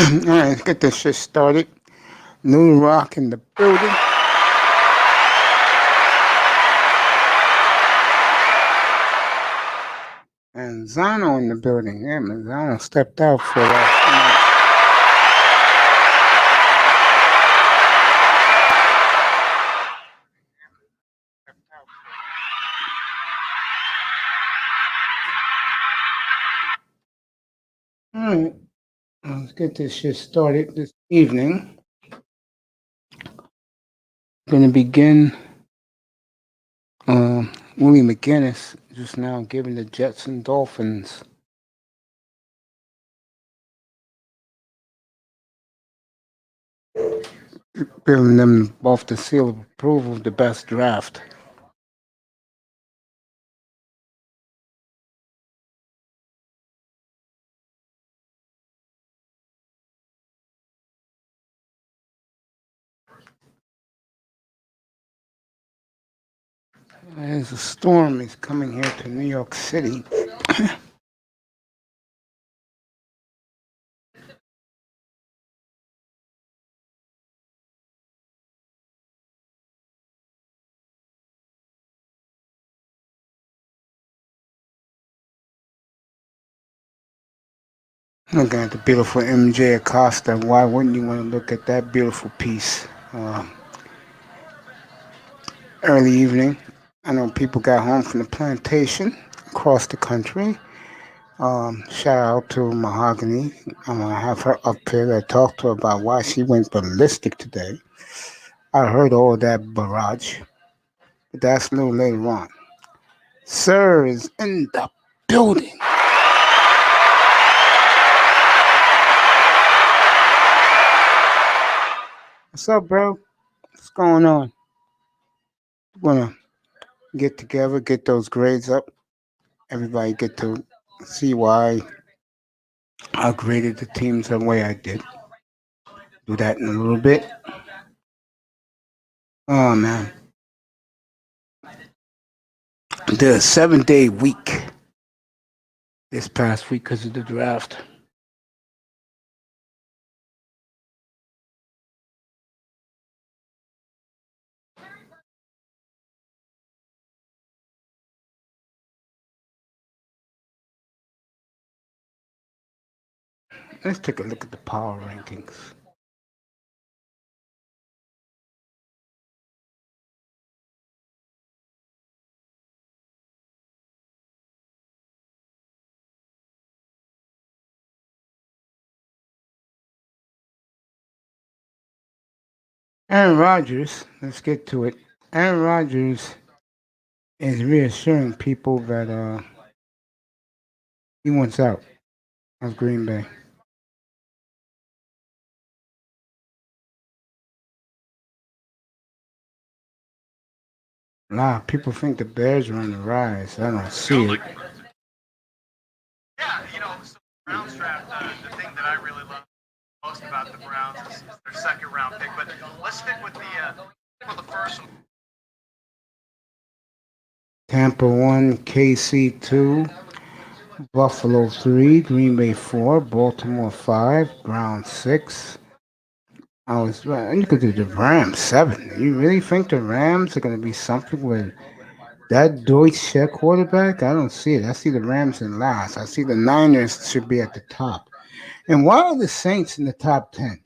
right, let's get this shit started. New Rock in the building. And Zano in the building. Yeah, man, Zano stepped out for that. All right, let's get this shit started this evening. Going to begin. Willie McGinnis just now giving the Jets and Dolphins giving them both the seal of approval of the best draft. There's a storm is coming here to New York City. Looking at the beautiful MJ Acosta. Why wouldn't you want to look at that beautiful piece? Early evening. I know people got home from the plantation across the country. Shout out to Mahogany. I have her up here. I talked to her about why she went ballistic today. I heard all that barrage, but that's a little later on. Sir is in the building. What's up, bro? What's going on? Wanna get together, get those grades up. Everybody get to see why I graded the teams the way I did. Do that in a little bit. Oh man, did a 7-day week this past week because of the draft. Let's take a look at the power rankings. Aaron Rodgers, let's get to it. Aaron Rodgers is reassuring people that he wants out of Green Bay. A lot of people think the Bears are on the rise. I don't see it. Yeah, so Browns draft, the thing that I really love most about the Browns is their second round pick. But let's stick with the first one. Tampa 1, KC 2, Buffalo 3, Green Bay 4, Baltimore 5, Browns 6. I was right. You could do the Rams 7. You really think the Rams are going to be something with that Deutsche quarterback? I don't see it. I see the Rams in last. I see the Niners should be at the top. And why are the Saints in the top 10?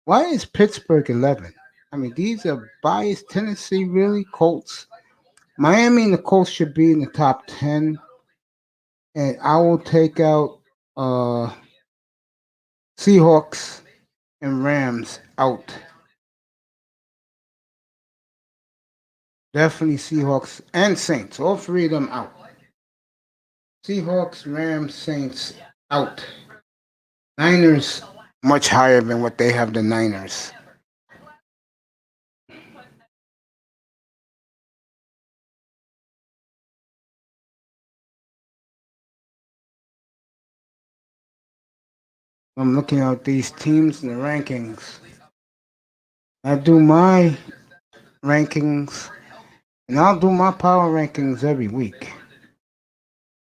Why is Pittsburgh 11? I mean, these are biased. Tennessee, really? Colts. Miami and the Colts should be in the top 10. And I will take out Seahawks and Rams out. Definitely Seahawks and Saints. All three of them out. Seahawks, Rams, Saints out. Niners much higher than what they have the Niners. I'm looking at these teams and the rankings. I do my rankings, and I'll do my power rankings every week,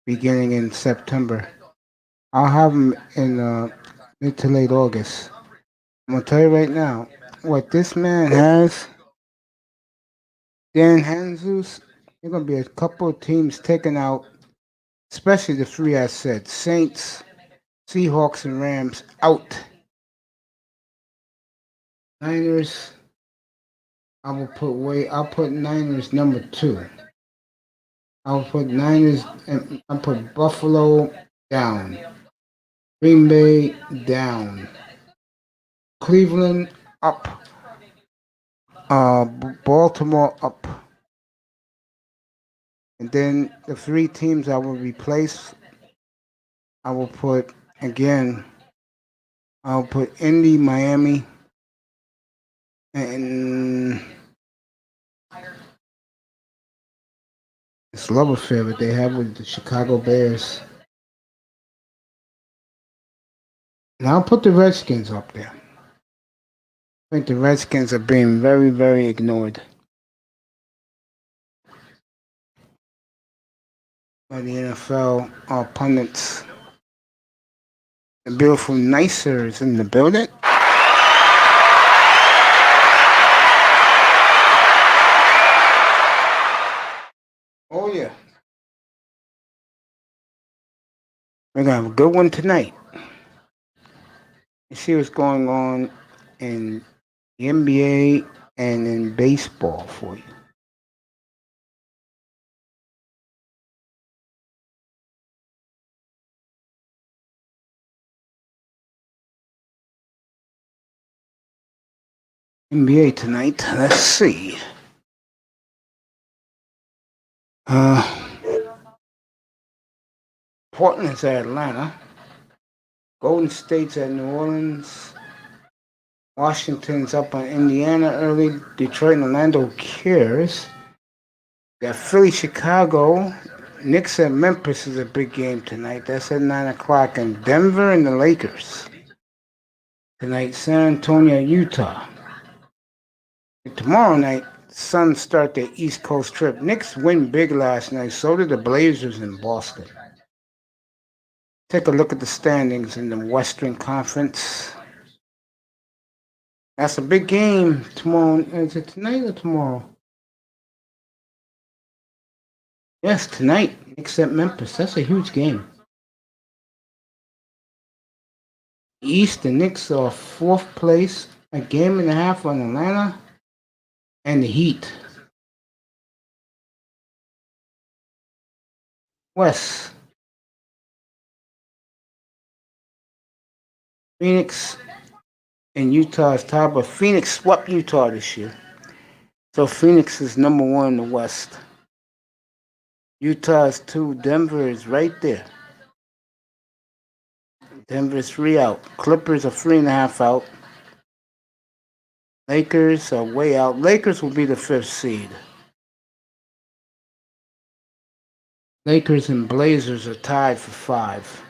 beginning in September. I'll have them in mid to late August. I'm gonna tell you right now, what this man has, Dan Jesus, there's gonna be a couple of teams taken out, especially the three I said: Saints, Seahawks, and Rams out. Niners, I'll put Niners number two. I'll put Niners and I'll put Buffalo down. Green Bay down. Cleveland up. Baltimore up. And then the three teams I will replace, I will put again. I'll put Indy, Miami, and this love affair that they have with the Chicago Bears. And I'll put the Redskins up there. I think the Redskins are being very, very ignored by the NFL pundits. The beautiful Nicer is in the building. Oh yeah, we're gonna have a good one tonight. You see what's going on in the NBA and in baseball for you. NBA tonight. Let's see. Uh, Portland's at Atlanta. Golden State's at New Orleans. Washington's up on Indiana early. Detroit and Orlando cares. Got Philly, Chicago. Knicks at Memphis is a big game tonight. That's at 9 o'clock. And Denver and the Lakers. Tonight, San Antonio, Utah. And tomorrow night, Suns start their East Coast trip. Knicks win big last night. So did the Blazers in Boston. Take a look at the standings in the Western Conference. That's a big game tomorrow. Is it tonight or tomorrow? Yes, tonight. Knicks at Memphis. That's a huge game. East, the Knicks are fourth place, a game and a half on Atlanta and the Heat. West, Phoenix and Utah is tied, but Phoenix swept Utah this year. So Phoenix is number one in the West. Utah is two. Denver is right there. Denver is three out. Clippers are 3.5 out. Lakers are way out. Lakers will be the fifth seed. Lakers and Blazers are tied for 5.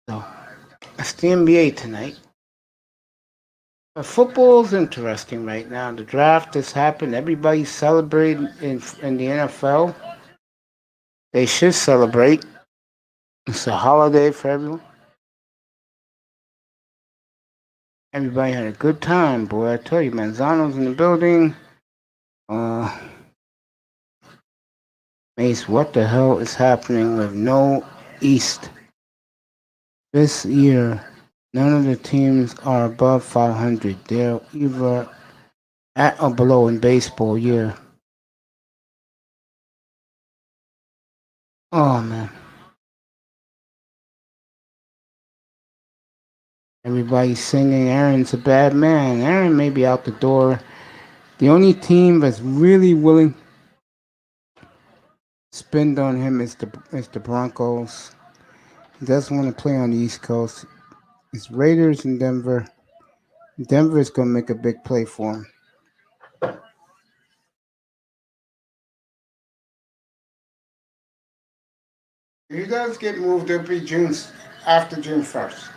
So that's the NBA tonight. Football's interesting right now. The draft has happened. Everybody's celebrating in the NFL. They should celebrate. It's a holiday for everyone. Everybody had a good time, boy. I tell you, Manzano's in the building. Mace, what the hell is happening with no East? This year, none of the teams are above 500. They're either at or below in baseball year. Oh, man. Everybody's singing Aaron's a bad man. Aaron may be out the door. The only team that's really willing to spend on him is the Broncos. He doesn't want to play on the East Coast. It's Raiders in Denver. Denver's gonna make a big play for him. If he does get moved, it'll be after June 1st.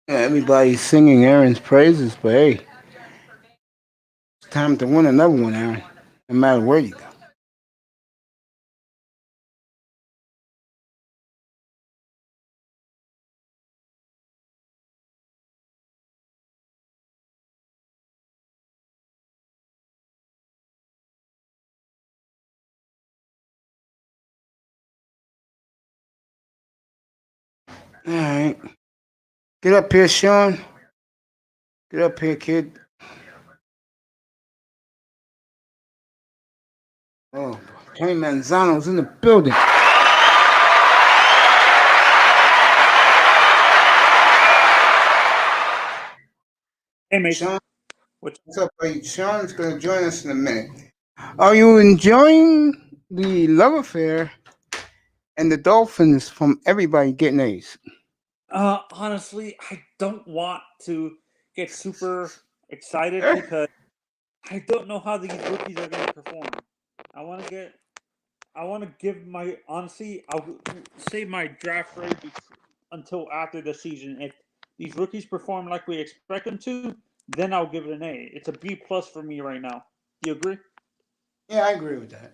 Yeah, everybody's singing Aaron's praises, but hey, it's time to win another one, Aaron. No matter where you go. All right, get up here, Sean. Get up here, kid. Oh, Tony Manzano's in the building. Hey, Mace. Sean, What's what's up, buddy? Sean's gonna join us in a minute. Are you enjoying the love affair and the Dolphins from everybody getting A's? honestly, I don't want to get super excited because I don't know how these rookies are going to perform. I want to get. I want to give my honestly. I'll save my draft grade until after the season. If these rookies perform like we expect them to, then I'll give it an A. It's a B plus for me right now. Do you agree? Yeah, I agree with that.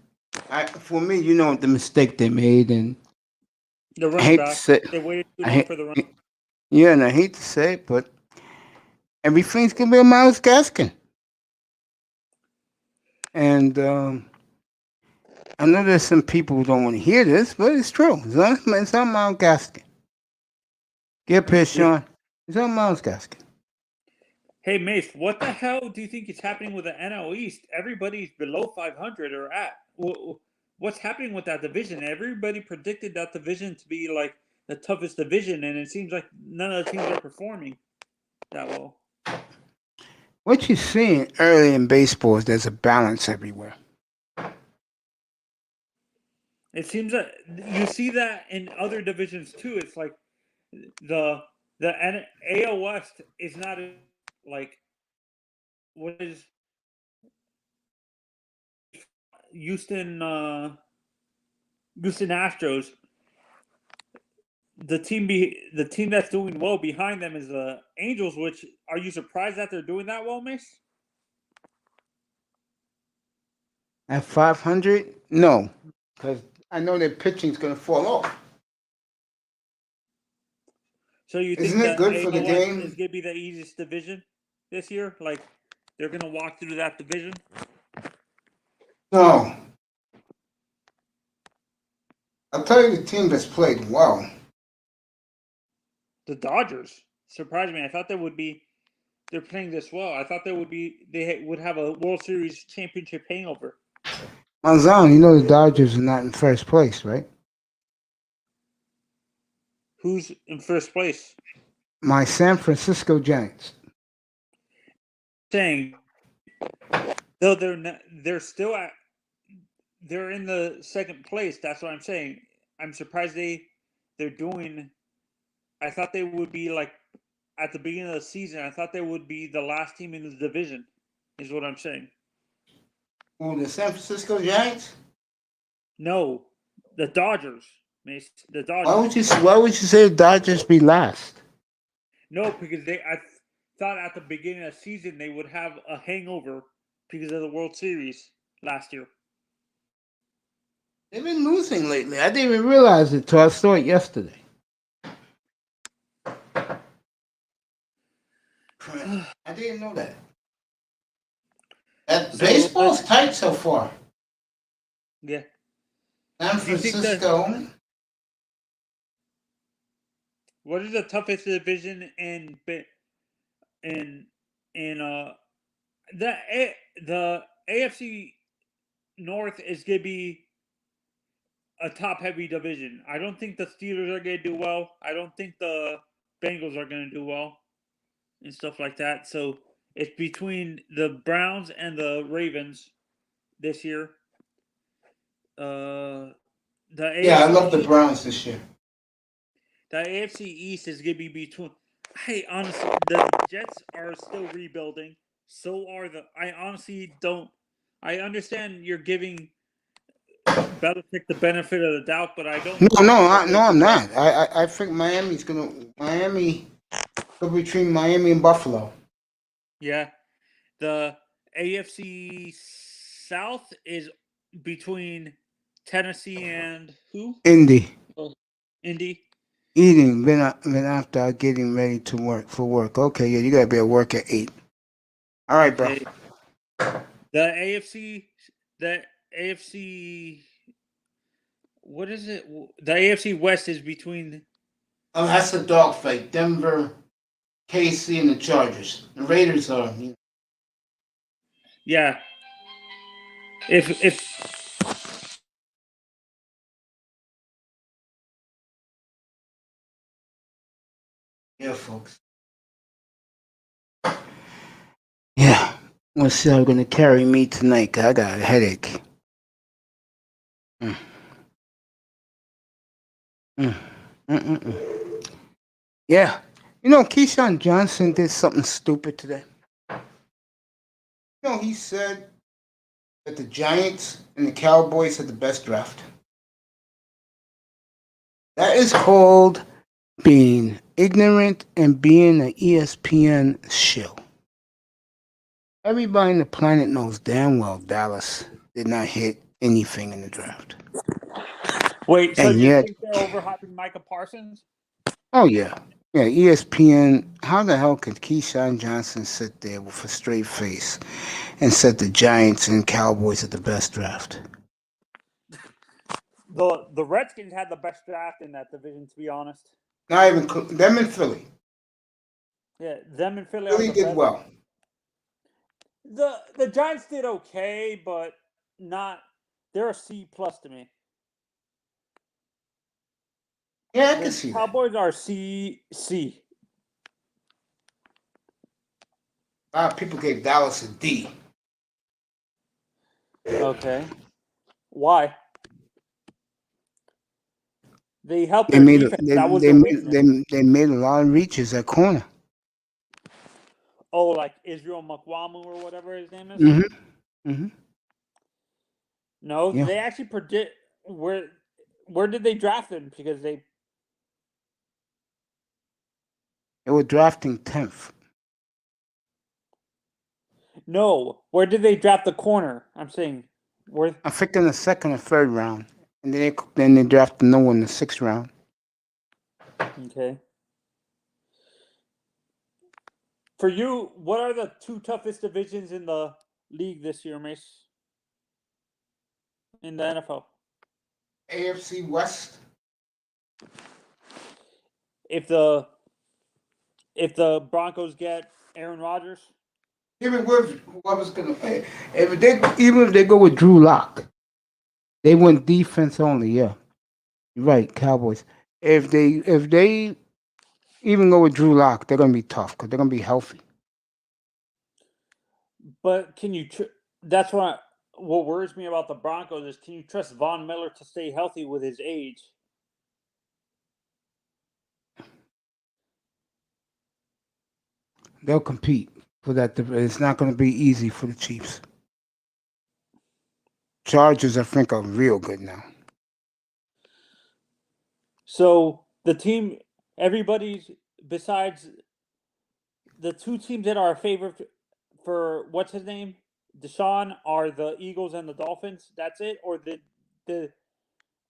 For me, the mistake they made, and The I running hate to back. say, They waited too I long hate, for the run. yeah, and I hate to say it, but everything's gonna be a Miles Gaskin, and I know there's some people who don't want to hear this, but it's true. It's on Miles Gaskin. Get pissed, Yeah. Sean. It's on Miles Gaskin. Hey Mace, what the hell do you think is happening with the NL East? Everybody's below 500 or at. What's happening with that division? Everybody predicted that division to be like the toughest division, and it seems like none of the teams are performing that well. What you're seeing early in baseball is there's a balance everywhere. It seems that you see that in other divisions too. It's like the AL West is not like what is Houston Houston Astros. The team that's doing well behind them is the Angels. Which are you surprised that they're doing that well, Mace? At 500, no, because I know their pitching's gonna fall off. So you Isn't think it the good for the AL West is game? going to be the easiest division this year? Like they're going to walk through that division? No, I'll tell you the team that's played well. The Dodgers surprised me. I thought they would be. They're playing this well. I thought they would be. They would have a World Series championship hangover. Manzano, you know the Dodgers are not in first place, right? Who's in first place? My San Francisco Giants. Saying though they're not, they're still at. They're in the second place. That's what I'm saying. I'm surprised they're doing. I thought they would be like at the beginning of the season. I thought they would be the last team in the division. Is what I'm saying. Oh, the San Francisco Giants? No, the Dodgers. The Why Dodgers. would you? Why would you say the Dodgers be last? No, because I thought at the beginning of the season they would have a hangover because of the World Series last year. They've been losing lately. I didn't even realize it till I saw it yesterday. I didn't know that. That So baseball's tight so far. yeah, San do you think that Francisco. what is the toughest division in in the AFC North is gonna be a top heavy division. I don't think the Steelers are gonna do well. I don't think the Bengals are gonna do well and stuff like that. So it's between the Browns and the Ravens. this year. The Yeah, I AFC love the East, Browns this year. the AFC East is gonna be between. Hey, honestly, the Jets are still rebuilding. So are the. I honestly don't. I understand you're giving Belichick the benefit of the doubt, but I don't No, think that no, I'm the Jets. not. I think Miami go between Miami and Buffalo. Yeah, the AFC South is between Tennessee and who? Indy Oh, Indy. eating. Been after getting ready to work for work. Okay, yeah, you gotta be at work at 8. All right, bro. Okay. The AFC, the AFC, what is it? The AFC West is between. Oh, that's a dogfight. Denver, KC, and the Chargers. The Raiders are. Yeah. If Yeah, folks. Yeah. Let's see how they're gonna carry me tonight. 'Cause I got a headache. Mm. Mm. Mm-mm-mm. Yeah. You know, Keyshawn Johnson did something stupid today. You know, he said that the Giants and the Cowboys had the best draft. That is called being ignorant and being an ESPN shill. Everybody on the planet knows damn well Dallas did not hit anything in the draft. wait, so And you yet, think they're overhyping Micah Parsons? oh yeah. Yeah, ESPN, how the hell could Keyshawn Johnson sit there with a straight face and said the Giants and Cowboys are the best draft? The Redskins had the best draft in that division, to be honest. Not even them in Philly. Yeah, them and Philly are Philly the did best. well. The Giants did okay, but not. They're a C plus to me. Yeah, I can The see that. Cowboys are C. A lot of people gave Dallas a D. Okay. Why? They helped They their made defense. That was their weakness. they made a lot of reaches at corner. Oh, like Israel Mukwamu or whatever his name is. Mm-hmm. Mm-hmm. No, Yeah. they actually predict where did they draft him? Because they They were drafting 10th. no, where did they draft the corner? I'm saying where. I think in the second or third round. And then they drafted no one in the 6th round. Okay. For you, what are the two toughest divisions in the league this year, Mace? In the NFL, AFC West. if the if the Broncos get Aaron Rodgers, Even with whoever's gonna play. Even if they go with Drew Lock, they went defense only, yeah. You're right, Cowboys. If they even go with Drew Lock, they're gonna be tough because they're gonna be healthy. but can you? That's what worries me about the Broncos is can you trust Von Miller to stay healthy with his age? They'll compete for that. It's not gonna be easy for the Chiefs. Chargers, I think, are real good now. So the team, everybody's besides the two teams that are favorite for what's his name, Deshaun, are the Eagles and the Dolphins. That's it, or the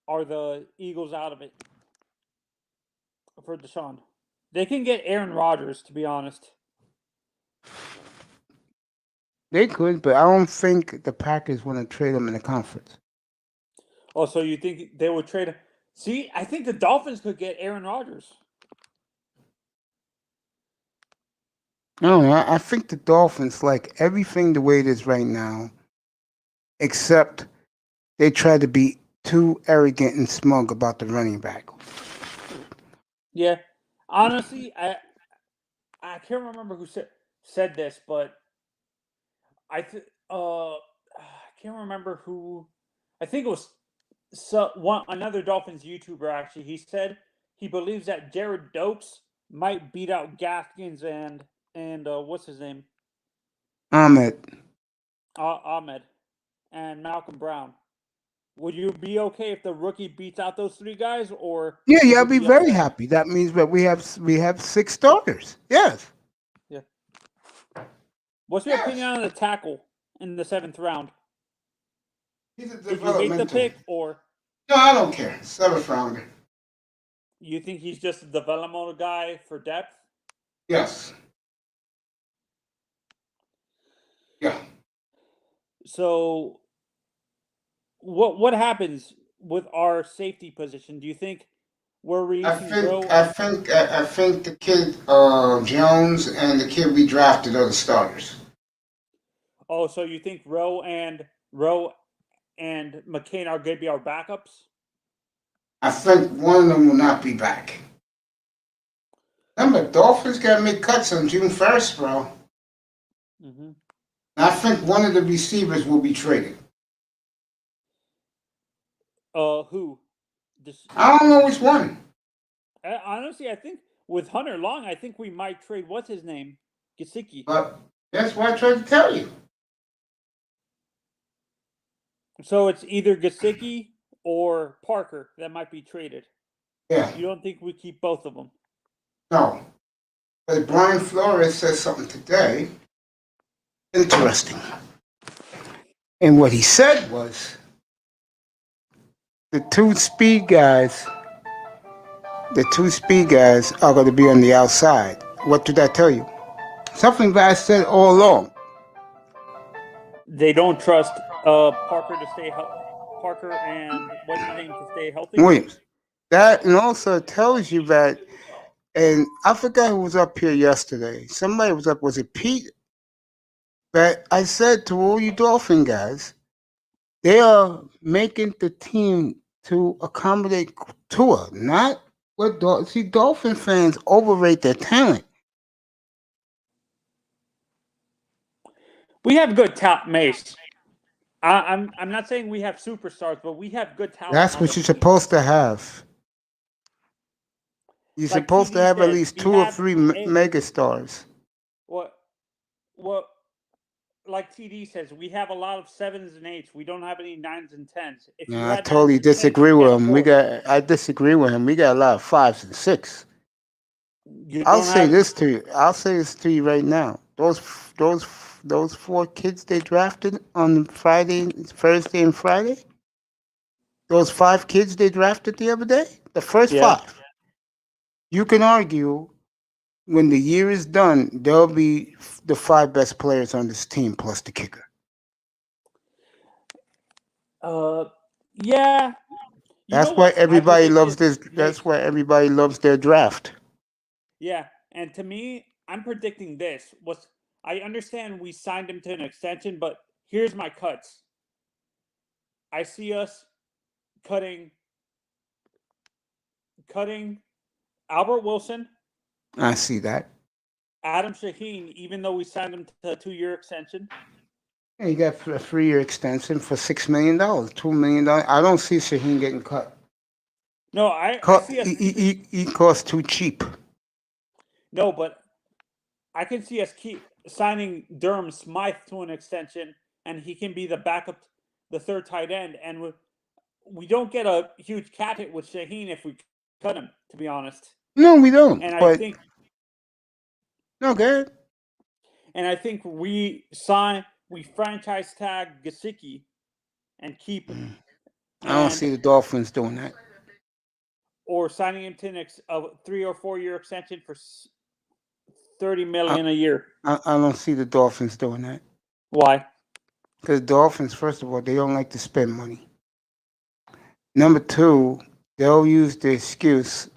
are the Eagles out of it for Deshaun? They can get Aaron Rodgers, to be honest. They could, but I don't think the Packers want to trade them in the conference. Oh, so you think they would trade? See, I think the Dolphins could get Aaron Rodgers. I don't know. I think the Dolphins like everything the way it is right now, except they try to be too arrogant and smug about the running back. Yeah, honestly, I can't remember who said this, but I can't remember who. I think it was another Dolphins YouTuber. Actually, he said he believes that Jared Dokes might beat out Gaskins and what's his name, Ahmed. Ahmed and Malcolm Brown. Would you be okay if the rookie beats out those three guys, or Yeah, would I'll you be be very upset? happy. That means that we have 6 starters. Yes. Yeah. What's your opinion Yes. on the tackle in the 7th round? He's a Did you hate the developmental. pick, or No, I don't care. 7th rounder. you think he's just a developmental guy for depth? Yes. Yeah. So, what happens with our safety position? Do you think we're releasing Rowe? I think the kid Jones and the kid we drafted are the starters. Oh, so you think Rowe and McCain are going to be our backups? I think one of them will not be back. Remember, Dolphins got to make cuts on June 1st, bro. Mm-hmm. I think one of the receivers will be traded. Who? I don't know which one. Honestly, I think with Hunter Long, I think we might trade. What's his name? Gesicki. But that's what I tried to tell you. So it's either Gesicki or Parker that might be traded. Yeah. You don't think we keep both of them? No. But Brian Flores said something today. Interesting. And what he said was the two speed guys are going to be on the outside. What did I tell you? Something that I said all along. They don't trust Parker to stay healthy. Parker and what's his name to stay healthy? Williams. That and also tells you that, and I forgot who was up here yesterday. Somebody was up. Was it Pete? But I said to all you Dolphin guys, they are making the team to accommodate Tua, not what Dolphin fans overrate their talent. We have good talent, Mace. I'm not saying we have superstars, but we have good talent. That's what you're supposed to have. You're Like supposed to TD have at says, least we 2 or have 3 a- megastars. What? Like TD says, we have a lot of 7s and 8s. We don't have any 9s and 10s. If you No, I had totally 9s and 10s, disagree you'd with have him. four. I disagree with him. We got a lot of 5s and 6s. You I'll don't say have this to you. I'll say this to you right now. Those 4 kids they drafted on Thursday and Friday. Those 5 kids they drafted the other day. The first Yeah. 5. You can argue when the year is done, they'll be the 5 best players on this team plus the kicker. Yeah. You know That's why what I everybody loves predicted? this. That's why everybody loves their draft. Yeah, and to me, I'm predicting this. I understand we signed him to an extension, but here's my cuts. I see us cutting Albert Wilson, I see that. Adam Shaheen, even though we signed him to a 2-year extension. Yeah, you got a 3-year extension for $6 million, $2 million. I don't see Shaheen getting cut. No, I see us. He costs too cheap. No, but I can see us keep signing Durham Smythe to an extension, and he can be the backup, the third tight end, and we don't get a huge cap hit with Shaheen if we cut him, to be honest. No, we don't. And but I think no, good. And I think we franchise tag Gesicki and keep. I don't see the Dolphins doing that. Or signing him to a 3 or 4 year extension for $30 million a year. I don't see the Dolphins doing that. Why? Because Dolphins, first of all, they don't like to spend money. Number 2, they'll use the excuse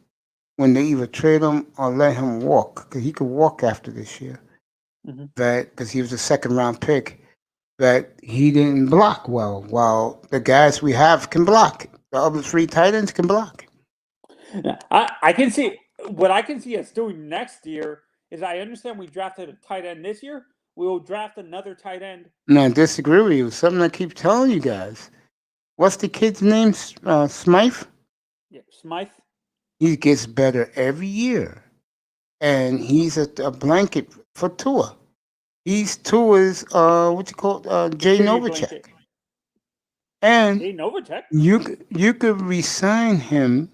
when they either trade him or let him walk, because he could walk after this year. Mm-hmm. That because he was a 2nd-round pick, that he didn't block well. While the guys we have can block, the other 3 tight ends can block. I can see what I can see us doing next year is I understand we drafted a tight end this year, we'll draft another tight end. No, I disagree with you. Something I keep telling you guys. What's the kid's name? Smythe? Yeah, Smythe. He gets better every year. And he's a blanket for Tua. He's Tua's, what you call Jay Security Novacek. blanket. And Jay Novacek. you could resign him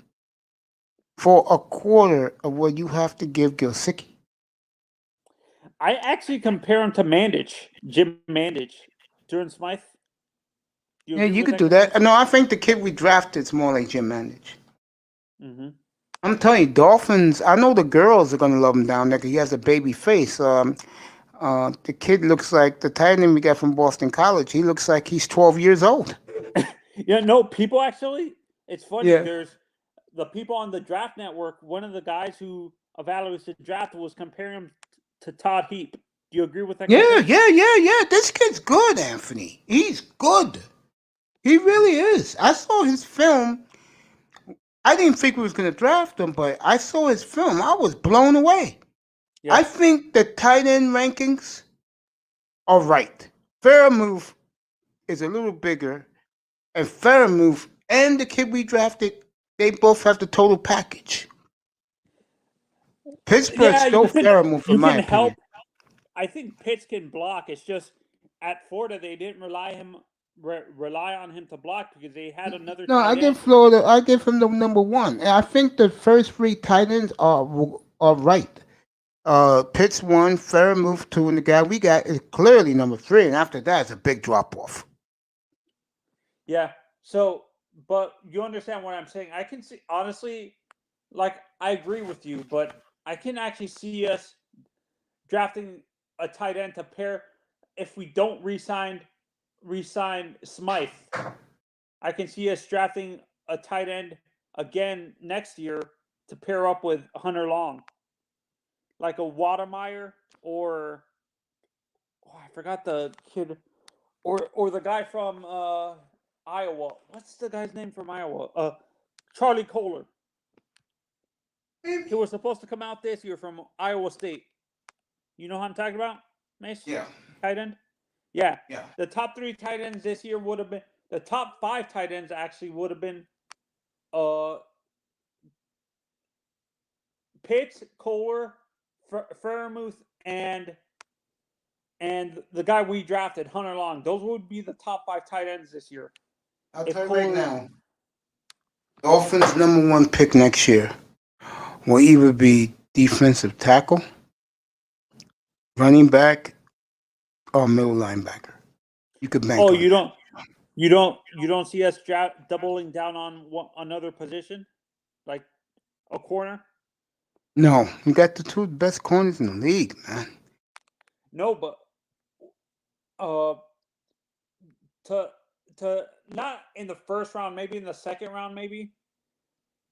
for a quarter of what you have to give Gilsicki. I actually compare him to Mandich, Jim Mandich, during Smythe. Do you Yeah, agree you with could that do that. comparison? No, I think the kid we drafted is more like Jim Mandich. Mm-hmm. I'm telling you, Dolphins. I know the girls are gonna love him down there 'cause he has a baby face. The kid looks like the tight end we got from Boston College. He looks like he's 12 years old. Yeah, no, people actually. It's funny. Yeah. There's the people on the Draft Network. One of the guys who evaluates the draft was comparing him to Todd Heap. Do you agree with that Yeah, comparison? yeah. This kid's good, Anthony. He's good. He really is. I saw his film. I didn't think we was gonna draft him, but I saw his film. I was blown away. Yeah. I think the tight end rankings are right. Fairmouth is a little bigger, and Fairmouth and the kid we drafted, they both have the total package. Pittsburgh Yeah, stole Fairmouth, in you my can opinion. help. I think Pitts can block. It's just at Florida they didn't rely on him to block because they had another No, I tight give end. Florida. I give him the number one. And I think the first three tight ends are right. Pitts one, Fairmouth two, and the guy we got is clearly number three. And after that, it's a big drop off. Yeah. So, but you understand what I'm saying? I can see honestly, like I agree with you, but I can actually see us drafting a tight end to pair if we don't resign Smythe. I can see us drafting a tight end again next year to pair up with Hunter Long, like a Watermeyer or I forgot the kid or the guy from Iowa. What's the guy's name from Iowa? Charlie Kohler. He was supposed to come out this year from Iowa State. You know who I'm talking about, Mace? Yeah. Tight end? Yeah. Yeah. The top 3 tight ends this year would have been the top 5 tight ends actually would have been uh Pitts, Kohler, Fairmouth, and the guy we drafted, Hunter Long. Those would be the top 5 tight ends this year. I'll If tell you right Kohler, now, Dolphins' number one pick next year will either be defensive tackle, running back, or middle linebacker. You could bank oh, on that. you don't see us doubling down on another position, like a corner. No, you got the two best corners in the league, man. No, but uh, to to not in the first round, maybe in the second round, maybe.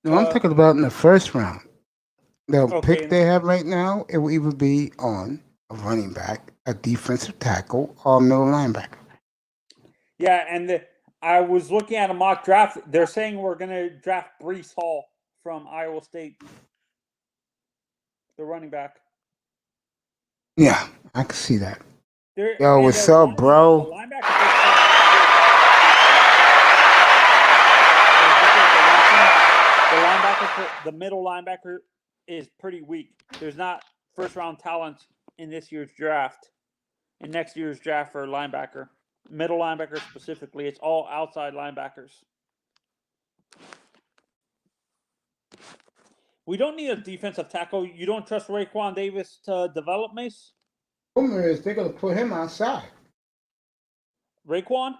No, I'm To talking about in the first round. The okay, pick they have right now, it will either be on a running back, a defensive tackle, or a middle linebacker. yeah, and I was looking at a mock draft. They're saying we're gonna draft Brees Hall from Iowa State, the running back. Yeah, I can see that. There Yo, and what's up, the bro? linebacker. The middle linebacker is pretty weak. There's not first round talent in this year's draft. In next year's draft for linebacker, middle linebacker specifically, it's all outside linebackers. We don't need a defensive tackle. You don't trust Raekwon Davis to develop, Mace? Rumor is they're gonna put him outside. Raekwon?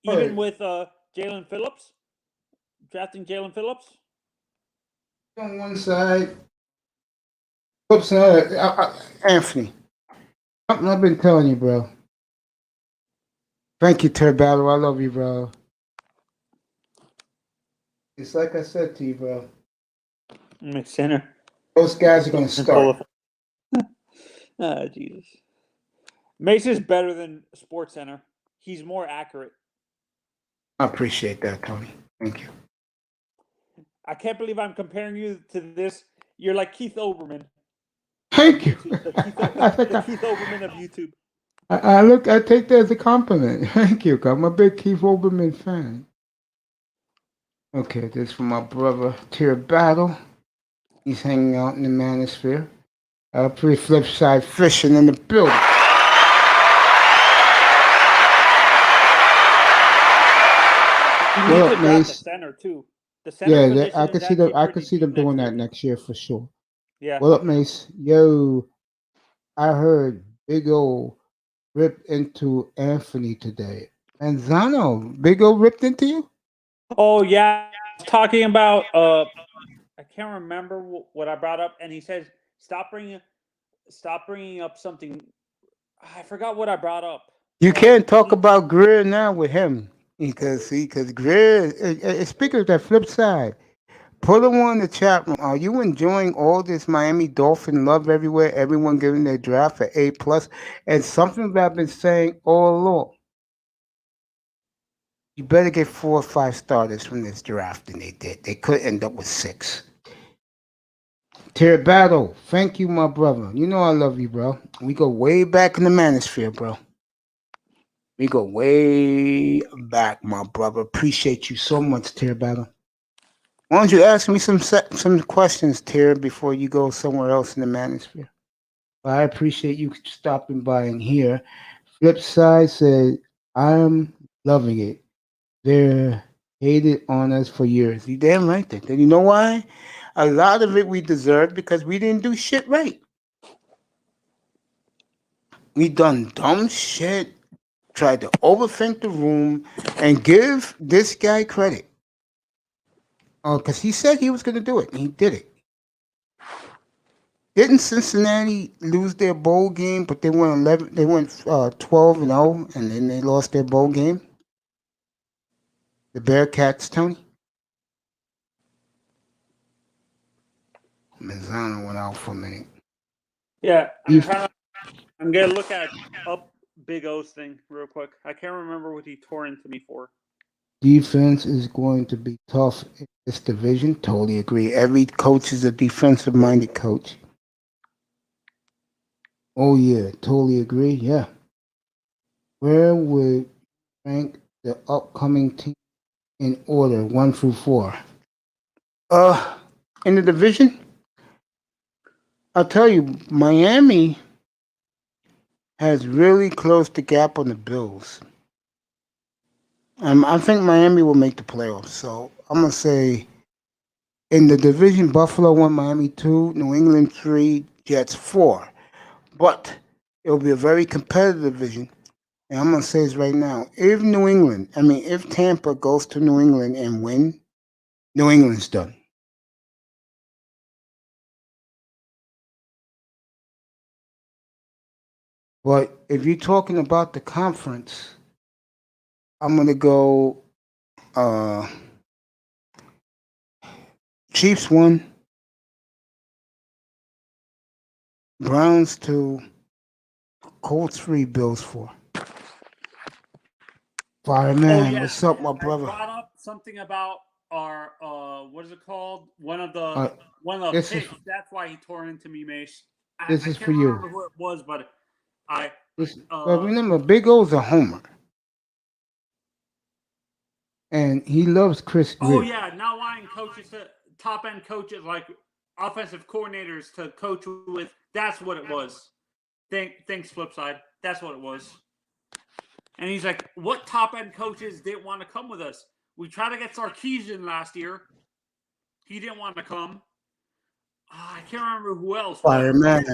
Even with Jalen Phillips? Drafting Jalen Phillips? On one side, Phillips on the other. Anthony, something I've been telling you, bro. Thank you, Turbalo. I love you, bro. It's like I said to you, bro. Center. Those guys are gonna start. Ah, Jesus. Mace is better than Sports Center. He's more accurate. I appreciate that, Tony. Thank you. I can't believe I'm comparing you to this. You're like Keith Olbermann. Thank you. YouTube, the Keith Olbermann of YouTube. I take that as a compliment. Thank you. 'Cause I'm a big Keith Olbermann fan. Okay, this is from my brother Tier Battle. He's hanging out in the manosphere. Pretty flip side fishing in the building. He What needs up, to drop the Mace? center too. The center Yeah, position I is can see them. actually I can pretty see deep them next doing that year. next year for sure. Yeah. What up, Mace? Yo, I heard Big O ripped into Anthony today. Manzano, Big O ripped into you? Oh yeah, I was talking about I can't remember what I brought up, and he says stop bringing up something. I forgot what I brought up, You but can't talk about Greer now with him because Greer. Speaking of that flip side, put him on the chat room. Are you enjoying all this Miami Dolphin love everywhere? Everyone giving their draft an A plus, and something that I've been saying all along. You better get 4 or 5 starters from this draft than they did. They could end up with 6. Terry Battle, thank you, my brother. You know I love you, bro. We go way back in the manosphere, bro. We go way back, my brother. Appreciate you so much, Terry Battle. Why don't you ask me some questions, Terry, before you go somewhere else in the manosphere? I appreciate you stopping by and here. Flip side said, I'm loving it. They're hated on us for years. You damn right that. And you know why? A lot of it we deserved because we didn't do shit right. We done dumb shit, tried to overthink the room, and give this guy credit. Oh, because he said he was going to do it, and he did it. Didn't Cincinnati lose their bowl game, but they went 11? They went 12-0, and then they lost their bowl game. The Bearcats, Tony. Mazzano went out for a minute. yeah, I'm gonna look at up Big O's thing real quick. I can't remember what he tore into me for. Defense is going to be tough in this division. Totally agree. Every coach is a defensive-minded coach. Oh yeah, totally agree. Yeah. Where would rank the upcoming team in order 1 through 4? In the division, I'll tell you, Miami has really closed the gap on the Bills. I think Miami will make the playoffs. So I'm gonna say in the division, Buffalo 1, Miami 2, New England 3, Jets 4. But it'll be a very competitive division. And I'm gonna say this right now: if Tampa goes to New England and win, New England's done. But if you're talking about the conference, I'm gonna go uh, Chiefs 1, Browns 2, Colts 3, Bills 4. Fireman, yeah, what's up, my I brother? brought up something about our what is it called? One of the Uh, this picks. is That's why he tore into me, Mace. this I is for can't you. remember who it was, but I But remember, Big O's a homer, and he loves Chris oh Greer. yeah, not wanting coaches to top end coaches like offensive coordinators to coach with. That's what it was. Thanks, flip side. That's what it was. And he's like, what top end coaches didn't want to come with us? We tried to get Sarkisian last year. He didn't want to come. I can't remember who else, but Fireman.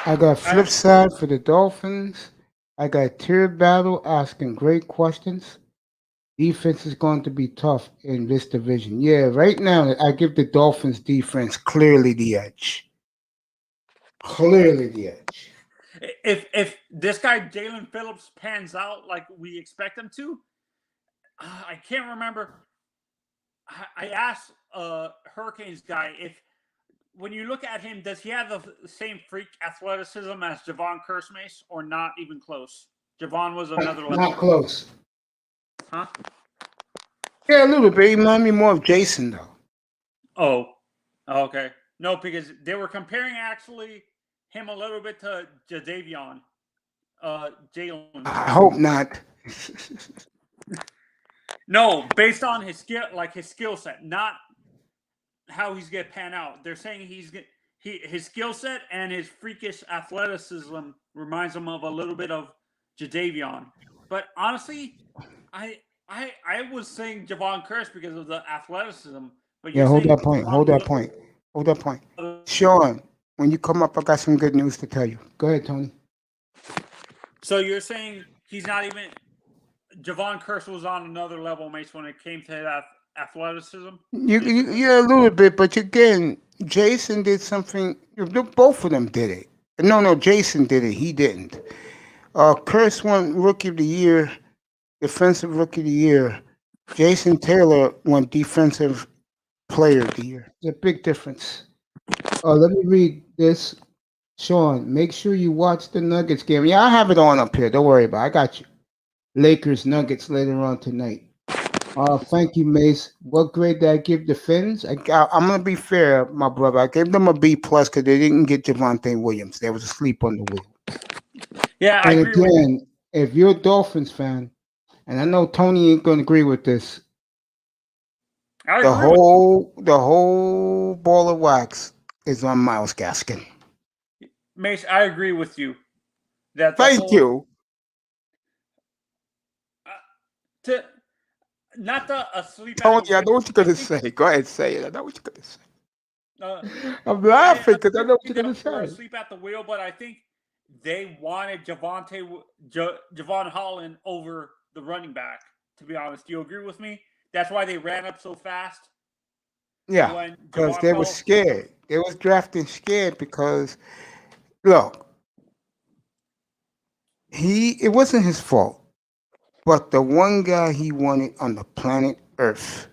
I got flip side for the Dolphins. I got Tier Battle asking great questions. Defense is going to be tough in this division. Yeah, right now I give the Dolphins defense clearly the edge. Clearly the edge. if this guy Jalen Phillips pans out like we expect him to, I can't remember. I asked Hurricanes guy if when you look at him, does he have the same freak athleticism as Javon Kersmace or not even close? Javon was another level. Not close. Huh? Yeah, a little bit. He reminded me more of Jason though. Oh, okay. No, because they were comparing actually him a little bit to Jadavion, Jalen. I hope not. No, based on his skill, like his skill set, not how he's gonna pan out. They're saying his skill set and his freakish athleticism reminds him of a little bit of Jadavion. But honestly, I I was saying Javon Curse because of the athleticism, but Yeah, you're hold saying that point. Javon Hold a that little. point. Hold that point. Sean, when you come up, I got some good news to tell you. Go ahead, Tony. So you're saying he's not even Javon Curse was on another level, Mace, when it came to that athleticism, basically. Yeah, a little bit, but again, Jason did something. Both of them did it. No, Jason did it. He didn't. Curse won Rookie of the Year, Defensive Rookie of the Year. Jason Taylor won Defensive Player of the Year. There's a big difference. Let me read this. Sean, make sure you watch the Nuggets game. Yeah, I have it on up here. Don't worry about it. I got you. Lakers Nuggets later on tonight. Thank you, Mace. What grade did I give the Finns? I'm gonna be fair, my brother. I gave them a B plus because they didn't get Javante Williams. They was asleep on the wheel. Yeah, I And agree with you. again, if you're a Dolphins fan, and I know Tony ain't gonna agree with this, I the agree with whole ball of wax is on Miles Gaskin. Mace. I agree with you that the Thank whole you, uh, to not the asleep at Tony. the I wheel. know what you're I gonna think say. Go ahead, say it. I know what you're gonna say. uh, I'm I laughing because I know what understand you're gonna they were say. asleep at the wheel, but I think they wanted Javon Holland over the running back. To be honest, do you agree with me? That's why they ran up so fast Yeah, when because Javon they were fell. scared. They was drafting scared because look, it wasn't his fault, but the one guy he wanted on the planet Earth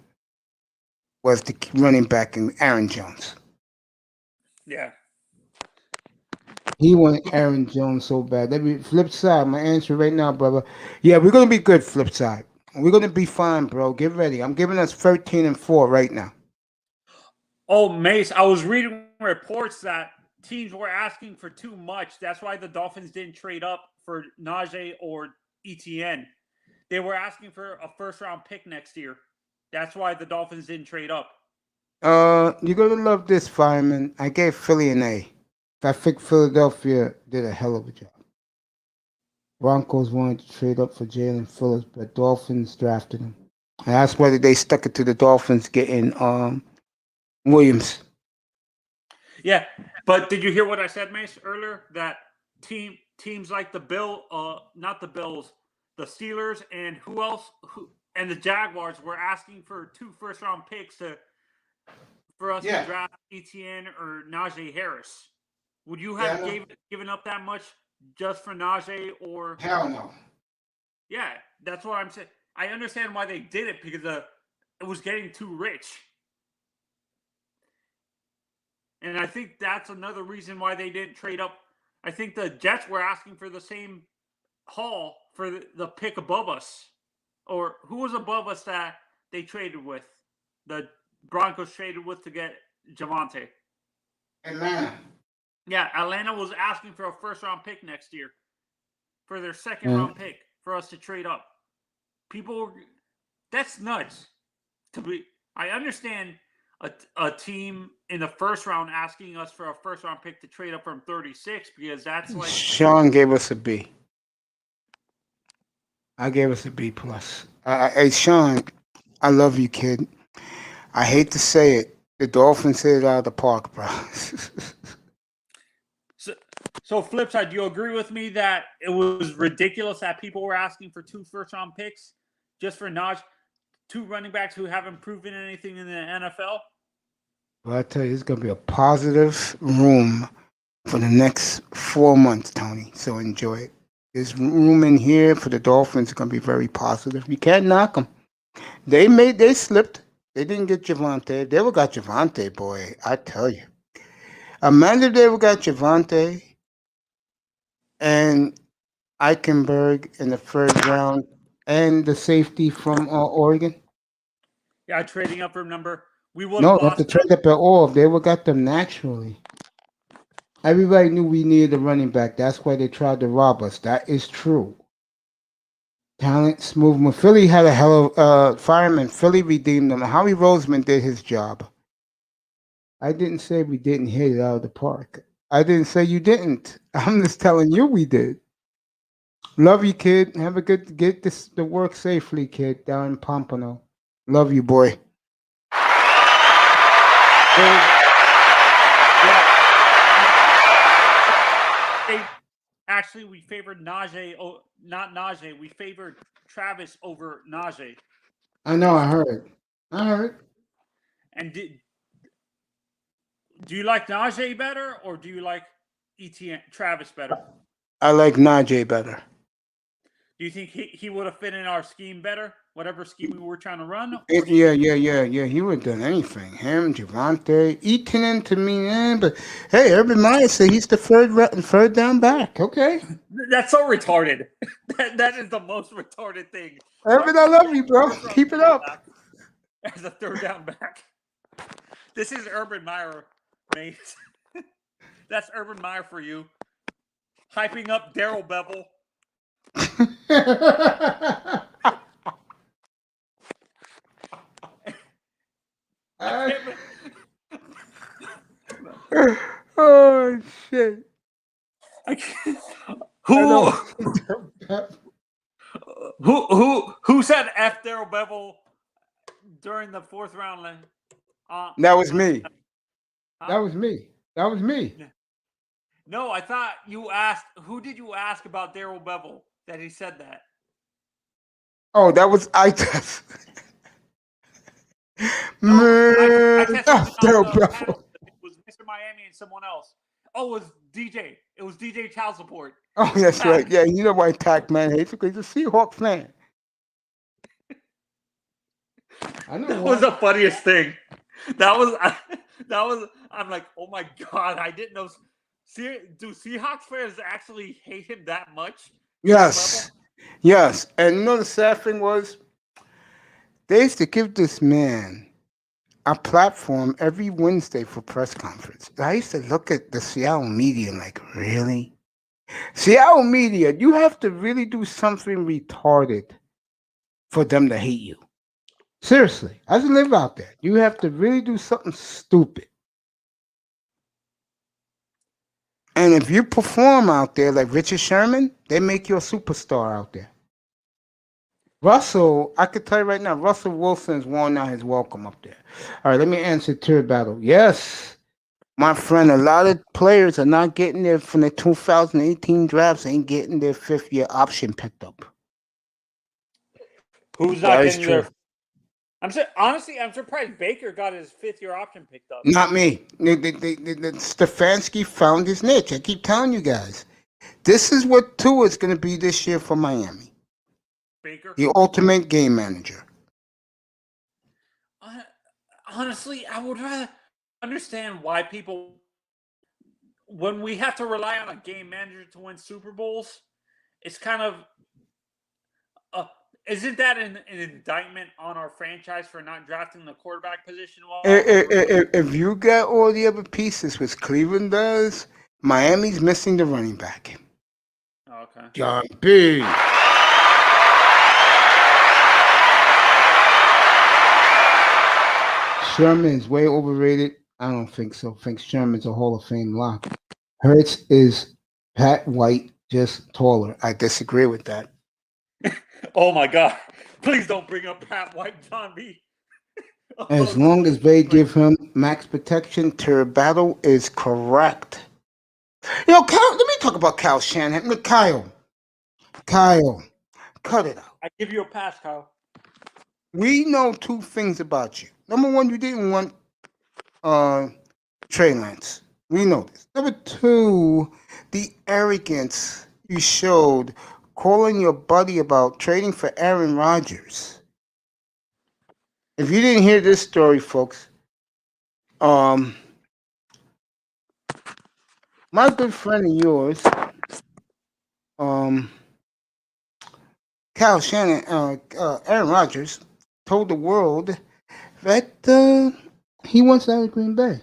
was the running back in Aaron Jones. Yeah. He wanted Aaron Jones so bad. Let me flip side. My answer right now, brother. Yeah, we're gonna be good. Flip side. We're gonna be fine, bro. Get ready. I'm giving us 13-4 right now. Oh, Mace, I was reading reports that teams were asking for too much. That's why the Dolphins didn't trade up for Najee or ETN. They were asking for a first round pick next year. That's why the Dolphins didn't trade up. You're gonna love this, fireman. I gave Philly an A. I think Philadelphia did a hell of a job. Broncos wanted to trade up for Jalen Phillips, but Dolphins drafted him. And that's why they stuck it to the Dolphins getting Williams. Yeah, but did you hear what I said, Mace, earlier? That teams like not the Bills, the Steelers, and who else? And the Jaguars were asking for two first round picks for us to Yeah, draft ETN or Najee Harris. Would you yeah, I have know. given up that much just for Najee or Hell no. yeah? That's what I'm saying. I understand why they did it because it was getting too rich. And I think that's another reason why they didn't trade up. I think the Jets were asking for the same haul for the pick above us. Or who was above us that they traded with? The Broncos traded with to get Javante. Atlanta. Yeah, Atlanta was asking for a first round pick next year for their second And round pick for us to trade up. People, that's nuts. To be, I understand a team in the first round asking us for a first round pick to trade up from 36 because that's like Sean gave us a B. I gave us a B plus. Hey Sean, I love you, kid. I hate to say it. The Dolphins hit it out of the park, bro. so. So flip side, do you agree with me that it was ridiculous that people were asking for two first round picks just for Naj, two running backs who haven't proven anything in the NFL? But I tell you, it's gonna be a positive room for the next 4 months, Tony. So enjoy it. This room in here for the Dolphins is gonna be very positive. You can't knock them. They slipped. They didn't get Javante. If they ever got Javante, boy, I tell you. Imagine if they ever got Javante and Eichenberg in the third round and the safety from Oregon. Yeah, trading up for number. We would have No, not to lost that. trade up at all. They would got them naturally. Everybody knew we needed a running back. That's why they tried to rob us. That is true. Talent, movement. Philly had a hell of fireman. Philly redeemed them. Howie Roseman did his job. I didn't say we didn't hit it out of the park. I didn't say you didn't. I'm just telling you we did. Love you, kid. Have a good get this to work safely, kid, down in Pompano. Love you, boy. They, actually, we favored Najee. Oh, not Najee. We favored Travis over Najee. I know. I heard. I heard. And do you like Najee better, or do you like Travis better? I like Najee better. Do you think he would have fit in our scheme better? Whatever scheme we were trying to run? Yeah. He would have done anything. Him, Javante, Eaton to me, but hey, Urban Meyer said he's the third down back. Okay. That's so retarded. that is the most retarded thing. Urban, I love you, bro. Keep it up. As a third down back. This is Urban Meyer, mate. That's Urban Meyer for you. Hyping up Daryl Bevel. Oh shit! Who said F Daryl Bevel during the fourth round? That was me. That was me. That was me. No, I thought you asked. Who did you ask about Daryl Bevel that he said that? Oh, that was I. Man, Daryl Bevel. It was Mr. Miami and someone else. Oh, it was DJ. It was DJ Child Support. Oh, that's right. Yeah, you know why Pac-Man hates because he's a Seahawks fan. I know that was the funniest thing. That was. I'm like, oh my god! I didn't know. Do Seahawks fans actually hate him that much? Yes. Yes. And you know the sad thing was, they used to give this man a platform every Wednesday for press conference. I used to look at the Seattle media like, really? Seattle media, you have to really do something retarded for them to hate you. Seriously. I just live out there. You have to really do something stupid. And if you perform out there like Richard Sherman, they make you a superstar out there. Russell, I could tell you right now, Russell Wilson's worn out his welcome up there. All right, let me answer Tier Battle. Yes, my friend, a lot of players are not getting there from the 2018 drafts, ain't getting their fifth-year option picked up. Who's not getting their... Honestly, I'm surprised Baker got his fifth-year option picked up. Not me. Stefanski found his niche. I keep telling you guys. This is what Tua is going to be this year for Miami. Baker? The ultimate game manager. Honestly, I would rather understand why people, when we have to rely on a game manager to win Super Bowls, it's kind of, isn't that an indictment on our franchise for not drafting the quarterback position well? If you get all the other pieces, which Cleveland does, Miami's missing the running back. Okay. John B. Sherman's way overrated. I don't think so. I think Sherman's a Hall of Fame lock. Hurts is Pat White, just taller. I disagree with that. Oh my God. Please don't bring up Pat White, John B. As long as they give him max protection, Tier Battle is correct. You know, Kyle, let me talk about Kyle Shanahan. Look, Kyle, cut it out. I give you a pass, Kyle. We know two things about you. Number one, you didn't want Trey Lance. We know this. Number two, the arrogance you showed calling your buddy about trading for Aaron Rodgers. If you didn't hear this story, folks, my good friend of yours, Kyle Shanahan, Aaron Rodgers, told the world that he wants out of Green Bay.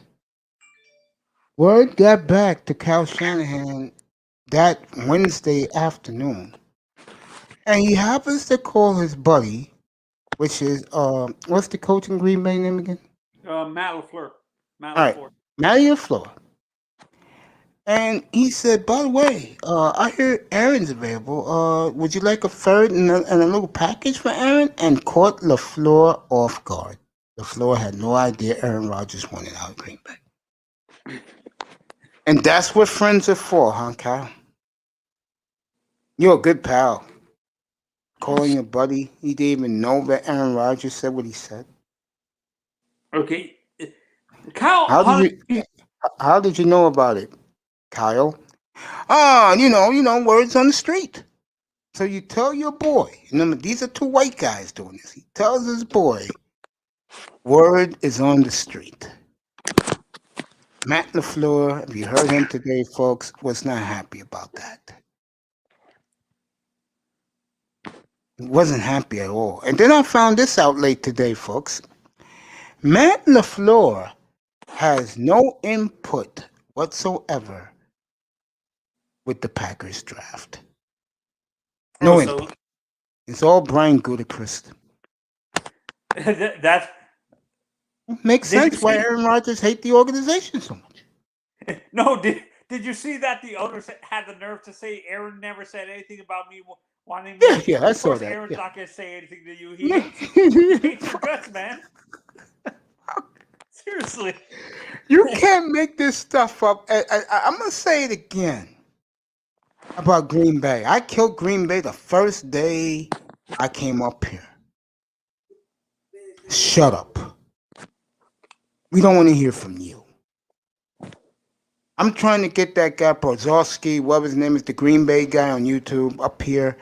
Word got back to Cal Shanahan that Wednesday afternoon, and he happens to call his buddy, which is what's the coach in Green Bay name again? Matt LaFleur. Matt All right, LaFleur. Matty LaFleur. And he said, by the way, I hear Aaron's available. Would you like a third and a little package for Aaron? And caught LaFleur off guard. LaFleur had no idea Aaron Rodgers wanted out of Green Bay. And that's what friends are for, huh, Kyle? You're a good pal. Calling your buddy. He didn't even know that Aaron Rodgers said what he said. Okay. Kyle, How did you know about it, Kyle? Words on the street. So you tell your boy, remember, these are two white guys doing this. He tells his boy, word is on the street. Matt LaFleur, if you heard him today, folks, was not happy about that. He wasn't happy at all. And then I found this out late today, folks. Matt LaFleur has no input whatsoever with the Packers draft. No input. It's all Brian Gutekunst. That's Makes sense why Aaron Rodgers hates the organization so much. No, did you see that the owner had the nerve to say Aaron never said anything about me wanting me? Yeah, I saw that. Aaron's not going to say anything to you. He hates your guts, man. Seriously. You can't make this stuff up. I'm going to say it again about Green Bay. I killed Green Bay the first day I came up here. Shut up. We don't want to hear from you. I'm trying to get that guy Brzezowski, whatever his name is, the Green Bay guy on YouTube, up here.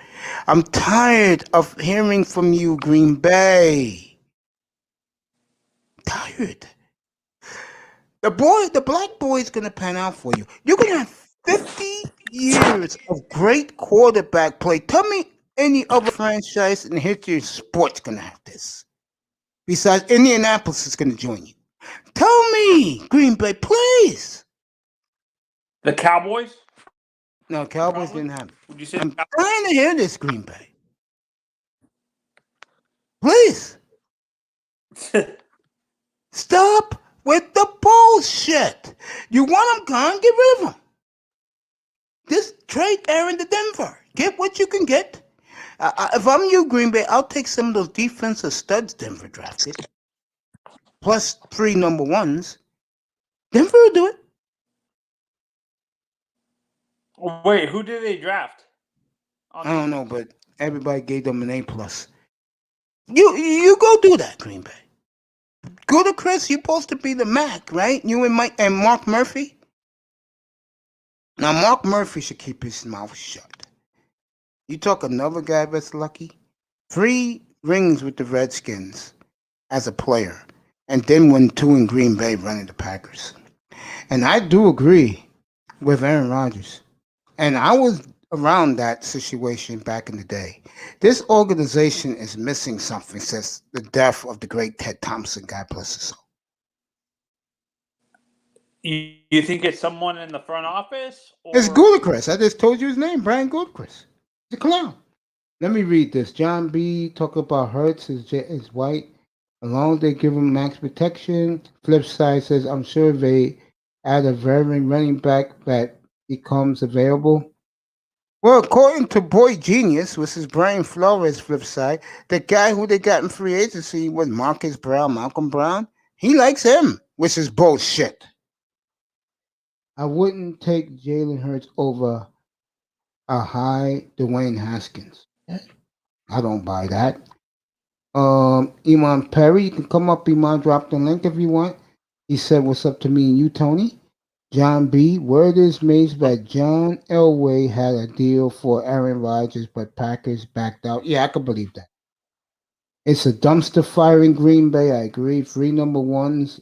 I'm tired of hearing from you, Green Bay. Tired. The black boy is going to pan out for you. You're going to have 50 years of great quarterback play. Tell me any other franchise in the history of sports going to have this. Besides, Indianapolis is going to join you. Tell me, Green Bay, please. The Cowboys? No, Cowboys didn't have it. Would you say I'm trying to hear this, Green Bay. Please. Stop with the bullshit. You want him gone? Get rid of him. Just trade Aaron to Denver. Get what you can get. If I'm you, Green Bay, I'll take some of those defensive studs Denver drafted. Plus 3 number ones. Denver will do it. Wait, who did they draft? I don't know, but everybody gave them an A+. You go do that, Green Bay. Go to Chris. You're supposed to be the Mac, right? You and Mike and Mark Murphy. Now, Mark Murphy should keep his mouth shut. You talk another guy that's lucky. 3 rings with the Redskins as a player, and then won 2 in Green Bay running the Packers. And I do agree with Aaron Rodgers. And I was around that situation back in the day. This organization is missing something since the death of the great Ted Thompson, God bless his soul. You think it's someone in the front office? Or... It's Gutekunst. I just told you his name, Brian Gutekunst. He's a clown. Let me read this. John B. talk about Hurts is white. Along they give him max protection. Flip side says, I'm sure they add a veteran running back that becomes available. Well, according to Boy Genius, which is Brian Flores' flip side, the guy who they got in free agency was Marcus Brown, Malcolm Brown. He likes him, which is bullshit. I wouldn't take Jalen Hurts over a high Dwayne Haskins. I don't buy that. Iman Perry, you can come up, Iman, drop the link if you want. He said, what's up to me and you, Tony? John B. Word is made that John Elway had a deal for Aaron Rodgers, but Packers backed out. Yeah, I can believe that. It's a dumpster fire in Green Bay. I agree. 3 number ones.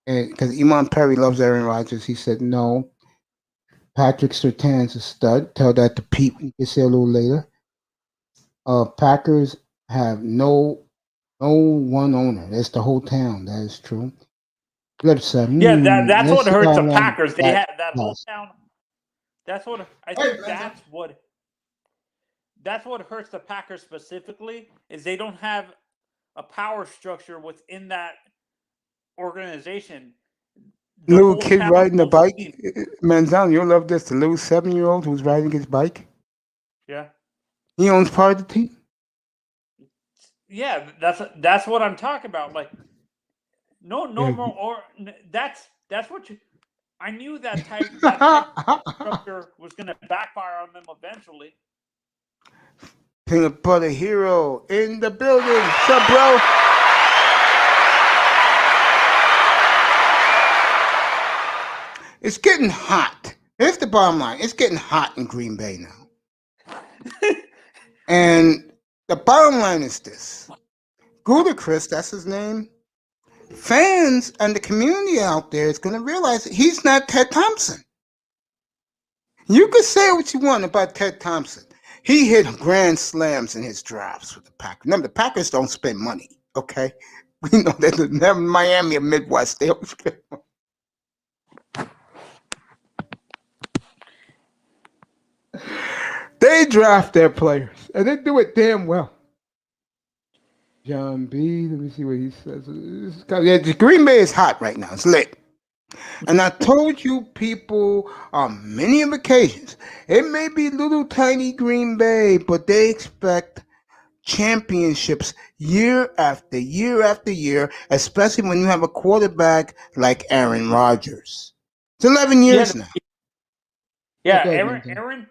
Because Iman Perry loves Aaron Rodgers. He said no. Patrick Surtain's a stud. Tell that to Pete. You can say a little later. Packers have no No one owner. It's the whole town. That is true. Flip side. Yeah, that's what Let's see hurts how the long Packers. They that had that whole lasts. town. That's what I Hey, think. That's what hurts the Packers specifically is they don't have a power structure within that organization. The little whole kid town riding a owns the bike. team. Manzano, you'll love this. The little 7-year-old who's riding his bike. Yeah, He owns part of the team. yeah. That's what I'm talking about. Like no Yeah. more or that's what you. I knew that type of structure was going to backfire on them eventually. Peanut butter hero in the building. What's up, bro? It's getting hot. Here's the bottom line. It's getting hot in Green Bay now. And the bottom line is this. Chris, that's his name. Fans and the community out there is going to realize that he's not Ted Thompson. You can say what you want about Ted Thompson. He hit grand slams in his drafts with the Packers. Remember, the Packers don't spend money, okay? We know that never Miami or Midwest, they don't spend money. They draft their players, and they do it damn well. John B. Let me see what he says. Yeah, the Green Bay is hot right now. It's lit. And I told you people on many of occasions, it may be little tiny Green Bay, but they expect championships year after year after year, especially when you have a quarterback like Aaron Rodgers. It's 11 Yeah, years now. yeah. Okay, Aaron.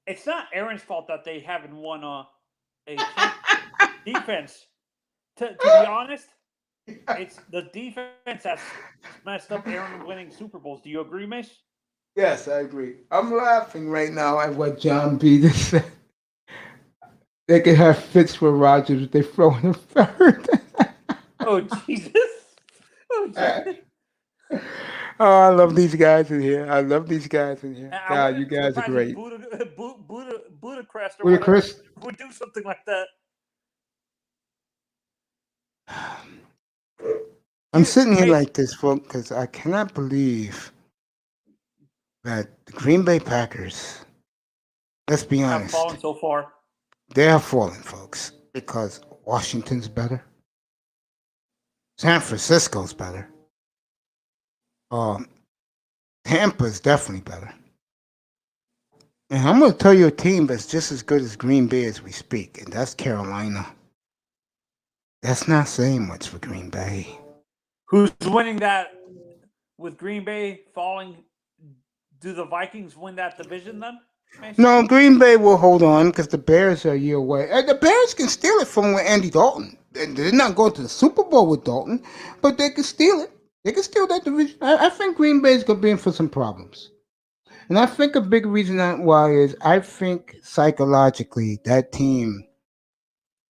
It's not Aaron's fault that they haven't won a defense. To be honest, it's the defense that's messed up Aaron winning Super Bowls. Do you agree, Mace? Yes, I agree. I'm laughing right now at what John B. just said. They could have fits for Rodgers if they throw in a third. Oh Jesus! Oh Jesus! Oh, I love these guys in here. I love these guys in here. I God, you wouldn't be guys are surprised if great. Budacrest or With whatever Chris, would do something like that. I'm sitting here Mace, like this, folks, because I cannot believe that the Green Bay Packers, let's be have honest, fallen so far. they are falling, folks, because Washington's better. San Francisco's better. Um, Tampa's definitely better. And I'm going to tell you a team that's just as good as Green Bay as we speak, and that's Carolina. That's not saying much for Green Bay. Who's winning that with Green Bay falling? Do the Vikings win that division then? Mace? No, Green Bay will hold on because the Bears are a year away. The Bears can steal it from Andy Dalton. They're not going to the Super Bowl with Dalton, but they can steal it. They can steal that division. I think Green Bay is going to be in for some problems. And I think a big reason why is I think psychologically that team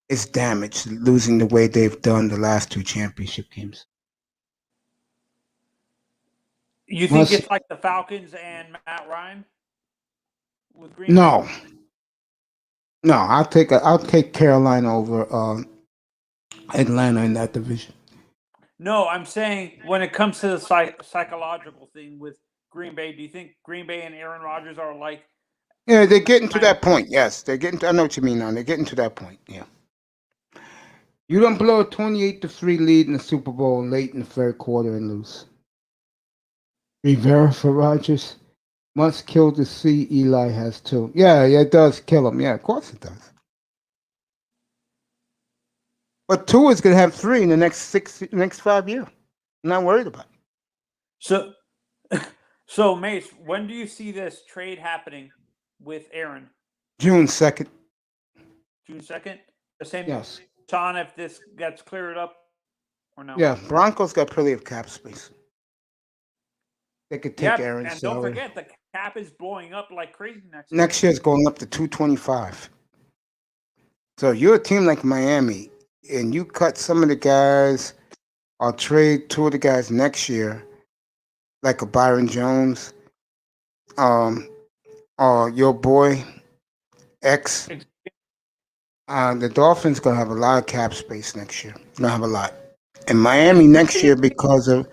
is damaged, losing the way they've done the last two championship games. You think Once, it's like the Falcons and Matt Ryan with Green Bay? no, no, I'll take Carolina over Atlanta in that division. No, I'm saying when it comes to the psychological thing with Green Bay, do you think Green Bay and Aaron Rodgers are like Yeah, they're getting to kind of that point. Yes, they're getting. I know what you mean. Now they're getting to that point. Yeah, you don't blow a 28-3 lead in the Super Bowl late in the third quarter and lose. Rivera for Rodgers must kill to see Eli has too. Yeah, it does kill him. Yeah, of course it does. But two is gonna have three in the next 5 years. I'm not worried about it. so? So Mace, when do you see this trade happening with Aaron? June 2nd. June 2nd. The same Yes. time if this gets cleared up or no? Yeah, Broncos got plenty of cap space. They could take Yep, Aaron's and don't salary. forget the cap is blowing up like crazy next year. Next year's going up to 225. So you're a team like Miami, and you cut some of the guys or trade two of the guys next year, like a Byron Jones, um, or your boy X. The Dolphins gonna have a lot of cap space next year. Gonna have a lot. And Miami next year because of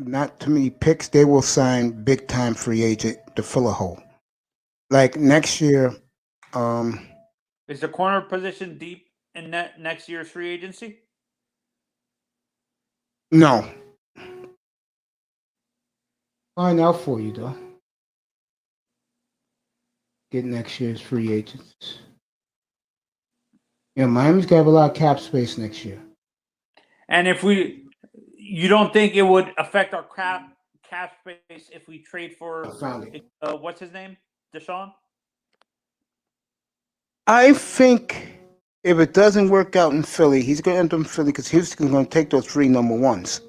not too many picks, they will sign big time free agent to fill a hole. Like next year, um, Is the corner position deep in next year's free agency? no, find out for you though. Get next year's free agents. Yeah, Miami's gonna have a lot of cap space next year. And you don't think it would affect our cap space if we trade I for found it. what's his name, Deshaun? I think if it doesn't work out in Philly, he's gonna end up in Philly because Houston's gonna take those three number ones.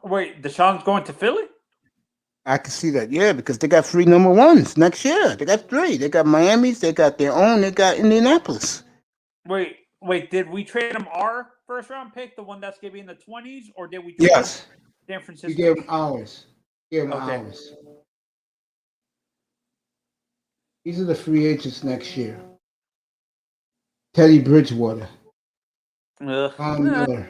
Wait, Deshaun's going to Philly? I can see that, yeah, because they got three number ones next year. They got three. They got Miami's, they got their own, they got Indianapolis. Wait, did we trade him our first round pick, the one that's gonna be in the 20s, or did we trade him Yes, San we Francisco? gave them ours. Gave them Okay. ours. These are the free agents next year. Teddy Bridgewater, Von Eh. Miller,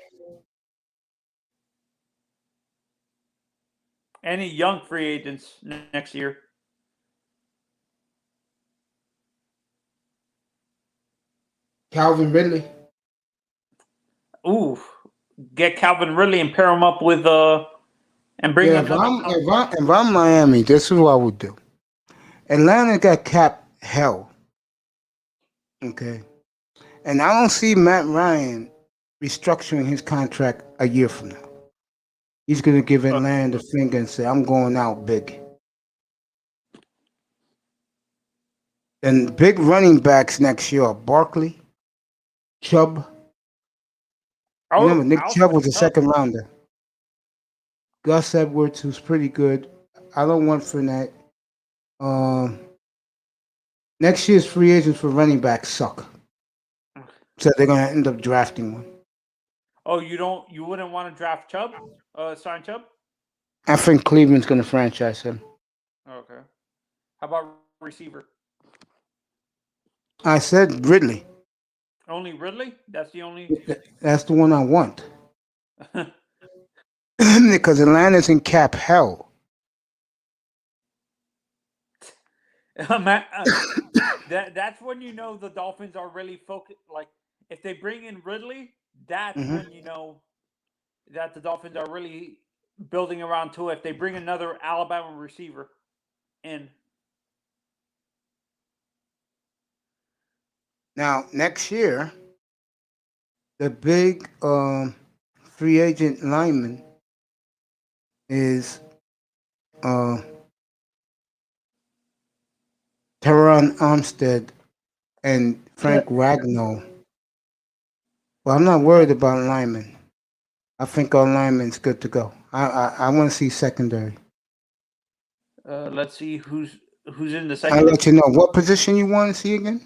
Any young free agents next year? Calvin Ridley. Ooh, get Calvin Ridley and pair him up with and bring Yeah, another. if I'm Miami, this is what I would do. Atlanta got cap hell. Okay. And I don't see Matt Ryan restructuring his contract a year from now. He's going to give Atlanta the finger and say, I'm going out big. And big running backs next year are Barkley, Chubb. Remember, Nick Chubb was a second rounder. Gus Edwards, who's pretty good. I don't want Fournette. Um, Next year's free agents for running backs suck. So they're going to end up drafting one. Oh, you wouldn't want to draft Chubb? Sign Chubb? I think Cleveland's going to franchise him. Okay. How about receiver? I said Ridley. Only Ridley? That's the only. That's the one I want. Because Atlanta's in cap hell. That's when you know the Dolphins are really focused. Like, if they bring in Ridley, that's when you know that the Dolphins are really building around Tua. If they bring another Alabama receiver in. Now, next year, the big free agent lineman is Teron Armstead and Frank Ragnow. Well, I'm not worried about linemen. I think our linemen's good to go. I want to see secondary. Let's see who's in the I'll second. let you know. What position you want to see again?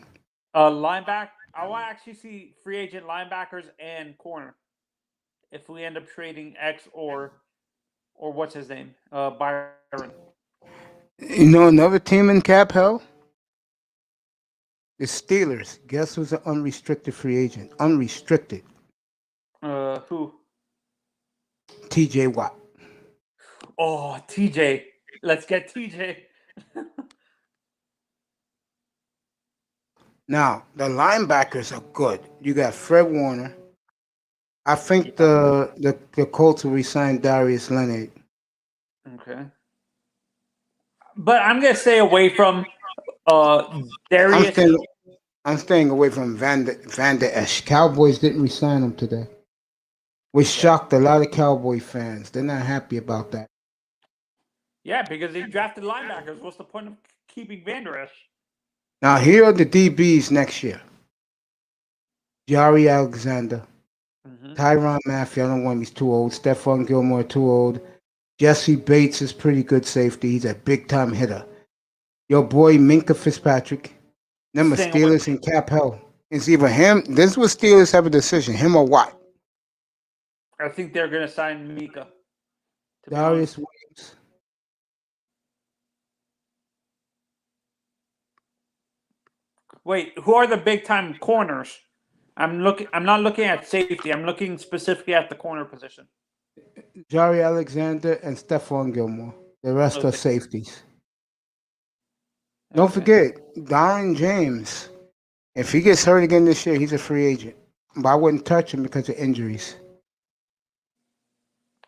Linebacker. I want to actually see free agent linebackers and corner. If we end up trading X or what's his name, Byron. You know another team in cap hell? The Steelers. Guess who's an unrestricted free agent? Unrestricted. Who? T.J. Watt. Oh, TJ. Let's get TJ. Now, the linebackers are good. You got Fred Warner. I think the Colts will resign Darius Leonard. Okay. But I'm gonna stay away from Darius. I'm staying away from Van Der Esch. Cowboys didn't resign him today, which shocked a lot of Cowboy fans. They're not happy about that. Yeah, because they drafted linebackers. What's the point of keeping Van Der Esch? Now, here are the DBs next year. Jari Alexander, Tyrann Mathieu, I don't want him, he's too old. Stephon Gilmore, too old. Jesse Bates is pretty good safety. He's a big-time hitter. Your boy Minka Fitzpatrick. Remember, Steelers in cap hell. It's either him. This was Steelers have a decision, him or Watt. I think they're going to sign Mika. Darius Williams. Wait, who are the big time corners? I'm looking. I'm not looking at safety. I'm looking specifically at the corner position. Jari Alexander and Stephon Gilmore. The rest are Okay. safeties. Don't Okay. forget, Darren James. If he gets hurt again this year, he's a free agent. But I wouldn't touch him because of injuries.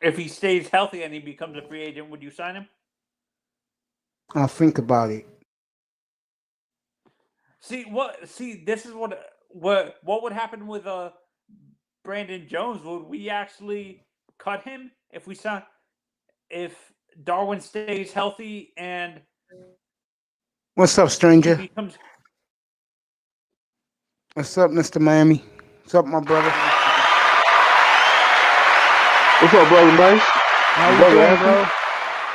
If he stays healthy and he becomes a free agent, would you sign him? I'll think about it. See what? See, this is what would happen with Brandon Jones? Would we actually cut him if we saw if Darwin stays healthy and What's up, he stranger? becomes? What's up, Mr. Miami? What's up, my brother? What's up, brother Mace? How you Brother doing, Anthony? bro?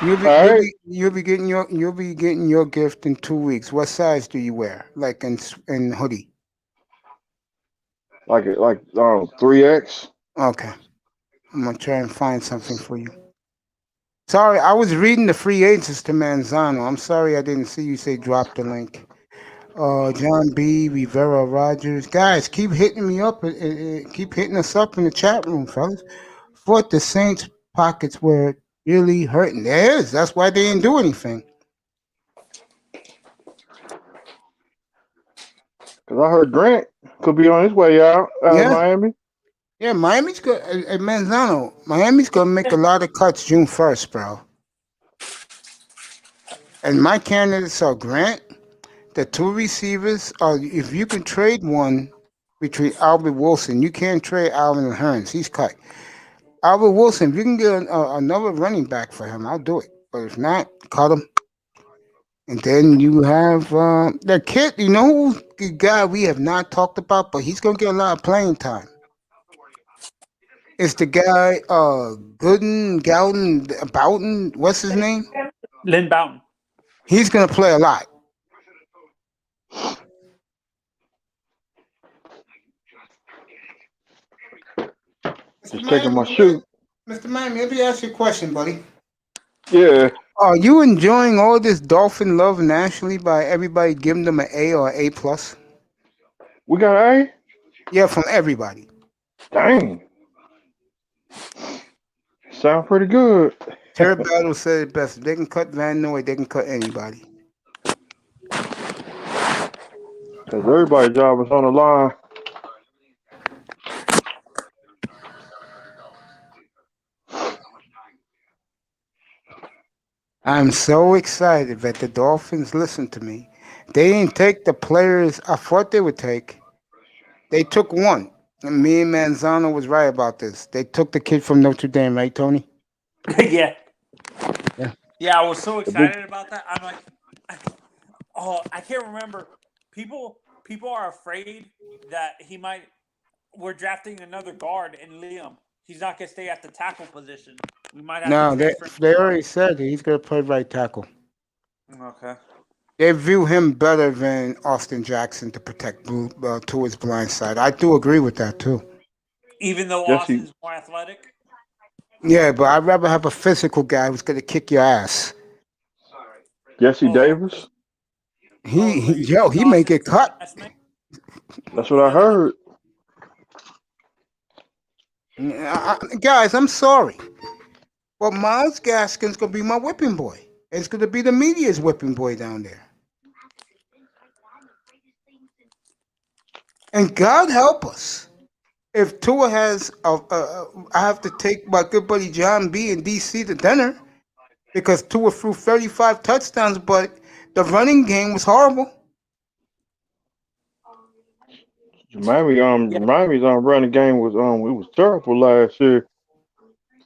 You'll be, All you'll right. be you'll be getting your gift in 2 weeks. What size do you wear? Like in hoodie? Like 3X. Okay, I'm gonna try and find something for you. Sorry, I was reading the free agents to Manzano. I'm sorry I didn't see you say drop the link. John B, Rivera Rogers, guys, keep hitting me up. Keep hitting us up in the chat room, fellas. Thought the Saints pockets were really hurting. There is. That's why they didn't do anything. Cause I heard Grant could be on his way out of Yeah, Miami. yeah. Miami's good. Manzano, Miami's gonna make a lot of cuts June 1st, bro. And my candidates are Grant, the two receivers. If you can trade one between Albert Wilson, you can't trade Alvin Hearns. He's cut. Albert Wilson, if you can get another running back for him, I'll do it. But if not, cut him. And then you have that kid. You know who's the guy we have not talked about, but he's gonna get a lot of playing time. It's the guy Gooden, Gowden, Boughton. What's his name? Lynn Bowden. He's gonna play a lot. Mr. Just checking my Miami, shoe. Mr. Miami, let me ask you a question, buddy. Yeah. Are you enjoying all this dolphin love nationally by everybody giving them an A or A plus? We got A? Yeah, from everybody. Dang. Sound pretty good. Terry Battle said it best. If they can cut Van Noy, they can cut anybody. Cause everybody's job is on the line. I'm so excited that the Dolphins listened to me. They didn't take the players I thought they would take. They took one. And me and Manzano was right about this. They took the kid from Notre Dame, right, Tony? Yeah. Yeah. Yeah, I was so The big excited about that. I'm like, I can't remember. People are afraid that he might. We're drafting another guard in Liam. He's not gonna stay at the tackle position. We might have to No, they transfer him they to already guard. said that he's gonna play right tackle. Okay. They view him better than Austin Jackson to protect to his blind side. I do agree with that too. Even though Jesse Austin's more athletic. Yeah, but I'd rather have a physical guy who's gonna kick your ass. Jesse Oh, Davis. so you Yo, think he may get Austin's the cut. best man? That's what I Really? heard. Guys, I'm sorry, but Miles Gaskin's gonna be my whipping boy. It's gonna be the media's whipping boy down there. And God help us if Tua has. I have to take my good buddy John B and DC to dinner because Tua threw 35 touchdowns, but the running game was horrible. Yeah. Miami's running game was it was terrible last year.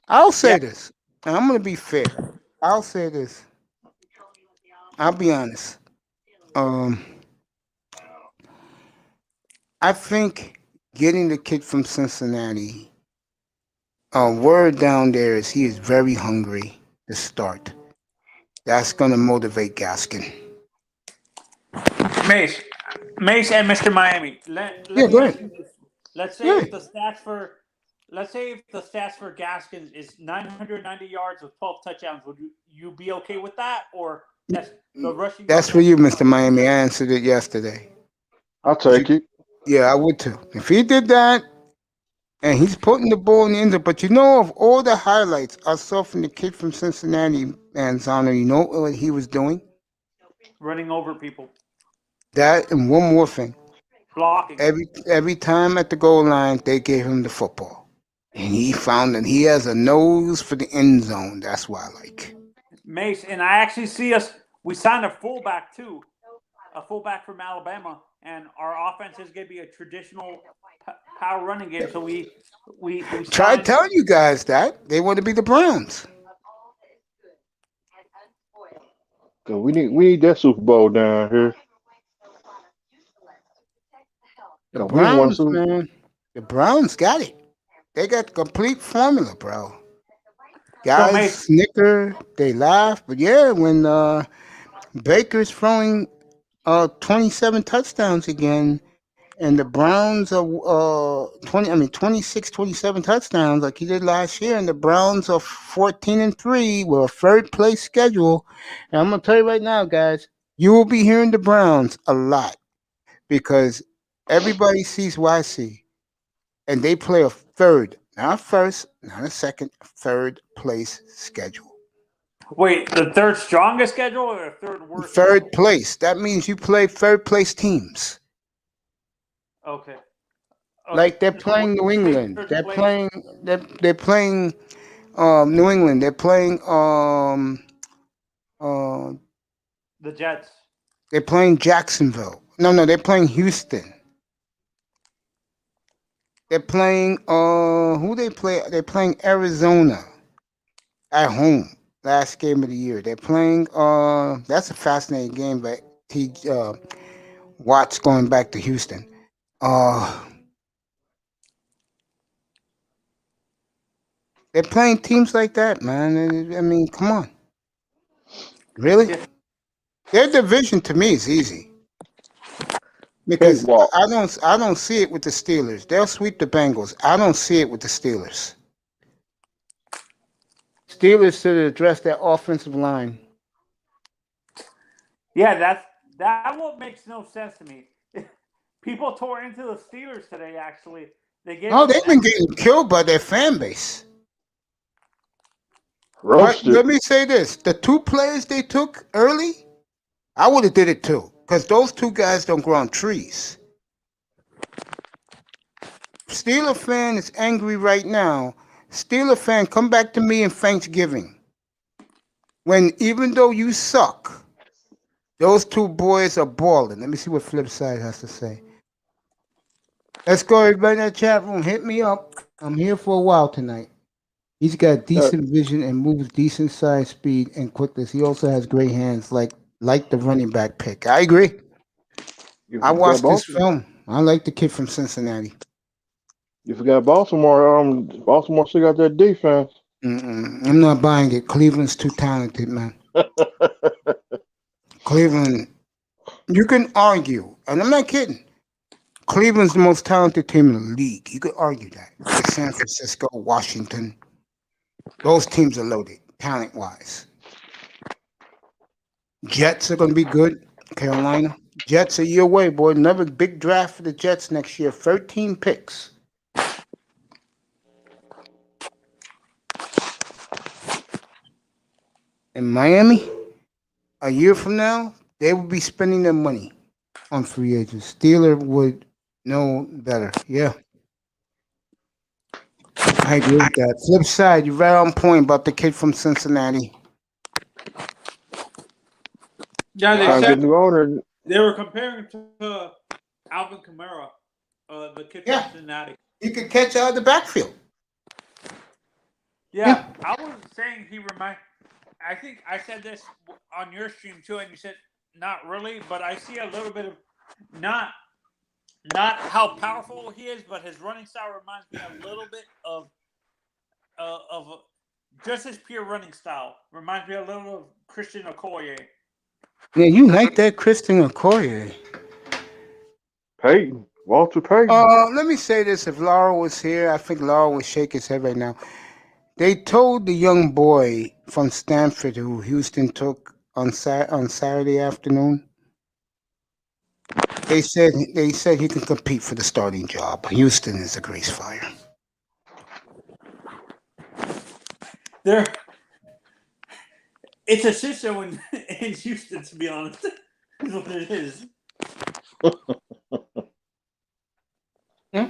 I'll Yeah. say this, and I'm gonna be fair. I'll say this. I'll be honest. Um, I think getting the kid from Cincinnati, word down there is he is very hungry to start. That's gonna motivate Gaskin. Mace, Mace, and Mr. Miami. Let Yeah, me go ask ahead. you this. Let's say Yeah, if the stats for let's say if the stats for Gaskins is 990 yards with 12 touchdowns, would you be okay with that, or that's the rushing that's yards for won't you, be Mr. enough? Miami. I answered it yesterday. I'll If you, take it. yeah, I would too. If he did that, and he's putting the ball in the end zone, but you know, of all the highlights I saw from the kid from Cincinnati, Manzano, you know what he was doing? Running over people, That and one more thing. blocking. Every time at the goal line, they gave him the football, and he found that he has a nose for the end zone. That's why I like. Mace, and I actually see us. We signed a fullback too, a fullback from Alabama, and our offense is going to be a traditional power running game. So we Tried signed. telling you guys that they want to be the Browns. Cause we need that Super Bowl down here. The Cause we ain't won Browns, Super. man. The Browns got it. They got the complete formula, bro. So Guys Mace, snicker, they laugh, but yeah, when Baker's throwing 27 touchdowns again, and the Browns are 26, 27 touchdowns like he did last year, and the Browns are 14-3 with a third place schedule. And I'm gonna tell you right now, guys, you will be hearing the Browns a lot because everybody sees what I see, and they play a third, not first, not a second, third place schedule. wait, the third strongest schedule or the third worst Third schedule? place. That means you play third place teams. Okay. Okay. Like they're So we're playing New taking England. third place. They're playing New England. Uh, The Jets. they're playing Jacksonville. No, they're playing Houston. They're playing who they play? They're playing Arizona at home. Last game of the year. They're playing that's a fascinating game, but T Watts going back to Houston. Uh they're playing teams like that, man. I mean, come on. Really? Yeah. Their division to me is easy. Because Cakewalk. I don't see it with the Steelers. They'll sweep the Bengals. I don't see it with the Steelers. Steelers should address their offensive line. Yeah, that what makes no sense to me. People tore into the Steelers today. Actually, they gave Oh, them they've an been extra. getting killed by their fan base. But Roasted. let me say this: the two players they took early, I would have did it too. Because those two guys don't grow on trees. Steeler fan is angry right now. Steeler fan, come back to me in Thanksgiving. When even though you suck, those two boys are balling. Let me see what Flipside has to say. Let's go, everybody in that chat room. Hit me up. I'm here for a while tonight. He's got Uh, decent vision and moves decent size, speed, and quickness. He also has great hands, like the running back pick. I agree. I you forgot watched this Baltimore. film. I like the kid from Cincinnati. You forgot Baltimore. Baltimore still got that defense. I'm not buying it. Cleveland's too talented, man. Cleveland, you can argue, and I'm not kidding. Cleveland's the most talented team in the league. You could argue that. With San Francisco, Washington, those teams are loaded, talent wise. Jets are going to be good. Carolina. Jets are your way, boy. Another big draft for the Jets next year. 13 picks. In Miami, a year from now, they will be spending their money on free agents. Steeler would know better. Yeah, I agree with that. Flip side, you're right on point about the kid from Cincinnati. Yeah, they Trying to Wow. get said a new owner. they were comparing to Alvin Kamara, the kid from Yeah, Cincinnati. he could catch out of the backfield. Yeah, Yeah. I was saying he remind. I think I said this on your stream too, and you said not really, but I see a little bit of not not how powerful he is, but his running style reminds me a little bit of just his pure running style. Reminds me a little of Christian Okoye. Yeah, you like that Christian Okoye. Peyton. Walter Payton. Let me say this. If Laura was here, I think Laura would shake his head right now. They told the young boy from Stanford who Houston took on Saturday afternoon They said he can compete for the starting job. Houston is a grease fire. There, it's a shit show in Houston, to be honest. Is what it is. Yeah.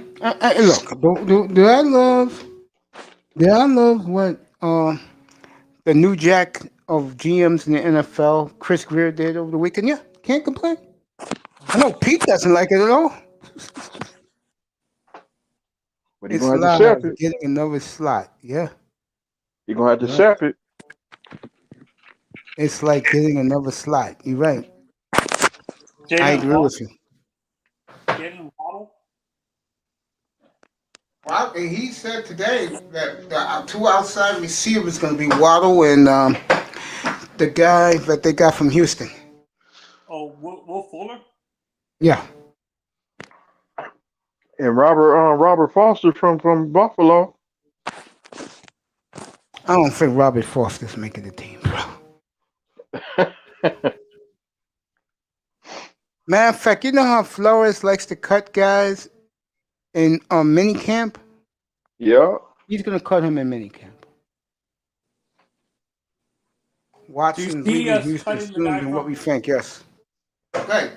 Look, do I love what the new jack of GMs in the NFL, Chris Greer, did over the weekend? Yeah, can't complain. I know Pete doesn't like it at all. But you're It's gonna have to live, sap it. getting another slot. Yeah, You're gonna have to yeah. sap it. It's like getting another slot. You're right. I Jalen agree Waddle. with you. Jalen Waddle. Well, he said today that the two outside receivers going to be Waddle and the guy that they got from Houston. Oh, Will Fuller. Yeah. And Robert Foster from Buffalo. I don't think Robert Foster's making the team, bro. Matter of fact, you know how Flores likes to cut guys in mini camp? Yeah. He's going to cut him in mini camp. Do you Watson's see leaving us Houston cutting the sooner guy than what from? we think, yes. Okay.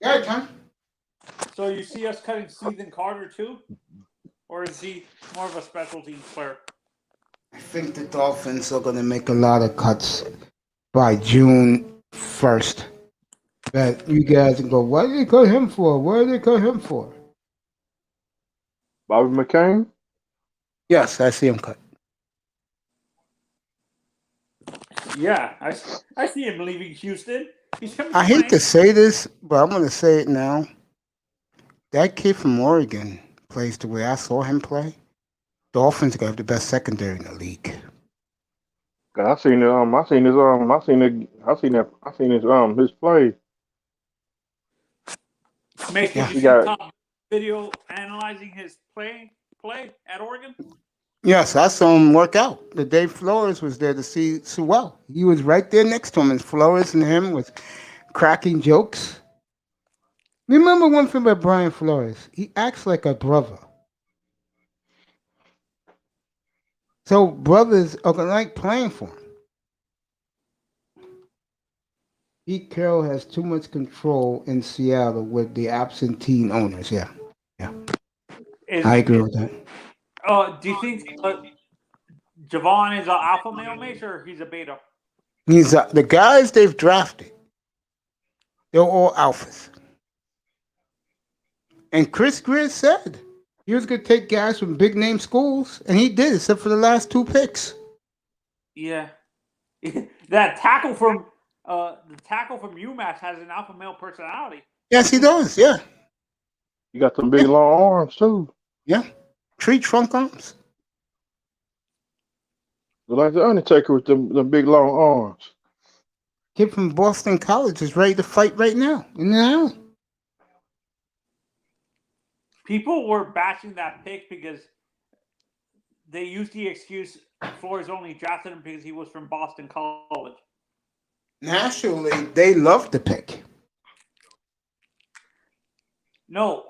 Yeah, John. So you see us cutting Stephen Carter too, or is he more of a special teams player? I think the Dolphins are going to make a lot of cuts by June 1st. That you guys can go, what did they cut him for? What did they cut him for? Bobby McCain. Yes, I see him cut. Yeah, I see him leaving Houston. He's coming I to hate Miami. to say this, but I'm going to say it now. That kid from Oregon plays the way I saw him play. Dolphins got the best secondary in the league. 'Cause I seen it. I seen his play. Make Yeah. did you He see got Tom video analyzing his play at Oregon? Yes, I saw him work out. The day Flores was there to see Sewell. He was right there next to him, and Flores and him was cracking jokes. Remember one thing about Brian Flores? He acts like a brother. So brothers are gonna like playing for him. Pete Carroll has too much control in Seattle with the absentee owners. Yeah, yeah, I agree with that. Do you think Javon is an alpha male mate or he's a beta? He's the guys they've drafted. They're all alphas. And Chris Greer said he was going to take guys from big name schools, and he did, except for the last two picks. Yeah, that tackle from UMass has an alpha male personality. Yes, he does. Yeah, you got some big long arms too. yeah. Tree trunk arms. Like the Undertaker with them big long arms. Kid from Boston College is ready to fight right now in the alley. People were bashing that pick because they used the excuse Flores only drafted him because he was from Boston College. Nationally, they love the pick. No,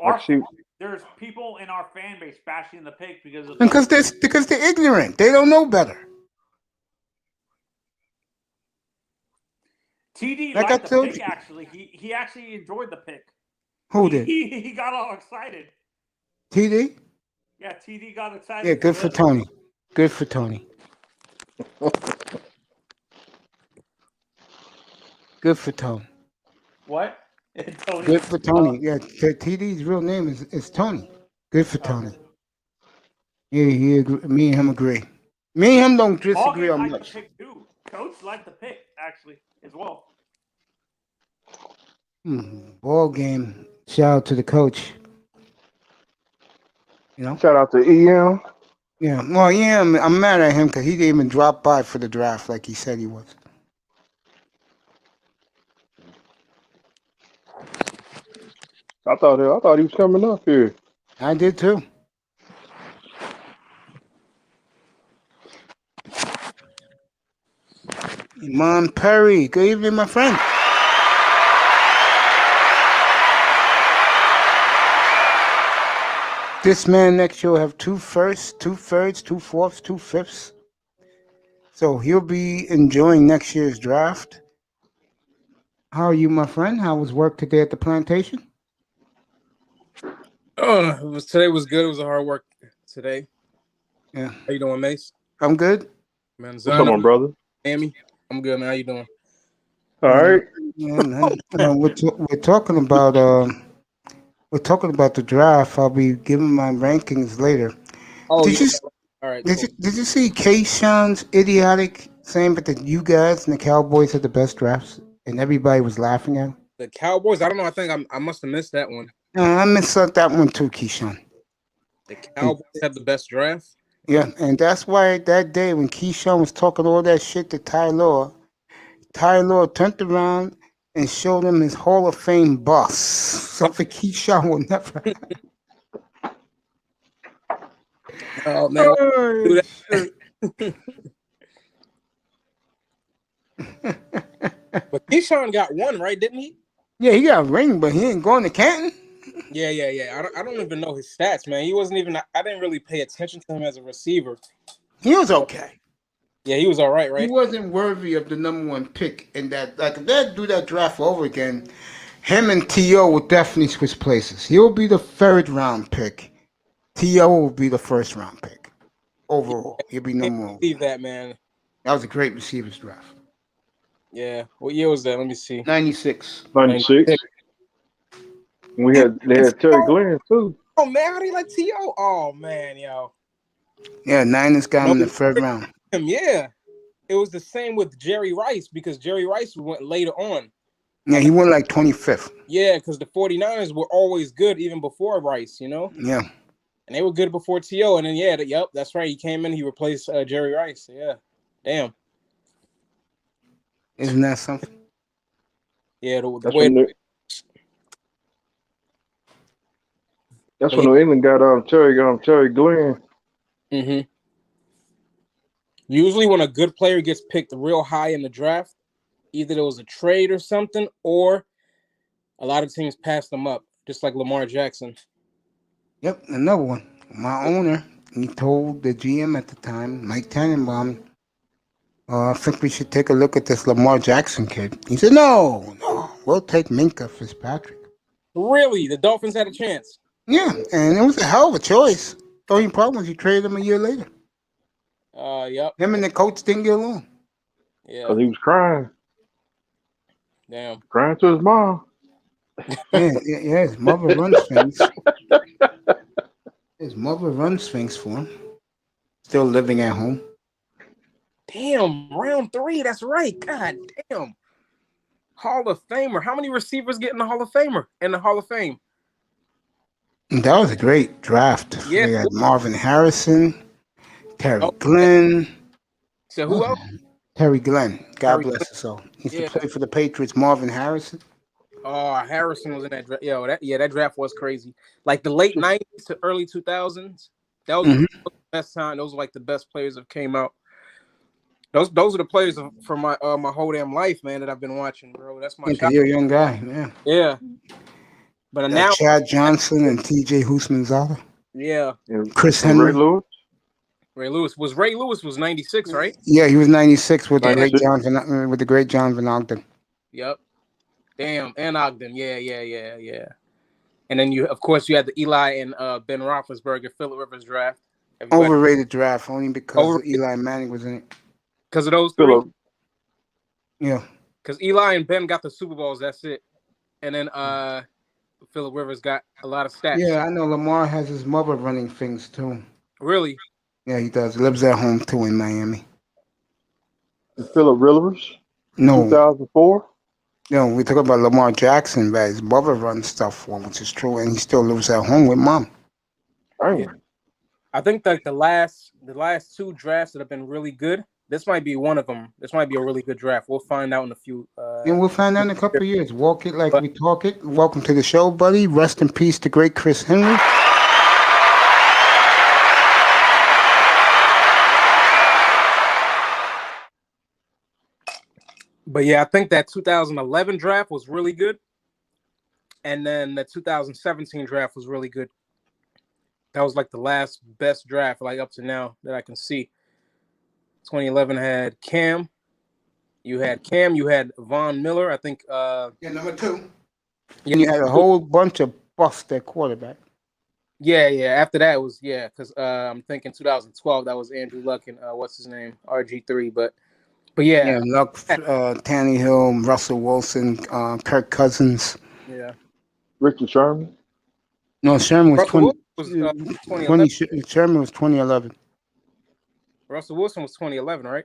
there's people in our fan base bashing the pick because they're ignorant. They don't know better. TD Like liked I the told pick. you. Actually, he actually enjoyed the pick. Who did? He got all excited. TD? Yeah, TD got excited. Yeah, good for Tony. Good for Tony. Good for Tony. What? Tony. Good for Tony. Yeah, TD's real name is Tony. Good for Tony. Yeah, he agree. Me and him agree. Me and him don't disagree Morgan on liked much. the pick too. Coach liked the pick actually as well. Ball game. Shout out to the coach. You know? Shout out to EM. Yeah. Well, yeah, I'm mad at him because he didn't even drop by for the draft like he said he was. I thought he was coming up here. I did too. Iman Perry. Good evening, my friend. This man next year will have 2 firsts, 2 thirds, 2 fourths, 2 fifths. So he'll be enjoying next year's draft. How are you, my friend? How was work today at the plantation? Today was good. It was a hard work today. Yeah, How you doing, Mace? I'm good. Man, What's up, Zion, my brother? Miami. I'm good, man. How you doing? All Yeah, right. yeah, man. We're talking about the draft. I'll be giving my rankings later. Oh Did yeah. you All right, did cool. you did you see Kayshawn's idiotic saying that you guys and the Cowboys had the best drafts and everybody was laughing at him? The Cowboys. I don't know. I think I must have missed that one. I missed out that one too, Keyshawn. The And Cowboys have the best draft. yeah, and that's why that day when Keyshawn was talking all that shit to Ty Law turned around and showed him his Hall of Fame bus. Something Keyshawn will never Oh man, why Oh, do shit. that? But Keyshawn got one, right? Didn't he? Yeah, he got a ring, but he ain't going to Canton. Yeah. I don't even know his stats, man. He wasn't even. I didn't really pay attention to him as a receiver. He was okay. Yeah, he was all right, He right? wasn't worthy of the #1 pick in that. Like, if they do that draft over again, him and T.O. would definitely switch places. He'll be the 3rd-round pick. T.O. will be the 1st-round pick. Overall, he'll be Can't #1. believe that, man. That was a great receivers draft. Yeah. What year was that? Let me see. 96. 96. They had Terry Glenn too. Oh man, how do you like T.O.? Oh man, yo. Yeah, Niners got him No, in the 3rd round. yeah. It was the same with Jerry Rice because Jerry Rice went later on. Yeah, he went like 25th. Yeah, because the 49ers were always good even before Rice, you know? Yeah. And they were good before T.O. And then, yep, that's right. He came in, he replaced Jerry Rice. Yeah. Damn. Isn't that something? Yeah, the That's way. when But New England got Terry Glenn. Mm-hmm. Usually when a good player gets picked real high in the draft, either there was a trade or something, or a lot of teams passed them up, just like Lamar Jackson. Yep, another one. My owner, he told the GM at the time, Mike Tannenbaum, I think we should take a look at this Lamar Jackson kid. He said, no, we'll take Minka Fitzpatrick. Really? The Dolphins had a chance? Yeah, and it was a hell of a choice. The only problem was he traded him a year later. Yep. Him and the coach didn't get along. Yeah. Because he was crying Damn. to his mom. Yeah, his mother runs things. His mother runs things for him. Still living at home. Damn, round 3. That's right. God damn. Hall of Famer. How many receivers get in the Hall of Famer? In the Hall of Fame? That was a great draft. Yeah. They had Marvin Harrison, Terry Oh, Glenn. so who else? Terry Glenn. God Terry bless his soul. He used Yeah. to play for the Patriots. Marvin Harrison. Oh, Harrison was in that draft. Yo, that draft was crazy. Like the late 90s to early 2000s. That was Mhm. the best time. Those were like the best players that came out. Those are the players from my my whole damn life, man, that I've been watching, bro. That's my Because shot. you're a young guy. Yeah. Yeah. But now, Chad Johnson and T.J. Husmanzada. yeah, And Chris Ray Henry. Lewis. Ray Lewis was 96, right? Yeah, he was 96 with the great 96. John Van Ogden. Yep. Damn, and Ogden. Yeah. And then you, of course, you had the Eli and Ben Roethlisberger, Phillip Rivers draft. Everybody, Overrated draft only because Eli Manning was in it. because of those three. Phillip. Yeah. Because Eli and Ben got the Super Bowls. That's it. And then Phillip Rivers got a lot of stats. Yeah, I know Lamar has his mother running things too. Really? Yeah, he does. Lives at home too in Miami. Phillip Rivers. No, 2004. we talk about Lamar Jackson, but his mother runs stuff for him, which is true, and he still lives at home with mom. Dang. Yeah. I think that the last 2 drafts that have been really good. This might be one of them. This might be a really good draft. We'll find out in a few. And we'll find out in a couple of years. Walk it like But- we talk it. Welcome to the show, buddy. Rest in peace to great Chris Henry. But yeah, I think that 2011 draft was really good. And then the 2017 draft was really good. That was like the last best draft, like up to now that I can see. 2011 had Cam. You had Cam. You had Von Miller. I think. Yeah, number two. Yeah, And you had a whole bunch of busts at quarterback. yeah. After that it was because I'm thinking 2012 that was Andrew Luck and what's his name RG3. But Yeah, yeah, Luck, Tannehill, Russell Wilson, Kirk Cousins. yeah. Richard Sherman. No, Sherman was Russell 20, Wilson was 20 2011. Sherman was 2011. Russell Wilson was 2011, right?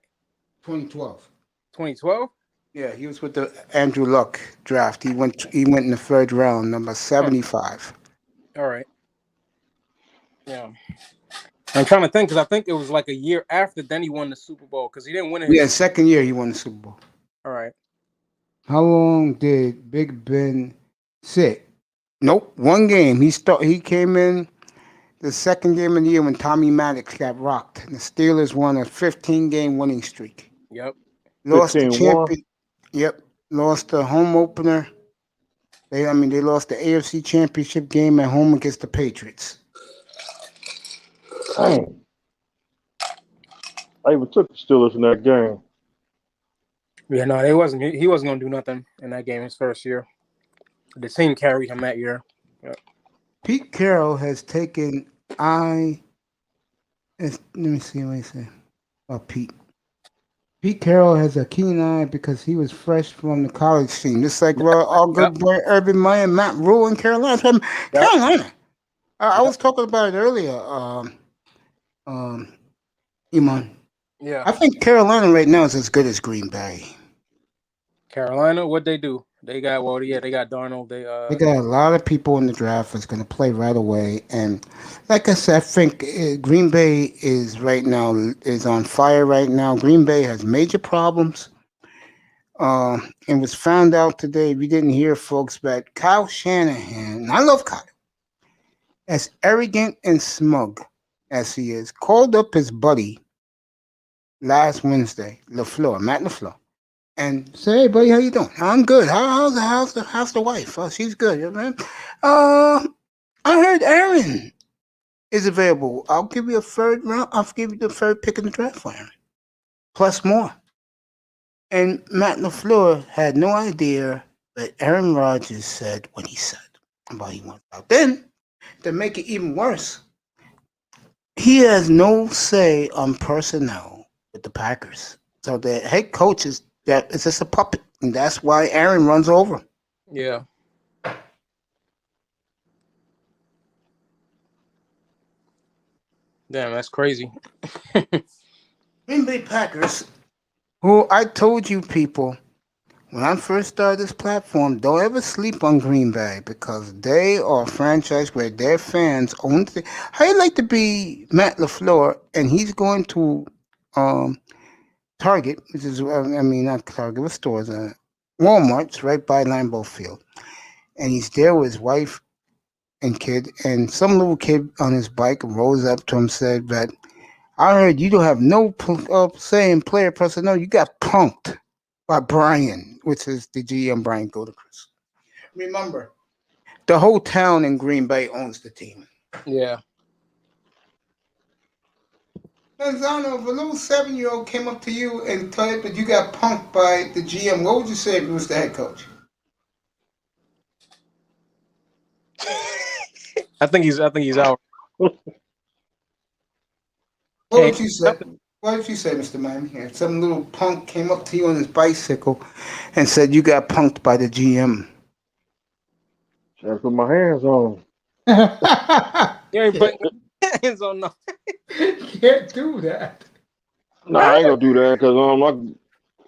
2012. 2012. Yeah, he was with the Andrew Luck draft. He went in the third round, number 75. All right. Yeah. I'm trying to think because I think it was like a year after then he won the Super Bowl because he didn't win it Yeah, his. second year he won the Super Bowl. All right. How long did Big Ben sit? Nope, one game. He came in the second game of the year when Tommy Maddox got rocked. And the Steelers won a 15-game winning streak. Yep. Lost the 15-1. champion. Yep, lost the home opener. They lost the AFC Championship game at home against the Patriots. Dang. I even took the Steelers in that game. Yeah, no, he wasn't gonna do nothing in that game his first year. The team carried him that year. Yep. Pete Carroll has taken let me see what he said. Oh, Pete. Pete Carroll has a keen eye because he was fresh from the college team, just like our good boy Urban Meyer and Matt Rule in Carolina. Yep. Carolina. I Yep. was talking about it earlier. Iman. Yeah. I think Carolina right now is as good as Green Bay. Carolina, what they do? They got they got Darnold. They got a lot of people in the draft that's going to play right away, and like I said, I think Green Bay is on fire right now. Green Bay has major problems. And was found out today. We didn't hear, folks, but Kyle Shanahan. And I love Kyle, as arrogant and smug as he is, called up his buddy last Wednesday, Matt LaFleur, and said, "Hey, buddy, how you doing? I'm good. How's the wife? Oh, she's good, man. I heard Aaron is available. I'll give you a third round. I'll give you the third pick in the draft for Aaron, plus more." And Matt LaFleur had no idea what Aaron Rodgers said when he said about he wants out. Then, to make it even worse, he has no say on personnel with the Packers. So the head coach is just a puppet, and that's why Aaron runs over him. Yeah. Damn, that's crazy. Green Bay Packers, who I told you people when I first started this platform, don't ever sleep on Green Bay because they are a franchise where their fans own. How you like to be Matt LaFleur, and he's going to Target, which is not Target, what stores? Walmart's right by Lambeau Field, and he's there with his wife and kid, and some little kid on his bike rose up to him and said that I heard you don't have no say in player personnel. You got punked by Brian, which is the GM Brian Godecruz. Remember, the whole town in Green Bay owns the team. Yeah. Manzano, if a little 7-year-old came up to you and told you that you got punked by the GM, what would you say if it was the head coach? I think he's out. What would you say? What would you say, Mr. Miami? If some little punk came up to you on his bicycle and said you got punked by the GM. Should I put my hands on You ain't putting hands on no. Can't do that. No, I ain't gonna do that because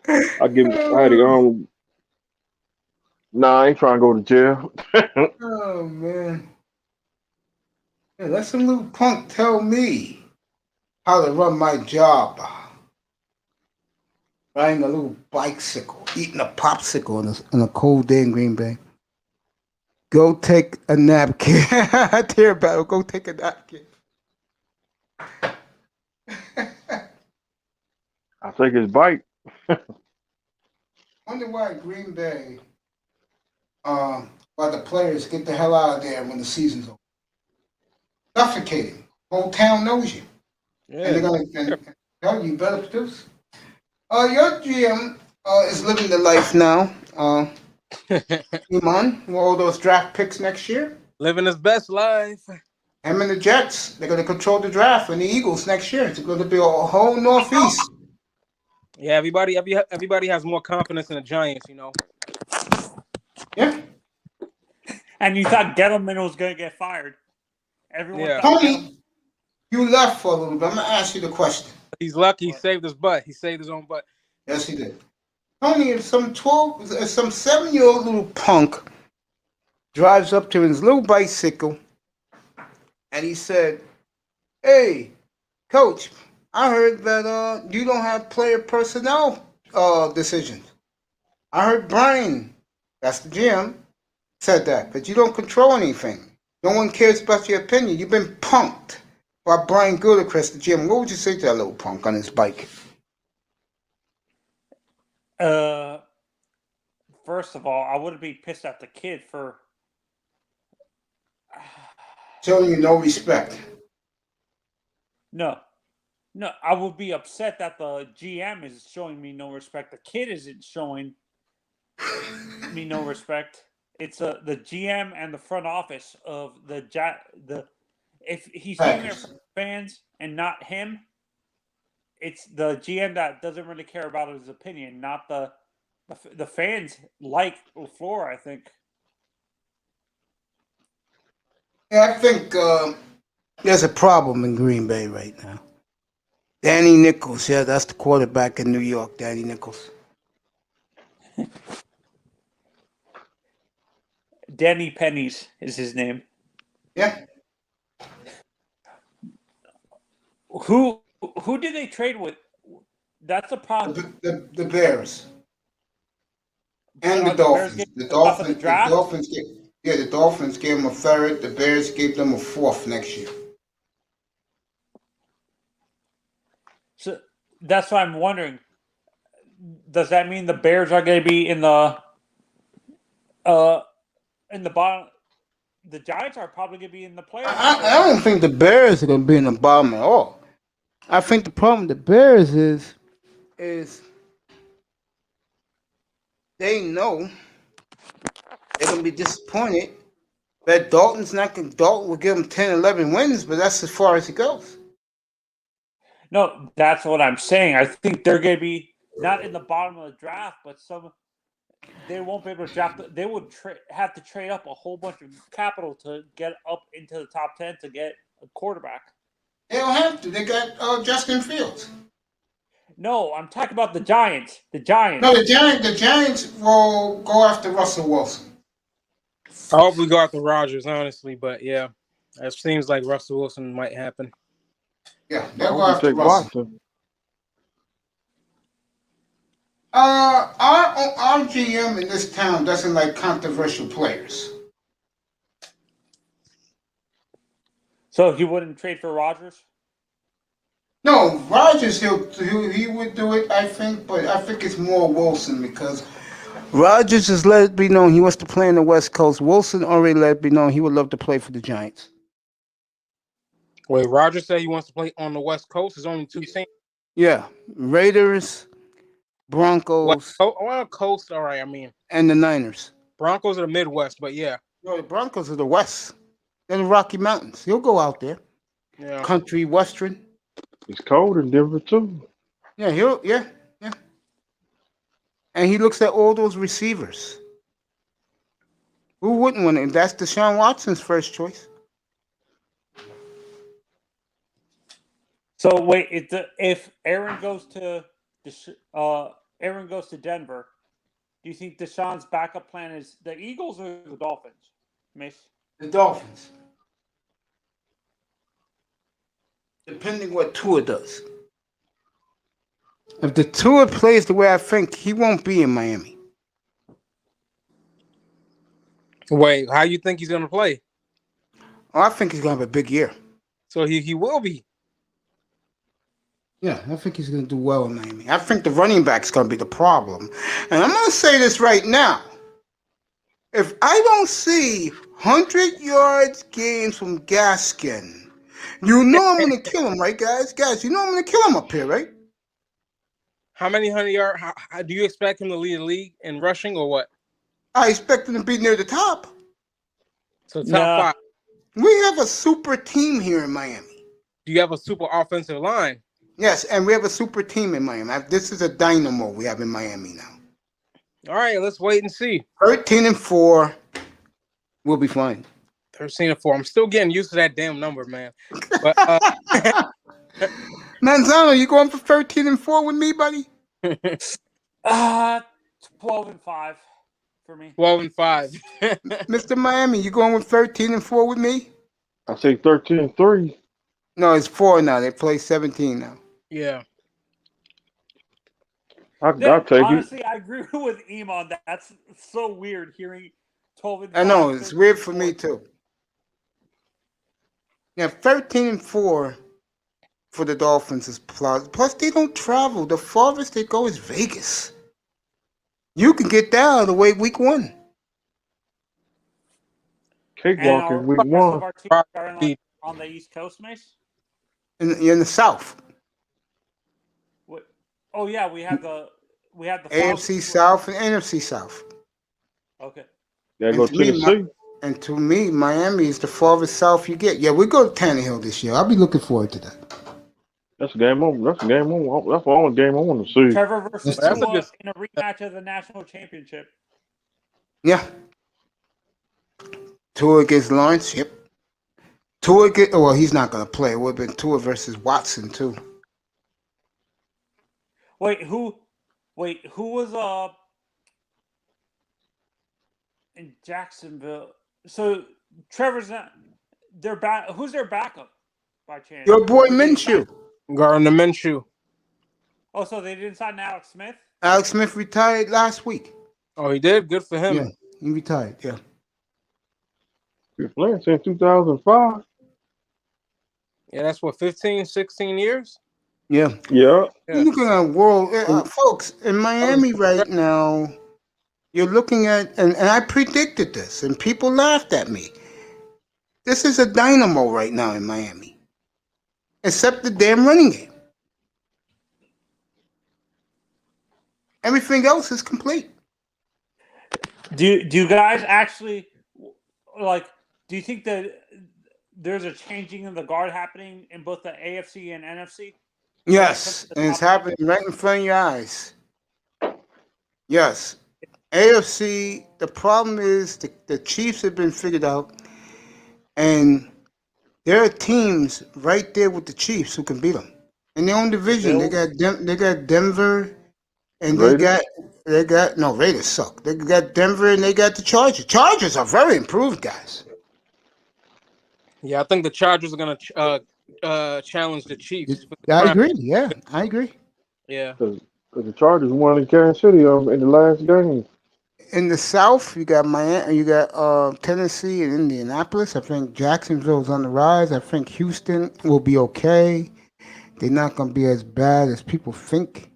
I had to Nah, I ain't trying to go to jail. Oh man. Yeah, let some little punk tell me how to run my job. Riding a little bicycle, eating a popsicle in a cold day in Green Bay. Go take a nap, kid. I hear about it. Go take a nap, kid. I take his bike. Wonder why Green Bay, why the players get the hell out of there when the season's over. suffocating. Whole town knows you, and they're Yeah. gonna tell you better produce. Your GM is living the life now. Iman, with all those draft picks next year. Living his best life. Him and the Jets, they're going to control the draft, and the Eagles next year. It's going to be a whole Northeast. Yeah, everybody has more confidence in the Giants, you know. Yeah. And you thought Gettleman was going to get fired. Everyone Yeah. thought Gettleman. Tony, you left for a little bit. I'm going to ask you the question. He's lucky he saved his butt. He saved his own butt. Yes, he did. Tony, if some 7-year-old little punk drives up to his little bicycle, and he said, "Hey, coach, I heard that you don't have player personnel decisions. I heard Brian, that's the GM, said that, but you don't control anything. No one cares about your opinion. You've been punked by Brian Gilchrist, the GM. What would you say to that little punk on his bike?" First of all, I wouldn't be pissed at the kid for Showing you no respect. no. I would be upset that the GM is showing me no respect. The kid isn't showing me no respect. It's the GM and the front office of the if he's doing it for fans and not him, it's the GM that doesn't really care about his opinion, not the fans like LaFleur, I think. Yeah, I think there's a problem in Green Bay right now. Danny Nichols, yeah, that's the quarterback in New York, Danny Nichols. Danny Pennies is his name. Yeah. Who did they trade with? That's the problem. The Bears. And the Dolphins. The Dolphins gave them a third. The Bears gave them a fourth next year. So that's why I'm wondering. Does that mean the Bears are going to be in the bottom? The Giants are probably going to be in the playoffs. I don't think the Bears are going to be in the bottom at all. I think the problem with the Bears is they know they're going to be disappointed. That Dalton will give them 10, 11 wins, but that's as far as it goes. No, that's what I'm saying. I think they're going to be not in the bottom of the draft, but they won't be able to draft. They would have to trade up a whole bunch of capital to get up into the top 10 to get a quarterback. They don't have to. They got Justin Fields. No, I'm talking about the Giants. The Giants. No, the Giants will go after Russell Wilson. I hope we go after Rodgers, honestly, but yeah, it seems like Russell Wilson might happen. Yeah, they'll go after Russell. Watson. Our GM in this town doesn't like controversial players. So he wouldn't trade for Rodgers? No, Rodgers, he would do it, I think, but I think it's more Wilson because Rodgers has let it be known he wants to play in the West Coast. Wilson already let it be known he would love to play for the Giants. Wait, Rodgers said he wants to play on the West Coast. There's only two teams. Yeah, Raiders, Broncos. Coast, all right, I mean. And the Niners. Broncos are the Midwest, but yeah. No, the Broncos are the West. They're the Rocky Mountains. He'll go out there. Yeah. Country Western. It's cold in Denver too. Yeah, yeah. And he looks at all those receivers. Who wouldn't want it? That's Deshaun Watson's first choice. So wait, if Aaron goes to Denver, do you think Deshaun's backup plan is the Eagles or the Dolphins? Miss? The Dolphins. Depending what Tua does. If the Tua plays the way I think, he won't be in Miami. Wait, how you think he's going to play? Oh, I think he's going to have a big year. So he will be. Yeah, I think he's going to do well in Miami. I think the running back's going to be the problem. And I'm going to say this right now. If I don't see 100 yards games from Gaskin You know I'm gonna kill him, right, guys? Guys, you know I'm gonna kill him up here, right? How many 100-yard? How do you expect him to lead the league in rushing or what? I expect him to be near the top. So top Nah. 5. We have a super team here in Miami. Do you have a super offensive line? Yes, and we have a super team in Miami. This is a dynamo we have in Miami now. All right, let's wait and see. 13-4, we'll be fine. 13-4. I'm still getting used to that damn number, man. But Manzano, you going for 13-4 with me, buddy? 12-5 for me. 12-5. Mr. Miami, you going with 13-4 with me? I say 13-3. No, it's 4 now. They play 17 now. Yeah. I'll take it. Honestly, I agree with Eam on that. That's so weird hearing 12-5. I know, it's weird for me too. Yeah, 13-4 for the Dolphins is plausible. Plus, they don't travel. The farthest they go is Vegas. You can get that out of the way week 1. Cakewalk in week Of 1. our teams are on the East Coast, Mace? In the South. What? Oh yeah, we have the AFC South and NFC South. Okay. Gotta go Tennessee. And to me, Miami is the farthest south you get. Yeah, we go to Tannehill this year. I'll be looking forward to that. That's a game on. That's a game on. That's the only game I want to see. Trevor versus That's Tua in a rematch of the national championship. Yeah. Tua against Lawrence. Yep. Well, he's not going to play. It would have been Tua versus Watson, too. Wait, who was in Jacksonville? So Trevor's not their back. Who's their backup by chance? Your boy Minshew. Gardner Minshew. Oh, so they didn't sign Alex Smith? Alex Smith retired last week. Oh, he did? Good for him. Yeah, he retired, yeah. You're playing since 2005. Yeah, that's what, 15, 16 years? Yeah. Yeah. You're looking at a world, folks, in Miami right now, you're looking at, and I predicted this, and people laughed at me. This is a dynamo right now in Miami, except the damn running game. Everything else is complete. Do you guys actually like? Do you think that there's a changing of the guard happening in both the AFC and NFC? Yes, and it's happening right in front of your eyes. Yes. AFC, the problem is the Chiefs have been figured out, and there are teams right there with the Chiefs who can beat them. In their own division, they got Denver, and Raiders? they got no, Raiders suck. They got Denver and they got the Chargers. Chargers are very improved, guys. Yeah, I think the Chargers are going to challenge the Chiefs. I agree. Yeah, I agree. Yeah. Because the Chargers won in Kansas City in the last game. In the South, you got Miami, you got Tennessee and Indianapolis. I think Jacksonville's on the rise. I think Houston will be okay. They're not going to be as bad as people think.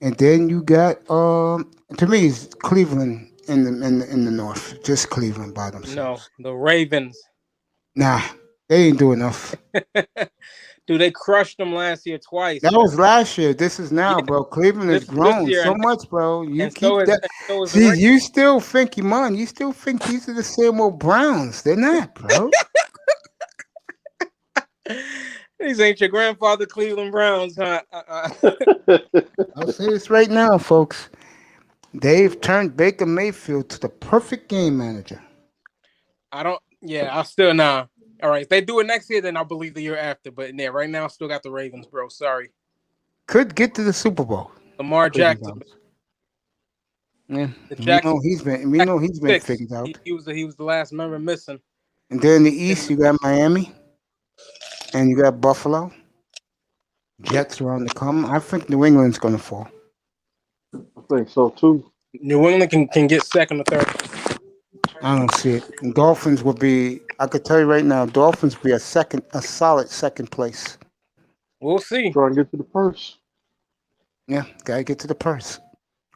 And then you got, to me, it's Cleveland in the North. Just Cleveland by themselves. No, the Ravens. Nah, they ain't do enough. Dude, they crushed them last year twice. That was last year. This is now, bro. Cleveland has grown so much, bro. You keep that. See, you still think, Iman, you still think these are the same old Browns. They're not, bro. These ain't your grandfather Cleveland Browns, huh? I'll say this right now, folks. They've turned Baker Mayfield to the perfect game manager. I'll still nah. All right, if they do it next year, then I'll believe the year after. But yeah, right now I still got the Ravens, bro. Sorry. Could get to the Super Bowl. Lamar Jackson. Yeah, we know he's been figured out. He was the last member missing. And then in the East, you got Miami, and you got Buffalo. Jets are on the come. I think New England's going to fall. I think so too. New England can get second or third. I don't see it. And Dolphins will be. I could tell you right now, Dolphins will be a solid second place. We'll see. Try and get to the purse. Yeah, gotta get to the purse.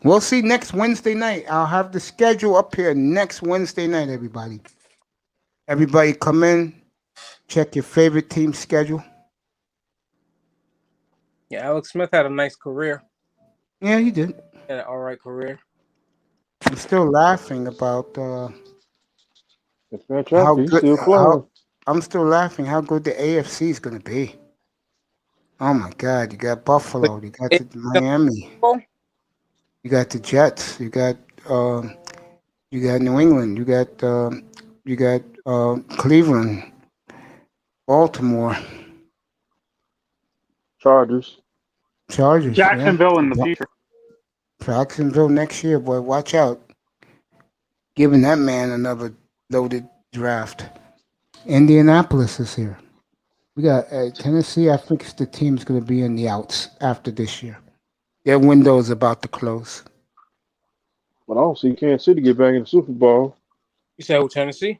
We'll see next Wednesday night. I'll have the schedule up here next Wednesday night, everybody. Everybody come in. check your favorite team's schedule. Yeah, Alex Smith had a nice career. Yeah, he did. Had an all right career. I'm still laughing about It's how fantastic. He's good. still playing. I'm still laughing how good the AFC is going to be. Oh my God! You got Buffalo. You got the Miami. You got the Jets. Um, you got New England. You got Cleveland, Baltimore, Chargers. Chargers. Yeah, Jacksonville in the future. Jacksonville next year, boy. Watch out. Giving that man another loaded draft. Indianapolis is here. We got Tennessee. I think it's the team's going to be in the outs after this year. Their window is about to close. But I don't see Kansas City get back in the Super Bowl. You said who, Tennessee?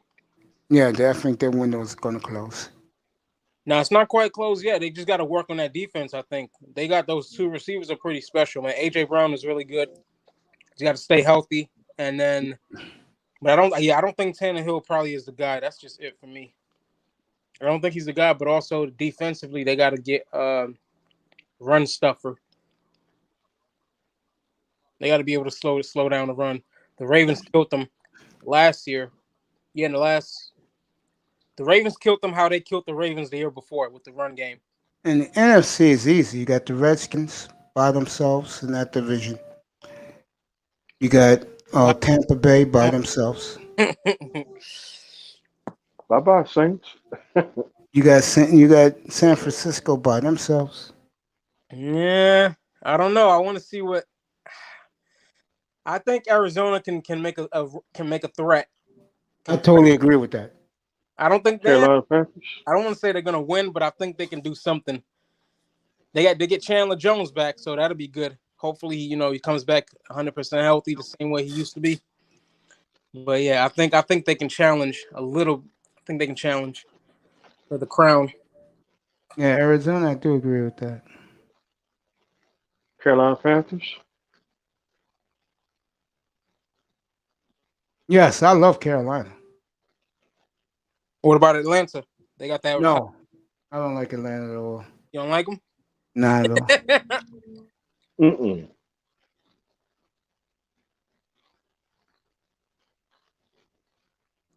Yeah, I think their window is going to close. Now it's not quite closed yet. They just got to work on that defense. I think they got those two receivers are pretty special. Man, AJ Brown is really good. He's got to stay healthy, and then, but I don't. Yeah, I don't think Tannehill probably is the guy. That's just it for me. I don't think he's the guy. But also defensively, they got to get run stuffer. They got to be able to slow down the run. The Ravens killed them last year. Yeah, the Ravens killed them how they killed the Ravens the year before with the run game. And the NFC is easy. You got the Redskins by themselves in that division. You got Tampa Bay by themselves. Bye bye, Saints. You got San Francisco by themselves. Yeah, I don't know. I want to see what. I think Arizona can make a threat. I totally agree with that. I don't think Carolina Panthers. I don't want to say they're gonna win, but I think they can do something. They get Chandler Jones back, so that'll be good. Hopefully, he comes back 100% healthy, the same way he used to be. But yeah, I think they can challenge a little. I think they can challenge for the crown. Yeah, Arizona, I do agree with that. Carolina Panthers. Yes, I love Carolina. What about Atlanta? They got that. No, I don't like Atlanta at all. You don't like them? Not at all. Mm-mm.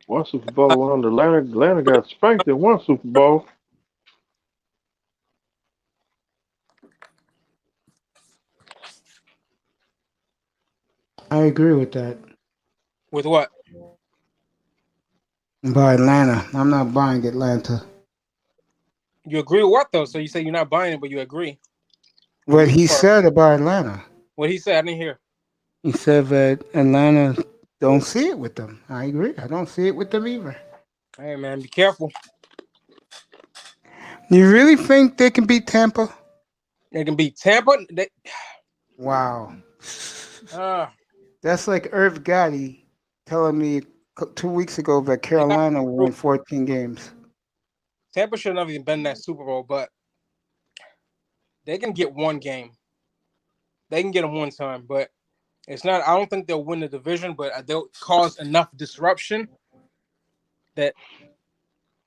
One Super Bowl went under Atlanta. Atlanta got spanked in one Super Bowl. I agree with that. With what? By Atlanta, I'm not buying Atlanta. You agree with what though? So you say you're not buying it, but you agree. What he said about Atlanta. What he said, I didn't hear. He said that Atlanta don't see it with them. I agree. I don't see it with them either. Hey man, be careful. You really think they can beat Tampa? They can beat Tampa. Wow. That's like Irv Gotti telling me 2 weeks ago that Carolina will win 14 games. Tampa should not have even been in that Super Bowl, but they can get one game. They can get them one time, but it's not. I don't think they'll win the division, but they'll cause enough disruption that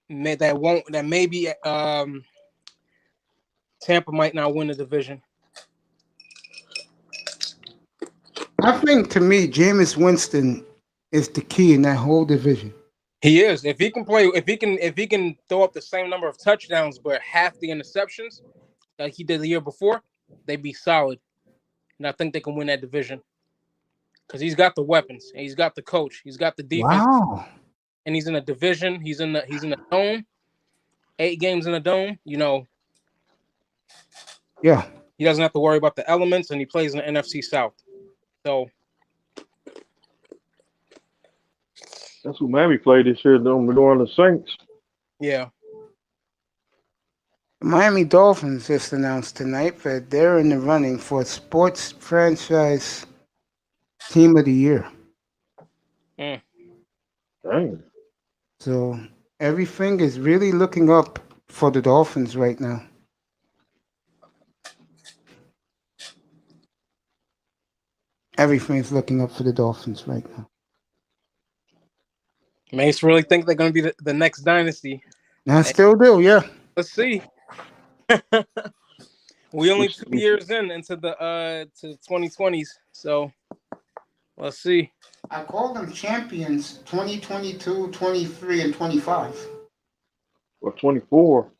maybe Tampa might not win the division. I think to me, Jameis Winston is the key in that whole division. He is. If he can play, if he can throw up the same number of touchdowns but half the interceptions like he did the year before, they'd be solid. And I think they can win that division. Because he's got the weapons, and he's got the coach, he's got the defense, Wow. and he's in a division. He's in the dome, 8 games in a dome. Yeah. He doesn't have to worry about the elements, and he plays in the NFC South. So That's who Miami played this year. Them New Orleans Saints. yeah, The Miami Dolphins just announced tonight that they're in the running for Sports Franchise Team of the Year. Dang. So everything is really looking up for the Dolphins right now. Everything's looking up for the Dolphins right now. Mace really think they're going to be the next dynasty. I Hey, still do, yeah. let's see. We only We, 2 years into the to the 2020s, so let's see. I call them champions 2022, 23, and 25. or 24.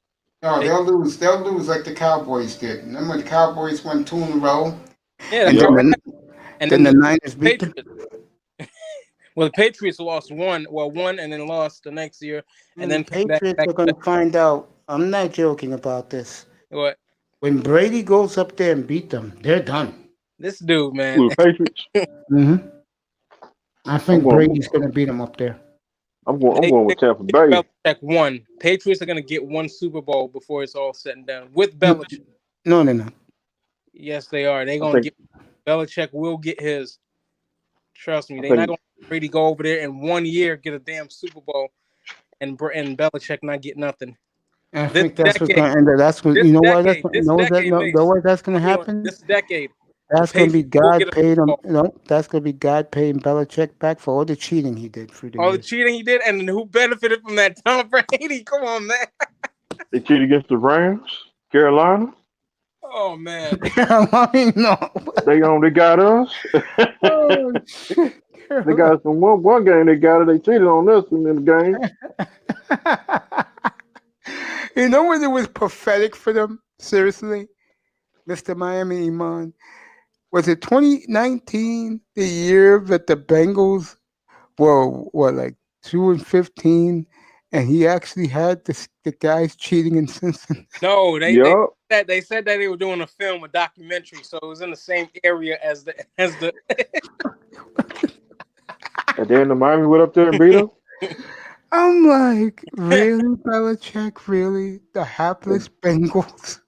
No, They, they'll lose. They'll lose like the Cowboys did. Remember the Cowboys won two in a row, yeah, the and Yep. and then then the the Niners beat them. Patriots. Well, the Patriots lost one, and then lost the next year, and And the then came back Patriots back are to going back. to find out. I'm not joking about this. What When Brady goes up there and beat them, they're done. this dude, man. Who, the Patriots? hmm I I'm think going. Brady's going to beat them up there. I'm going. I'm They going with Tampa Bay. Belichick won. Patriots are gonna get one Super Bowl before it's all said and done with No, Belichick. no, they're not. Yes, they are. They're I gonna think. get Belichick will get his. Trust me, I they're not think. gonna let Brady go over there in 1 year get a damn Super Bowl and Belichick not get nothing. I This think that's what's decade, going to end up. That's what you know. Why that's you this know what that decade, no, know Mace. what that's going to Hold on, happen. this decade, the That's going to be Patriots will God get a Super paying him. Bowl. No, that's going to be God paying Belichick back for all the cheating he did through the All the years. cheating he did, and who benefited from that? Tom Brady. Come on, man. They cheated against the Rams, Carolina. Oh man. I mean, no. They got us. Oh shit. They got us in one game. They got it. They cheated on us in the game. You know when it was pathetic for them? Seriously, Mr. Miami Iman. Was it 2019, the year that the Bengals were like 2-15, and he actually had the guys cheating in Cincinnati? No, Yup. they said that they were doing a film, a documentary, so it was in the same area as the. And then the Miami went up there and beat them. I'm like, really, Belichick? Really? The hapless And, Bengals?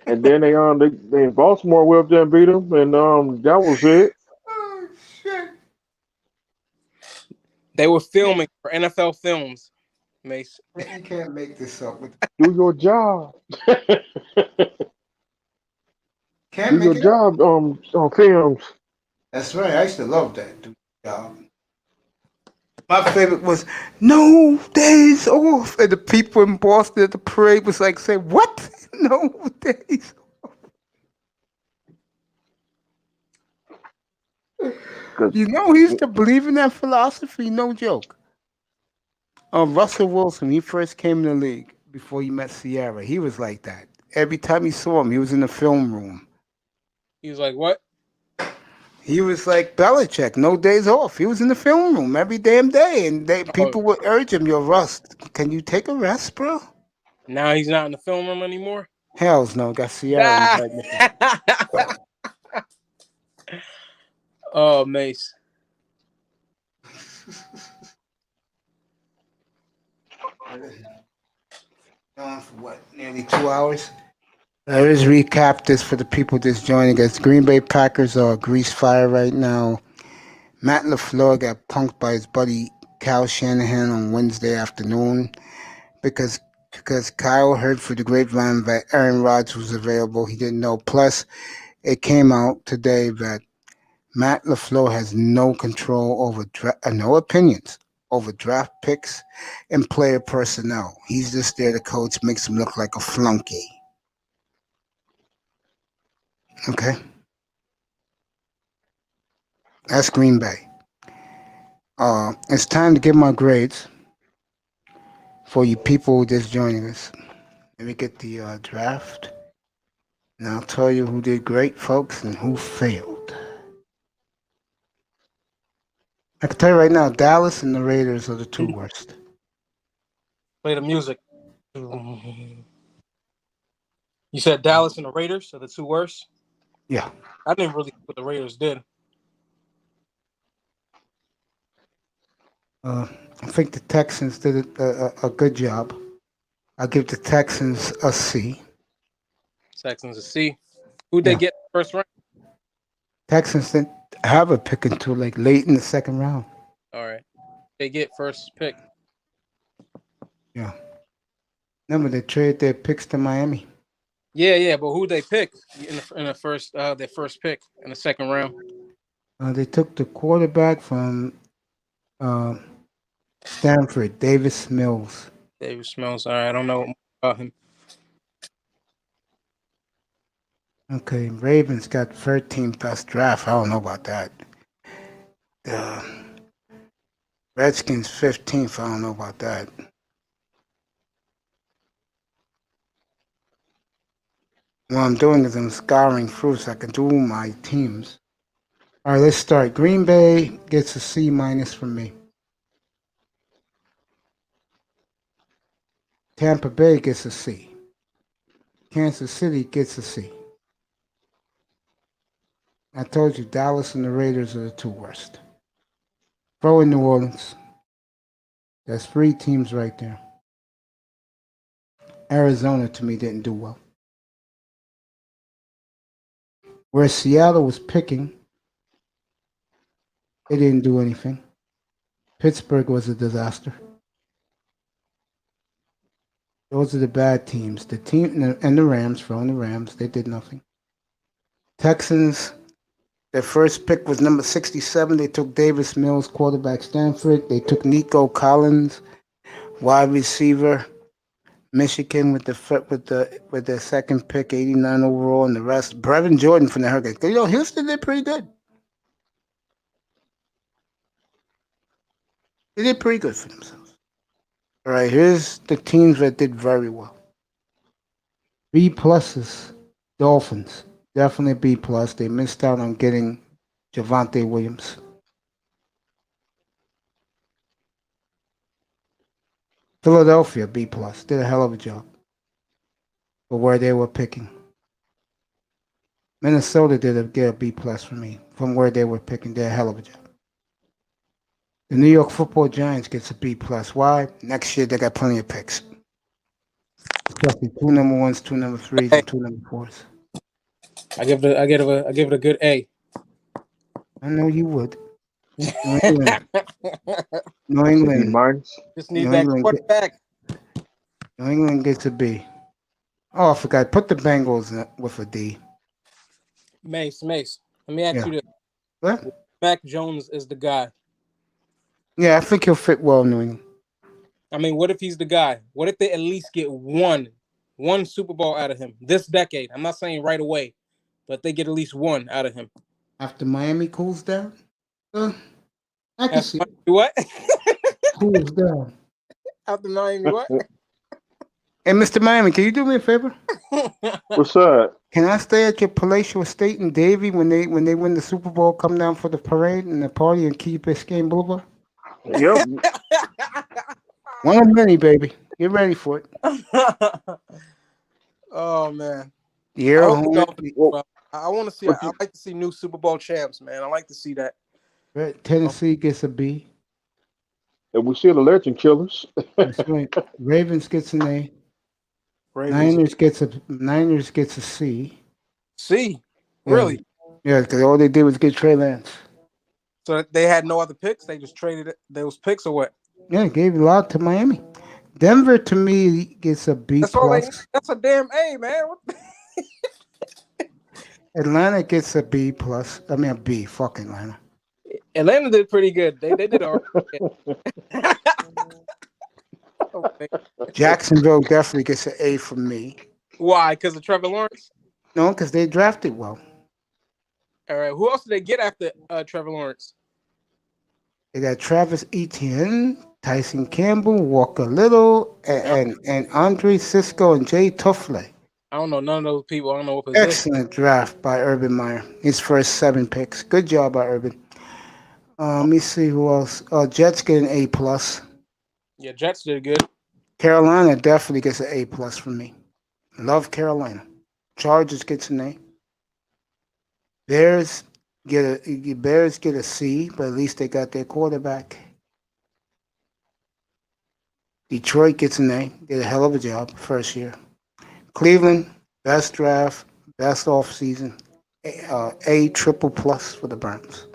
and then they in Baltimore went up there and beat them. And that was it. Oh shit! They were filming for NFL Films, Mace. You can't make this up. Do your job. Can't Do your make it up. job. On films. That's right. I used to love that. Dude. My favorite was "No Days Off," and the people in Boston at the parade was like saying, "What? No days off?" You know, he used to believe in that philosophy. No joke. Russell Wilson, he first came in the league before he met Sierra. He was like that. Every time he saw him, he was in the film room. He was like, "What?" He was like Belichick, no days off. He was in the film room every damn day, and Oh, people would urge him, "Yo, Russ, can you take a rest, bro?" now he's not in the film room anymore. Hells no, got Sierra in Ah! bed. Oh, Mace. On for what? Nearly 2 hours. Let's recap this for the people just joining us. Green Bay Packers are a grease fire right now. Matt LaFleur got punked by his buddy Kyle Shanahan on Wednesday afternoon because Kyle heard through the grapevine that Aaron Rodgers was available. He didn't know. Plus, it came out today that Matt LaFleur has no control over no opinions over draft picks and player personnel. He's just there to coach, makes him look like a flunky. Okay? That's Green Bay. It's time to give my grades for you people just joining us. Let me get the draft, and I'll tell you who did great, folks, and who failed. I can tell you right now, Dallas and the Raiders are the two worst. Play the music. You said Dallas and the Raiders are the two worst. Yeah. I didn't really see what the Raiders did. I think the Texans did a good job. I'll give the Texans a C. Texans a C. Who'd they Yeah. get first round? Texans didn't have a pick until like late in the second round. All right. They get first pick. Yeah. Remember, they traded their picks to Miami. Yeah, but who'd they pick in the first their first pick in the second round? They took the quarterback from Stanford, Davis Mills. David Smells. All right, I don't know about him. Okay, Ravens got 13th best draft. I don't know about that. The Redskins 15th. I don't know about that. What I'm doing is I'm scouring through so I can do my teams. All right, let's start. Green Bay gets a C minus from me. Tampa Bay gets a C. Kansas City gets a C. I told you Dallas and the Raiders are the two worst. Throw in New Orleans. That's three teams right there. Arizona to me didn't do well. Where Seattle was picking, they didn't do anything. Pittsburgh was a disaster. Those are the bad teams. The team and the Rams, throwing the Rams, they did nothing. Texans, their first pick was number 67. They took Davis Mills, quarterback Stanford. They took Nico Collins, wide receiver, Michigan with the second pick, 89 overall, and the rest. Brevin Jordan from the Hurricanes. You know, Houston did pretty good. They did pretty good for themselves. All right, here's the teams that did very well. B pluses, Dolphins. Definitely B plus. They missed out on getting Javonte Williams. Philadelphia B plus. Did a hell of a job for where they were picking. Minnesota get a B plus for me from where they were picking. Did a hell of a job. The New York Football Giants gets a B plus. Why? Next year they got plenty of picks. Especially two number ones, two number threes, Hey, and two number fours. I give it a good A. I know you would. New England. New B England. minus. Just need New that England, quarterback. New England gets a B. Oh, I forgot. Put the Bengals with a D. Mace. Let me ask Yeah. you this: What? Mac Jones is the guy. Yeah, I think he'll fit well in New England. I mean, what if he's the guy? What if they at least get one Super Bowl out of him this decade? I'm not saying right away, but they get at least one out of him. After Miami cools down, I can see it. What? Cools down. After Miami, what? Hey, Mr. Miami, can you do me a favor? What's that? Can I stay at your palatial estate in Davie when they win the Super Bowl? Come down for the parade and the party and Key Biscayne Boulevard. Yep. One of many, baby. Get ready for it. Oh man. Year I, of hope we home. all do Well, well. I want to see. what I you, like to see new Super Bowl champs, man. I like to see that. Tennessee gets a B. and we see the legend killers. That's right. Ravens gets an A. Ravens. Niners gets a C. See, Yeah. really? Yeah, because all they did was get Trey Lance. So they had no other picks. They just traded those picks or what? Yeah, gave a lot to Miami. Denver to me gets a B That's all they need. plus. That's a damn A, man. Atlanta gets a B plus. I mean a B. Fuck Atlanta. Atlanta did pretty good. They did all right. Okay. Jacksonville definitely gets an A from me. Why? Because of Trevor Lawrence? No, because they drafted well. All right. Who else did they get after Trevor Lawrence? They got Travis Etienne, Tyson Campbell, Walker Little, and Andre Cisco and Jay Tuffley. I don't know none of those people. I don't know what position. Excellent draft by Urban Meyer. His first 7 picks. Good job by Urban. Let me see who else. Jets get an A plus. Yeah, Jets did good. Carolina definitely gets an A plus from me. Love Carolina. Chargers gets an A. Bears get a C, but at least they got their quarterback. Detroit gets an A. Did a hell of a job first year. Cleveland, best draft, best offseason. A triple plus for the Browns.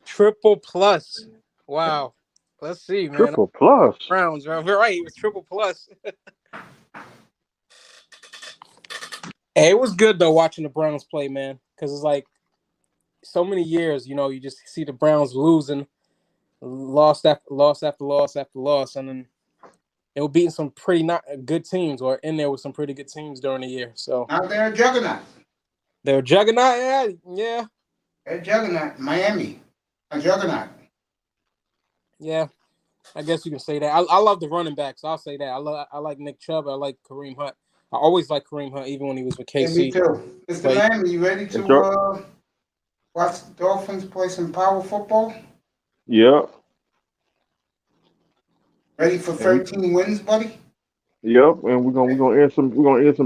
Triple plus. Wow. Let's see, man. Triple plus. Browns, right? It was triple plus. Hey, it was good though watching the Browns play, man, because it's like so many years, you just see the Browns losing, loss after loss after loss, and then they were beating some pretty not good teams, or in there with some pretty good teams during the year. So Now they're a juggernaut. they're a juggernaut. Yeah. They're a juggernaut. Miami, a juggernaut. Yeah, I guess you can say that. I love the running backs. I'll say that. I like Nick Chubb. I like Kareem Hunt. I always liked Kareem Hunt, even when he was with Yeah, me KC. too. Mr. But Miami, you ready to Enjoy. watch the Dolphins play some power football? Yeah. Ready for And we 13 wins, buddy? Yep, and we're gonna end some we're gonna end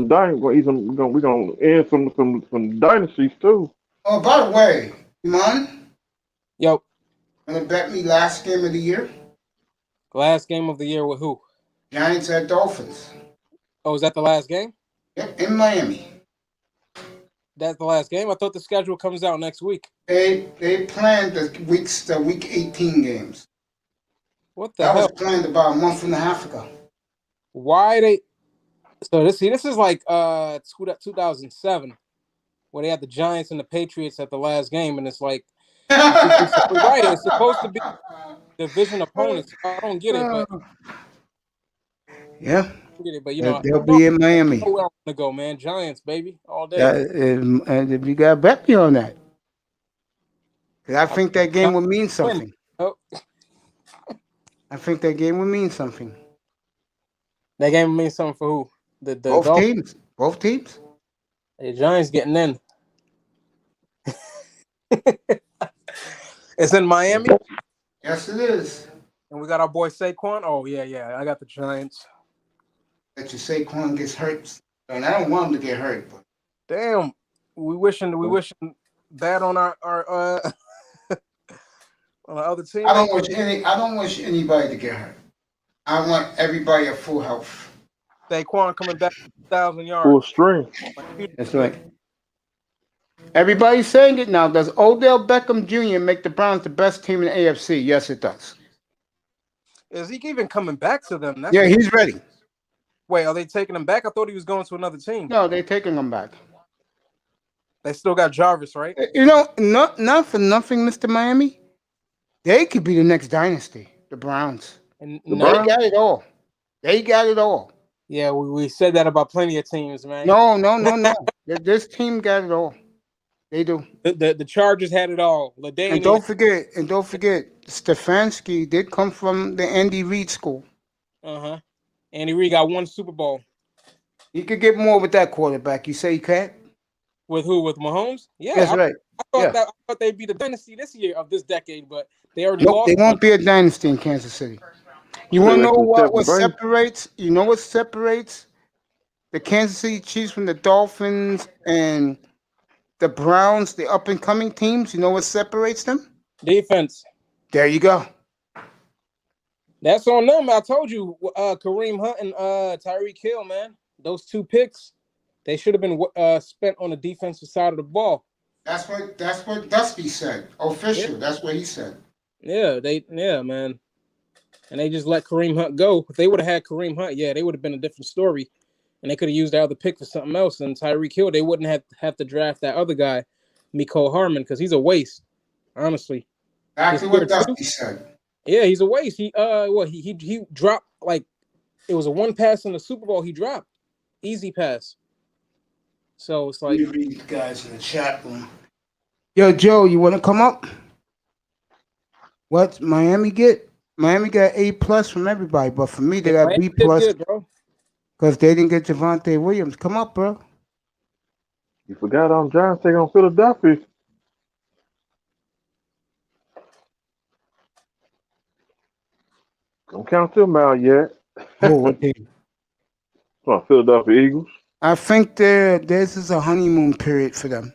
some dynasties too. Oh, by the way, Iman, yo, gonna bet me last game of the year? last game of the year with who? Giants at Dolphins. Oh, is that the last game? Yep, in Miami. That's the last game. I thought the schedule comes out next week. They planned the week 18 games. What the That was hell? planned about a month and a half ago. Why they? So this is like 2007, where they had the Giants and the Patriots at the last game, and it's like right. It's supposed to be division opponents. I don't get it, but Yeah, you know, they'll be in I Miami. know where I'm gonna go, man. Giants, baby, all day. And if you got to bet me on that, 'cause I think that game would mean something. Oh, I think that game would mean something. that game means something for who? The Both Dolphins. teams. Both teams. The Giants getting in. It's in Miami, Yes, it is. and we got our boy Saquon. Oh yeah. I got the Giants. That you Saquon gets hurt, and I don't want him to get hurt. But Damn, we wishing that on our on our other team. I don't wish anybody to get hurt. I want everybody at full health. Saquon coming back 1,000 yards. Full strength. That's right. Everybody's saying it now. Does Odell Beckham Jr. make the Browns the best team in the AFC? Yes, it does. Is he even coming back to them? Yeah, he's ready. Wait, are they taking him back? I thought he was going to another team. No, they're taking him back. They still got Jarvis, right? You know, not for nothing, Mr. Miami. They could be the next dynasty, the Browns. And The They Browns? got it all. They got it all. yeah, we said that about plenty of teams, man. No. This team got it all. They do. The Chargers had it all. And LaDainian. don't forget, Stefanski did come from the Andy Reid school. Andy Reid got one Super Bowl. You could get more with that quarterback. You say you can't? With who? With Mahomes? Yeah, That's right. I thought they'd be the dynasty this year of this decade, but they already Nope, lost. they won't be a dynasty in Kansas City. You want to know what separates? You know what separates the Kansas City Chiefs from the Dolphins and the Browns, the up and coming teams? You know what separates them? Defense. There you go. That's on them. I told you, Kareem Hunt and Tyreek Hill, man. Those two picks, they should have been spent on the defensive side of the ball. That's what Dusty said. Official. Yeah. That's what he said. Yeah, man. And they just let Kareem Hunt go. If they would have had Kareem Hunt, they would have been a different story. And they could have used the other pick for something else. And Tyreek Hill, they wouldn't have to draft that other guy, Mecole Hardman, because he's a waste, honestly. Exactly what Dusty said. Yeah, he's a waste. He dropped, like, it was a one pass in the Super Bowl he dropped. Easy pass. So it's like, you read these guys in the chat room. Yo, Joe, you want to come up? What Miami get? Miami got A+ from everybody, but for me they got B+ because they didn't get Javonte Williams. Come up, bro. You forgot Giants taking on Philadelphia. Don't count them out yet. Oh, what team? Philadelphia Eagles. I think this is a honeymoon period for them.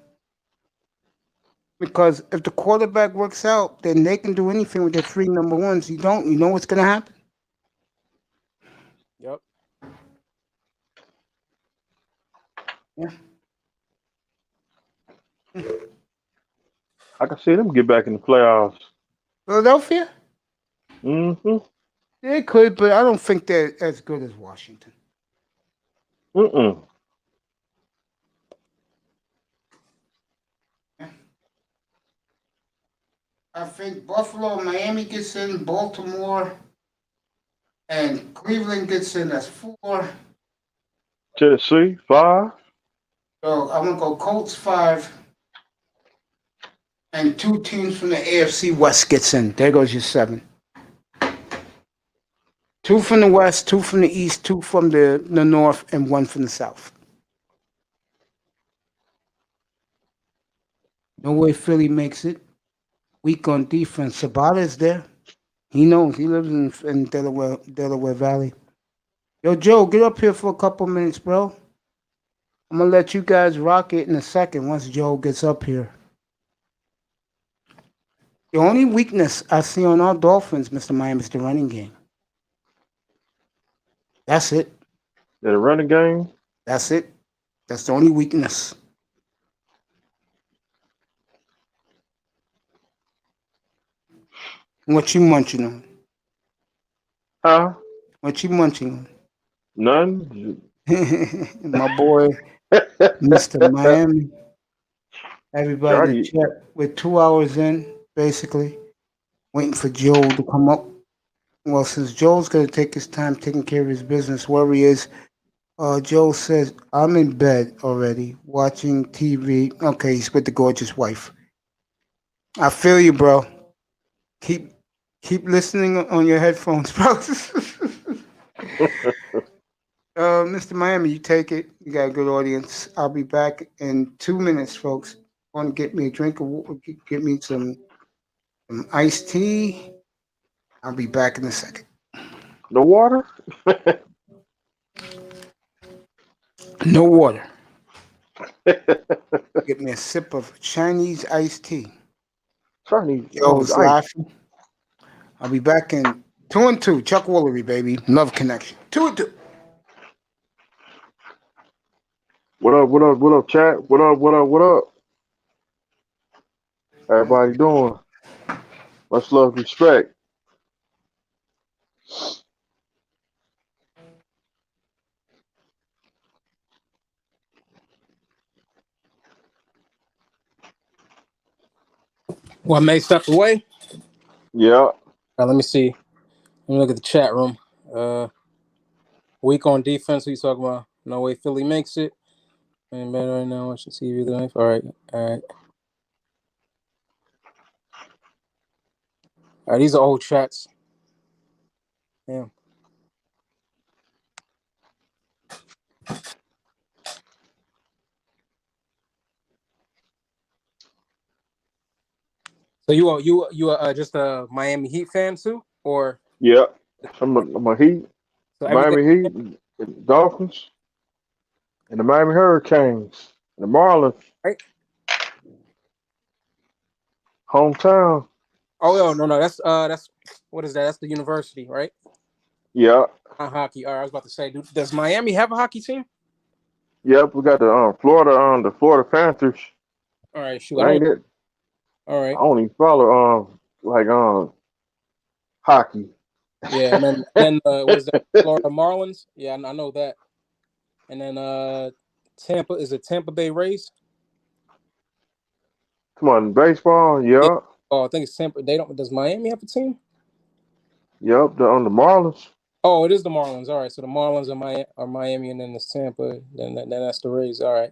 Because if the quarterback works out, then they can do anything with their three number ones. You know what's going to happen? Yep. Yeah. I can see them get back in the playoffs. Philadelphia? Mm-hmm. They could, but I don't think they're as good as Washington. Mm-mm. I think Buffalo, Miami gets in, Baltimore. And Cleveland gets in as 4. Tennessee 5. So I'm gonna go Colts 5, and 2 teams from the AFC West gets in. There goes your 7. 2 from the West, 2 from the East, 2 from the North, and 1 from the South. No way Philly makes it. Weak on defense. Sabata is there. He knows. He lives in Delaware Valley. Yo, Joe, get up here for a couple minutes, bro. I'm gonna let you guys rock it in a second once Joe gets up here. The only weakness I see on our Dolphins, Mr. Miami, is the running game. That's it. The running game. That's it. That's the only weakness. What you munching on? Huh? What you munching None. on? My boy, Mr. Miami. Everybody in the Charlie. chat. We're 2 hours in, basically, waiting for Joe to come up. Well, since Joe's going to take his time taking care of his business, wherever he is, Joe says, I'm in bed already, watching TV. Okay, he's with the gorgeous wife. I feel you, bro. Keep listening on your headphones, bro. Mr. Miami, you take it. You got a good audience. I'll be back in 2 minutes, folks. Want to get me a drink of water, get me some iced tea. I'll be back in a second. No water. No water. Get me a sip of Chinese iced tea. Charlie. Joe's Ice. laughing. I'll be back in 2 and 2. Chuck Woolery, baby. Love connection. 2 and 2. What up? What up? What up, chat? What up? What up? What up? Everybody doing? Much love, respect. What, May stepped away? Yeah. Let me see. Let me look at the chat room. Weak on defense. Who you talking about? No way Philly makes it. And better right now. Watching TV live. All right. All right. All right. These are old chats. Damn. So you are just a Miami Heat fan too, or Yeah. I'm a Heat, so everything? Miami Heat, the Dolphins, and the Miami Hurricanes, and the Marlins, Right? hometown. Oh no, that's what is that? That's the university, right? Yeah. Not hockey. All right, I was about to say, does Miami have a hockey team? Yep. We got the Florida Panthers. All right, shoot, I ain't it. All I right, don't even follow hockey. yeah, and then what is that? Florida Marlins. Yeah, I know that. And then Tampa, is it Tampa Bay Rays? Come on, baseball. Yeah. Yeah. Oh, I think it's Tampa. They don't. Does Miami have a team? Yep. On the Marlins. Oh, it is the Marlins. All right, so the Marlins are Miami, and then it's Tampa. Then that's the Rays. All right.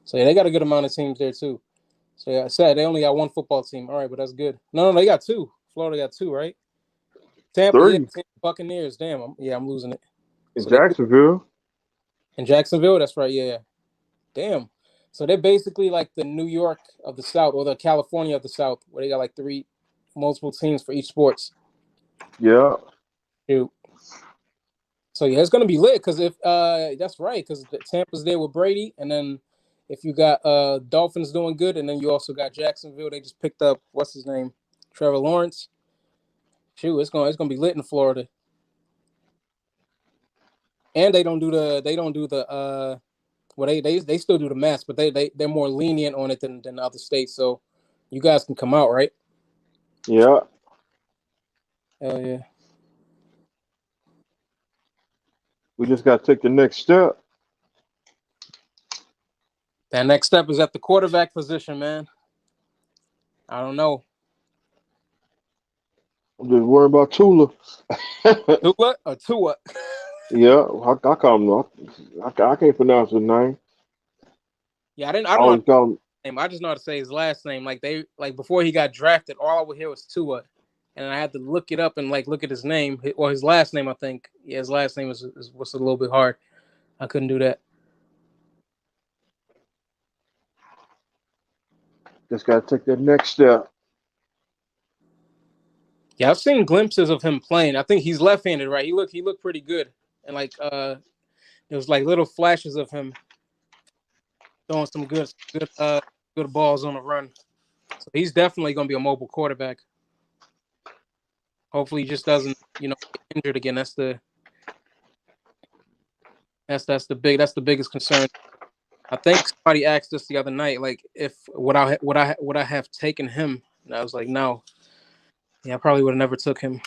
So yeah, they got a good amount of teams there too. So yeah, sad they only got one football team. All right, but that's good. No, they got two. Florida got two, right? Tampa, yeah, 3 Tampa Buccaneers. Damn, I'm losing it. in So they Jacksonville. in Jacksonville. That's right. Yeah. Damn. So they're basically like the New York of the South or the California of the South, where they got like multiple teams for each sports. Yeah. Shoot. So yeah, it's gonna be lit because if that's right, because Tampa's there with Brady, and then if you got Dolphins doing good, and then you also got Jacksonville, they just picked up what's his name, Trevor Lawrence. Shoot, it's gonna be lit in Florida, and they don't do the well they still do the mask, but they're more lenient on it than other states. So you guys can come out, right? Yeah. Hell yeah. We just got to take the next step. That next step is at the quarterback position, man. I don't know. I'm just worried about Tula. Tua or Tua? Yeah, I call him. I can't pronounce his name. Yeah, I didn't. I I don't know his always call him. name. I just know how to say his last name. Like before he got drafted, all I would hear was Tua, and I had to look it up and like look at his name or his last name. I think yeah, his last name was a little bit hard. I couldn't do that. Just got to take that next step. Yeah, I've seen glimpses of him playing. I think he's left-handed, right? He looked pretty good, and like there was like little flashes of him throwing some good balls on the run. So he's definitely going to be a mobile quarterback. Hopefully, he just doesn't get injured again. That's the biggest concern. I think somebody asked us the other night, like if would I have taken him? And I was like, no. Yeah, I probably would have never took him.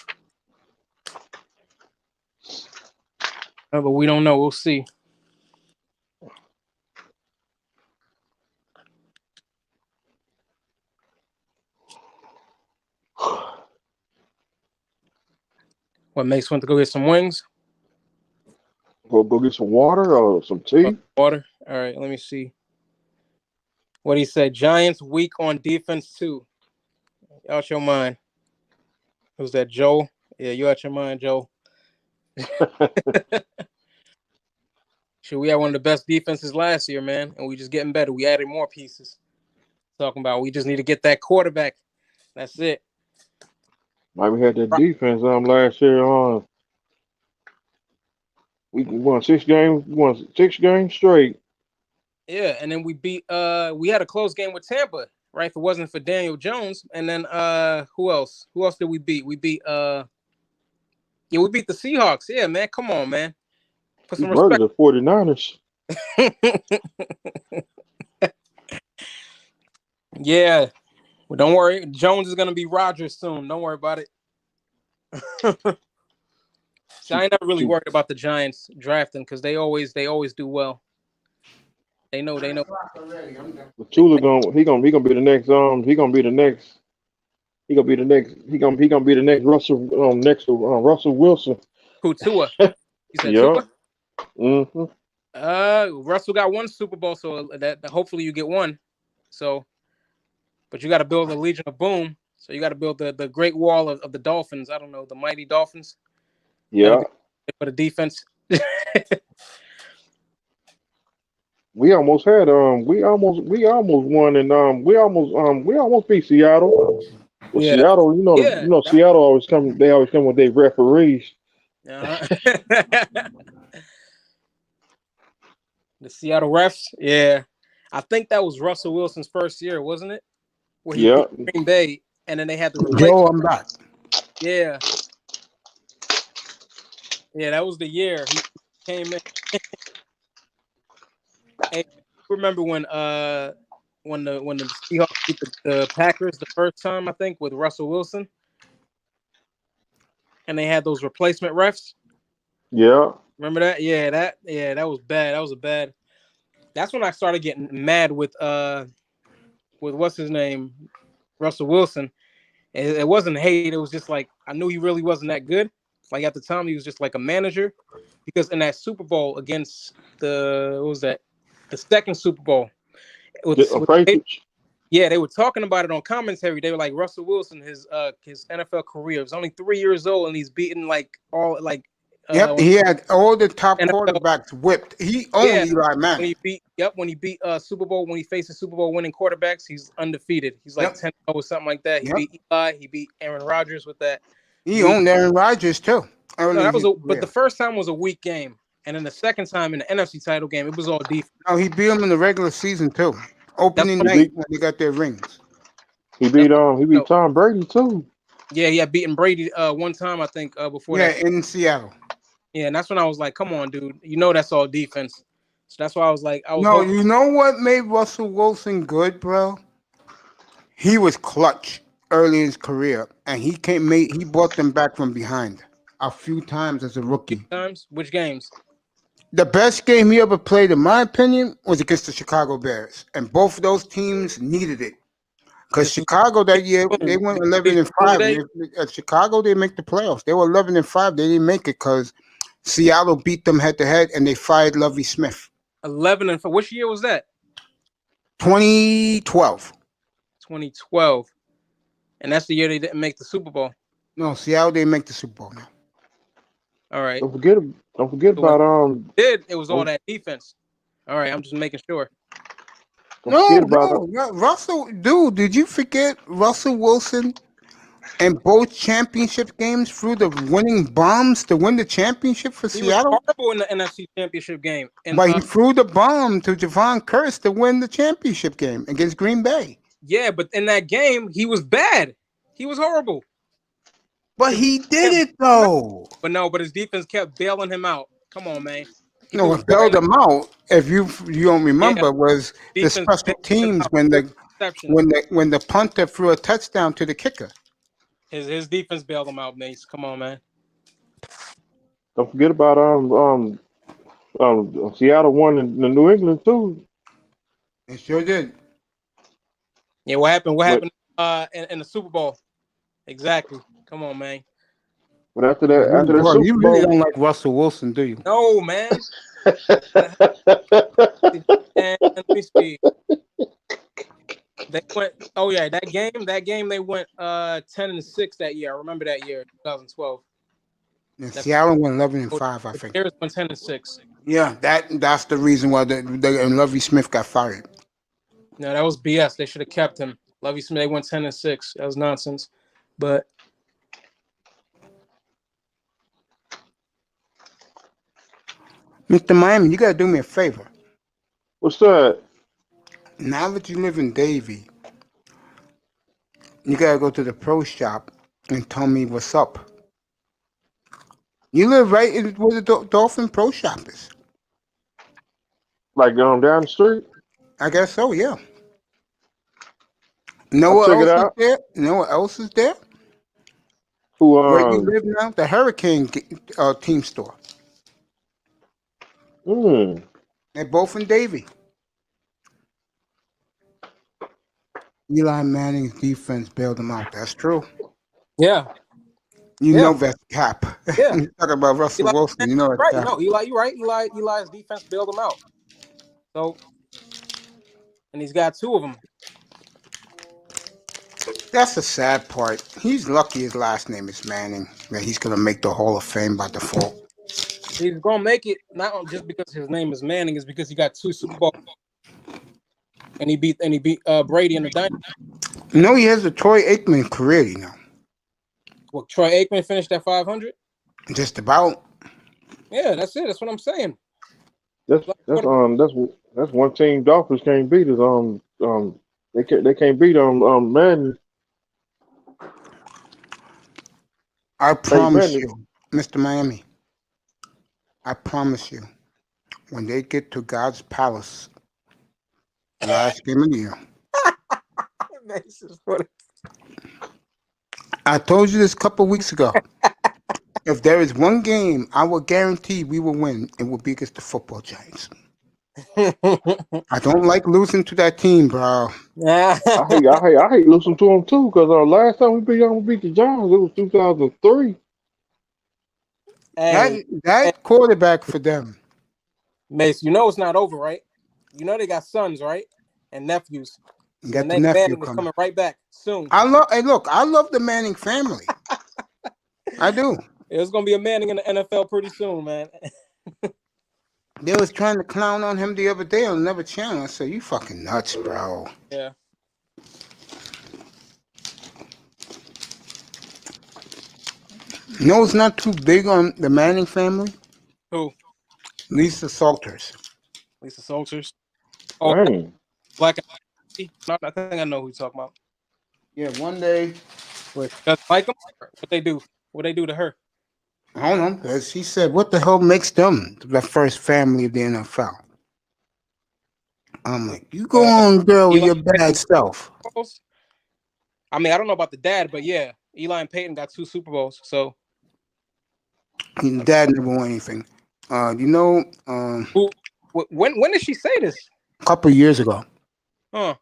But we don't know. We'll see. What makes want to go get some wings? Go get some water or some tea. Water. All right, let me see. What he said. Giants weak on defense too. Out your mind. Who's that, Joe? Yeah, you out your mind, Joe. Sure, we had one of the best defenses last year, man, and we just getting better. We added more pieces. Talking about we just need to get that quarterback. That's it. Like we had that defense last year. We won 6 games. We won 6 games straight. Yeah, and then we had a close game with Tampa, right? If it wasn't for Daniel Jones, and then who else? Who else did we beat? We beat we beat the Seahawks. Yeah, man, come on, man. Put some respect. The 49ers. Yeah. Well, don't worry. Jones is gonna be Rodgers soon. Don't worry about it. So I ain't not really worried about the Giants drafting because they always do well. They know. But Tula gonna be the next Russell Wilson. Who, Tua? You said Yeah. Tua? Mm-hmm. Russell got one Super Bowl, so that hopefully you get one. So, but you got to build a Legion of Boom. So you got to build the Great Wall of the Dolphins. I don't know, the mighty Dolphins. Yeah. For the defense. We almost won, and we almost beat Seattle. Well, Yeah. Seattle, Seattle always come. They always come with their referees. The Seattle refs. Yeah, I think that was Russell Wilson's first year, wasn't it? Where he beat Green Bay, and then they had to replace. Joe, I'm back. Yeah. Yeah, that was the year he came in. Hey, remember when the Seahawks beat the Packers the first time, I think, with Russell Wilson, and they had those replacement refs. Yeah. Remember that? Yeah, that was bad. That was a bad. That's when I started getting mad with what's his name, Russell Wilson. It wasn't hate. It was just like I knew he really wasn't that good. Like at the time, he was just like a manager, because in that Super Bowl against the second Super Bowl, they were talking about it on commentary. They were like, Russell Wilson, his NFL career was only 3 years old, and he's beaten like all like. He had all the top quarterbacks whipped. He only Eli Manning. When he beat Super Bowl, when he faces Super Bowl winning quarterbacks, he's undefeated. He's like 10 or something like that. He beat Eli. He beat Aaron Rodgers with that. He owned Aaron Rodgers too. But the first time was a weak game, and then the second time in the NFC title game, it was all defense. No, he beat him in the regular season too. Opening night when they got their rings. He beat Tom Brady too. Yeah, he had beaten Brady one time, I think, before that. Yeah, in Seattle. Yeah, and that's when I was like, come on, dude. You know that's all defense. So that's why I was like, you know what made Russell Wilson good, bro? He was clutch early in his career, and he brought them back from behind a few times as a rookie. Which games? The best game he ever played, in my opinion, was against the Chicago Bears, and both of those teams needed it. Because Chicago that year they went 11-5. At Chicago they make the playoffs. They were 11-5. They didn't make it because Seattle beat them head to head and they fired Lovie Smith. 11-4. Which year was that? 2012. 2012. And that's the year they didn't make the Super Bowl. No, Seattle didn't make the Super Bowl now. All right. Don't forget about It was all that defense. All right, I'm just making sure. Russell, dude, did you forget Russell Wilson in both championship games threw the winning bombs to win the championship for Seattle? Was horrible in the NFC Championship game. And, but he threw the bomb to Javon Curse to win the championship game against Green Bay. Yeah, but in that game, he was bad. He was horrible. But he did it, though. But his defense kept bailing him out. Come on, man. What bailed him out, if you don't remember, was the special teams when the punter threw a touchdown to the kicker. His defense bailed him out, Mace. Come on, man. Don't forget about Seattle won in New England too. It sure did. Yeah, what happened? What happened in the Super Bowl? Exactly. Come on, man. But after that Super Bowl, you really don't like Russell Wilson, do you? No, man. And let me see. They went. Oh yeah, that game they went 10-6 that year. I remember that year, 2012. Yeah, Seattle went 11-5, I think. Bears went 10-6. Yeah, that's the reason why and Lovie Smith got fired. No, that was BS. They should have kept him. Lovie Smith. They went 10-6. That was nonsense. But Mr. Miami, you gotta do me a favor. What's that? Now that you live in Davie, you gotta go to the pro shop and tell me what's up. You live right where the Dolphin Pro Shop is. Like down the street? I guess so, yeah. Know what else is there? You know what else is there? Where you live now? The Hurricane team store. They're both in Davie. Eli Manning's defense bailed them out. That's true. Yeah. You know that's cap. Yeah. You talk about Russell Wilson. You know that's right. cap. No, Eli, you're right. Eli's defense bailed him out. So, and he's got two of them. That's the sad part. He's lucky his last name is Manning, that he's going to make the Hall of Fame by default. He's going to make it not just because his name is Manning, it's because he got 2 Super Bowls. And he beat Brady in the dynasty. No, he has a Troy Aikman career, you know. Well, Troy Aikman finished at 500? Just about. Yeah, that's it. That's what I'm saying. That's one team Dolphins can't beat is they can't beat Manning. I promise you, Mr. Miami. I promise you, when they get to God's palace, last game of the year. I told you this a couple of weeks ago. If there is one game I will guarantee we will win, it will be against the football Giants. I don't like losing to that team, bro. Yeah. I hate losing to them too, because last time we beat the Giants, it was 2003. That quarterback for them. Mace, you know it's not over, right? You know they got sons, right? And nephews. You got the nephew coming right back soon. I love the Manning family. I do. There's gonna be a Manning in the NFL pretty soon, man. They was trying to clown on him the other day on another channel. I said, "You fucking nuts, bro." Yeah. No, it's not too big on the Manning family. Who? Lisa Salters. Lisa Salters. Oh, Dang. Black. I think I know who you're talking about. Yeah, one day. Does like them? What they do? What they do to her? I don't know, because she said, "What the hell makes them the first family of the NFL?" I'm like, "You go on, girl, with your bad self." I mean, I don't know about the dad, but yeah, Eli and Peyton got 2 Super Bowls, so. Dad never won anything. You know, when did she say this? a couple of years ago. Huh.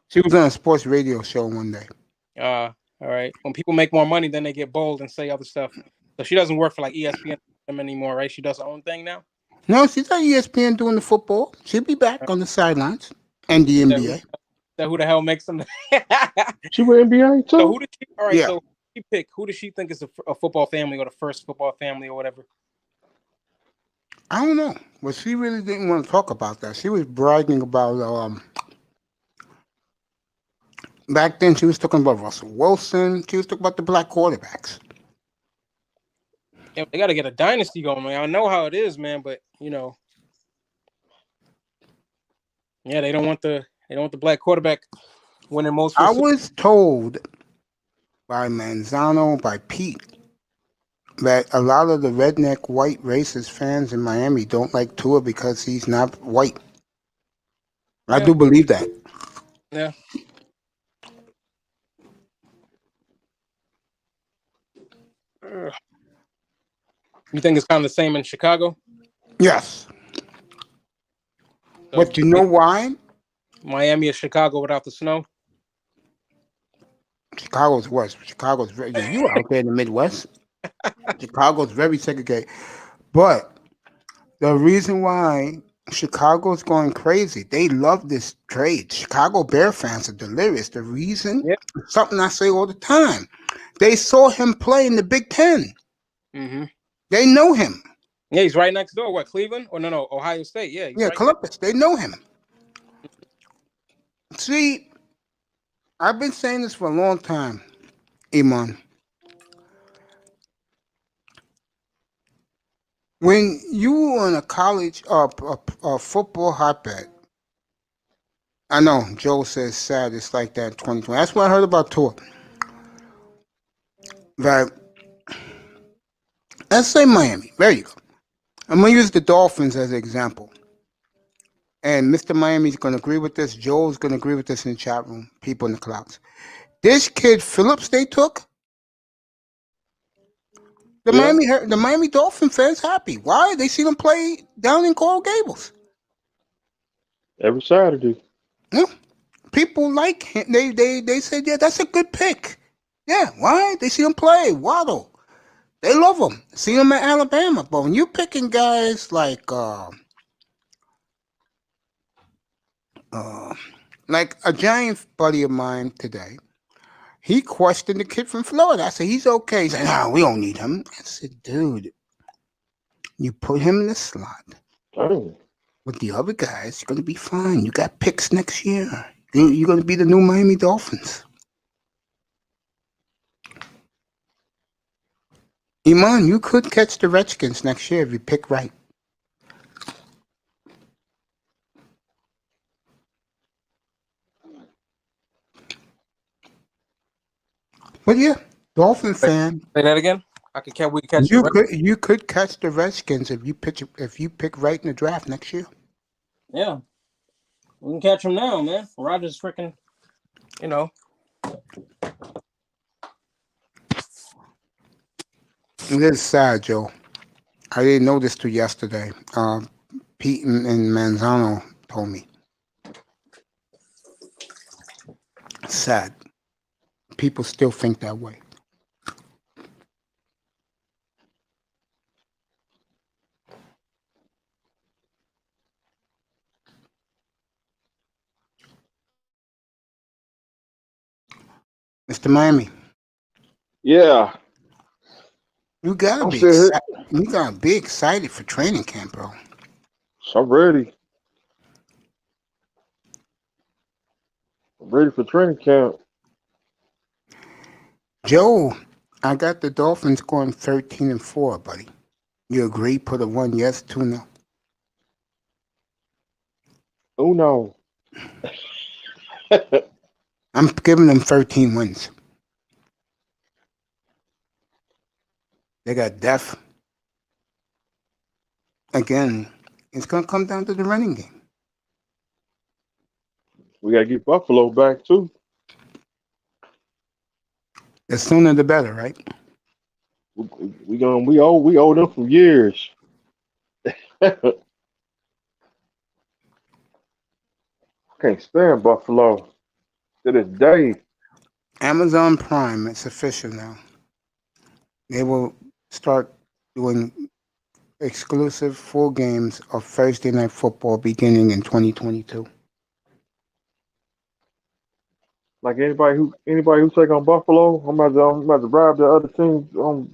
She was on a sports radio show one day. All right. When people make more money, then they get bold and say other stuff. So she doesn't work for like ESPN anymore, right? She does her own thing now. No, she's at ESPN doing the football. She'll be back on the sidelines and the That NBA. who the hell makes them? She with NBA So too. who did she? All right. Yeah. So she pick. Who does she think is a football family or the first football family or whatever? I don't know, but she really didn't want to talk about that. She was bragging about back then. She was talking about Russell Wilson. She was talking about the black quarterbacks. Yeah, they got to get a dynasty going, man. I know how it is, man, but you know, yeah, they don't want the black quarterback winning most. I was told by Manzano, by Pete, that a lot of the redneck white racist fans in Miami don't like Tua because he's not white. I do believe that. Yeah. You think it's kind of the same in Chicago? Yes. So But you know why? Miami is Chicago without the snow. Chicago's worse. Chicago's very. Yeah, you out there in the Midwest. Chicago's very segregated. But the reason why Chicago's going crazy, they love this trade. Chicago Bear fans are delirious. The reason, something I say all the time, they saw him play in the Big Ten. Mm-hmm. They know him. Yeah, he's right next door. What, Cleveland? Or no, Ohio State. Yeah, Yeah, right Columbus. They know him. See, I've been saying this for a long time, Iman. When you were in a college a football hotbed, I know Joe says sad. It's like that in 2020. That's what I heard about Tua. That let's say Miami. There you go. I'm gonna use the Dolphins as an example. And Mr. Miami's gonna agree with this. Joe's gonna agree with this in the chat room. People in the clouds. This kid Phillips they took. The Miami Dolphin fans happy. Why? They see them play down in Coral Gables. Every Saturday. Yeah. People like him. They said, yeah, that's a good pick. Yeah, why? They see him play. Waddle. They love him. See him at Alabama. But when you're picking guys like a Giant buddy of mine today, he questioned the kid from Florida. I said, he's okay. He said, no, we don't need him. I said, dude, you put him in the slot. Oh. With the other guys, you're going to be fine. You got picks next year. You're going to be the new Miami Dolphins. Iman, you could catch the Redskins next year if you pick right. But yeah, Dolphin fan. Say that again. We catch You could catch the Redskins if you pick right in the draft next year. Yeah, we can catch them now, man. Rogers freaking, you know. It is sad, Joe. I didn't know this till yesterday. Pete and Manzano told me. Sad. People still think that way. Mr. Miami. Yeah. You gotta be excited for training camp, bro. So I'm ready. I'm ready for training camp. Joe, I got the Dolphins going 13-4, buddy. You agree? Put a 1 yes, 2 no. Oh no. I'm giving them 13 wins. They got depth. Again, it's going to come down to the running game. We got to get Buffalo back too. The sooner the better, right? We owe them for years. Can't stand Buffalo to this day. Amazon Prime, it's official now. They will start doing exclusive full games of Thursday Night Football beginning in 2022. Like anybody who take on Buffalo, I'm about to bribe the other team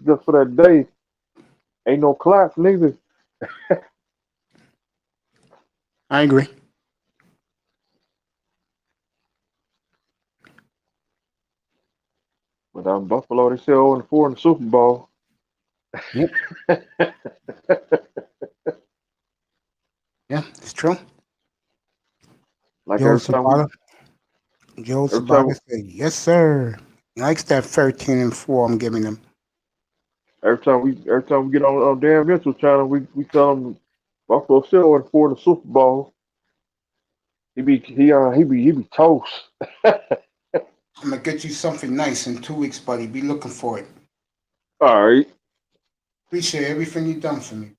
just for that day. Ain't no claps neither. I agree. But Buffalo, they still 0-4 in the Super Bowl. Yep. Yeah, it's true. Like Joe Sabata. Joe every Sabata time, said, yes, sir. He likes that 13-4 I'm giving him. every time we get on Dan Mitchell channel, we tell them Buffalo still 0-4 in the Super Bowl. He be toast. I'm going to get you something nice in 2 weeks, buddy. Be looking for it. All right. Appreciate everything you've done for me.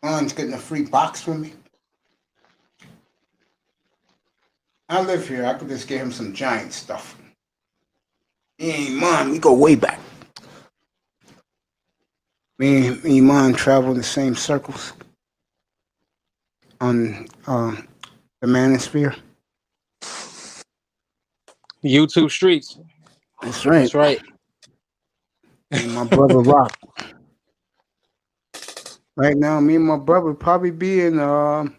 Ron's getting a free box from me. I live here. I could just get him some giant stuff. He ain't mine. We go way back. Me and Iman travel in the same circles on the Manosphere. YouTube streets. That's right. That's right. And my brother Rock. Right now, me and my brother probably be in. I'm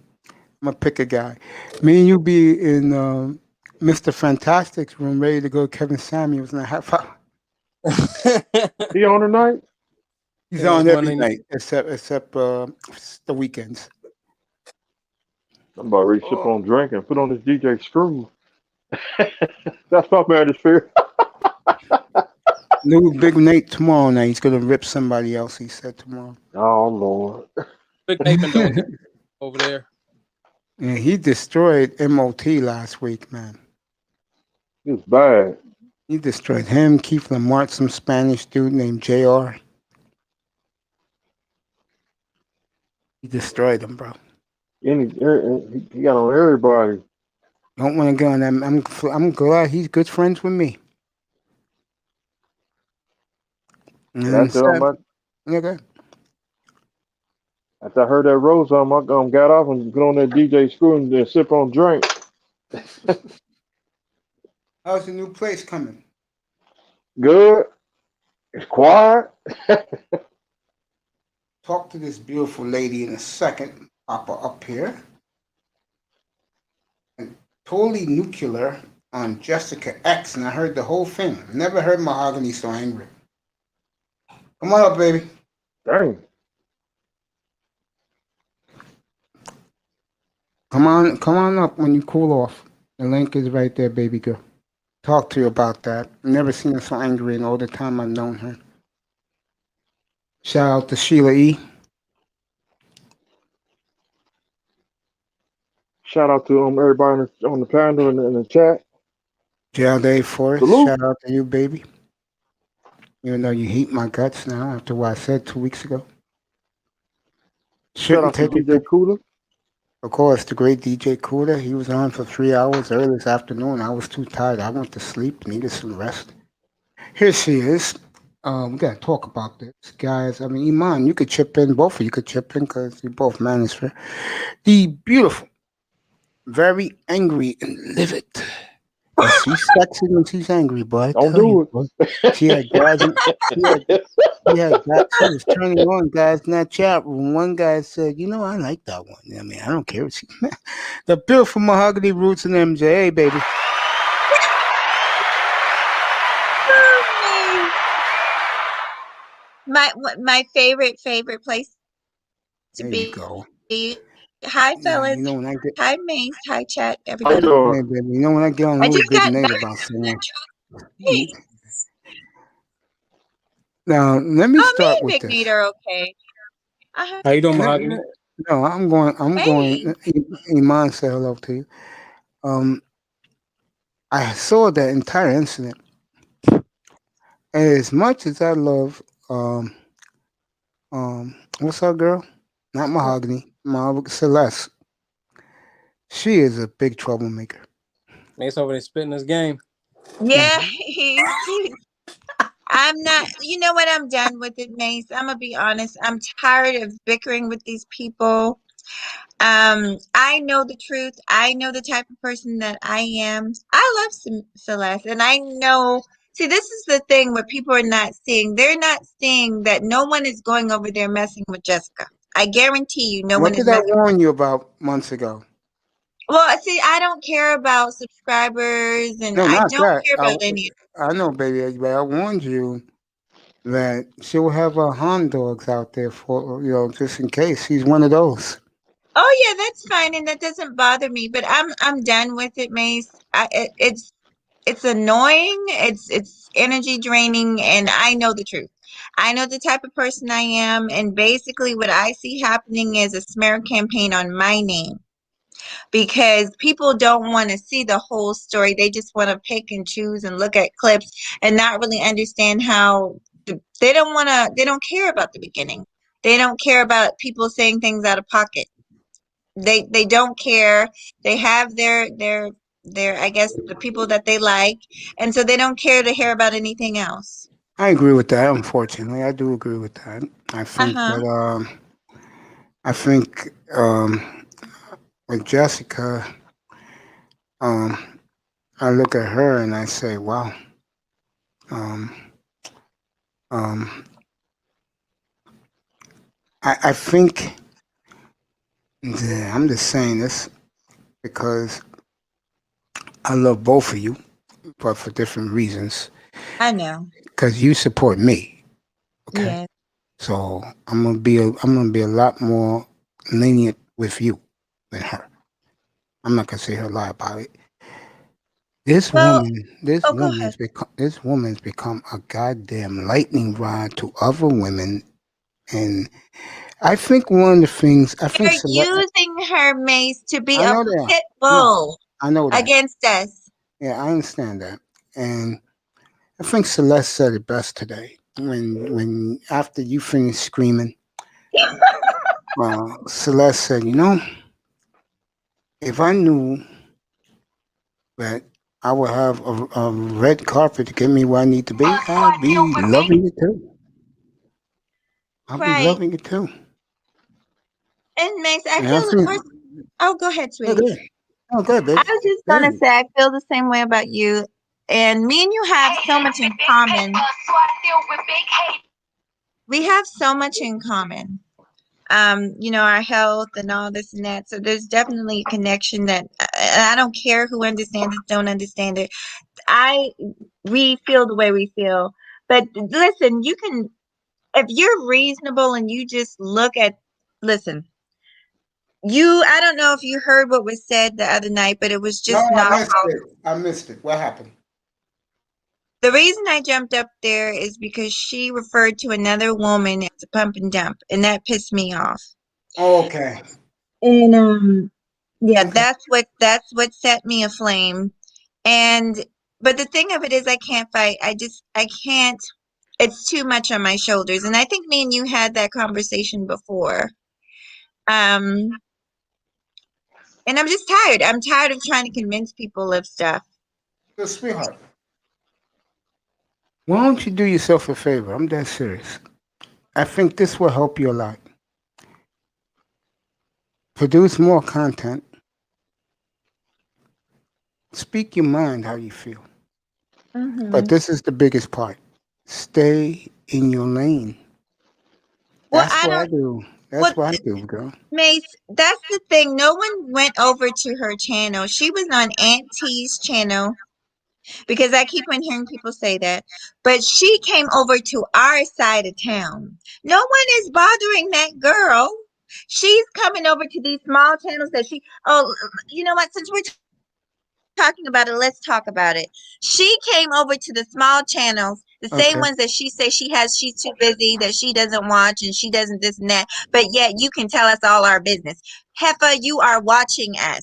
gonna pick a guy. Me and you be in Mr. Fantastic's room, ready to go. Kevin Samuels in a half hour. He on tonight? He's Yeah, on every Monday night. night except the weekends. I'm about ready to sip Oh, on drink and put on this DJ Screw. That's my Manosphere. new Big Nate tomorrow night. He's gonna rip somebody else. He said tomorrow. Oh Lord. Big Nate been doing good over there. And he destroyed MOT last week, man. It's bad. He destroyed him, Keith Lamart, some Spanish dude named JR. He destroyed him, bro. And he got on everybody. Don't want to go on that. I'm glad he's good friends with me. And And then okay. after I heard that Rose I got off and get on that DJ Screw and then sip on drink. How's the new place coming? Good. It's quiet. Talk to this beautiful lady in a second. Pop her up here. And totally nuclear on Jessica X, and I heard the whole thing. Never heard Mahogany so angry. Come on up, baby. Dang. Come on up when you cool off. The link is right there, baby girl. Talk to you about that. Never seen her so angry in all the time I've known her. Shout out to Sheila E. Shout out to everybody on the panel and in the chat. Jail Day Forest. Salute. Shout out to you, baby. Even though you hate my guts now after what I said 2 weeks ago. Shout Shouldn't out to take it. DJ Cooler. Of course, the great DJ Kuda. He was on for 3 hours early this afternoon. I was too tired. I went to sleep, needed some rest. Here she is. We got to talk about this, guys. I mean, Iman, you could chip in. Both of you could chip in because you both managed for the beautiful, very angry and livid. But she's sexy when she's angry, boy. I Don't tell you, do boy. She had guys. She was turning on guys in that chat room. One guy said, I like that one. I mean, I don't care what she. The beautiful Mahogany Roots and MJ, baby. My favorite place to There you go. be. Hi, fellas. You know when I get. Hi, Mace. Hi, chat. How you Everybody. doing? Hey, baby. You know when I get on I who's just Big got Nate back about from the someone. trip. Now let me Me start and with Big this. Nate are okay. Uh-huh. How you doing, No, Mahogany? I'm going. Hey. Iman, say hello to you. I saw that entire incident. As much as I love, what's her girl? Not Mahogany, Celeste. She is a big troublemaker. Mace over there spitting his game. Yeah, he's I'm not, you know what? I'm done with it, Mace. I'm gonna be honest. I'm tired of bickering with these people. I know the truth. I know the type of person that I am. I love Celeste, and I know. See, this is the thing what people are not seeing. They're not seeing that no one is going over there messing with Jessica. I guarantee you, no What one is did I messing. warn you about months ago? Well, see, I don't care about subscribers, and No, I not don't that. care about any. I know, baby, but I warned you that she'll have her hound dogs out there for, just in case. She's one of those. Oh yeah, that's fine, and that doesn't bother me. But I'm done with it, Mace. It's annoying. It's energy draining, and I know the truth. I know the type of person I am, and basically what I see happening is a smear campaign on my name because people don't want to see the whole story. They just want to pick and choose and look at clips and not really understand how they don't want to. They don't care about the beginning. They don't care about people saying things out of pocket. They don't care. They have their I guess the people that they like, and so they don't care to hear about anything else. I agree with that. Unfortunately, I do agree with that. I think Uh-huh. that I think with Jessica, um, I look at her and I say, wow. Um, um, I think I'm just saying this because I love both of you, but for different reasons. I know. Because you support me, okay? Yeah. So I'm gonna be a lot more lenient with you than her. I'm not gonna say her lie about it. This Well, woman, this oh, go woman ahead. has become this woman's become a goddamn lightning rod to other women, and I think one of the things I think They're Celeste, using her, Mace, to be I a know they are. pit No, bull I know that. against us. Yeah, I understand that, and I think Celeste said it best today when after you finished screaming. Celeste said, if I knew that I would have a red carpet to get me where I need to be, I'd be loving it too. I'll be Right. loving it too. And Mace, I And I feel think, first. Oh, go ahead, oh, sweetie. good. Oh, good, I baby. was just Good. gonna say I feel the same way about you, and me and you have so much in common. We have so much in common. Our health and all this and that. So there's definitely a connection that I don't care who understands it, don't understand it. I We feel the way we feel. But listen, you can if you're reasonable and you just look at listen, I don't know if you heard what was said the other night, but it was No, just I not missed it. I missed it. What happened? the reason I jumped up there is because she referred to another woman as a pump and dump, and that pissed me off. Okay. And yeah, Okay. that's what set me aflame. And but the thing of it is I can't fight. I can't it's too much on my shoulders. And I think me and you had that conversation before. Um and I'm just tired. I'm tired of trying to convince people of stuff. So, sweetheart, why don't you do yourself a favor? I'm dead serious. I think this will help you a lot. Produce more content. Speak your mind how you feel. But Hmm. this is the biggest part. Stay in your lane. Well, That's I what I don't do. well That's what I do, girl. Mace, that's the thing. No one went over to her channel. She was on Aunt T's channel because I keep on hearing people say that. But she came over to our side of town. No one is bothering that girl. She's coming over to these small channels that you know what? Since we're talking about it, let's talk about it. She came over to the small channels, the same Okay. ones that she says she's too busy, that she doesn't watch, and she doesn't this and that. But yet you can tell us all our business. Heffa, you are watching us.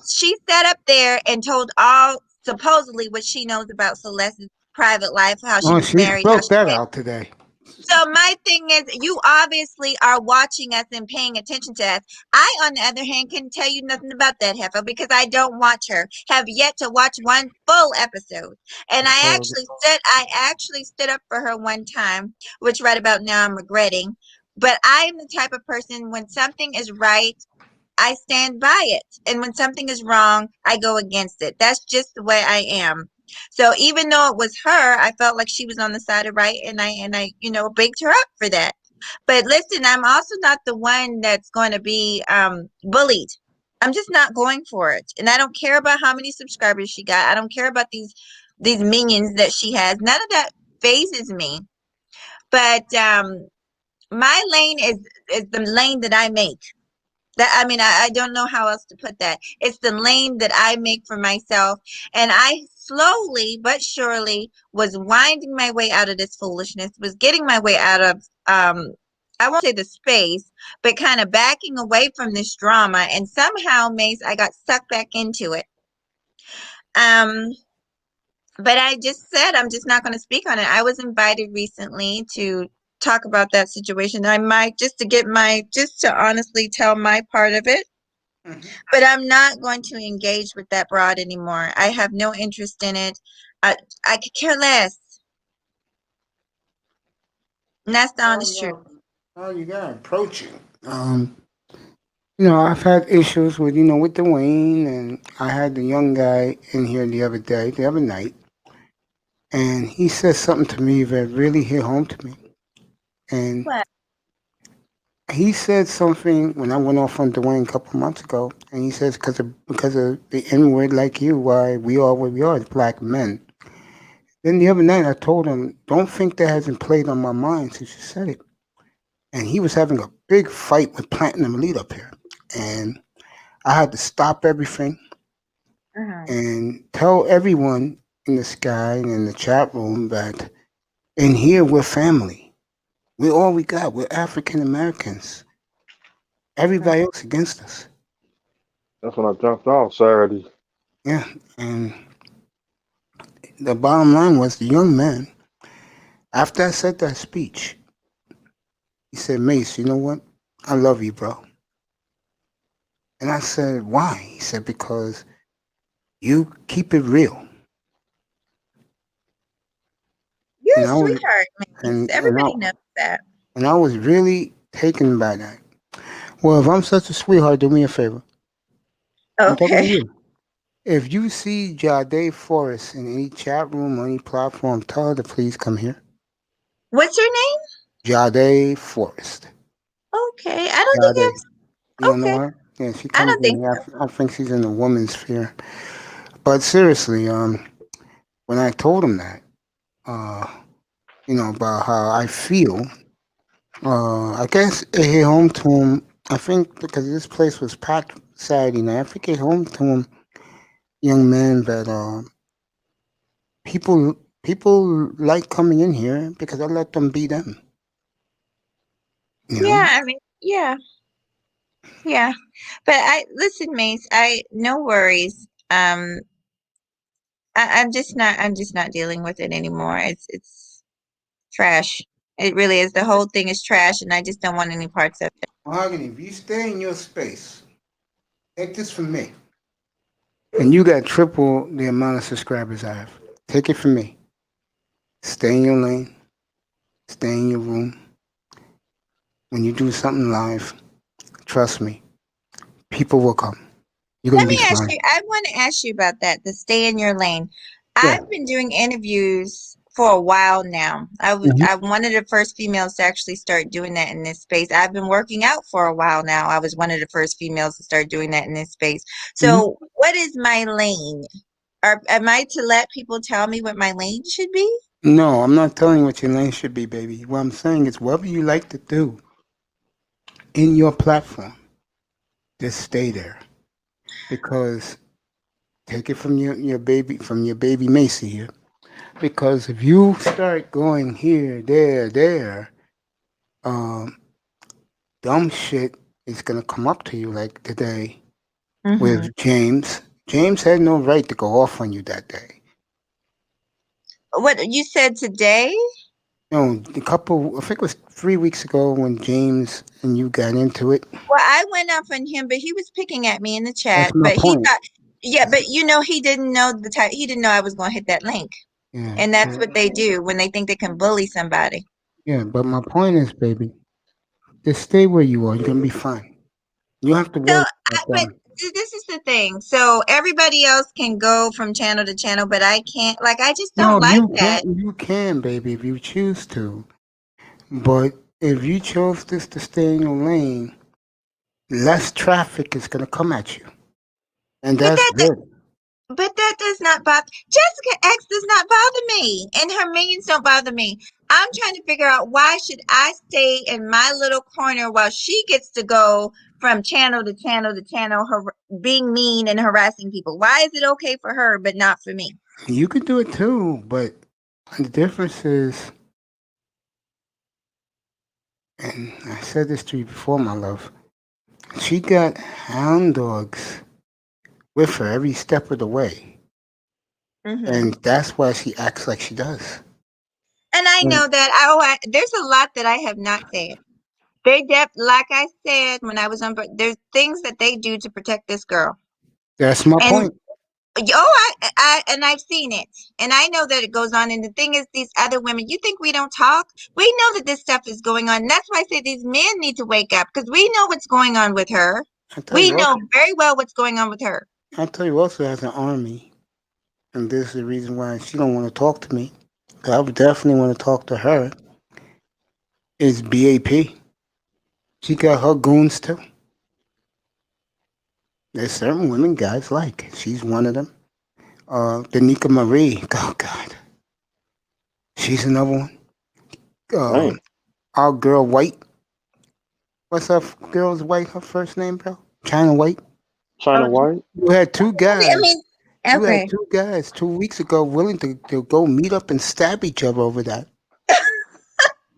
She sat up there and told all supposedly what she knows about Celeste's private life, how she Oh, was she married, how spoke she that had out today. So my thing is, you obviously are watching us and paying attention to us. I, on the other hand, can tell you nothing about that heifer because I don't watch her. Have yet to watch one full episode. And It's horrible. I actually stood up for her one time, which right about now I'm regretting. But I am the type of person when something is right, I stand by it. And when something is wrong, I go against it. That's just the way I am. So even though it was her, I felt like she was on the side of right and I, bigged her up for that. But listen, I'm also not the one that's going to be bullied. I'm just not going for it. And I don't care about how many subscribers she got. I don't care about these minions that she has. None of that phases me. But my lane is the lane that I make. I don't know how else to put that. It's the lane that I make for myself. And I slowly but surely was winding my way out of this foolishness, was getting my way out of, I won't say the space, but kind of backing away from this drama. And somehow, Mace, I got sucked back into it. But I just said I'm just not going to speak on it. I was invited recently to talk about that situation. I might just to honestly tell my part of it. But I'm not going to engage with that broad anymore. I have no interest in it. I could care less. And that's the honest truth. Well, you gotta approach it. I've had issues with with Dwayne, and I had the young guy in here the other night, and he said something to me that really hit home to me. And What? he said something when I went off on Dwayne a couple months ago, and he says because of the N word like you, why we are what we are as black men. Then the other night I told him, don't think that hasn't played on my mind since you said it. And he was having a big fight with Platinum Elite up here, and I had to stop everything and tell everyone in the sky and in the chat room that in here we're family. We're all we got. We're African Americans. Everybody else against us. That's when I jumped off Saturday. Yeah. And the bottom line was the young man, after I said that speech, he said, Mace, you know what? I love you, bro. And I said, why? He said, because you keep it real. You're And a I was, sweetheart, Mace. Everybody knows that. and I was really taken by that. Well, if I'm such a sweetheart, do me a favor. I'm talking to Okay. you. If you see Jade Forrest in any chat room or any platform, tell her to please come here. What's her name? Jade Forrest. Okay. I don't think Jade. You don't know okay. her? Yeah, she I comes don't think in. so. I think she's in the woman's sphere. But seriously, when I told him that, uh, about how I feel, I guess it hit home to him. I think because this place was packed Saturday night, I think it hit home to him, young man, that people like coming in here because I let them be them. You know? Yeah, I mean, yeah. Yeah. But listen, Mace, no worries. I'm just not dealing with it anymore. It's trash. It really is. The whole thing is trash and I just don't want any parts of it. Mahogany, if you stay in your space, take this from me. And you got triple the amount of subscribers I have. Take it from me. Stay in your lane. Stay in your room. When you do something live, trust me, people will come. You're Let gonna me be ask fine. you, I want to ask you about that, the stay in your lane. Yeah. I've been doing interviews for a while now. Mhm. I'm one of the first females to actually start doing that in this space. I've been working out for a while now. I was one of the first females to start doing that in this space. Mhm. So what is my lane? Am I to let people tell me what my lane should be? No, I'm not telling you what your lane should be, baby. What I'm saying is whatever you like to do in your platform, just stay there. Because take it from your baby Macy here. Because if you start going here, there, um, dumb shit is gonna come up to you like today Mm-hmm. with James. James had no right to go off on you that day. What you said today? A couple, I think it was 3 weeks ago when James and you got into it. Well, I went off on him, but he was picking at me in the That's chat. my But he point. thought, yeah, but he didn't know the type. He didn't know I was going to hit that link, Yeah, and that's what they do when they think they can bully somebody. yeah. But my point is, baby, just stay where you are. You're gonna be fine. You don't have to So, worry about but them. this is the thing. So everybody else can go from channel to channel, but I can't. Like, I just don't No, like that. you can, baby, if you choose to. But if you chose this to stay in your lane, less traffic is gonna come at you, and But that's that good. But that does not bother Jessica X does not bother me, and her minions don't bother me. I'm trying to figure out why should I stay in my little corner while she gets to go from channel to channel to channel, being mean and harassing people. Why is it okay for her but not for me? You could do it too, but the difference is, and I said this to you before, my love. She got hound dogs with her every step of the way, Hmm. and that's why she acts like she does. And I And know that there's a lot that I have not said. Like I said when I was on, there's things that they do to protect this girl. that's my And point. and I've seen it, and I know that it goes on. And the thing is, these other women, you think we don't talk? We know that this stuff is going on. And that's why I say these men need to wake up because we know what's going on with her. I tell We you know also, very well what's going on with her. I tell you also, as an army, and this is the reason why she don't want to talk to me. 'Cause I would definitely want to talk to her. Is BAP? She got her goons too. There's certain women guys like. She's one of them. Danica Marie. Oh God, she's another one. Dang. Our girl White. What's up, girl's White? Her first name, bro? China White. China Oh, White. You had two I guys. mean, You had okay, 2 guys 2 weeks ago willing to go meet up and stab each other over that.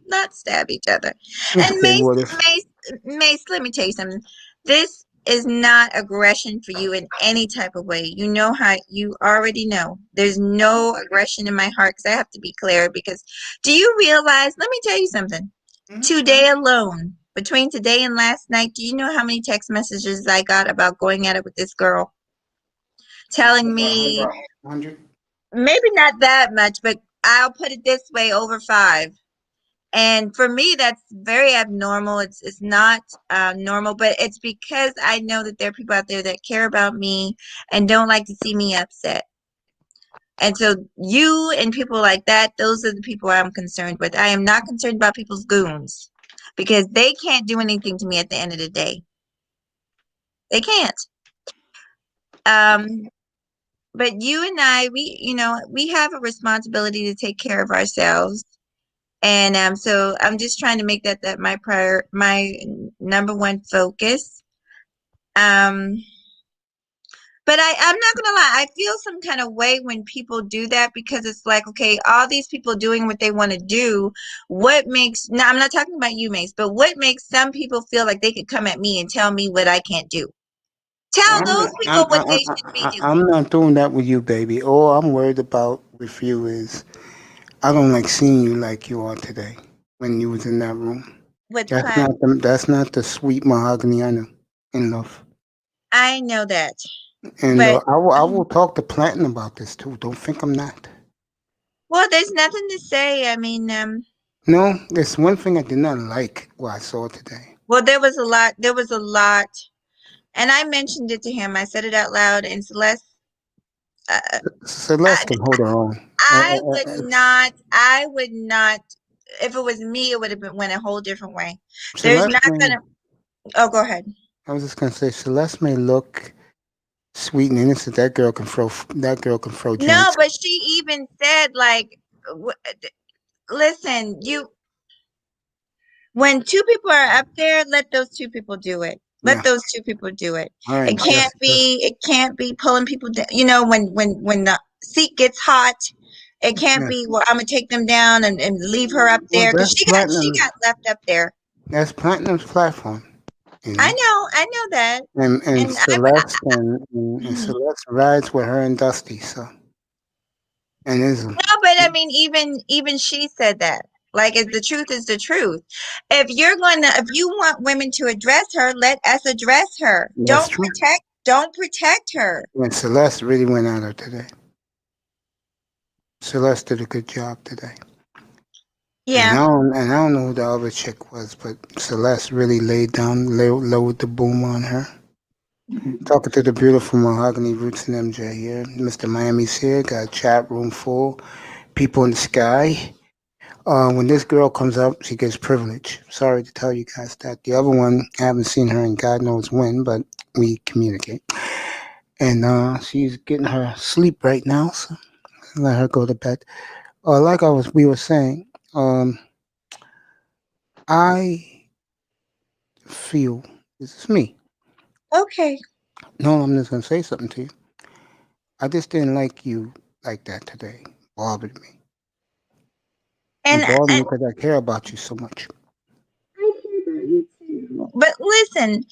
not stab each other. If And they would have. Mace, let me tell you something. This is not aggression for you in any type of way. You know how you already know. There's no aggression in my heart because I have to be clear. Because do you realize? Let me tell you something. Today alone, between today and last night, do you know how many text messages I got about going at it with this girl? Telling me 100. maybe not that much, but I'll put it this way, over five. And for me, that's very abnormal. It's not normal, but it's because I know that there are people out there that care about me and don't like to see me upset. And so you and people like that, those are the people I'm concerned with. I am not concerned about people's goons because they can't do anything to me at the end of the day. They can't. Um, but you and I, we have a responsibility to take care of ourselves. And so I'm just trying to make that my number one focus. Um, but I'm not gonna lie, I feel some kind of way when people do that because it's like, okay, all these people doing what they want to do. What makes now I'm not talking about you, Mace, but what makes some people feel like they could come at me and tell me what I can't do? Tell I'm those not, people what they should be doing. I'm not doing that with you, baby. All I'm worried about with you is I don't like seeing you like you are today when you was in that room. With Platt. That's not the sweet mahogany I know in love. I know that, And but I will talk to Planton about this too. Don't think I'm not. well, there's nothing to say. I mean, No, there's one thing I did not like what I saw today. well, there was a lot. There was a lot, and I mentioned it to him. I said it out loud, and Celeste. Uh, Celeste I, can hold her own. I would not. I would not. If it was me, it would have went a whole different way. There's Celeste not may, gonna. Oh, go ahead. I was just gonna say Celeste may look sweet and innocent. That girl can throw. That girl can throw No, joints. but she even said like, listen, you. When two people are up there, let those two people do it. Let Yeah. those two people do it. All right, It can't Jessica. be. It can't be pulling people down. When the seat gets hot, it can't Yeah. be. Well, I'm gonna take them down and leave her up Well, there because that's she platinum. got left up there. That's platinum's platform. You know. I know that, And and Celeste and Celeste rides with her and Dusty. So and is no, but I mean, even she said that. Like, the truth is the truth. If you want women to address her, let us address her. That's true. Don't protect her. And Celeste really went at her today. Celeste did a good job today. Yeah. And I don't know who the other chick was, but Celeste really lowered the boom on her. Talking to the beautiful Mahogany Roots and MJ here. Mr. Miami's here. Got a chat room full. People in the sky. When this girl comes up, she gets privilege. Sorry to tell you guys that. The other one, I haven't seen her in God knows when, but we communicate. And she's getting her sleep right now, so let her go to bed. Like we were saying, I feel this is me. Okay. No, I'm just gonna say something to you. I just didn't like you like that today. Bothered me. You And bothered me because I care about you so much. but listen,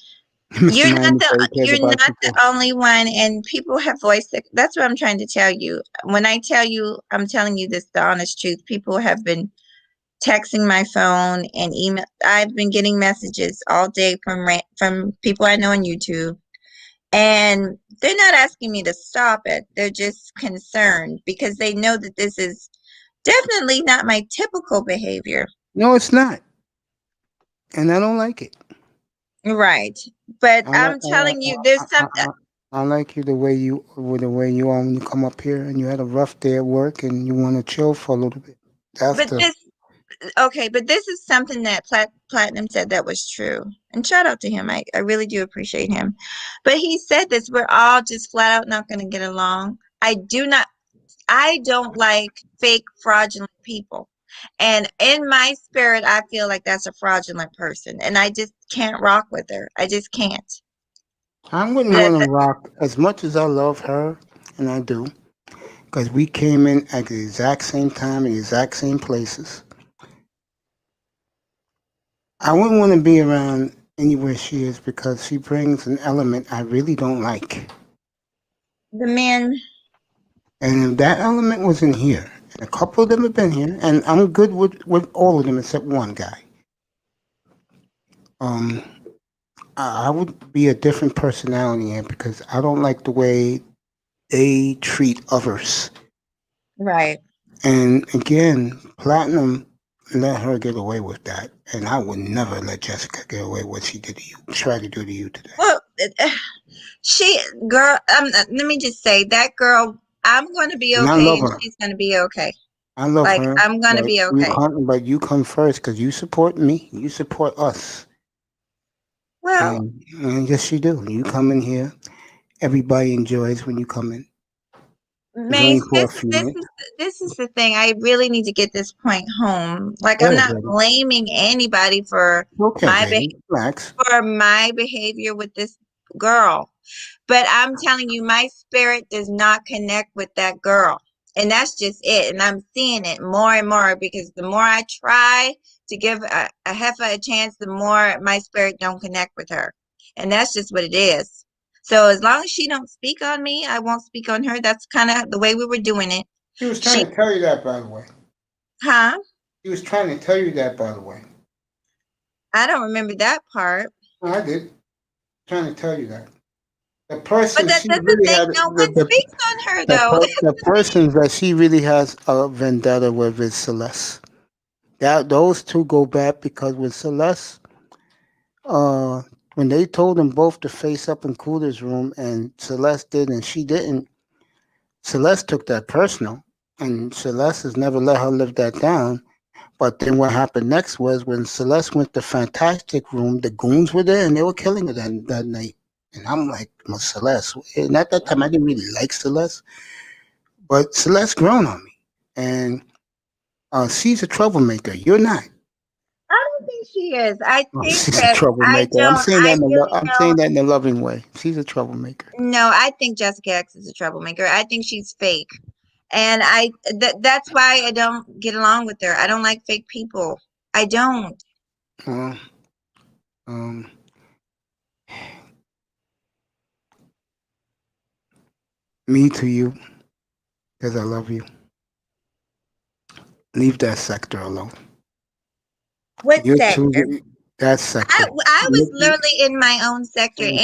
Mr. Miami said he cares you're about not you the too. only one, and people have voiced it. That's what I'm trying to tell you. When I tell you, I'm telling you this, the honest truth. People have been texting my phone and email. I've been getting messages all day from people I know on YouTube, and they're not asking me to stop it. They're just concerned because they know that this is definitely not my typical behavior. No, it's not, and I don't like it. Right. But I like I'm telling you, there's some. I like you the way you are when you come up here and you had a rough day at work and you want to chill for a little bit. That's But the this Okay, but this is something that Platinum said that was true. And shout out to him. I really do appreciate him. But he said this, we're all just flat out not going to get along. I don't like fake fraudulent people. And in my spirit, I feel like that's a fraudulent person. And I just can't rock with her. I just can't. I wouldn't The, want to the, rock as much as I love her, and I do, because we came in at the exact same time, the exact same places. I wouldn't want to be around anywhere she is because she brings an element I really don't like. the men, And if that element wasn't here, and a couple of them have been here, and I'm good with all of them except one guy. Um, I would be a different personality here because I don't like the way they treat others. right. And again, Platinum let her get away with that, and I would never let Jessica get away with what she did to you, try to do to you today. Well, girl, let me just say, that girl, I'm going to be And I okay love and her. she's going to be okay. I love Like, her, I'm going to be okay. but you come first because you support me. You support us, Well, and yes, you do. You come in here, everybody enjoys when you come in. It's only Mace, for a few minutes. this is the thing. I really need to get this point home. Like, Go I'm ahead, not baby. blaming anybody for Okay, my baby, relax. behavior with this girl. But I'm telling you, my spirit does not connect with that girl. And that's just it. And I'm seeing it more and more because the more I try to give a heifer a chance, the more my spirit don't connect with her. And that's just what it is. So as long as she don't speak on me, I won't speak on her. That's kind of the way we were doing it. She was She, trying to tell you that, by the way. huh? She was trying to tell you that, by the way. I don't remember that part. No, I did. Trying to tell you that. The But person that's she the really thing. had, No one speaks on her, though. the persons that she really has a vendetta with is Celeste. That those two go back because with Celeste, uh, when they told them both to face up in Cooler's room, and Celeste did, and she didn't. Celeste took that personal, and Celeste has never let her live that down. But then what happened next was when Celeste went to Fantastic Room, the goons were there and they were killing her that night. And I'm like, well, Celeste. And at that time, I didn't really like Celeste, but Celeste grown on me. And she's a troublemaker. You're not. I don't think she is. I Oh, think she's a that troublemaker. I really I'm saying don't. that in a loving way. She's a troublemaker. No, I think Jessica X is a troublemaker. I think she's fake. And that's why I don't get along with her. I don't like fake people. I don't. Well, um, me to you, because I love you. Leave that sector alone. What You sector? two, that sector. I was literally in my own sector. You-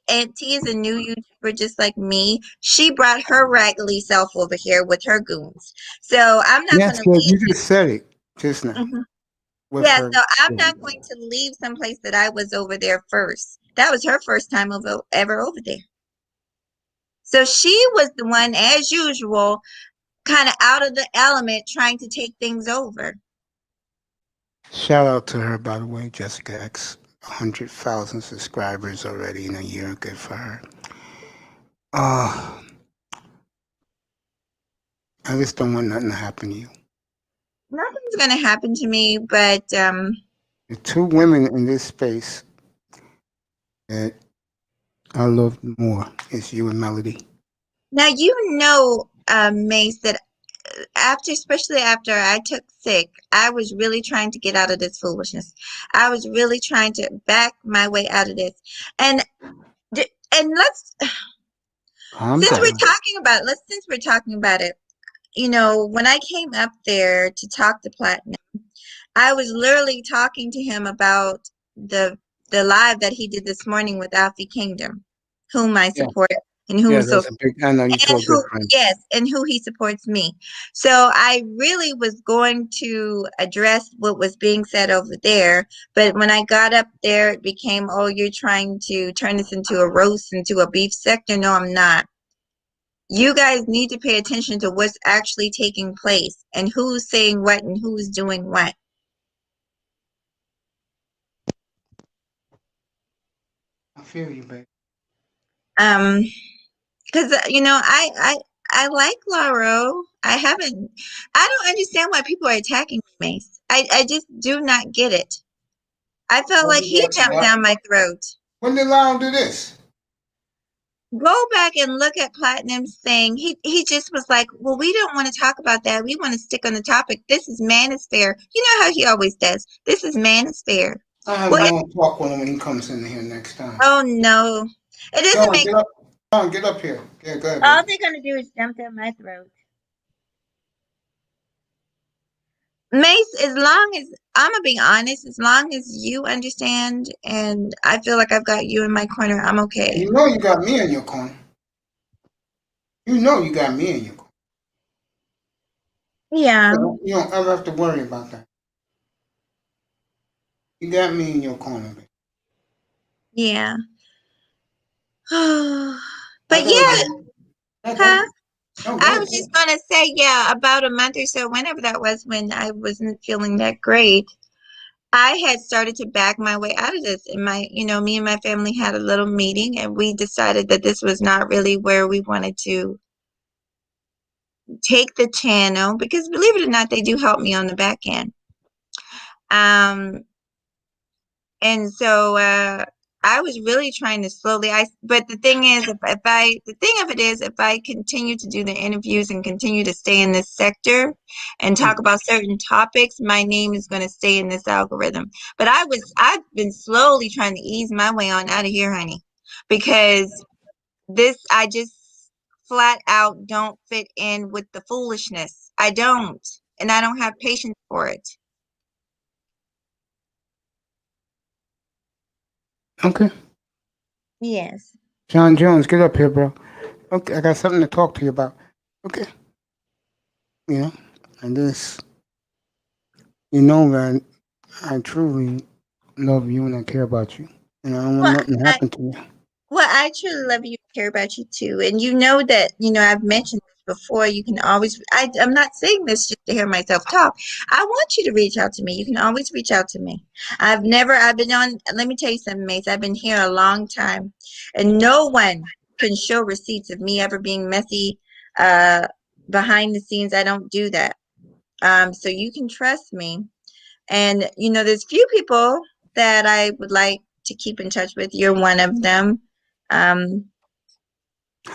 Aunt T is a new YouTuber just like me. She brought her raggedy self over here with her goons. So I'm not going Yes, to yes, leave. you just said it just now Mhm. with Yeah, her. so I'm not going to leave someplace that I was over there first. That was her first time ever over there. So she was the one, as usual, kind of out of the element, trying to take things over. Shout out to her, by the way, Jessica X. 100,000 subscribers already in a year. Good for her. Uh, I just don't want nothing to happen to you. Nothing's going to happen to me, but The two women in this space that I love more is you and Melody. now Mace, that especially after I took sick, I was really trying to get out of this foolishness. I was really trying to back my way out of this. And and let's Calm since down. we're talking about it, when I came up there to talk to Platinum, I was literally talking to him about the live that he did this morning with Alfie Kingdom, whom I Yeah, support and whom yeah, so that's a big. I know you two and are good who friends. yes, and who he supports me. So I really was going to address what was being said over there, but when I got up there, it became, oh, you're trying to turn this into a roast, into a beef sector. No, I'm not. You guys need to pay attention to what's actually taking place and who's saying what and who's doing what. I feel you, babe. Because I like Lauro. I don't understand why people are attacking me, Mace. I just do not get it. I felt Don't like do he that to jumped that. down my throat. When did Lyle do this? Go back and look at Platinum's thing. He just was like, well, we don't want to talk about that. We want to stick on the topic. This is Manosphere. You know how he always does. This is Manosphere. I have Well, my own talk with him when he comes in here next time. oh no, it doesn't John, make. get up. John, get up here. Yeah, go ahead, All baby. they're gonna do is jump down my throat. Mace, as long as I'm gonna be honest, as long as you understand and I feel like I've got you in my corner, I'm okay. You know you got me in your corner. You know you got me in your corner. Yeah, You don't ever have to worry about that. You got me in your corner, baby. yeah. I But gotta yeah, go. No, go huh? ahead. No, go I ahead. was just gonna say, yeah, about a month or so, whenever that was, when I wasn't feeling that great, I had started to back my way out of this. And me and my family had a little meeting and we decided that this was not really where we wanted to take the channel because believe it or not, they do help me on the back end. Um, and so I was really trying to but the thing is, the thing of it is, if I continue to do the interviews and continue to stay in this sector and talk about certain topics, my name is going to stay in this algorithm. But I've been slowly trying to ease my way on out of here, honey, because I just flat out don't fit in with the foolishness. I don't, and I don't have patience for it. Okay. Yes. John Jones, get up here, bro. Okay, I got something to talk to you about. Okay. You know, and this, you know that I truly love you and I care about you. And I don't want Well, nothing to I, happen to you. Well, I truly love you, care about you too. And you know that, I've mentioned this before. You can always, I'm not saying this just to hear myself talk. I want you to reach out to me. You can always reach out to me. I've been on, let me tell you something, Mace. I've been here a long time and no one can show receipts of me ever being messy, uh, behind the scenes. I don't do that. So you can trust me. And, there's few people that I would like to keep in touch with. You're one of them. Um,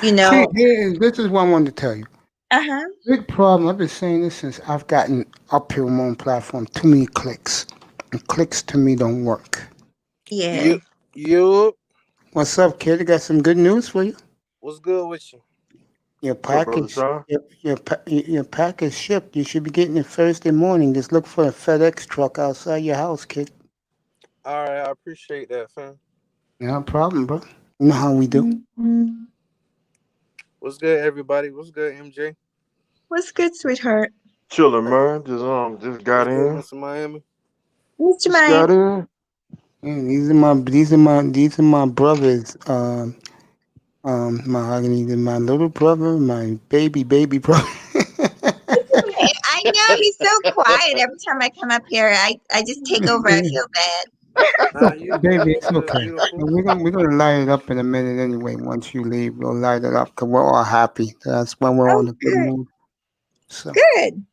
you See, know, this is what I wanted to tell you. uh-huh. Big problem. I've been saying this since I've gotten up here on my own platform. Too many clicks. And clicks to me don't work. Yeah. You, you, What's up, kid? I got some good news for you. what's good with you? Your What's up, brother package, Sean? your package shipped. You should be getting it Thursday morning. Just look for a FedEx truck outside your house, kid. All right, I appreciate that, fam. No problem, bro. You know how we do. What's good, everybody? What's good, MJ? What's good, sweetheart? Chilling, man. Just got What's good, in. Mr. Miami? Mr. Just Maya. got in. Yeah, these are my brothers. Mahogany, my little brother, my baby brother. I know he's so quiet every time I come up here. I just take over. I feel bad. Nah, you Baby, good. You it's good. okay. Beautiful. We're gonna light it up in a minute anyway. Once you leave, we'll light it up because we're all happy. That's when we're all Oh, in a good good, mood. So good.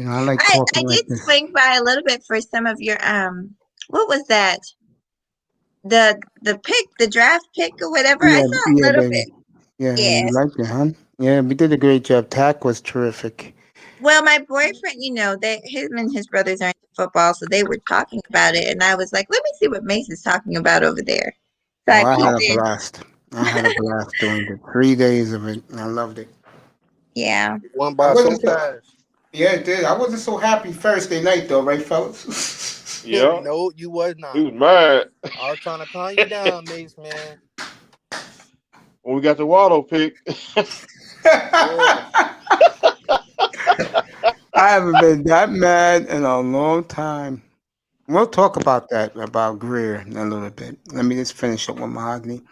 I like I talking like did this. swing by a little bit for some of your what was that? The pick, the draft pick or whatever. I Yeah, saw a yeah, little baby. bit. Yeah, you Yes. liked it, huh? Yeah, we did a great job. Tack was terrific. Well, my boyfriend, they him and his brothers are into football, so they were talking about it, and I was like, let me see what Mace is talking about over there. So Oh, I I had peeped a in. blast. I had a blast doing the 3 days of it. I loved it. Yeah. Went I by so wasn't so. fast. Yeah, it did. I wasn't so happy Thursday night though, right, fellas? Yeah. No, you was He not. was mad I was trying to calm you down, Mace, man. when we got the Wallow pick. Yeah. I haven't been that mad in a long time. We'll talk about that, about Greer in a little bit. Let me just finish up with Mahogany.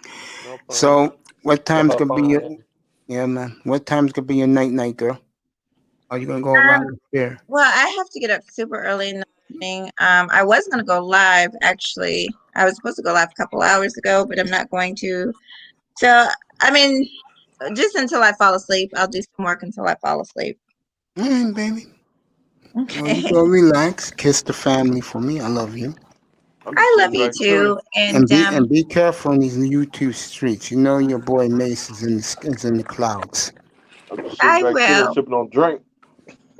No problem. So, what Let time's her gonna be your, find. yeah, man. What time's gonna be your night, girl? Are you gonna go Um, live with Greer? well, I have to get up super early in the morning. I was gonna go live actually. I was supposed to go live a couple hours ago, but I'm not going to. So, I mean, just until I fall asleep, I'll do some work until I fall asleep. All right, baby. Well, you Okay. go relax. Kiss the family for me. I love you. I'm just I sitting love you back chilling. too. And And be careful in these YouTube streets. You know your boy Mace is in the clouds. I'm just sitting I back chilling, will. sipping on drink.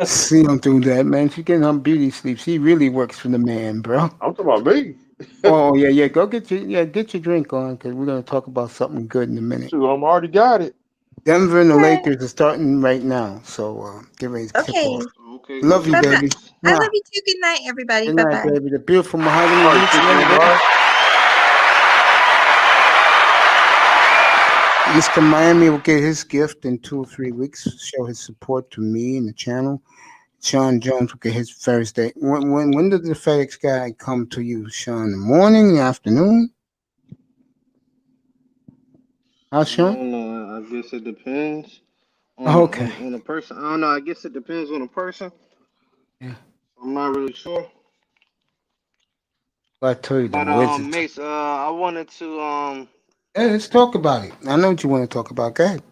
See him do that, man. She getting her beauty sleep. She really works for the man, bro. I'm talking about me. Oh yeah, yeah. Go get your drink on because we're gonna talk about something good in a minute. Shoot, I'm already got it. Denver and the Okay. Lakers are starting right now, so get ready to tip Okay. off. Okay, go Love you, Bye bye. baby. Lakers. I love Mwah. you too. Good night, everybody. Good Bye night, bye. baby. The beautiful mahogany All right, roots appreciate and it, everybody. man. Mr. Miami will get his gift in 2 or 3 weeks. Show his support to me and the channel. Sean Jones will get his Thursday. When does the FedEx guy come to you, Sean? In the morning, the afternoon? How, I Sean? don't know. I guess it depends Okay. on the person. I don't know. I guess it depends on the person. Yeah. I'm not really sure. Well, I tell you, the But wizards. Mace, I wanted to Hey, let's talk about it. I know what you want to talk about. Go ahead.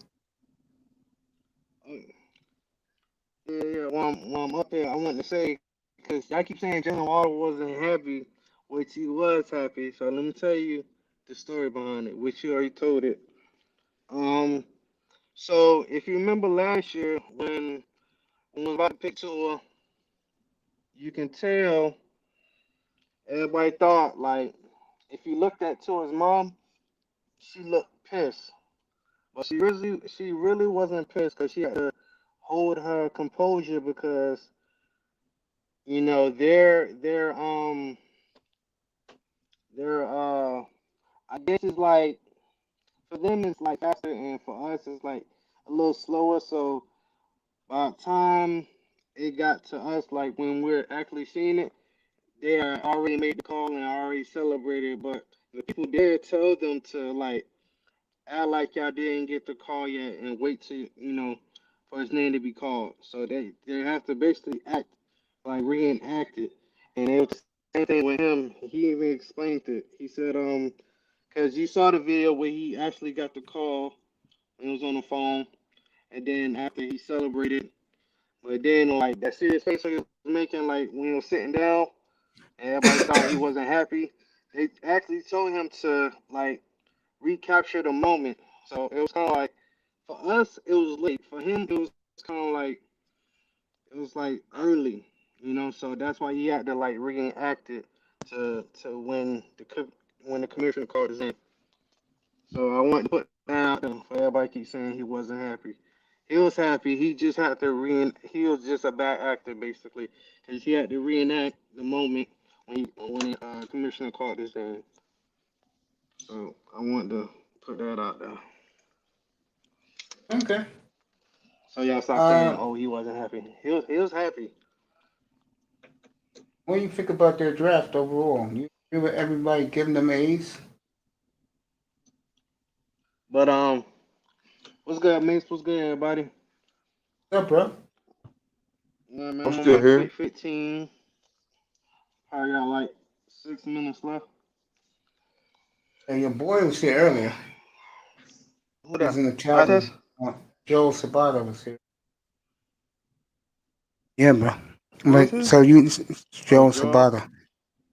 yeah. While I'm up here, I wanted to say because y'all keep saying Jalen Waddle wasn't happy, which he was happy. So let me tell you the story behind it, which you already told it. Um, so if you remember last year when we was about to pick Tua, you can tell everybody thought like if you looked at Tua's mom, she looked pissed, but she really wasn't pissed because she had to hold her composure because they're I guess it's like for them it's like faster and for us it's like a little slower. So by the time it got to us, like when we're actually seeing it, they are already made the call and already celebrated. But the people there tell them to like act like y'all didn't get the call yet and wait to for his name to be called. So they have to basically act like reenact it. And it was the same thing with him. He even explained it. He said because you saw the video where he actually got the call and it was on the phone, and then after he celebrated, but then like that serious face he was making like when he was sitting down and everybody thought he wasn't happy. They actually told him to like recapture the moment. So it was kind of like for us it was late. For him it was kind of like it was like early, So that's why he had to like reenact it to when the commissioner called his name. So I wanted to put that out there for everybody keep saying he wasn't happy. he was happy. He just had to he was just a bad actor basically, because he had to reenact the moment when commissioner called his name. So I want to put that out there. Okay. So y'all stop saying, Uh, "Oh, he wasn't happy." He was happy. what do you think about their draft overall? You agree with everybody giving them A's? But what's good, Mace? What's good, everybody? What's up, bro? Yeah, man, I'm I'm on still my here. pick 15. Probably got like 6 minutes left. Hey, your boy was here earlier. Who He's that? in the chat Artist? room. Joe Sabata was here. Yeah, bro. Who is But he? so you, Oh, Joe Joel. Sabata.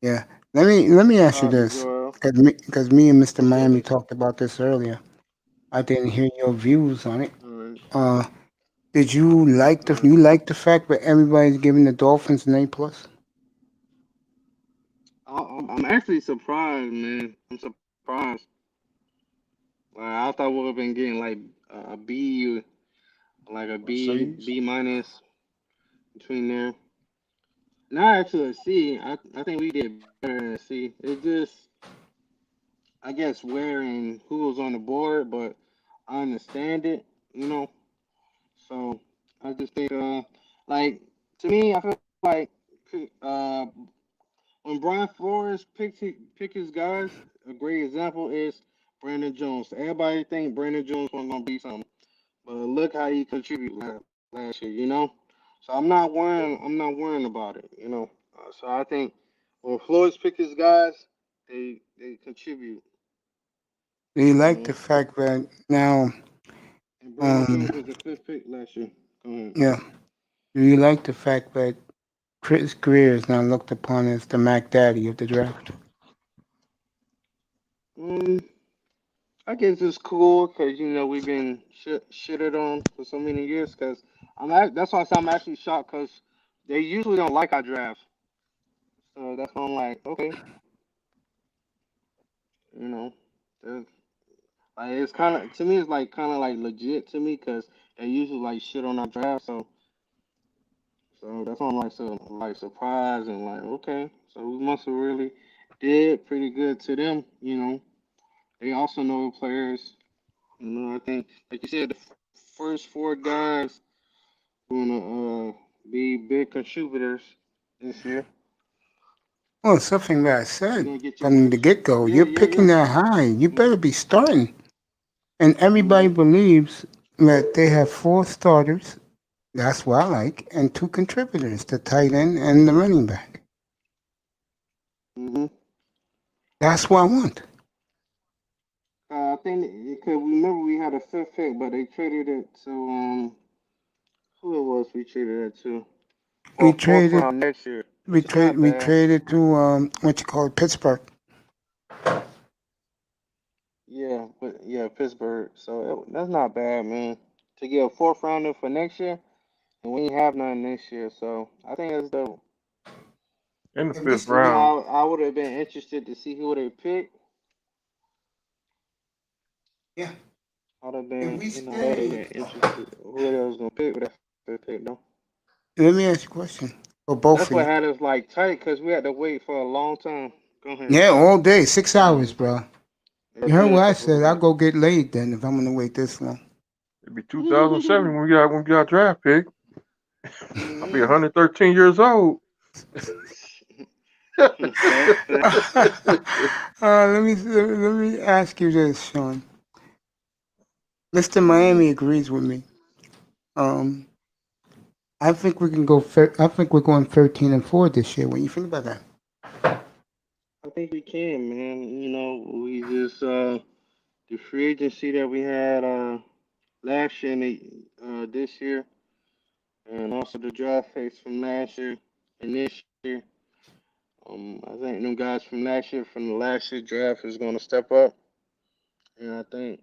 Yeah. Let me ask you Shout out to this, Joel. because me and Mr. What's good? Miami talked about this earlier. I didn't hear your views on it. All right. Uh, did you like All the right. you like the fact that everybody's giving the Dolphins an A plus? I'm actually surprised, man. I'm surprised. Like, I thought we would have been getting like a B, like a Seas. B minus between there. Not actually a C. I think we did better than a C. It's just, I guess, where and who was on the board, but I understand it, you know. So I just think, like, to me, I feel like uh, when Brian Flores pick his guys, a great example is Brandon Jones. Everybody think Brandon Jones wasn't gonna be something, but look how he contributed last year, you know. So I'm not worrying about it, you know. So I think when Flores pick his guys, they contribute, Do you you like the know. fact that now, And Brandon um, Jones was the fifth pick last year. Go ahead. yeah, do you like the fact that Chris Greer is now looked upon as the Mac Daddy of the draft? Um, I guess it's cool because we've been shitted on for so many years. Because that's why I say I'm actually shocked because they usually don't like our draft. So that's why I'm like, okay, you know, there's- like it's kind of to me it's like kind of like legit to me because they usually like shit on our draft. So that's why I'm like so like surprised and like okay, so we must have really did pretty good to them. They also know the players. I think like you said, the first four guys gonna be big contributors this year. Well, something that I You're said gonna get your from the first. get go. Yeah, You're yeah, picking yeah. that high. You better Mhm, be starting. And everybody mhm, believes that they have four starters. That's what I like, and two contributors, the tight end and the running back. mhm. That's what I want. I think because remember we had a fifth pick, but they traded it to who it was we traded it to for We a fourth traded, round next year, which is not we bad. traded to what you call it, Pittsburgh. Yeah, but yeah, Pittsburgh. So that's not bad, man. To get a fourth rounder for next year, and we ain't have none this year, so I think that's dope. In the If we fifth st- Even round. though I would have been interested to see who they pick, yeah, I'd have if been, we I would have stay, been interested who they was gonna pick with that fifth pick, though. let me ask you a question for both That's of what you. had us like tight, cause we had to wait for a long time. Go ahead. Yeah, all day, 6 hours, Mm, bro. it You heard what did. I It said? I'll did. go get laid then if I'm gonna wait this long. It'd be 2007 when we got a draft pick. I'll be Mhm. 113 years old. Facts. Facts. Let me ask you this, Sean. Mr. Miami agrees with me. Um, I think we can go. I think we're going 13-4 this year. What do you think about that? I think we can, man. We just the free agency that we had last year and this year, and also the draft picks from last year and this year. I think them guys from last year, from the last year draft, is going to step up, and I think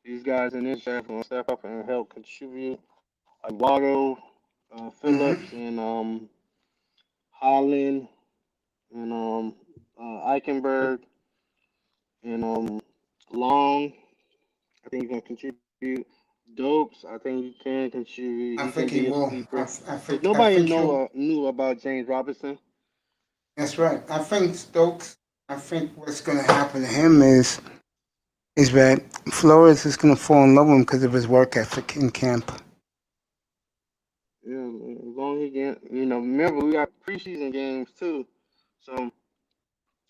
these guys in this draft are going to step up and help contribute, like Waddle, Mm-hmm. Phillips, and Holland, and Eichenberg, and Long. I think he's going to contribute. Dopes, I think he can contribute. I He can think he be a will. sleeper because I nobody think he'll. knew about James Robinson. That's right. I think Stokes. I think what's going to happen to him is that Flores is going to fall in love with him because of his work ethic in camp. Yeah, as long as he get, remember we got preseason games too, so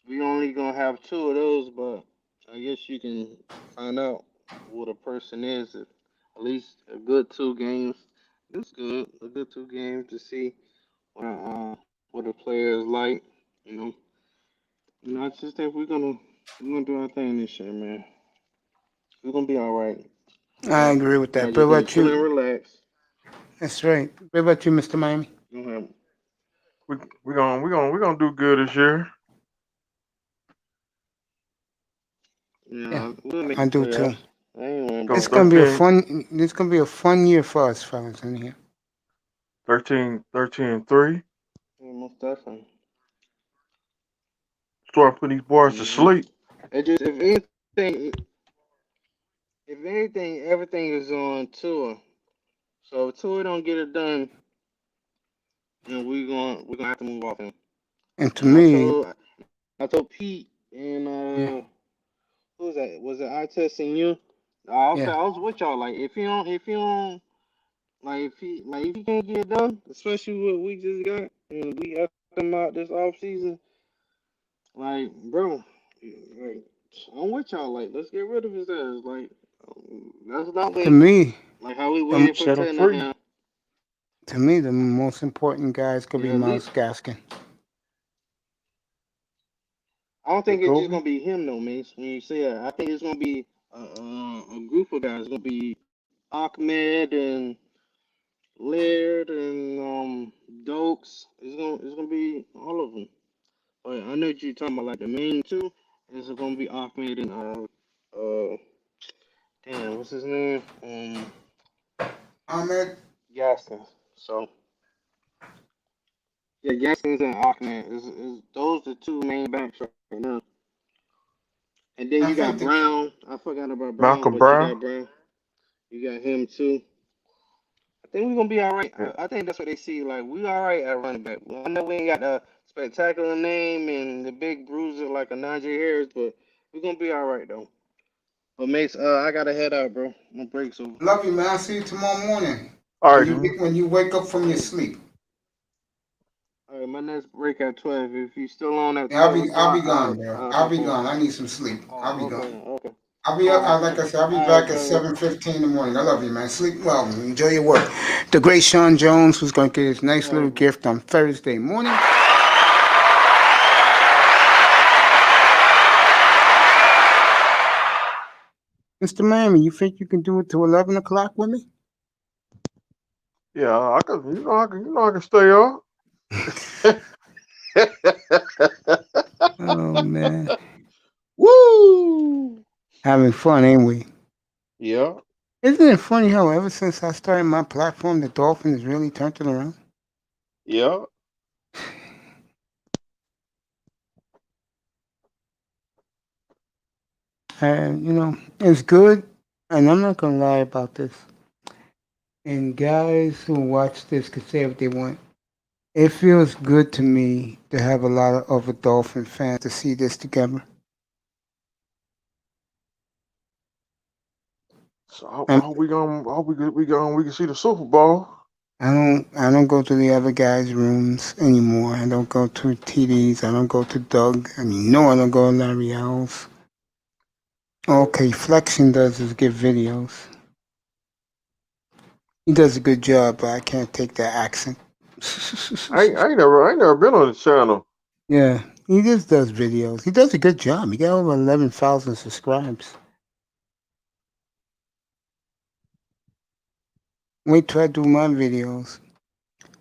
we only gonna have two of those. But I guess you can find out what a person is. At least a good 2 games. It's good. A good 2 games to see what a player is like. You know, I just think we're gonna do our thing this year, man. We're gonna be all right. I Gotta agree with that. gotta But just what be about chill and you? relax. That's right. What about you, Mr. Miami? You don't have, We gonna do good this year. Yeah, we'll make I the do too. playoffs. I ain't worrying Go about It's that. gonna be a 13, fun. It's gonna be a fun year for us, fellas, in here. 13-3. Yeah, most definitely. Start putting these boys to hmm sleep. It just if anything, everything is on tour. So if tour don't get it done, then we're gonna have to move off him. And to And I me, told I told Pete and yeah, who was that? Was it I testing you? I was yeah. I was with y'all. Like if you don't if he can't get it done, especially what we just got and we asked him out this off season, like bro, like I'm with y'all. Like let's get rid of his ass. Like let's not To wait. me, Like how we the, waiting for Set them free. Tottenham. the most important guy is gonna be Yeah, at Miles least Gaskin. I don't think it's just Jacoby. gonna be him though, man. When you say that, I think it's gonna be a group of guys. It's gonna be Ahmed and Laird and Dokes. It's gonna be all of them. But I know what you're talking about. Like the main two is gonna be Ahmed and damn, what's his name? Ahmed, Gaskins. So yeah, Gaskins and Ahmed is those the two main backs right now. And then you I got think the Brown. I forgot about Brown, Malcolm but you Brown. got Brown. You got him too. I think we're gonna be all right. Yeah. I think that's what they see. Like we all right at running back. Well, I know we ain't got the spectacular name and the big bruiser like a Najee Harris, but we're gonna be all right though. But Mace, I gotta head out, bro. My break's over. love you, man. I'll see you tomorrow morning All when right, then. when you wake up from your All sleep. right, my next break at 12. If you still on at Yeah, 12 I'll be o'clock, gone, bro. I'll I'll hop be on. gone. I need some sleep. I'll be Oh, gone. okay, okay. I'll be All up. right, Like I said, I'll be all back right, at brother. 7:15 in the morning. I love you, man. Sleep well. Enjoy your work. The great Sean Jones, who's going to get his All nice little right, bro. gift on Thursday morning. Mr. Miami, you think you can do it to 11 o'clock with me? Yeah, I can. I can stay up. Oh, man. Woo! Having fun, ain't we? Yeah, Isn't it funny how ever since I started my platform, the Dolphins really turned it around? yeah. And, it's good. And I'm not going to lie about this. And guys who watch this can say what they want. It feels good to me to have a lot of other Dolphin fans to see this together. So I Um, hope we can see the Super Bowl. I don't go to the other guys' rooms anymore. I don't go to TD's. I don't go to Doug. And I don't go to Larry Al's. Okay, Flexion does is give videos. He does a good job, but I can't take that accent. I ain't never been on the channel. Yeah, he just does videos. He does a good job. He got over 11,000 subscribers. Wait till I do my videos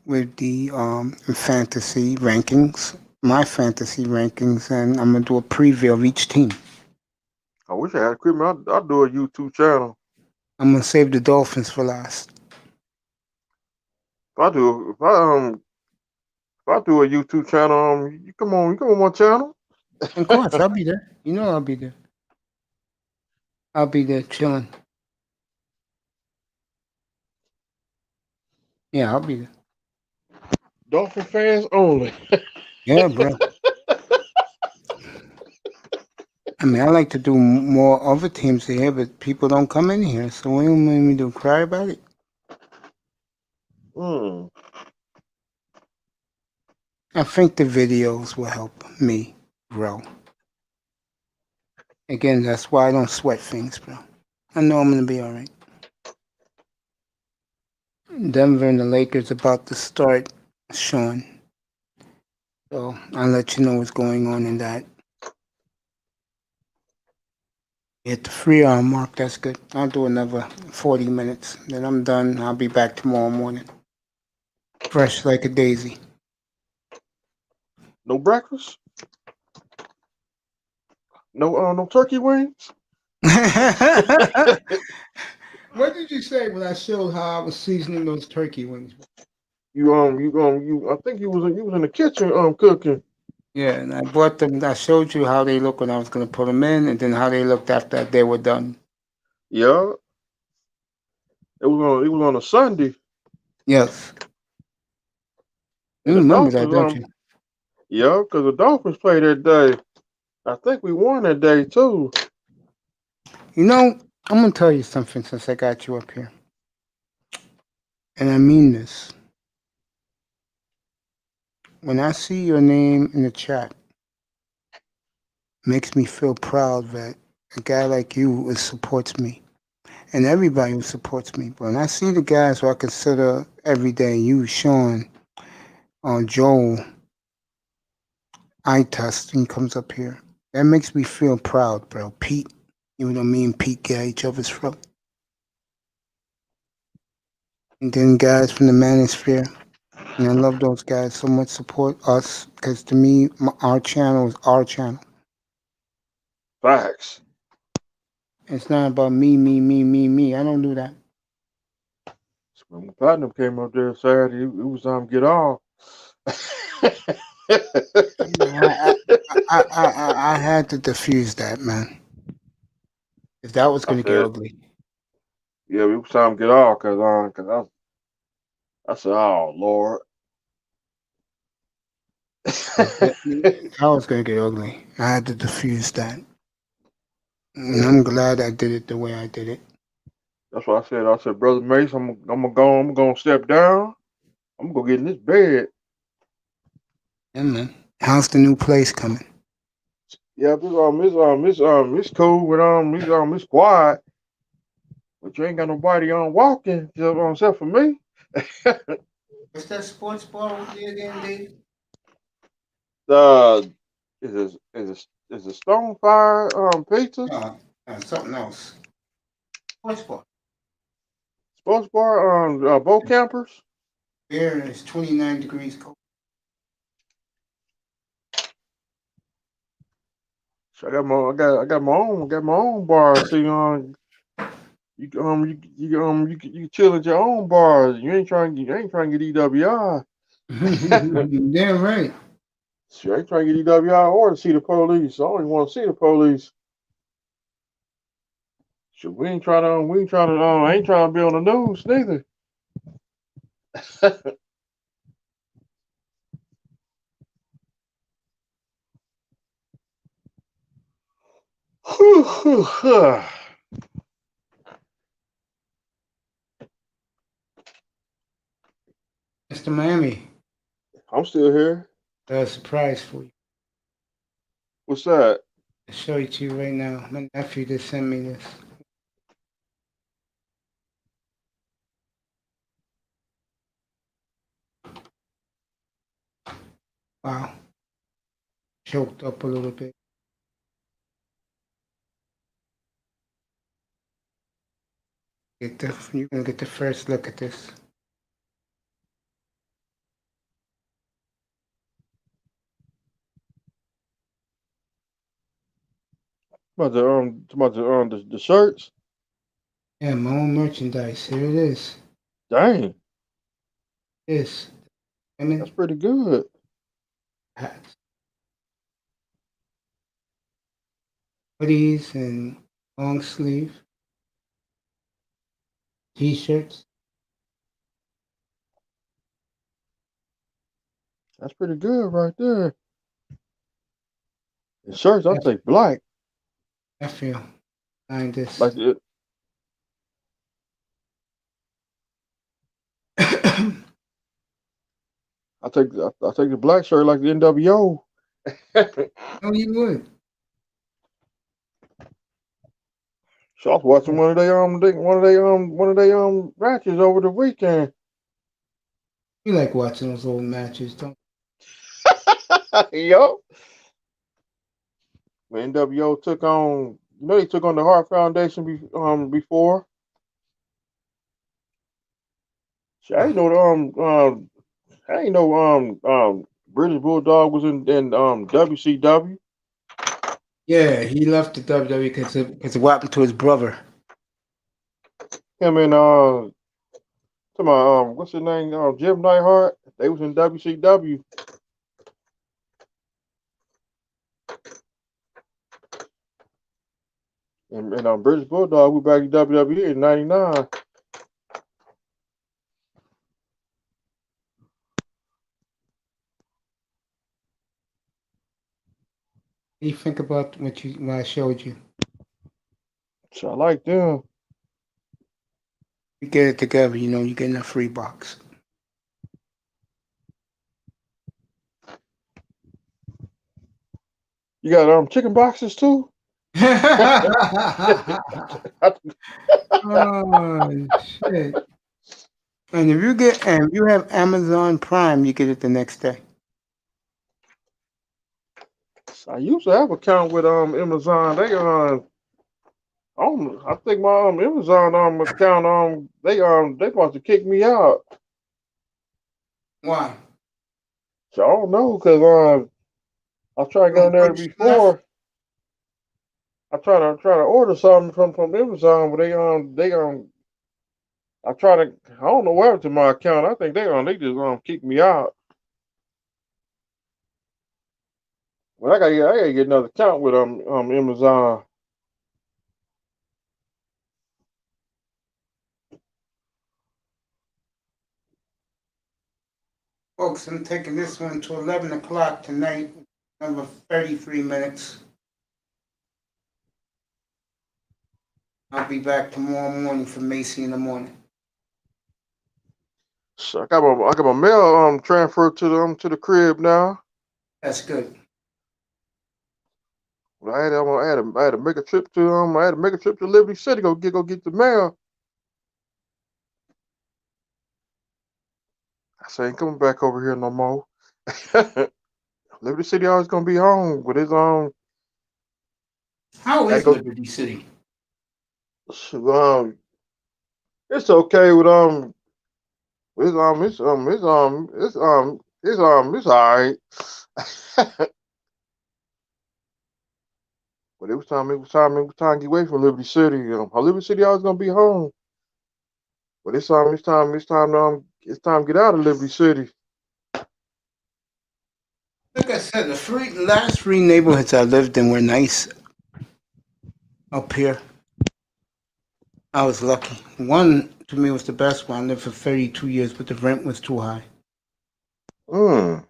with the fantasy rankings, my fantasy rankings, and I'm gonna do a preview of each team. I wish I had equipment. I'd do a YouTube channel. I'm gonna save the Dolphins for last. If I do a YouTube channel, you come on my channel. Of course, I'll be there. I'll be there. I'll be there chilling. Yeah, I'll be there. Dolphin fans only. Yeah, bro. I mean, I like to do more other teams here, but people don't come in here. So what do you want me to do? Cry about it? Hmm. I think the videos will help me grow. Again, that's why I don't sweat things, bro. I know I'm gonna be all right. Denver and the Lakers about to start, Sean. So I'll let you know what's going on in that. Hit the 3 hour mark. That's good. I'll do another 40 minutes. Then I'm done. I'll be back tomorrow morning, fresh like a daisy. No breakfast. No turkey wings. What did you say when I showed how I was seasoning those turkey wings? You. I think you was in the kitchen cooking. Yeah, and I brought them. I showed you how they look when I was gonna put them in, and then how they looked after they were done. Yeah. It was on a Sunday. Yes, you And the remember that, Dolphins don't you? yeah, because the Dolphins played that day. I think we won that day too. You know, I'm gonna tell you something since I got you up here, and I mean this. When I see your name in the chat, makes me feel proud that a guy like you supports me, and everybody who supports me. But when I see the guys who I consider every day, you, Sean, Joel, I test, and he comes up here. That makes me feel proud, bro. Pete, even though me and Pete get each other's throat. And then guys from the Manosphere. And I love those guys so much. Support us because to me, our channel is our channel. Facts. It's not about me, me, me, me, me. I don't do that. When Platinum came up there Saturday, it was time to get off. I had to diffuse that, man. If that was I going to get said, ugly. yeah, it was time to get off because I said, oh Lord. That was going to get ugly. I had to diffuse that. And Yeah, I'm glad I did it the way I did it. that's what I said. I said, Brother Mace, I'm gonna step down. I'm gonna get in this bed. Yeah, man. How's the new place coming? Yeah, it's cool with it's quiet, but you ain't got nobody on walking except for me. What's that sports bar over there again, Dave? Uh, is a Stonefire pizza No, something else. Sports bar. sports bar boat campers. Here it's 29 degrees cold. So I got my own bar. See, you chill at your own bars. You ain't trying to get EWI. Damn right. She ain't trying to get EWI or to see the police. I only want to see the police. So I ain't trying to be on the news neither. Mr. Miami, I'm still here. I got a surprise for you. What's that? I'll show it to you right now. My nephew just sent me this. Wow. Choked up a little bit. You're gonna get the first look at this. About the shirts. Yeah, my own merchandise. Here it is. Dang, This. that's Women pretty good. hats, hoodies, and long sleeve t-shirts. That's pretty good right there. And shirts, I'll take black. I feel behind this. Like it. I take the black shirt like the NWO. Oh, you would. So I was watching one of their matches over the weekend. You like watching those old matches, don't Yup. When NWO took on, they took on the Hart Foundation before. Shit, I you? ain't know I ain't know British Bulldog was in WCW. Yeah, he left the WWE because of what happened to his brother. Him and to my what's his name? Jim Neidhart. They was in WCW. And British Bulldog we back in WWE in '99. What do you think about what I showed you? So I like them. You get it together, you get in a free box. You got chicken boxes too. Oh shit! And if you have Amazon Prime, you get it the next day. I used to have an account with Amazon. I think my Amazon account they supposed to kick me out. Why? So I don't know because I was trying to get on Don't there purchase enough? before. I try to order something from Amazon, but I don't know what happened to my account. I think they just kick me out. But I gotta get another account with Amazon. Folks, I'm taking this one to 11 o'clock tonight. Another 33 minutes. I'll be back tomorrow morning for Macy in the morning. So I got my mail transferred to the crib now. That's good. I had to make a trip to Liberty City go get the mail. I say ain't coming back over here no more. Liberty City always gonna be home with his How gotta is go Liberty City? it's okay it's alright. But it was time to get away from Liberty City. Liberty City always gonna be home. But it's time to get out of Liberty City. Like I said, last three neighborhoods I lived in were nice up here. I was lucky. One, to me, was the best one. I lived for 32 years, but the rent was too high. Mm.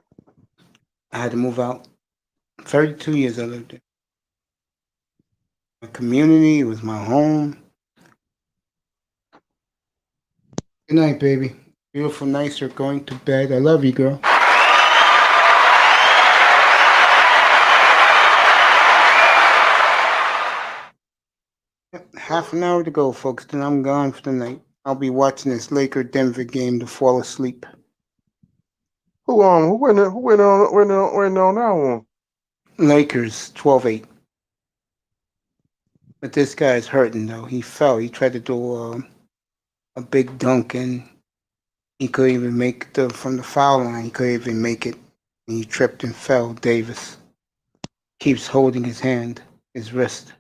I had to move out. 32 years I lived there. My community, it was my home. Good night, baby. Beautiful nights. You're going to bed. I love you, girl. Half an hour to go, folks. Then I'm gone for the night. I'll be watching this Laker Denver game to fall asleep. Who went on that one? Lakers 12-8. But this guy's hurting though. He fell. He tried to do a big dunk and he couldn't even make from the foul line. He couldn't even make it. And he tripped and fell. Davis keeps holding his hand, his wrist.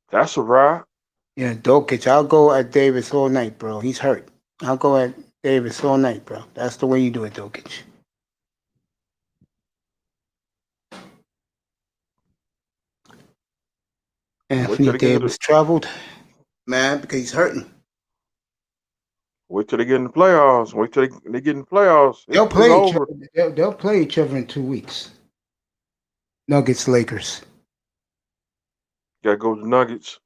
That's a wrap. Yeah, Dokic. I'll go at Davis all night, bro. He's hurt. I'll go at Davis all night, bro. That's the way you do it, Dokic. Wait Anthony till they get to Davis traveled, man, because he's hurting. Wait till they get in the playoffs. Wait till they get in the playoffs. They'll It's play each over. other. They'll play each other in 2 weeks. Nuggets, Lakers. Gotta go to the Nuggets.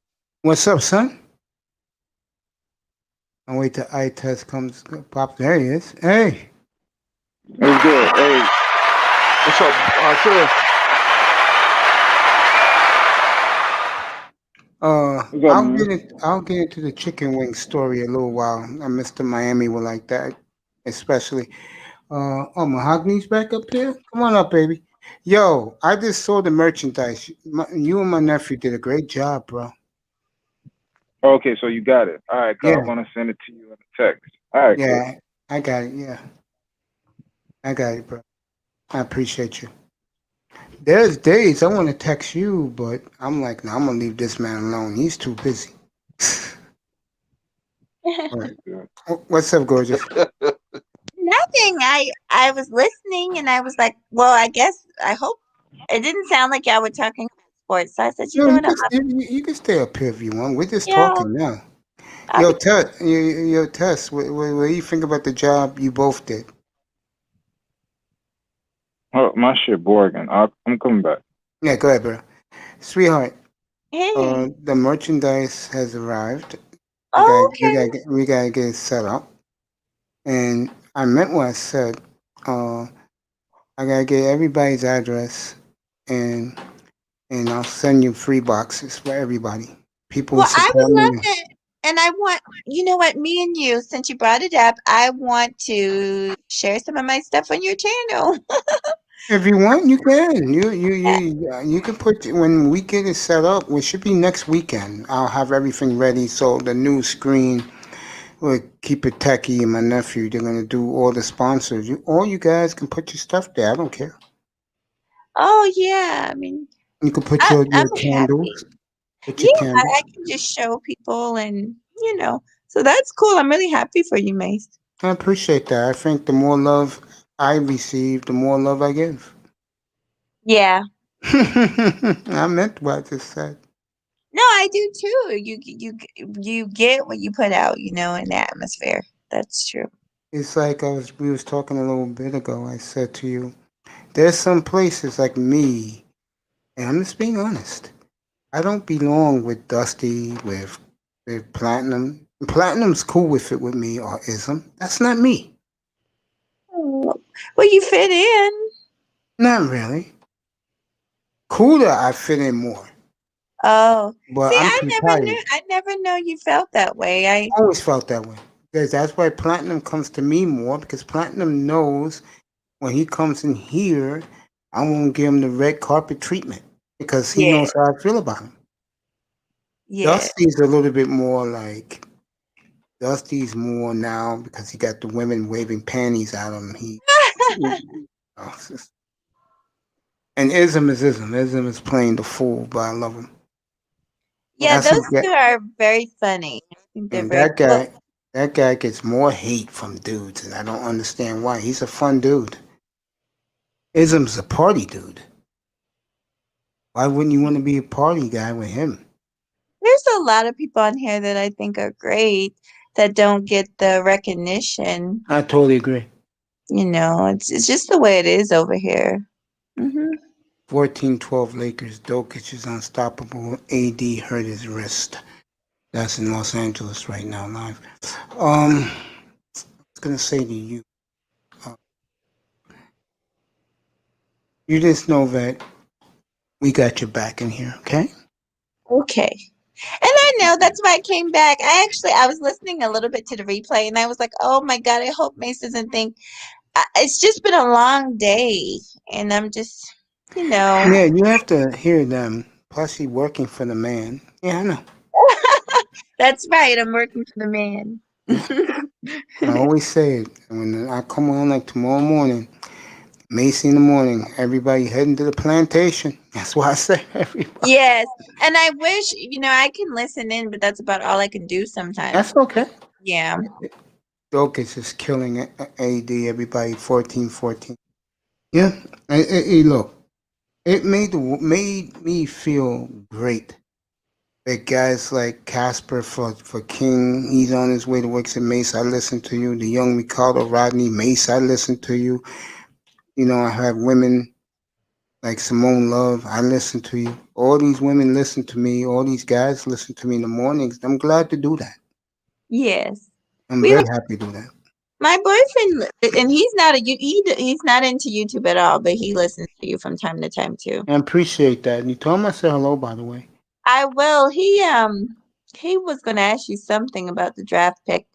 What's up, son? I'll wait till eye test comes. Pop, there he is. Hey. What's good? Hey, What's up, Chris? what's up, man? I'll get into the chicken wing story a little while. Mr. Miami will like that, especially. Oh, Mahogany's back up there. Come on up, baby. Yo, I just saw the merchandise. You and my nephew did a great job, bro. Okay, so you got it. All right, cool. Yeah, I'm gonna send it to you in a text. All right, cool. yeah, I got it. Yeah, I got it, bro. I appreciate you. There's days I want to text you, but I'm like, no, I'm gonna leave this man alone. He's too busy. All right. What's up, gorgeous? Nothing. I was listening and I was like, well, I hope it didn't sound like y'all were talking about sports. So I said, you No, know you what? can, you can stay up here if you want. We're just Yeah, talking now. I'll Yo, be. Tess, what do you think about the job you both did? Oh, my shit, Borgen. I'm coming back. Yeah, go ahead, bro. Sweetheart, Hey. the merchandise has arrived. Oh, okay. We gotta get it set up. And I meant what I said. I gotta get everybody's address, and I'll send you free boxes for everybody. People who Well, I support would love me. that. And I want, you know what, me and you, since you brought it up, I want to share some of my stuff on your channel. If you want, you can. You can put when we get it set up. It should be next weekend. I'll have everything ready. So the new screen will keep it techy. And my nephew, they're gonna do all the sponsors. All you guys can put your stuff there. I don't care. Oh, yeah. I mean, You can put I'm your happy. candles. Put your Yeah, I candles. can just show people and, so that's cool. I'm really happy for you, Mace. I appreciate that. I think the more love I receive, the more love I give. Yeah. I meant what I just said. No, I do too. You get what you put out, in the atmosphere. That's true. It's like we was talking a little bit ago. I said to you, there's some places like me, and I'm just being honest. I don't belong with Dusty, with Platinum. Platinum's cool with it with me or ism. That's not me. Oh, well, you fit in. Not really. Cooler, I fit in more. Oh, But see, I'm too tired. I never know you felt that way. I always felt that way. Because that's why Platinum comes to me more, because Platinum knows when he comes in here, I won't give him the red carpet treatment because he Yeah, knows how I feel about him. yeah. Dusty's a little bit more like Dusty's more now because he got the women waving panties at him. And Ism is Ism. Ism is playing the fool, but I love him. Yeah, That's those who get, two are very funny. I think they're and very well. that guy gets more hate from dudes, and I don't understand why. He's a fun dude. Ism's a party dude. Why wouldn't you want to be a party guy with him? There's a lot of people on here that I think are great that don't get the recognition. I totally agree. It's just the way it is over here. Hmm 14-12 Lakers. Dokic is unstoppable. AD hurt his wrist. That's in Los Angeles right now, live. I was gonna say to you, uh, you just know that we got your back in here, okay? Okay. And I know that's why I came back. I was listening a little bit to the replay and I was like, oh my God, I hope Mace doesn't think it's just been a long day. And I'm just, you know, Yeah, you have to hear them. Plus, he working for the man. Yeah, I know. that's right. I'm working for the man. Yeah, I always say it when I come on like tomorrow morning. Macy in the morning, everybody heading to the plantation. That's why I say everybody. Yes. And I wish, I can listen in, but that's about all I can do sometimes. That's okay. Yeah. Jokic is killing AD. Everybody 14-14. Yeah. Look, it made me feel great Big guys like Casper for King, he's on his way to work at Mace. I listen to you. The young Ricardo Rodney Mace, I listen to you. You know, I have women like Simone Love. I listen to you. All these women listen to me. All these guys listen to me in the mornings. I'm glad to do that. Yes. I'm We very were happy to do that. my boyfriend, and he's not he's not into YouTube at all, but he listens to you from time to time too. I appreciate that. And you told him I said hello, by the way. I will. He was going to ask you something about the draft pick,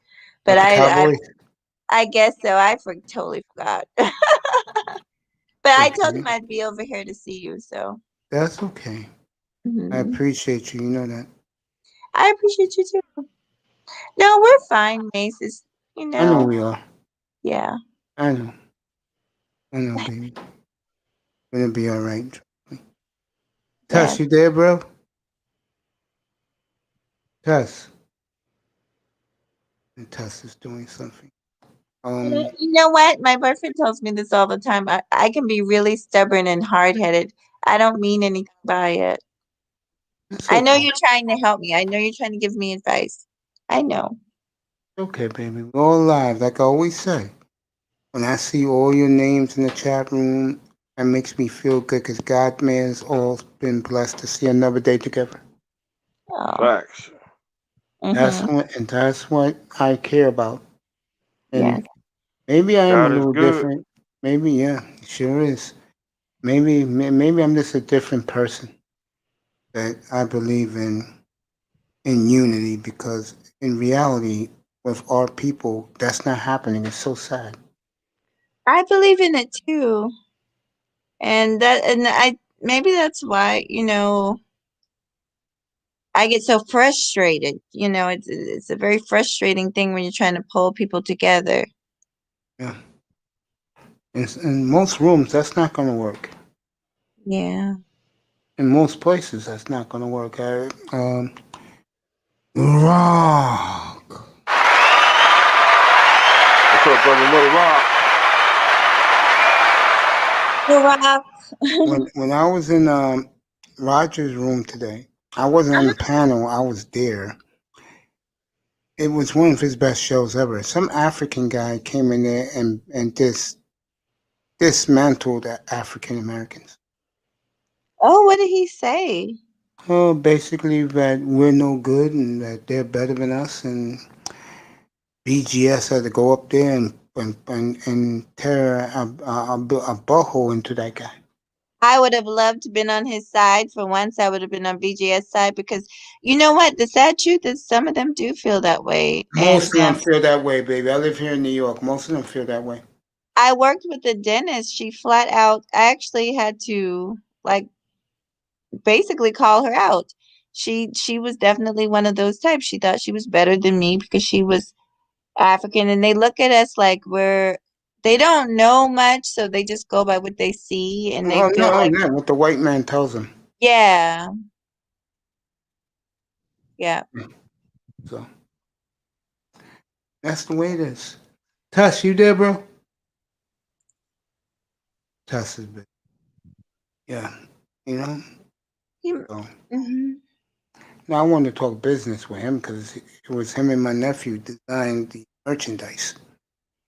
but About the Cowboys. I guess so. Totally forgot. But I told him Okay. I'd be over here to see you, so That's okay. I mhm. appreciate you. You know that. I appreciate you too. No, we're fine, Mace. It's, I know we are. yeah. I know. I know, baby. Gonna be all right. Yeah. Tess, you there, bro? Tess. And Tess is doing something. You know what? My boyfriend tells me this all the time. I can be really stubborn and hard-headed. I don't mean anything by it. It's I know okay. you're trying to help me. I know you're trying to give me advice. I know. Okay, baby. We're all live, like I always say. When I see all your names in the chat room, that makes me feel good because God, man, has all been blessed to see another day together. Oh. Facts. That's Mm-hmm. what, and that's what I care about. Yes. And maybe I am a God is little good. different. Maybe, yeah, it sure is. Maybe I'm just a different person. That I believe in unity because in reality, with our people, that's not happening. It's so sad. I believe in it too. And I maybe that's why, I get so frustrated. It's a very frustrating thing when you're trying to pull people together. Yeah. In most rooms, that's not going to work. Yeah. In most places, that's not going to work. Rock. What's up, brother? Little Rock? Hurrah. When I was in Roger's room today, I wasn't on the panel. I was there. It was one of his best shows ever. Some African guy came in there and dismantled the African Americans. Oh, what did he say? Basically that we're no good and that they're better than us, and BGS had to go up there and tear a butthole into that guy. I would have loved to been on his side for once. I would have been on BGS side because you know what? The sad truth is some of them do feel that way. And Most of them feel that way, baby. I live here in New York. Most of them feel that way. I worked with a dentist. She flat out, I actually had to like basically call her out. She was definitely one of those types. She thought she was better than me because she was African, and they look at us like they don't know much, so they just go by what they see, and they Oh, feel no, like, no, what the white man tells them. yeah, yeah. So that's the way it is. Tess, you there, bro? Tess is big. Yeah, you know. You, So mhm. now I wanted to talk business with him because it was him and my nephew designed the merchandise.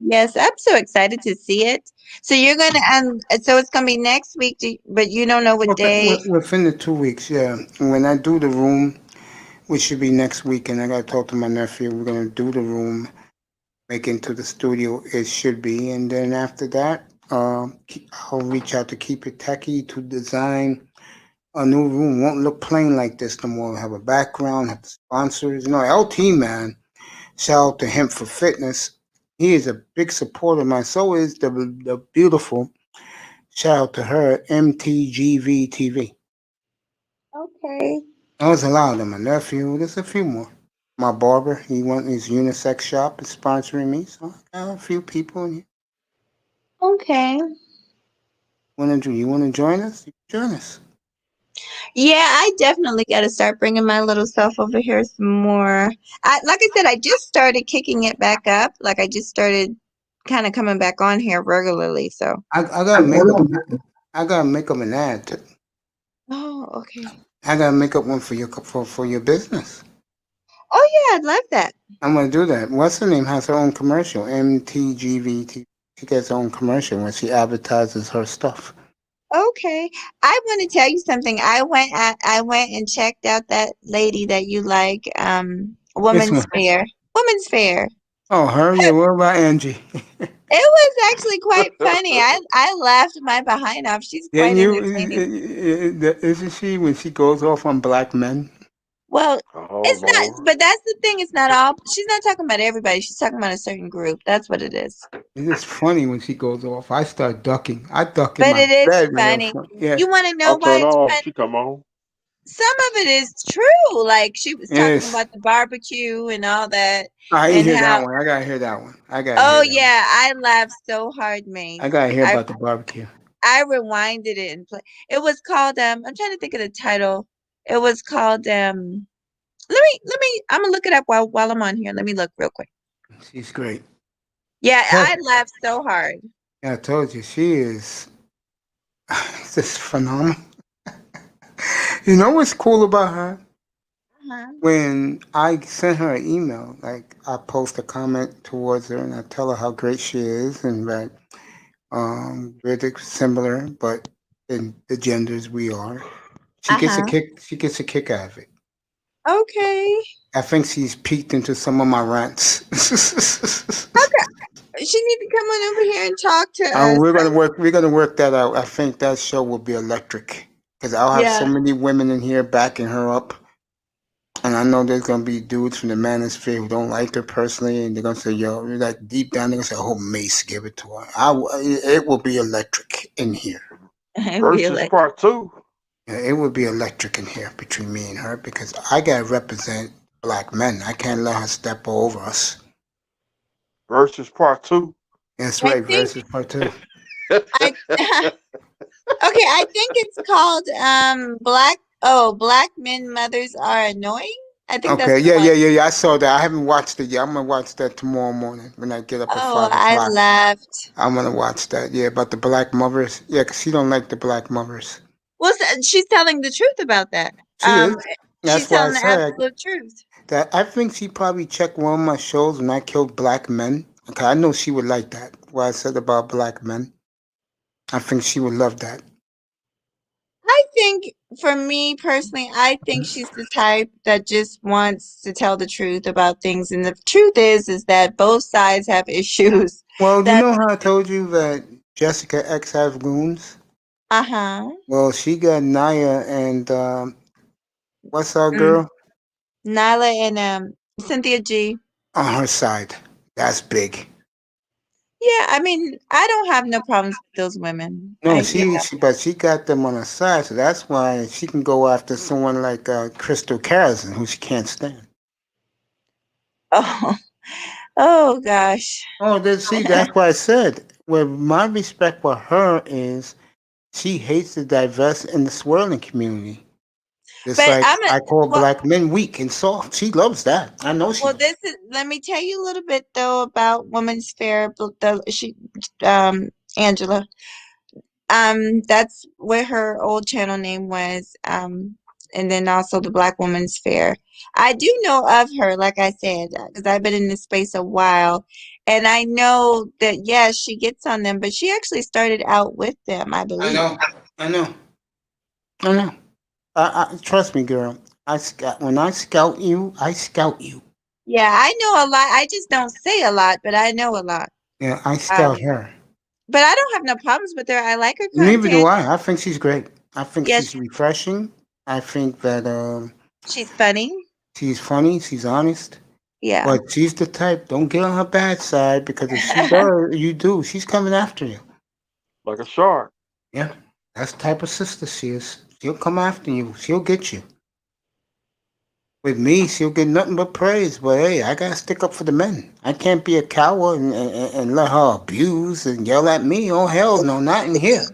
Yes, I'm so excited to see it. So you're gonna so it's gonna be next week, but you don't know what day. Within the 2 weeks, yeah. When I do the room, which should be next week, and I got to talk to my nephew. We're gonna do the room, make it into the studio. It should be, and then after that, I'll reach out to Keep It Techie to design a new room. Won't look plain like this no more. Have a background, have the sponsors. You know, LT man. Shout out to him for fitness. He is a big supporter of mine. So is the beautiful. Shout out to her, MTGV TV. Okay. There's a lot of them. My nephew, there's a few more. My barber, he went his unisex shop is sponsoring me, so I got a few people in here. Okay. You want to join us? You can join us. Yeah, I definitely got to start bringing my little self over here some more. Like I said, I just started kicking it back up. Like I just started kind of coming back on here regularly. So. I gotta make up. I gotta make up an ad. Oh, okay. I gotta make up one for your business. Oh yeah, I'd love that. I'm gonna do that. What's her name has her own commercial, MTGVT. She gets her own commercial where she advertises her stuff. Okay. I want to tell you something. I went and checked out that lady that you like, This Woman's one. Fair. Woman's Fair. Oh, her? Yeah, what about Angie? It was actually quite funny. I laughed my behind off. She's Didn't quite you? entertaining. Isn't she when she goes off on black men? Well, Oh it's not, Lord. but that's the thing. It's not all. She's not talking about everybody. She's talking about a certain group. That's what it is. It's just funny when she goes off. I start ducking. I duck in But my it is bed when they're funny. funny. Yeah, You want to know I'll why turn it's off. funny? She come on. Some of it is true. Like she was it talking is. about the barbecue and all that, I didn't and hear that how. one. I gotta hear that one. I gotta Oh hear that one. yeah, I laughed so hard, I Mace. gotta hear about the barbecue. I rewinded it and play. It was called I'm trying to think of the title. It was called let me I'm gonna look it up while I'm on here. Let me look real quick. She's great. Yeah, Oh, I laughed so hard. yeah, I told you she is just phenomenal. You know what's cool about her? Uh-huh. When I send her an email, like I post a comment towards her and I tell her how great she is and that we're similar, but in the genders we are. She gets a Uh-huh. kick. She gets a kick out of it. Okay. I think she's peeked into some of my rants. Okay. She need to come on over here and talk to us. We're gonna work. We're gonna work that out. I think that show will be electric because I'll have so Yeah. many women in here backing her up, and I know there's gonna be dudes from the manosphere who don't like her personally, and they're gonna say, "Yo," like deep down, they're gonna say, "Oh, Mace, give it to her." It will be electric in here. I feel Versus like part two. Yeah, it would be electric in here between me and her because I gotta represent black men. I can't let her step over us. Versus part two. That's I right. think Versus part two. I okay, I think it's called Black Men Mothers Are Annoying. I think that's Okay. the Yeah. one. Yeah. Yeah. Yeah. I saw that. I haven't watched it yet. I'm gonna watch that tomorrow morning when I get up at Oh, five I o'clock. laughed. I'm gonna watch that. Yeah, about the black mothers. Yeah, 'cause she don't like the black mothers. Well, she's telling the truth about that. She is. She's That's why I telling the said absolute truth. that. I think she probably checked one of my shows when I killed black men. Okay, I know she would like that. What I said about black men. I think she would love that. I think, for me personally, I think she's the type that just wants to tell the truth about things, and the truth is that both sides have issues. Well, you That's know how I told you that Jessica X have goons? uh-huh. Well, she got Naya and what's our Mm. girl Nyla and Cynthia G. on her side. That's big. Yeah, I mean, I don't have no problems with those women. No, but she got them on her side, so that's why she can go after someone like Crystal Carlson, who she can't stand. Oh, oh gosh. Oh, see, that's why I said. Well, my respect for her is she hates the diverse and the swirling community. Just But like I'm a I call well, black men weak and soft. She loves that. I know she well, does. this is. Let me tell you a little bit though about Women's Fair. Angela. That's what her old channel name was. And then also the Black Women's Fair. I do know of her, like I said, because I've been in this space a while, and I know that yes, she gets on them, but she actually started out with them, I I believe. know. I know. I know. Trust me, girl. When I scout you, I scout you. Yeah, I know a lot. I just don't say a lot, but I know a lot. Yeah, I Um, scout her. but I don't have no problems with her. I like her Neither do content. I. I think she's great. I think she's Yes, refreshing. I think that she's funny. she's funny. She's honest. Yeah. But she's the type. Don't get on her bad side because if she does, you do. She's coming after you. Like a shark. Yeah, that's the type of sister she is. She'll come after you. She'll get you. With me, she'll get nothing but praise. But hey, I gotta stick up for the men. I can't be a coward and let her abuse and yell at me. Oh hell no, not in here.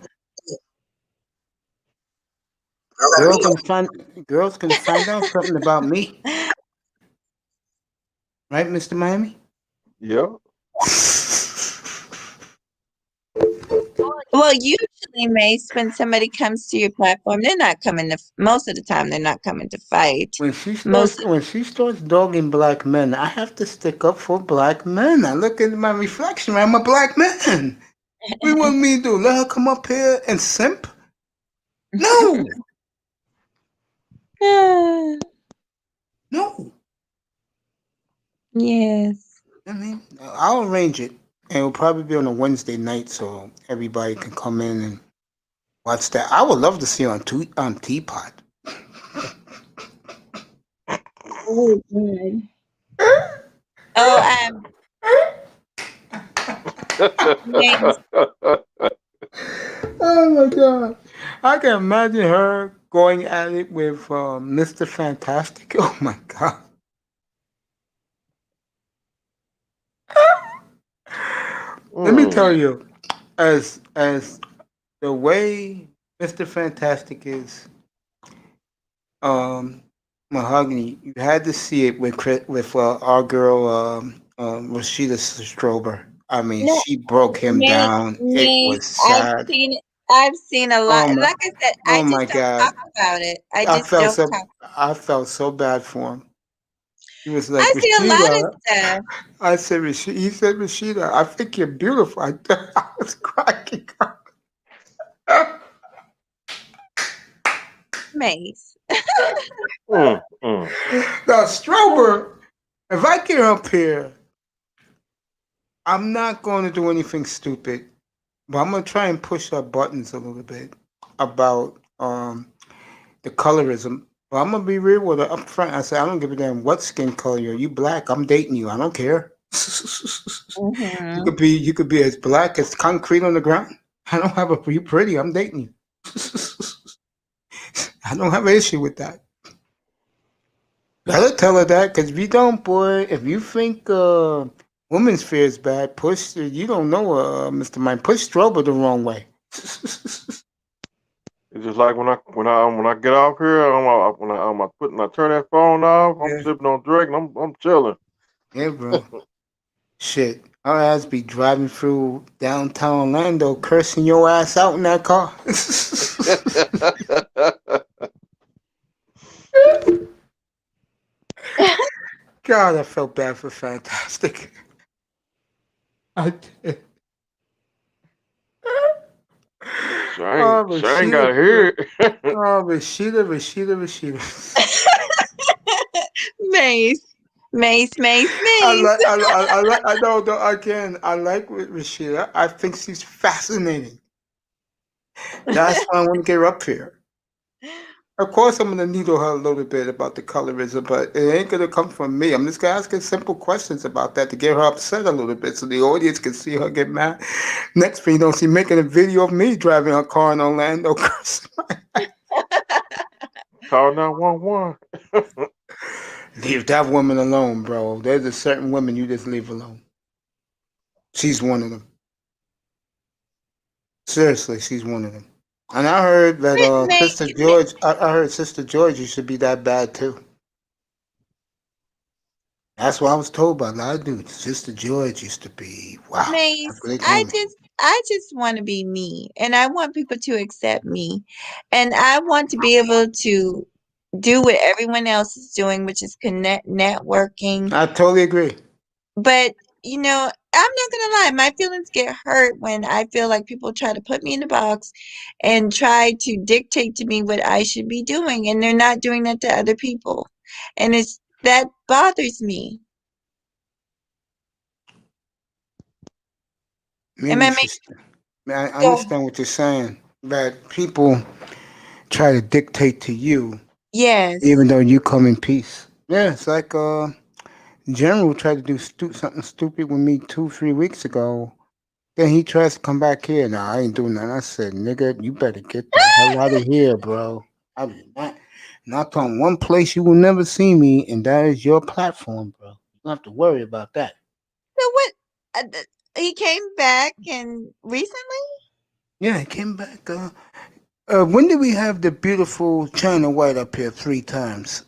Girls can find girls can find out something about me, right, Mr. Miami? Yeah. Well, usually honestly, Mace, when somebody comes to your platform, they're not coming to. Most of the time, they're not coming to fight. Most. When she starts dogging black men, I have to stick up for black men. I look at my reflection. I'm a black man. What do you want me to do? Let her come up here and simp? No, no. Yes. I mean, I'll arrange it, and it'll probably be on a Wednesday night, so everybody can come in and watch that. I would love to see it on Teapot. Oh, good. Oh, Mace. Oh my god! I can imagine her going at it with Mr. Fantastic. Oh my god! Let me tell you, as the way Mr. Fantastic is, um, Mahogany, you had to see it with our girl Rashida Strober. I mean, No, she broke him down. It Mace. was I've sad. seen it. I've seen a lot. Oh my, Like I said, I oh my just don't god! talk about it. I I just felt don't so talk. I felt so bad for him. He was like, I see a lot of Rashida. stuff. I said, Rashida. He said, Rashida, I think you're beautiful. I was cracking up. Mace. Mm, mm. Now, Strober, if I get up here, I'm not going to do anything stupid, but I'm going to try and push her buttons a little bit about the colorism. But I'm going to be real with her up front. I said, I don't give a damn what skin color you're. You black. I'm dating you. I don't care. Mm-hmm. You could be as black as concrete on the ground. I don't have a you pretty. I'm dating you. I don't have an issue with that. Gotta tell her that, because if you don't, boy, if you think women's fear is bad, push. You don't know, Mr. Mine. Push Strober the wrong way. It's just like when I get off here, when I turn that phone off, I'm Yeah, sipping on drink, and I'm chilling. yeah, bro. Shit, our ass be driving through downtown Orlando, cursing your ass out in that car. God, I felt bad for Fantastic. I did. So I ain't, Oh, so I ain't gotta hear it. Rashida. Mace. Mace, Mace, I Mace. like, I like, I know, though, again, I like Rashida. I think she's fascinating. That's why I want to get her up here. Of course, I'm going to needle her a little bit about the colorism, but it ain't going to come from me. I'm just going to ask her simple questions about that to get her upset a little bit so the audience can see her get mad. Next thing you know, she's making a video of me driving her car in Orlando. Call 911. Leave that woman alone, bro. There's a certain woman you just leave alone. She's one of them. Seriously, she's one of them. And I heard that Mace. Sister George. I heard Sister George used to be that bad too. That's what I was told by a lot of dudes. Sister George used to be wow, a Mace, great I woman. just I just want to be me and I want people to accept me. And I want to be able to do what everyone else is doing, which is connect networking. I totally agree. But I'm not gonna lie, my feelings get hurt when I feel like people try to put me in a box and try to dictate to me what I should be doing, and they're not doing that to other people. And that bothers me. Am Maybe I you should. making I go? understand what you're saying. That people try to dictate to you, Yes. even though you come in peace. Yeah, it's like General tried to do something stupid with me 2, 3 weeks ago. Then he tries to come back here. Nah, I ain't doing that. I said, nigga, you better get the hell out of here, bro. I mean, not on one place you will never see me, and that is your platform, bro. You don't have to worry about that. So what? He came back and recently? Yeah, he came back. When did we have the beautiful China White up here 3 times?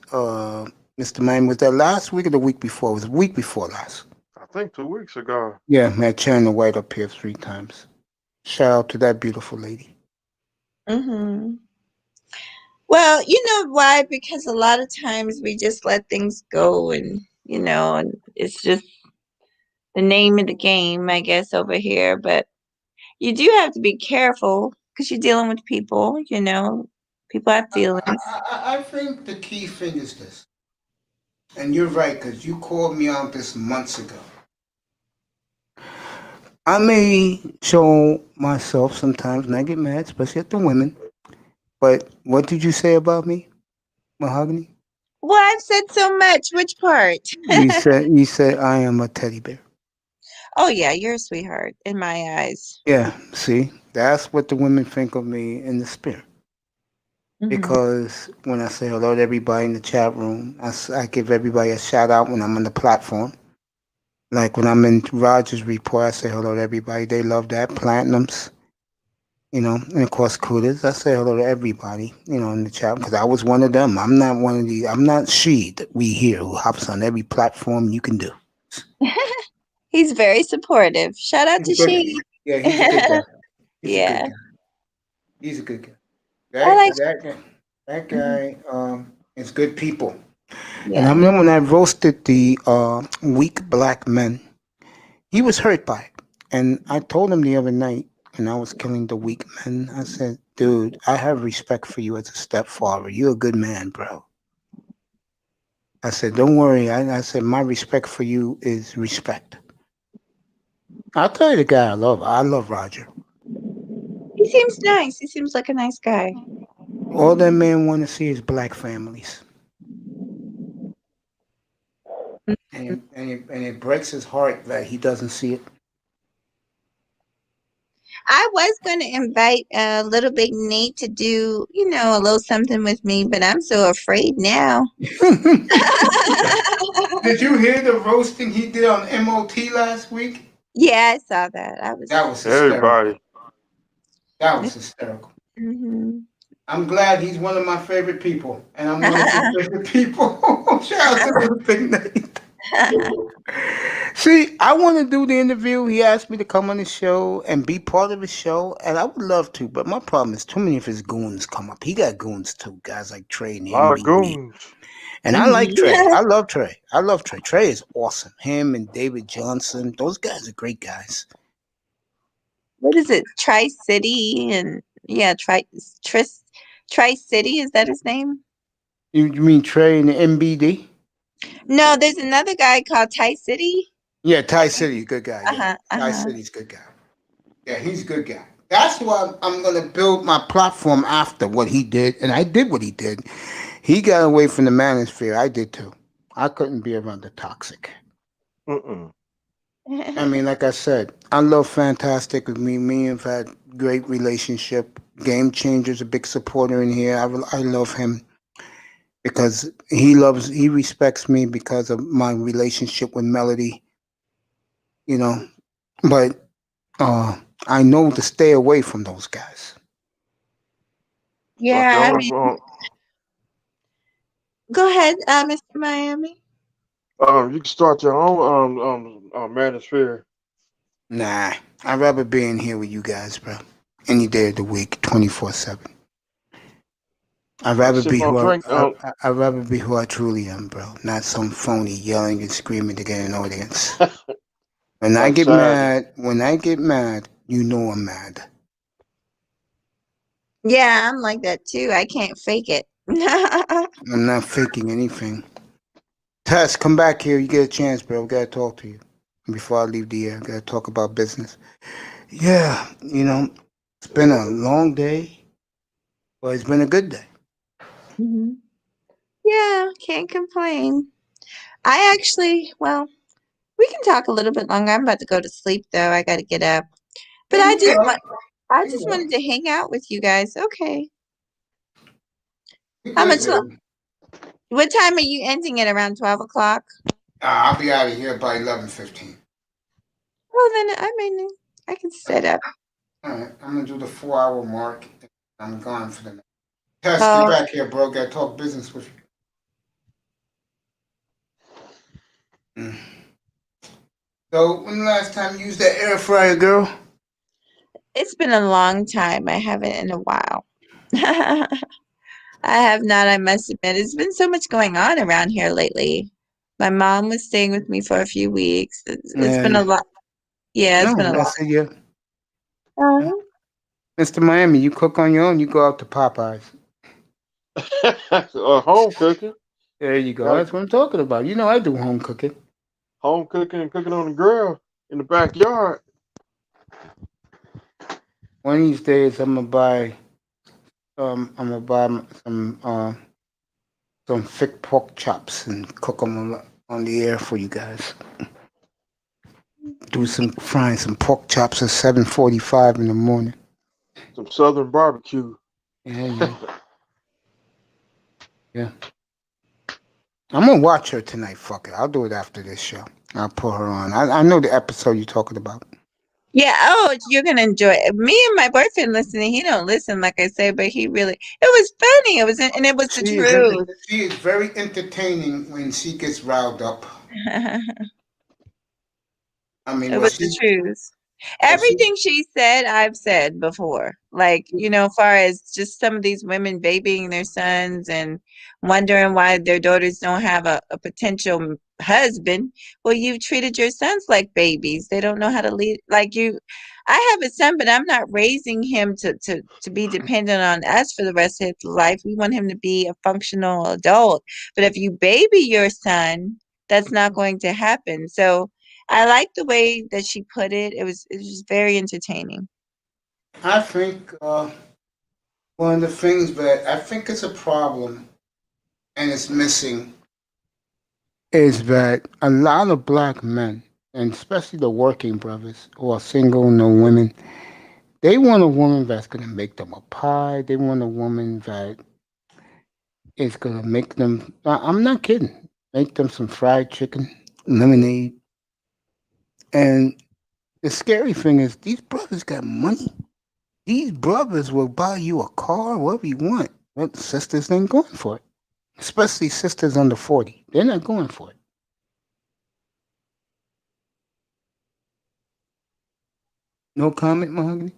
Mr. Man, was that last week or the week before? It was the week before last. I think 2 weeks ago. Yeah, we had China White up here 3 times. Shout out to that beautiful lady. Mm-hmm. Well, you know why? Because a lot of times we just let things go, and it's just the name of the game, I guess, over here. But you do have to be careful because you're dealing with people. People have feelings. I think the key thing is this, and you're right because you called me out this months ago. I may show myself sometimes and I get mad, especially at the women. But what did you say about me, Mahogany? Well, I've said so much. Which part? You said I am a teddy bear. Oh, yeah, you're a sweetheart in my eyes. Yeah, see, that's what the women think of me in the spirit. Hmm. Because when I say hello to everybody in the chat room, I give everybody a shout out when I'm on the platform. Like when I'm in Roger's report, I say hello to everybody. They love that. Platinums, and of course Cooters. I say hello to everybody, in the chat because I was one of them. I'm not one of the. I'm not she that we hear who hops on every platform you can do. He's very supportive. Shout out He's a to good. she. Yeah, he's a good guy. He's a good Yeah, guy. He's a good guy. I like. That Mhm. guy is good people. And I Yeah. remember when I roasted the weak black men, he was hurt by it. And I told him the other night when I was killing the weak men, I said, dude, I have respect for you as a stepfather. You're a good man, bro. I said, don't worry. I said, my respect for you is respect. I'll tell you the guy I love. I love Roger. He seems nice. He seems like a nice guy. All that man want to see is black families. And it breaks his heart that he doesn't see it. I was going to invite little big Nate to do a little something with me, but I'm so afraid now. Did you hear the roasting he did on MOT last week? Yeah, I saw that. I was. That was hysterical. Everybody. That was hysterical. Hmm. I'm glad he's one of my favorite people, and I'm one of his favorite people. Shout out to Little Big Nate. See, I want to do the interview. He asked me to come on the show and be part of his show, and I would love to. But my problem is too many of his goons come up. He got goons too, guys like Trey and A the lot of MBD. goons. And I like Trey. I love Trey. I love Trey. Trey is awesome. Him and David Johnson, those guys are great guys. What is it? Tri City and yeah, Tri City. Is that his name? You mean Trey and the MBD? No, there's another guy called Tri City. Yeah, Ty City's a good guy. Uh Yeah, huh. Uh Ty huh. City's a good guy. Yeah, he's a good guy. That's why I'm going to build my platform after what he did. And I did what he did. He got away from the manosphere. I did too. I couldn't be around the toxic. Mm-mm. I mean, like I said, I love Fantastic with me. Me and have had great relationship. Game Changer's a big supporter in here. I love him because he respects me because of my relationship with Melody, you know. But I know to stay away from those guys. Start your Yeah, I own. mean, go ahead, Mr. Miami. You can start your own manosphere. Nah, I'd rather be in here with you guys, bro. Any day of the week, 24/7. I'd Like rather sip be on drink. I'd rather be who I truly am, bro. Not some phony yelling and screaming to get an audience. Like Saturday. When I get mad, you know I'm mad. Yeah, I'm like that too. I can't fake it. I'm not faking anything. Tess, come back here. You get a chance, bro. We gotta talk to you before I leave the air. Gotta talk about business. Yeah, it's been a long day, but it's been a good day. Mhm. Yeah, can't complain. Well, we can talk a little bit longer. I'm about to go to sleep though. I got to get up. But Yeah, you well. I You just well. wanted to hang out with you guys. Okay. You How good, much? baby. What time are you ending it? Around 12 o'clock? I'll be out of here by 11:15. Well, then I mean, I can set up. All right, I'm gonna do the 4 hour mark. I'm gone for the night. Tess, get Oh, back here, bro. Gotta talk business with you. So, when the last time you used that air fryer, girl? it's been a long time. I haven't in a while. I have not, I must admit. It's been so much going on around here lately. My mom was staying with me for a few weeks. It's been a And lot. Yeah, it's been a no, I lot. said yeah. Uh-huh. Mr. Miami, you cook on your own. You go out to Popeyes. Home cooking, There you go. got That's what I'm talking about. You know I do home cooking. home cooking and cooking on the grill in the backyard. One of these days, I'm gonna buy some thick pork chops and cook them on the air for you guys. Do some frying some pork chops at 7:45 in the morning. Some southern barbecue. Yeah, yeah, yeah. I'm gonna watch her tonight. Fuck it. I'll do it after this show. I'll put her on. I know the episode you're talking about. Yeah, oh, you're gonna enjoy it. Me and my boyfriend listening, he don't listen, like I say, but he really, it was funny. It was, and it was the truth. She is very entertaining when she gets riled up. I mean, It was the truth. Everything she said, I've said before. Like, far as just some of these women babying their sons and wondering why their daughters don't have a potential husband. Well, you've treated your sons like babies. They don't know how to lead. Like you, I have a son, but I'm not raising him to be dependent on us for the rest of his life. We want him to be a functional adult. But if you baby your son, that's not going to happen. So, I like the way that she put it. It was just very entertaining. I think one of the things that I think is a problem and it's missing is that a lot of black men, and especially the working brothers who are single, no women, they want a woman that's going to make them a pie. They want a woman that is going to make them, I'm not kidding, make them some fried chicken, lemonade. And the scary thing is, these brothers got money. These brothers will buy you a car, whatever you want. But sisters ain't going for it. Especially sisters under 40. They're not going for it. No comment, Mahogany?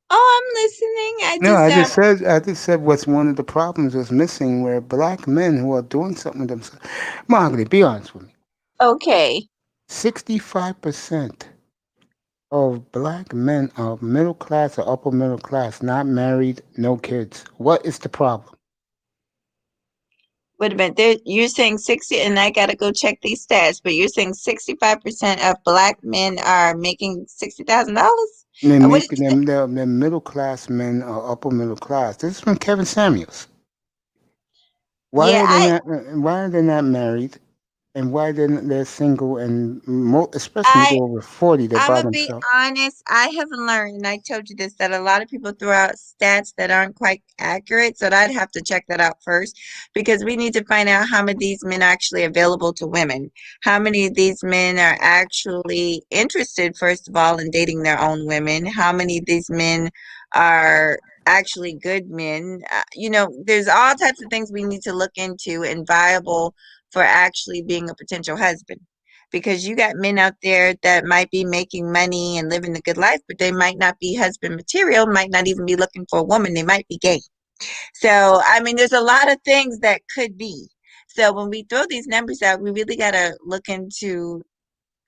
Oh, I'm listening. I No, just I just said what's one of the problems is missing where black men who are doing something with themselves. Mahogany, be honest with me. okay. 65% of black men are middle class or upper middle class, not married, no kids. What is the problem? Wait a minute. You're saying 60, and I gotta go check these stats, but you're saying 65% of black men are making $60,000? They're What did making you say? them they're middle class men or upper middle class. This is from Kevin Samuels. Why Yeah, are they not? Why are they not married? And why they're single? And especially when you I go over 40, they're I'm by gonna be themselves. honest. I have learned, and I told you this, that a lot of people throw out stats that aren't quite accurate. So I'd have to check that out first, because we need to find out how many of these men are actually available to women. How many of these men are actually interested, first of all, in dating their own women? How many of these men are actually good men? There's all types of things we need to look into and viable for actually being a potential husband, because you got men out there that might be making money and living a good life, but they might not be husband material, might not even be looking for a woman. They might be gay. So, I mean, there's a lot of things that could be. So, when we throw these numbers out, we really got to look into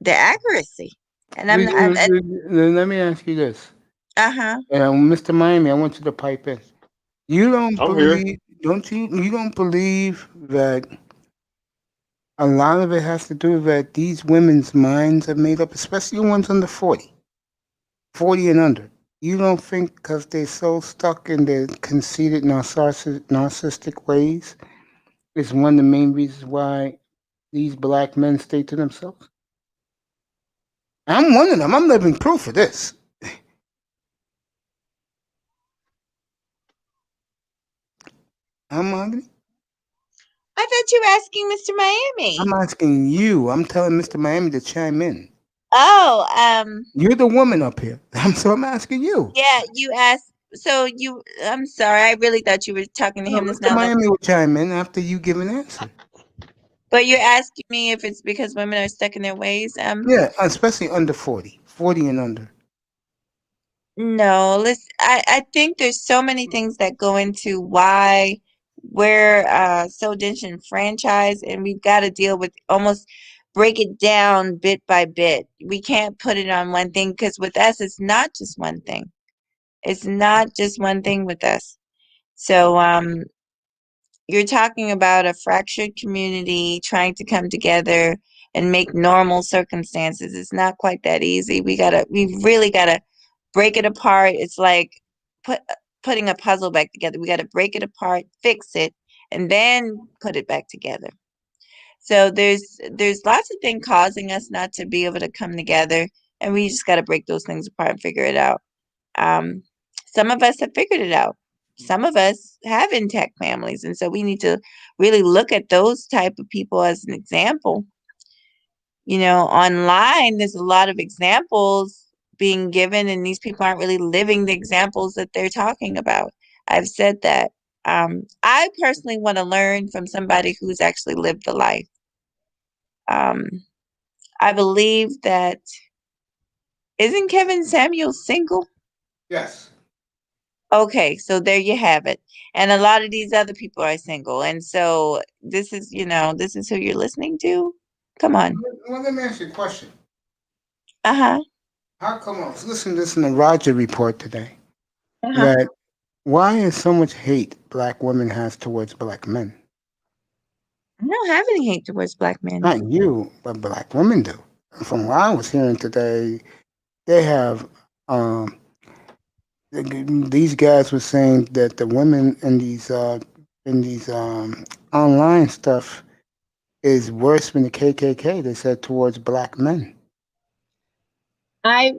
the accuracy. And Let me ask you this, uh-huh. Mr. Miami. I want you to pipe in. You don't I'm here. believe, don't you? You don't believe that a lot of it has to do with that these women's minds are made up, especially the ones under 40, 40 and under. You don't think because they're so stuck in their conceited, narcissistic ways is one of the main reasons why these black men stay to themselves? I'm one of them. I'm living proof of this. I'm ugly. I thought you were asking Mr. I'm Miami. asking you. I'm telling Mr. Miami to chime in. Oh, You're the woman up here. So I'm asking you. yeah, you asked. So I'm sorry. I really thought you were talking to No, him. That's Mr. not like. Miami will chime in after you give an answer. But you're asking me if it's because women are stuck in their ways. Yeah, especially under 40, 40 and under. No, listen, I think there's so many things that go into why we're so disenfranchised, and we've got to deal with almost break it down bit by bit. We can't put it on one thing because with us, it's not just one thing. It's not just one thing with us. So, you're talking about a fractured community trying to come together and make normal circumstances. It's not quite that easy. We really gotta break it apart. It's like put putting a puzzle back together. We gotta break it apart, fix it, and then put it back together. So there's lots of things causing us not to be able to come together, and we just gotta break those things apart and figure it out. Um, some of us have figured it out. Some of us have intact families, and so we need to really look at those type of people as an example. Online, there's a lot of examples being given, and these people aren't really living the examples that they're talking about. I've said that. I personally want to learn from somebody who's actually lived the life. Um, I believe that isn't Kevin Samuel single? Yes. Okay, so there you have it. And a lot of these other people are single. And so this is who you're listening to? Come on. Well, let me ask you a question. Uh-huh. How come I was listening to this in the Roger report today Uh-huh. that why is so much hate black women has towards black men? I don't have any hate towards black men. Not you, but black women do. From what I was hearing today, they have these guys were saying that the women in these online stuff is worse than the KKK. They said towards black men. I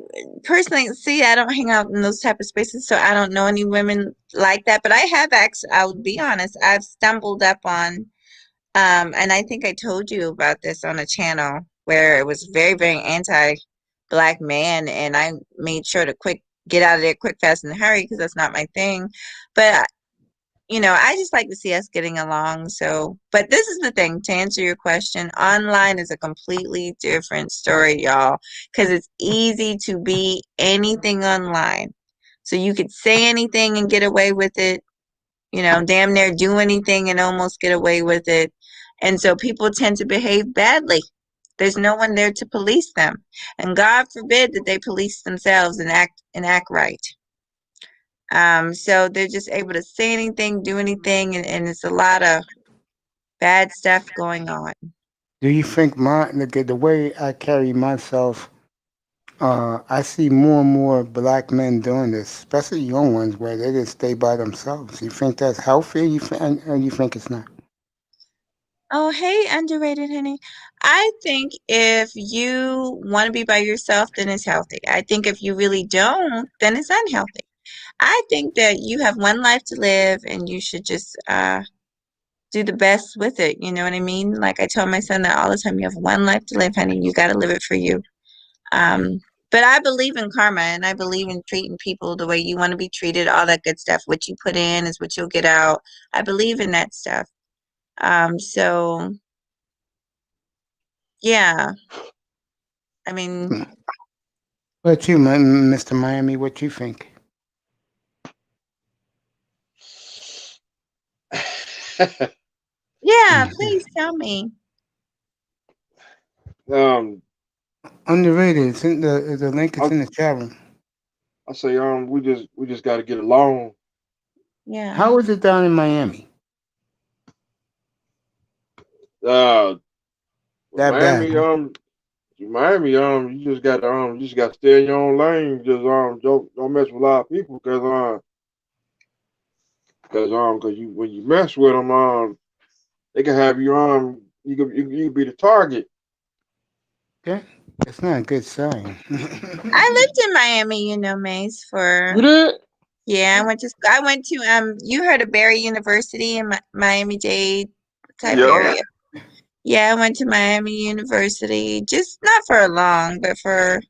personally see I don't hang out in those type of spaces, so I don't know any women like that. But I have actually, I would be honest, I've stumbled up on and I think I told you about this on a channel where it was very, very anti-black man, and I made sure to quick get out of there quick, fast, and hurry because that's not my thing. But I just like to see us getting along. So, but this is the thing, to answer your question, online is a completely different story, y'all, because it's easy to be anything online. So you could say anything and get away with it, damn near do anything and almost get away with it. And so people tend to behave badly. There's no one there to police them. And God forbid that they police themselves and act right. So they're just able to say anything, do anything, and it's a lot of bad stuff going on. Do you think the way I carry myself? I see more and more black men doing this, especially young ones, where they just stay by themselves. You think that's healthy? Or you think it's not? Oh, hey, underrated honey. I think if you want to be by yourself, then it's healthy. I think if you really don't, then it's unhealthy. I think that you have one life to live and you should just do the best with it. You know what I mean? Like I tell my son that all the time, you have one life to live, honey. You got to live it for you. Um, but I believe in karma and I believe in treating people the way you want to be treated, all that good stuff. What you put in is what you'll get out. I believe in that stuff. So yeah, I mean, What you, Mr. Miami? What you think? yeah, please tell me. um, Underrated. It's in the link is I, in the chat room. I say we just got to get along. Yeah. How is it down in Miami? Uh, That bad? Miami, you just got to stay in your own lane. Just don't mess with a lot of people because you when you mess with them they can have you you can be the target. Okay, it's not a good sign. I lived in Miami, Maze, for You did? yeah, I went to you heard of Barry University in Miami-Dade type Yeah. area. Yeah, I went to Miami University, just not for long, but for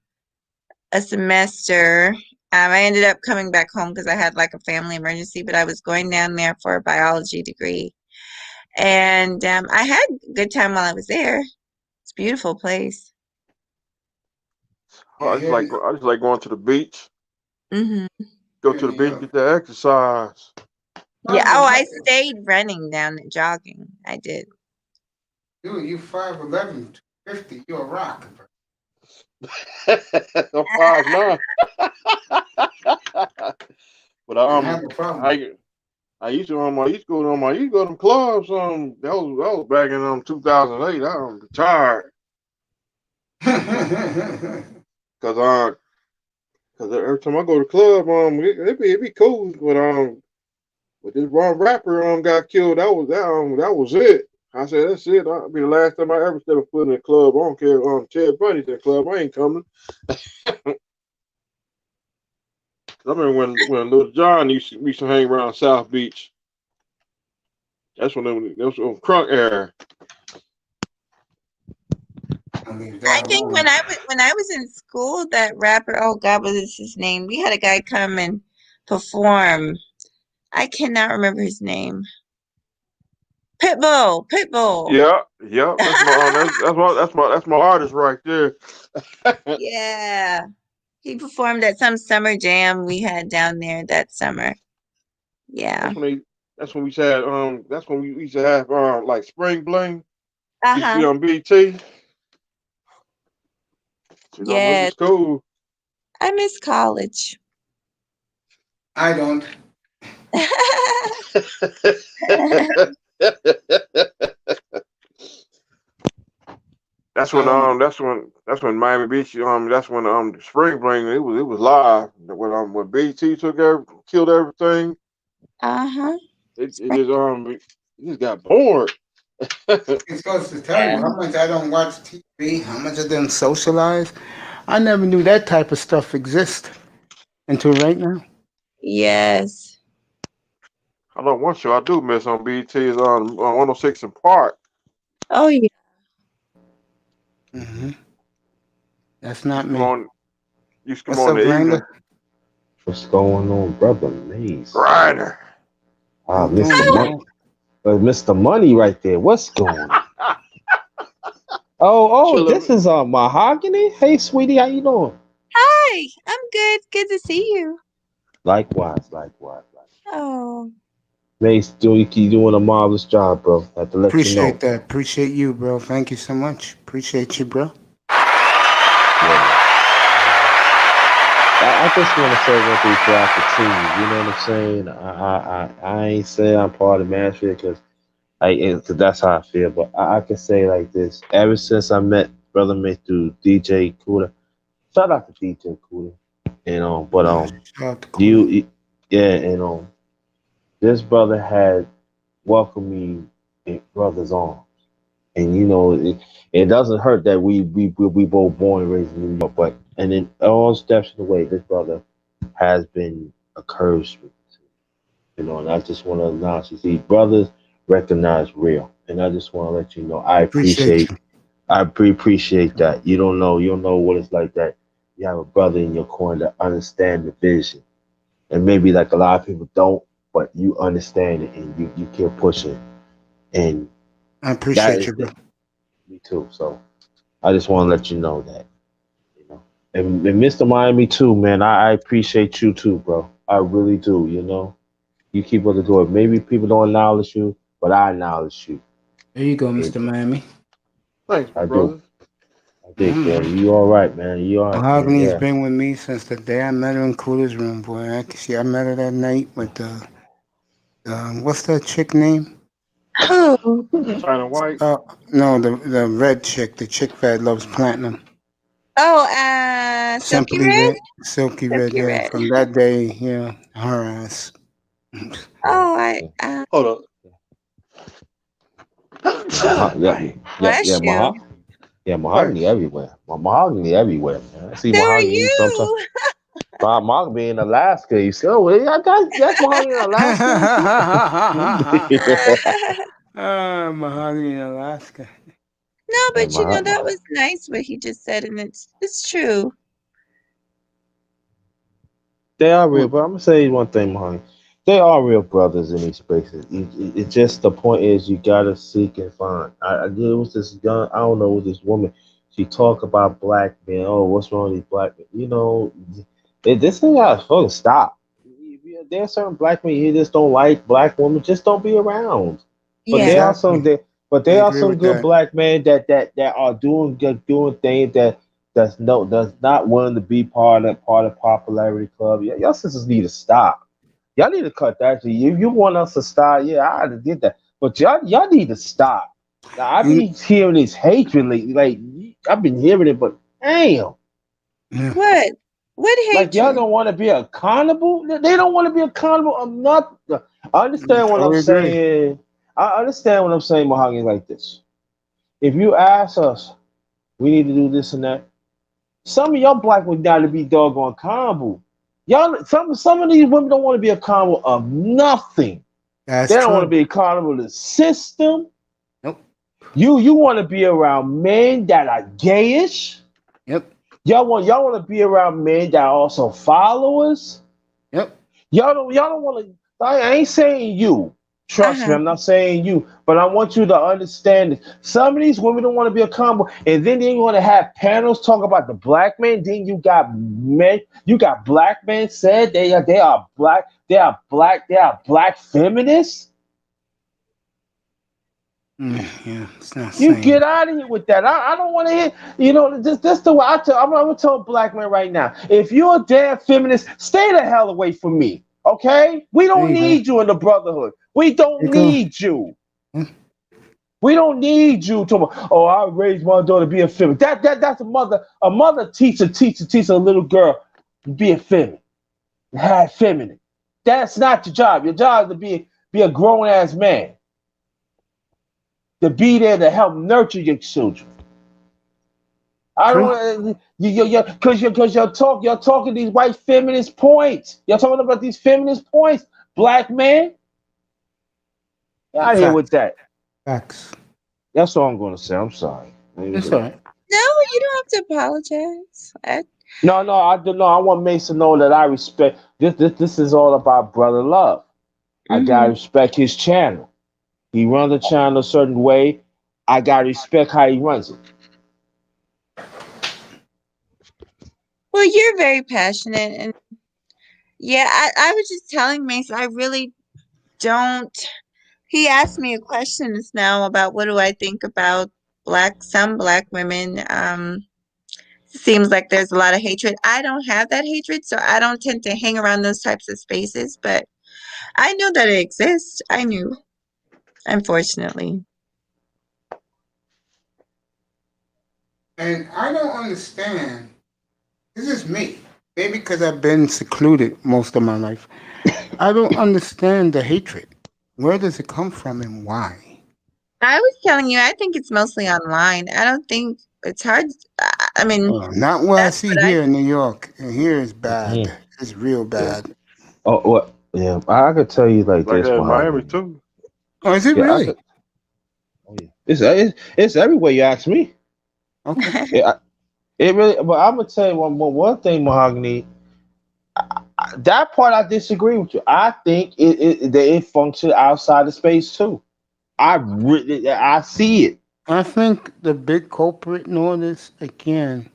a semester. I ended up coming back home because I had like a family emergency, but I was going down there for a biology degree. And I had a good time while I was there. It's a beautiful place. Yeah, here. I just like going to the beach. Hmm. Go to the beach, get that exercise. Yeah. Oh, I stayed running down and jogging. I did. You 5'11", 250. You a rock. I'm 5'9". But I have a problem. I used to go to them clubs. That was back in 2008. I'm retired because every time I go to the club, it be cool. But this one rapper got killed. That was it. I said that's it. That'll be the last time I ever set a foot in a club. I don't care. Ted Bundy's in the club. I ain't coming. I remember when Little John used to hang around South Beach. That was on crunk era. I think when I was in school, that rapper, oh God, what is his name? We had a guy come and perform. I cannot remember his name. Pitbull. Yeah. That's my artist right there. Yeah. He performed at some summer jam we had down there that summer. Yeah. That's when we had that's when we used to have like Spring Bling. You see Uh-huh. on BT. It Yes. was cool. I miss college. I don't. I don't. That's when Miami Beach that's when the Spring Bling it was live when BT killed everything. Uh-huh. It just got bored. It's supposed to tell you Yeah. how much I don't watch TV, how much I don't socialize. I never knew that type of stuff exists until right now. Yes. I know one show I do miss on BT is on 106 in Park. Oh yeah. Hmm. That's not Used to come me. on What's in up, the evening. Grinder? What's going on, brother? Mace. Grinder. How you Mr. doing, Money. bro? Mr. Money right there. What's going on? Oh, this Chilling. is Mahogany. Hey, sweetie, how you doing? Hi. I'm good. Good to see you. Likewise. Oh. Mace, you doing a marvelous job, bro. Have to let you know. Appreciate that. Appreciate you, bro. Thank you so much. Appreciate you, bro. Yeah. I just want to say one thing throughout the team. You know what I'm saying? I ain't saying I'm part of Manchester because cause that's how I feel. But I can say like this: ever since I met Brother May through DJ Kuda, shout out to DJ Kuda, but Shout out to Cooler. yeah, this brother had welcomed me in brother's arms, and it doesn't hurt that we both born and raised in New York, but and in all steps of the way, this brother has been a encouragement, and I just want to acknowledge you. See, brothers recognize real, and I just want to let you know Appreciate you. appreciate that. You don't know what it's like that. You have a brother in your corner that understand the vision, and maybe like a lot of people don't, but you understand it and you keep pushing, and I that appreciate is you, bro. me too. So I just want to let you know that, you know. And Mr. Miami too, man. I appreciate you too, bro. I really do. You keep on the door. Maybe people don't acknowledge you, but I acknowledge you. There you go, And Mr. Miami. Thanks, my I do. brother. I do, Hmm. Kevin. You all right, man. You all right, man. Mahogany's Yeah. been with me since the day I met her in Cooler's room, boy. I met her that night with what's that chick name? Who? China White. No, the red chick, the chick that loves platinum. Oh, Silky Simply Red? Red, Silky Red, Silky yeah. Red. From that day, yeah, her ass. Yeah. Oh, I Yeah. Hold up. bless you. Mahogany Thanks. everywhere. Mahogany everywhere, man. I see So are mahogany sometimes. you. Mahogany in Alaska. You say, oh, yeah, that's mahogany in Alaska. Mahogany in Alaska. No, Yeah, but that was nice what he just said, and it's true. they are real, but I'm gonna say one thing, Mahoney. They are real brothers in these spaces. It just the point is you gotta seek and find. There was this young, I don't know, this woman. She talk about black men. Oh, what's wrong with these black men? This thing got to stop. There are certain black men you just don't like. Black women just don't be around. But Yeah. there are some. Exactly. But I there are agree some with good that. black men that are doing things that's not willing to be part of popularity club. Y'all sisters need to stop. Y'all need to cut that. If you want us to stop, yeah, I did that. But y'all need to stop. Now, I And- be hearing this hatred lately. Like I've been hearing it, but damn. yeah. What? What Like y'all hatred? don't want to be accountable. They don't want to be accountable of nothing. I understand what I'm Totally agree. saying. I understand what I'm saying, Mahogany, like this. If you ask us, we need to do this and that. Some of y'all black would got to be doggone accountable. Y'all, some of these women don't want to be accountable of nothing. That's They don't want to true. be accountable to the system. Nope. You want to be around men that are gayish. Yep. Y'all want to be around men that are also followers. Yep. Y'all don't want to. I ain't saying you. Trust me, Uh-huh. I'm not saying you, but I want you to understand this. Some of these women don't want to be accountable, and then they want to have panels talk about the black man. Then you got black men said they are black feminists. Yeah, it's not You same. get out of here with that. I don't want to hear. This the way I'm gonna tell a black man right now. If you're a damn feminist, stay the hell away from me. Okay? We There don't you go. need you in the brotherhood. We There don't you go. need you. Yeah. We don't need you to. Oh, I raised my daughter to be a feminist. That's a mother. A mother teach a little girl to be a feminine, have feminine. That's not your job. Your job is to be a grown ass man, to be there to help nurture your children. I don't True. want because you're talking these white feminist points. You're talking about these feminist points, black man. Get out of here with Facts. that. Facts. That's all I'm gonna say. I'm sorry. It's all right. No, you don't have to apologize. No, I don't know. I want Mace to know that I respect this. This is all about brother love. I gotta Mm-hmm. respect his channel. He runs the channel a certain way. I gotta respect how he runs it. Well, you're very passionate, and yeah, I was just telling Mace, I really don't. He asked me a question just now about what do I think about some black women. Seems like there's a lot of hatred. I don't have that hatred, so I don't tend to hang around those types of spaces, but I know that it exists. I knew, unfortunately. And I don't understand. This is me. Maybe because I've been secluded most of my life. I don't understand the hatred. Where does it come from and why? I was telling you, I think it's mostly online. I don't think it's hard. I mean, Not what I that's see what I here in New York. And here is Mm-hmm. bad. It's real Yeah. bad. Oh, what? Yeah, I could tell you like Like this, that in Miami Mahogany. too. Oh, is it Yeah, I really? could. Oh yeah, it's everywhere. You ask me. Okay. Yeah, it really. But I'm gonna tell you one thing, Mahogany. That part I disagree with you. I think that it functions outside of space too. I see it. I think the big culprit in all this, again,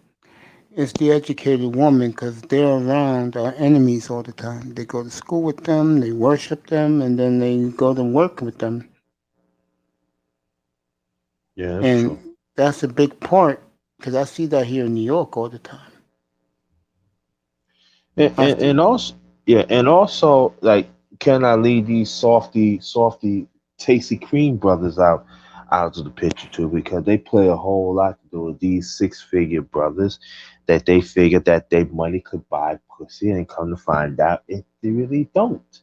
is the educated woman because they're around our enemies all the time. They go to school with them, they worship them, and then they go to work with them. Yeah, that's And true. that's a big part because I see that here in New York all the time. And, I and, see. and also, yeah, and also, like, can I leave these softy, tasty cream brothers out of the picture too? Because they play a whole lot to do with these six-figure brothers that they figure that their money could buy pussy, and come to find out they really don't.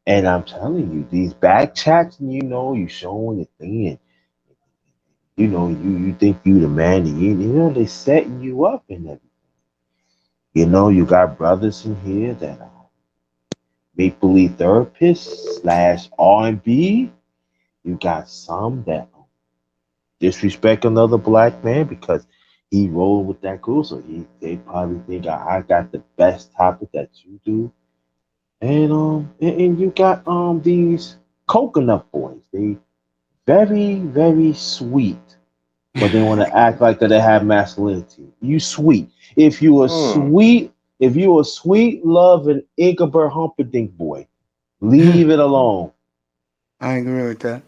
And I'm telling you, these back chats, and you showing the thing, and you think you the man, and they setting you up, and everything. You got brothers in here that are make believe therapists slash R&B. You got some that disrespect another black man because he rolled with that girl, so they probably think I got the best topic that you do. And you got these coconut boys. They very, very sweet, but they want to act like that they have masculinity. You sweet. If you are Mm. sweet, If you a sweet loving Ingleberg Humperdinck boy, leave it alone. I agree with that.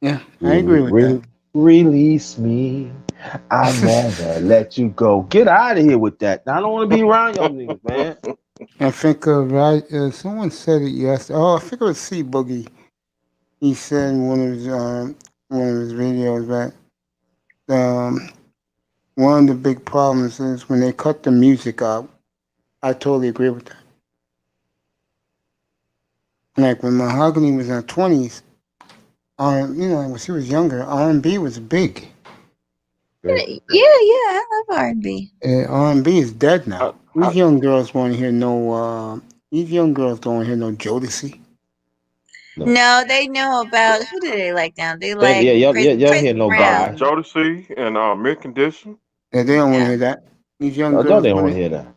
Yeah, I agree with that. Release me. I never let you go. Get out of here with that. I don't want to be around y'all niggas, man. I think someone said it yesterday. Oh, I think it was C Boogie. He said in one of his videos that one of the big problems is when they cut the music out. I totally agree with that. Like when Mahogany was in her 20s, when she was younger, R&B was big. Yeah, I love R&B. R&B is dead now. I, These young girls want to hear no. These young girls don't want to hear no Jodeci. No, they know about who do they like now? They Yeah, like y'all Chris hear no guy. Brown. Jodeci and Mint Condition. Yeah, they don't want to Yeah. hear that. These young No, they girls don't want want to to. hear that.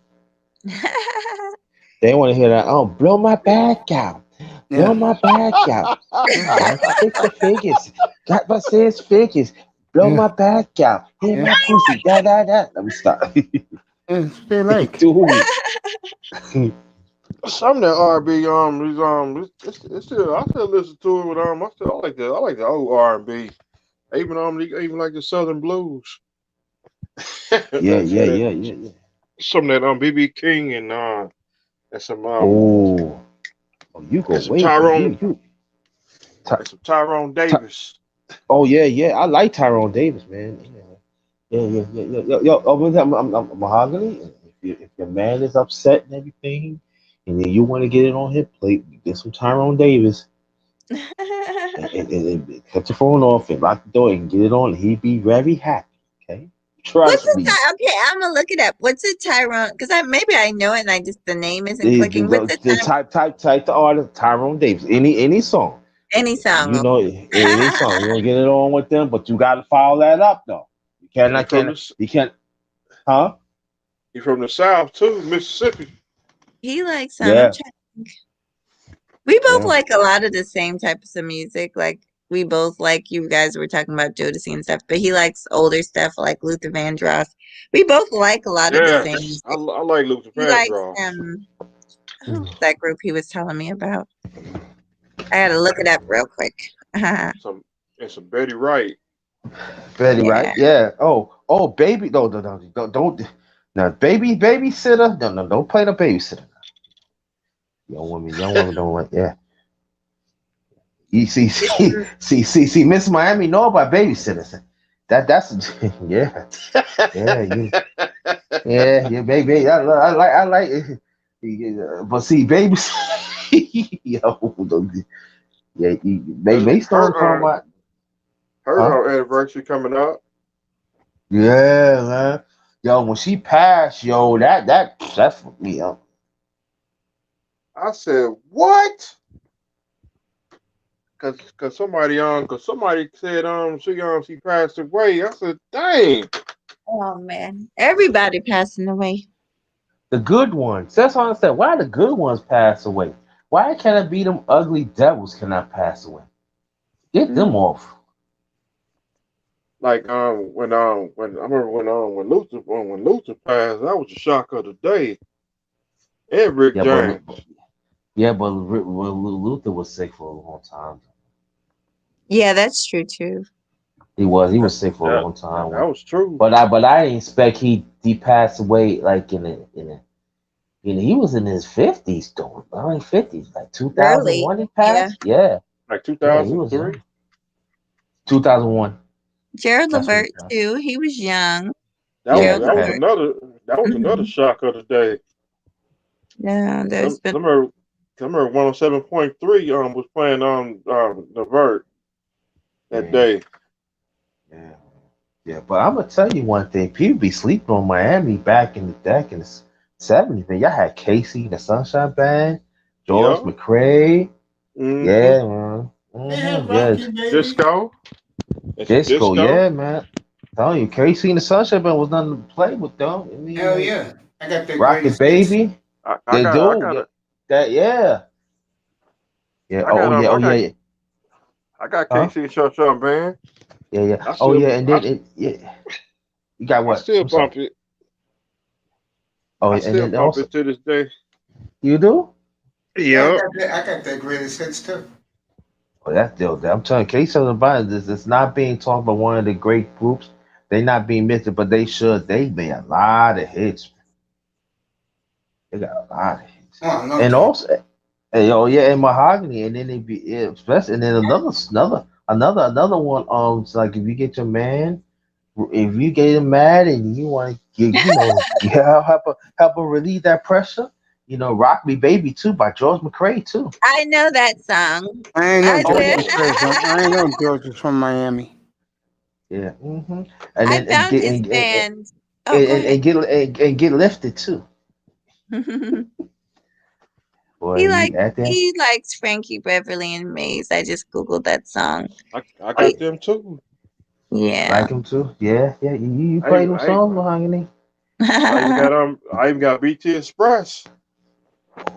They want to hear that. Oh, blow my back out. Blow Yeah, my back out. yeah, Got 6 figures. Got my 6 figures. Blow yeah, my back out. Hit yeah. my pussy. Da da da. Let me stop. Yeah, that's what they like. Dude. Some of that R&B it's still I still listen to it, but I like the old R&B. Even like the Southern blues. Yeah, some yeah, of that yeah, yeah, yeah. some of that BB King and Oh, you go some way back. Tyrone Ty- and some Tyrone Ty- Davis. oh yeah, yeah. I like Tyrone Davis, man. Yo, over there, Mahogany. If your man is upset and everything, and then you want to get it on his plate, get some Tyrone Davis and cut your phone off and lock the door and get it on. He'd be very happy. Okay, What's trust a me. Okay, I'm gonna look it up. What's a Tyrone? Because maybe I know it and I just the name isn't clicking. What's a Type the artist Tyrone Davis. Any song. Any song? You know, any song. You want to get it on with them, but you got to follow that up though. You you can't, huh? He from the South too, Mississippi. He likes some. I'm Yeah, trying. We both yeah. like a lot of the same types of music. Like we both like you guys were talking about Jodeci and stuff, but he likes older stuff like Luther Vandross. We both like a lot of the same Yes, I music. like Luther He likes Vandross. who's that group he was telling me about? I gotta look it up real quick. Some Betty Wright. Betty, right? Yeah. Yeah. Oh, baby. No, no, no, don't. Now, babysitter. No, don't play the babysitter. Young women don't like. Yeah. You see, Miss Miami know about babysitters. That's yeah, yeah, baby. I like it. Yeah, but see, babies, yo, yeah, they start talking about, huh? Her anniversary coming up. Yeah, man. Yo, when she passed, yo, that fucked me up. I said, what? Cause somebody said she passed away. I said, dang. Oh man, everybody passing away. The good ones. That's what I said. Why the good ones pass away? Why can't it be them ugly devils cannot pass away? Get them off. Like when I remember when Luther passed, that was a shock of the day. And Rick Yeah, James. Luther was sick for a long time. Yeah, that's true too. He was sick for a That long time. that was true. But I didn't expect he passed away like he was in his 50s though. Early 50s, like Early. 2001 he passed. Yeah. Like Yeah, he was 2003. 2001. Gerald That's when Levert he passed. too. He was young. That Yeah, was Gerald he that was passed. Levert. another Mhm. shock of the day. Yeah, there's been. I remember 107.3 was playing the Vert that Yeah. day. Yeah. Yeah, but I'm gonna tell you one thing. People be sleeping on Miami back in the 70s, man. Y'all had Casey, the Sunshine Band, George Yeah. McCrae. Mm-hmm. Yeah, man. Yes. Disco. And some Disco, disco. yeah, man. Telling you, Casey and the Sunshine Band was nothing to play with, though. I Hell mean, yeah. I got the Rocket greatest hits. Baby, I they got I do. got Yeah, a that, yeah. Yeah, I got oh, yeah. I got Huh? KC and Short Band. Yeah, yeah. I Oh, still yeah, and then, yeah. You got I what? still I'm sorry. bump it. Oh, I and still then bump also it to this day. you do. Yeah, Yep. I got that greatest hits too. Oh, that's still. I'm telling you, Case of the Bible, this is not being talked by one of the great groups. They not being mentioned, but they should. They made a lot of hits. They got a lot of hits, Oh, I love and that. also, oh yeah, and Mahogany, and then they be yeah, especially, and then another one. It's like if you get your man, if you get him mad and you want to get, yeah, help him relieve that pressure. Rock Me Baby too by George McCrae too. I know that song. I ain't know I Oh George do. yeah, McCrae from. I ain't know George was from Miami. yeah. And I then and found get his and, and, band. Oh, go ahead. and get lifted too. Boy, he he like at there he likes Frankie Beverly and Maze. I just googled that song. I He, got them too. yeah. like him too. Yeah, yeah. You I play them I songs, Mahogany. I even got BT Express.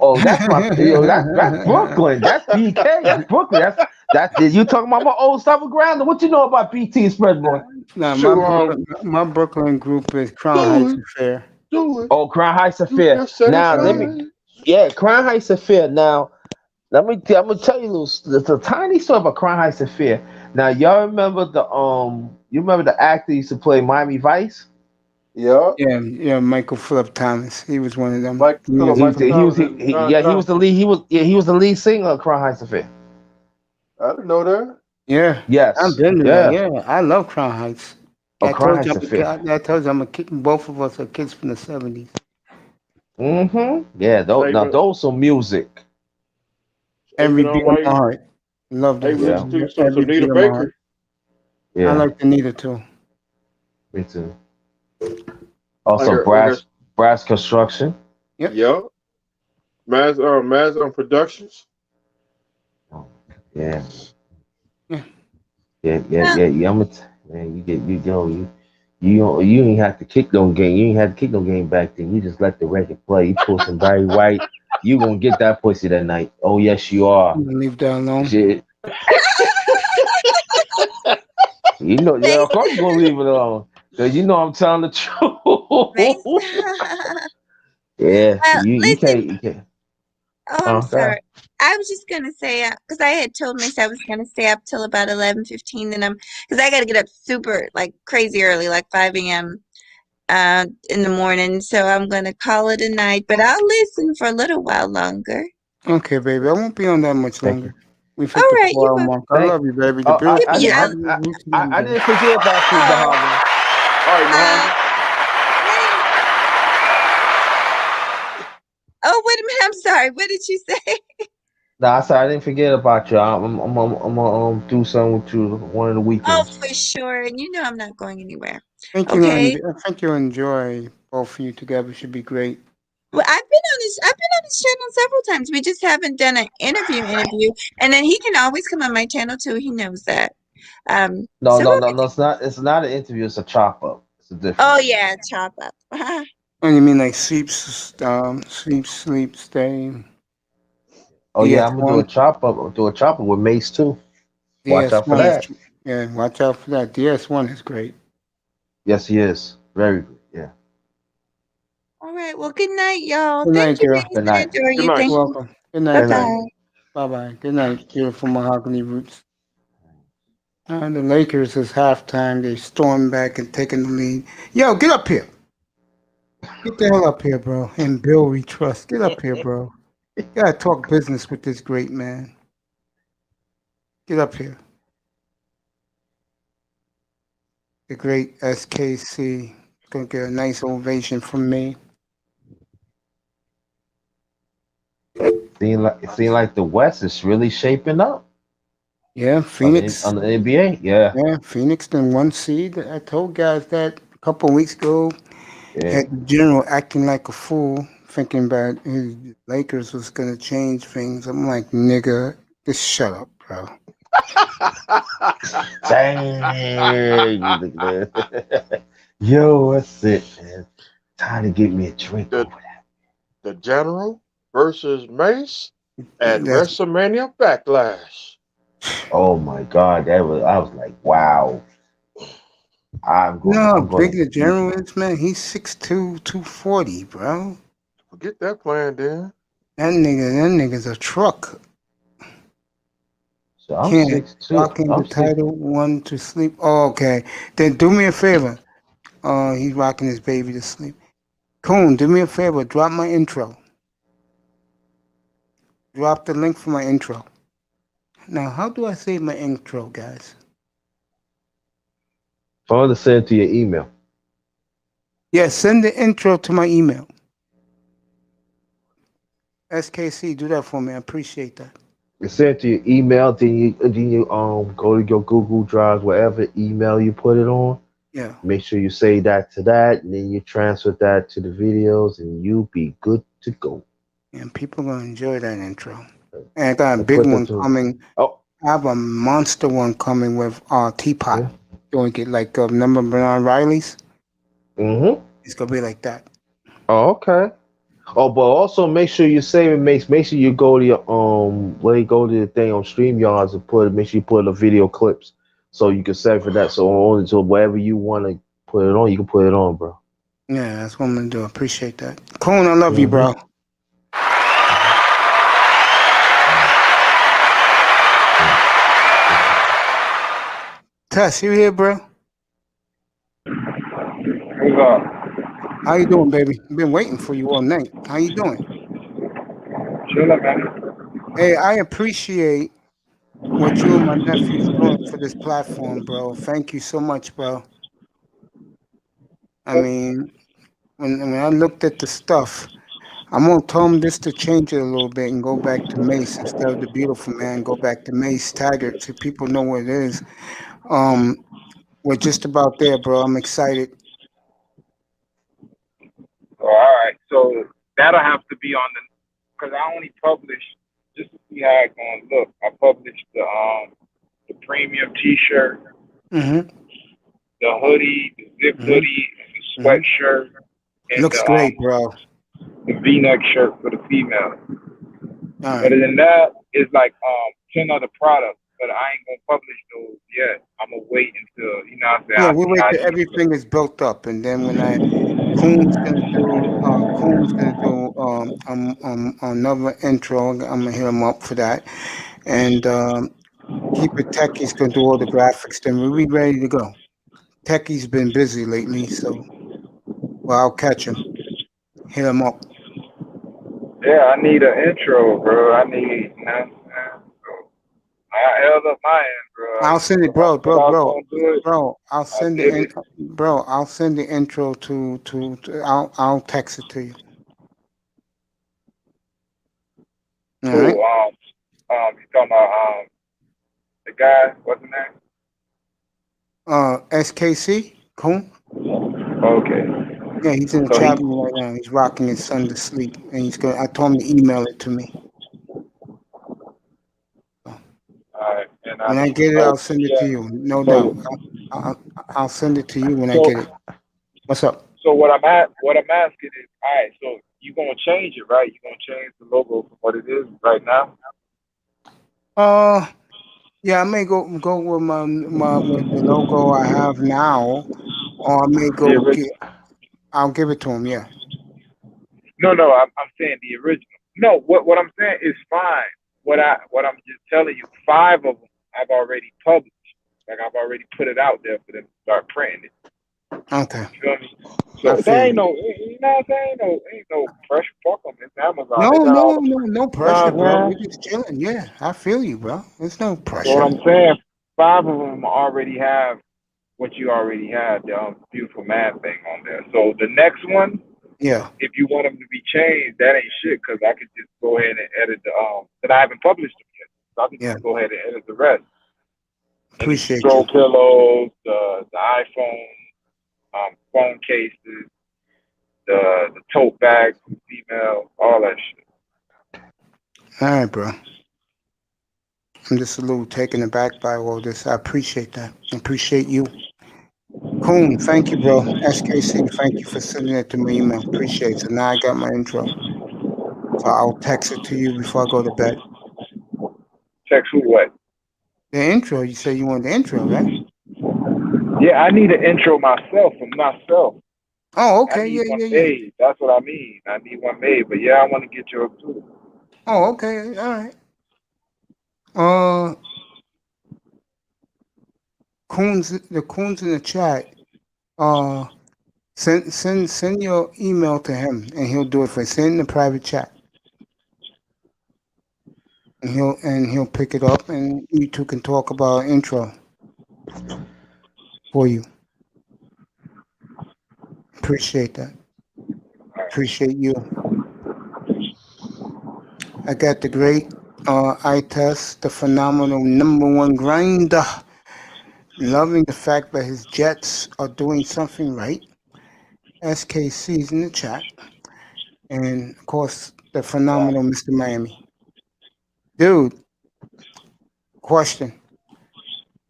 Oh, that's my that's Brooklyn. That's BK. Brooklyn. That's you talking about my old Southern Ground. What you know about BT Spread Boy? Nah, Shoot, my Brooklyn group is Crown do Heights it, Affair. do it. Oh, Crown Heights You Affair. just set it Now let me right. yeah, Crown Heights Affair. Now I'm gonna tell you a tiny story about Crown Heights Affair. Now y'all remember you remember the actor who used to play Miami Vice? Yeah. Yeah, yeah, Michael Phillip Thomas. He was one of them. Mike Philip Michael Thomas and John He was the Johnson. lead he was the lead singer of Crown Heights Affair. I didn't know that. Yeah, I've Yes, been to that. yeah. Yeah, I love Crown Heights. Oh, I Crown told you Heights Affair. I told you I'm a kid. Both of us are kids from the '70s. Yeah, And now those some music. Every even beat on of my my heart. Love I that even Yeah, listened song. to some Every Nita beat of my heart. Baker. I yeah. like Anita too. Me too. Like Also, her like her brass construction. Yep. yeah. Maz on Productions. Oh, yeah, Yeah. Well, yeah. Man, you get you ain't have to kick no game. You ain't have to kick no game back then. You just let the record play. You pull some Barry White. You gonna get that pussy that night. Oh yes, you are. Leave that alone. Shit. Yeah, of course you're gonna leave it alone. Cause I'm telling the Mace. truth. Yeah, Well, listen. you can't. Oh, I'm Oh, God. sorry. I was just gonna say because I had told Mace I was gonna stay up till about 11:15, and because I gotta get up super like crazy early, like 5 a.m. In the morning. So I'm gonna call it a night, but I'll listen for a little while longer. Okay, baby. I won't be on that much Thank you. longer. We've All hit the right, you 4 hour will. mark. I Thank. love you, baby. The Oh, beautiful Give me a mahogany roots I number. didn't forget about you, oh, Mahogany. All right, uh, Mahogany. Mace. Oh, wait a minute. I'm sorry. What did you say? No, I said I didn't forget about you. I'm gonna do something with you one of the Oh, weekends. for sure. And you know I'm not going anywhere. I Okay. think you'll enjoy both of you together. Should be great. Well, I've been on his channel several times. We just haven't done an interview. And then he can always come on my channel too. He knows that. No, So no, we'll no, get no. It's not an interview. It's a chop up. It's a oh difference. yeah, chop up. Oh, you mean like sleep, stay. Oh yeah, I'm gonna do a DS1. chop up. I'll do a chop up with Mace too. Watch out for DS1 is that. yeah. Watch out for that. DS1 is great. Yes, he is. Very good. Yeah. All right. Well, good night, y'all. Good Thank night, you, girl. Mace. Good I night. adore Good you. night. Thank You're you. welcome. Good Bye night, Good night. baby. bye. Bye bye. Good night, beautiful mahogany roots. The Lakers is halftime. They stormed back and taking the lead. Yo, get up here. Get the hell up here, bro. And Bill we trust. Get up here, bro. Gotta talk business with this great man. Get up here. The great SKC. Gonna get a nice ovation from me. It seemed like the West is really shaping up Yeah, Phoenix. on the NBA. Yeah. Yeah, Phoenix then one seed. I told guys that a couple of weeks ago. Yeah. Had the general acting like a fool, thinking that his Lakers was gonna change things. I'm like, nigga, just shut up, bro. Dang. Man. Yo, that's it, man. Time to get me a drink the over that. the General versus Mace at That's WrestleMania Backlash. Oh my God, I was like, wow. No, I'm Big gonna the keep General is, man. He's 6'2", 240, bro. Forget that plan, then. That nigga's a truck. so I'm Can't 6'2". rocking the I'm six title one to sleep. Oh, okay. Then do me a favor. He's rocking his baby to sleep. Coon, do me a favor. Drop my intro. Drop the link for my intro. Now, how do I save my intro, guys? phone to send to your email. Yeah, send the intro to my email. SKC, do that for me. I appreciate that. You send to your email, then you go to your Google Drive, whatever email you put it on. Yeah. Make sure you save that to that, and then you transfer that to the videos, and you'll be good to go. And people are gonna enjoy that intro. And I got a And big put that one to coming. oh I have a monster one coming with Teapot. yeah. Doing it like number Bernard Riley's. Mm-hmm. It's gonna be like that. Oh, okay. Oh, but also make sure you save it. Make sure you go to your where you go to the thing on StreamYards and make sure you put the video clips so you can save for that. So only so wherever you want to put it on, you can put it on, bro. Yeah, that's what I'm gonna do. I appreciate that. Coon, I love you, Mm-hmm. bro. Tess, you here, bro? What's up? How you doing, baby? I've been waiting for you all night. How you doing? Chilling, man. Hey, I appreciate what you and my nephew's doing for this platform, bro. Thank you so much, bro. I mean, when I looked at the stuff, I'm gonna tell him this to change it a little bit and go back to Mace instead of the beautiful man. Go back to Mace Taggart so people know what it is. Um, we're just about there, bro. I'm excited. Oh, all right. So that'll have to be on the, because I only published just to see how it's gonna look. I published the premium T-shirt, Mm-hmm. the hoodie, the zip Mm-hmm. hoodie, the Mm-hmm. sweatshirt, and Looks great, bro. the V-neck shirt for the female. All right. Other than that, it's like 10 other products, but I ain't gonna publish those yet. I'm gonna wait until Yeah, I we see wait how till these everything is built up, and then when Coon's gonna do another intro. I'm gonna hit him up for that, and Keep It Techie's gonna do all the graphics. Then we'll be ready to go. Techie's been busy lately, so I'll catch him, hit him up. Yeah, I need an intro, bro. I need, so I held up my end, bro. I'll send it, I bro, said I bro, was bro, gonna do it. bro. I'll I send did it. bro. I'll send the intro to I'll text it to you. All Cool. right. You talking about the guy? What's his name? SKC, Coon. Okay. Yeah, he's in the So he, chat room right now. He's rocking his son to sleep, and he's going. I told him to email it to me. alright, and I When I need to get it, know. I'll send it to Yeah. you. No So, doubt. I'll send it to you when I so, get it. What's up? so what I'm asking is, all right. So you gonna change it, right? You gonna change the logo from what it is right now? Yeah, I may go with my with the logo I have now, or I may The go original. get. I'll give it to him. Yeah. No. I'm saying the original. No, what I'm saying is fine. What I'm just telling you, 5 of them I've already published. Like I've already put it out there for them to start printing it. Okay. You feel me? I So feel there ain't you. no, you know what I'm saying? Ain't no pressure. Fuck them. It's Amazon. No, They got all the, no you know pressure, what bro. I'm We're saying? just chilling. Yeah, I feel you, bro. There's no So what pressure. I'm saying, 5 of them already have what you already had, the beautiful man thing on there. So the next one, Yeah. if you want them to be changed, that ain't shit, because I could just go ahead and edit the that I haven't published them yet. So I can Yeah. just go ahead and edit the rest. And the Appreciate throw you. pillows, the iPhone, phone cases, the tote bags for female, all that shit. All right, bro. I'm just a little taken aback by all this. I appreciate that. I appreciate you. Coon, thank you, bro. SKC, thank you for sending it to my email. Appreciate it. So now I got my intro. So I'll text it to you before I go to bed. Text who what? The intro, you said you want the intro, right? Yeah, I need an intro myself from myself. Oh, I okay. need Yeah, one yeah, yeah. made. That's what I mean. I need one made. But yeah, I want to get yours too. Oh, okay. All right. Uh, the Coons in the chat. Uh, send your email to him, and he'll do it for you. Send in the private chat, and he'll pick it up, and you two can talk about intro for you. Appreciate that. Appreciate you. I got the great eye test, the phenomenal #1 grinder, loving the fact that his Jets are doing something right. SKC's in the chat, and of course the phenomenal Mr. Miami. Dude, question.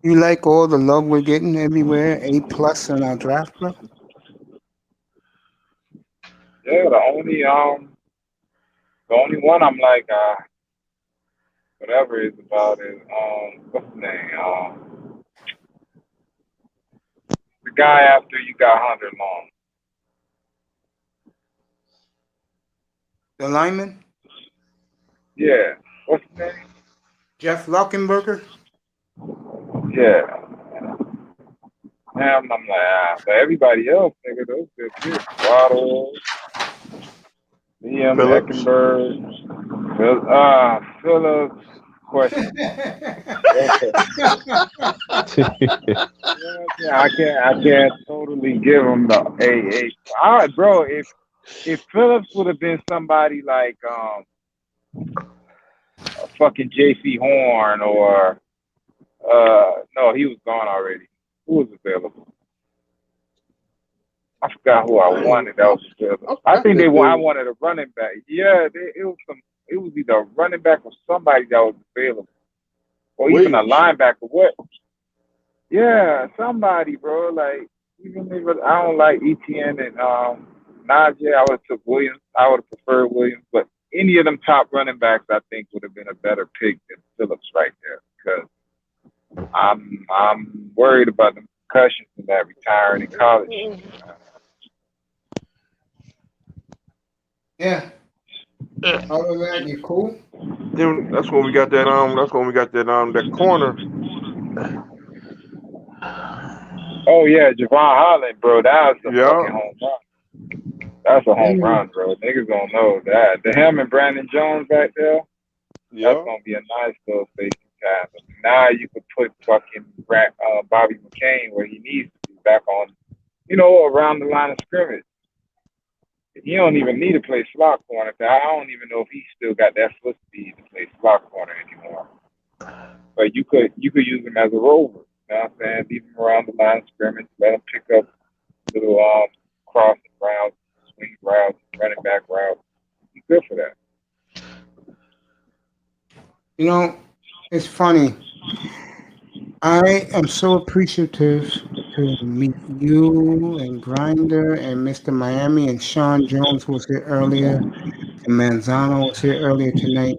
You like all the love we're getting everywhere? A+ in our draft, bro? Yeah, the only one I'm like whatever is about is what's his name? The guy after you got Hunter Long. The lineman? Yeah. What's his name? Jeff Lockenberger? Yeah. I'm like, but everybody else, nigga, those good too. Waddle, Liam Phillips. Eckenberg, Phillips. Question. Yeah, I can't totally give him the A. All right, bro. If Phillips would have been somebody like fucking J.C. Horn or no, he was gone already. Who was available? I forgot who I wanted. That was available. I think I wanted a running back. Yeah, it was either a running back or somebody that was available, or even a linebacker. What? Yeah, somebody, bro. Like even if I don't like Etienne and Najee, I would have took Williams. I would have preferred Williams, but any of them top running backs, I think, would have been a better pick than Phillips right there because I'm worried about the concussions and that retiring in college. Yeah. Other than that, you cool? Then that's when we got that that corner. Oh yeah, Javon Holland, bro. That was a fucking home run. That's a home run, bro. Niggas don't know that. Him and Brandon Jones back there. That's gonna be a nice little safety tackle. Now you can put fucking Bobby McCain where he needs to be, back on, around the line of scrimmage. He don't even need to play slot corner. I don't even know if he still got that foot speed to play slot corner anymore. But you could use him as a rover. You know what I'm saying? Leave him around the line of scrimmage, let him pick up little crossing routes, swing routes, running back routes. He's good for that. It's funny. I am so appreciative to meet you and Grinder and Mr. Miami and Sean Jones was here earlier and Manzano was here earlier tonight.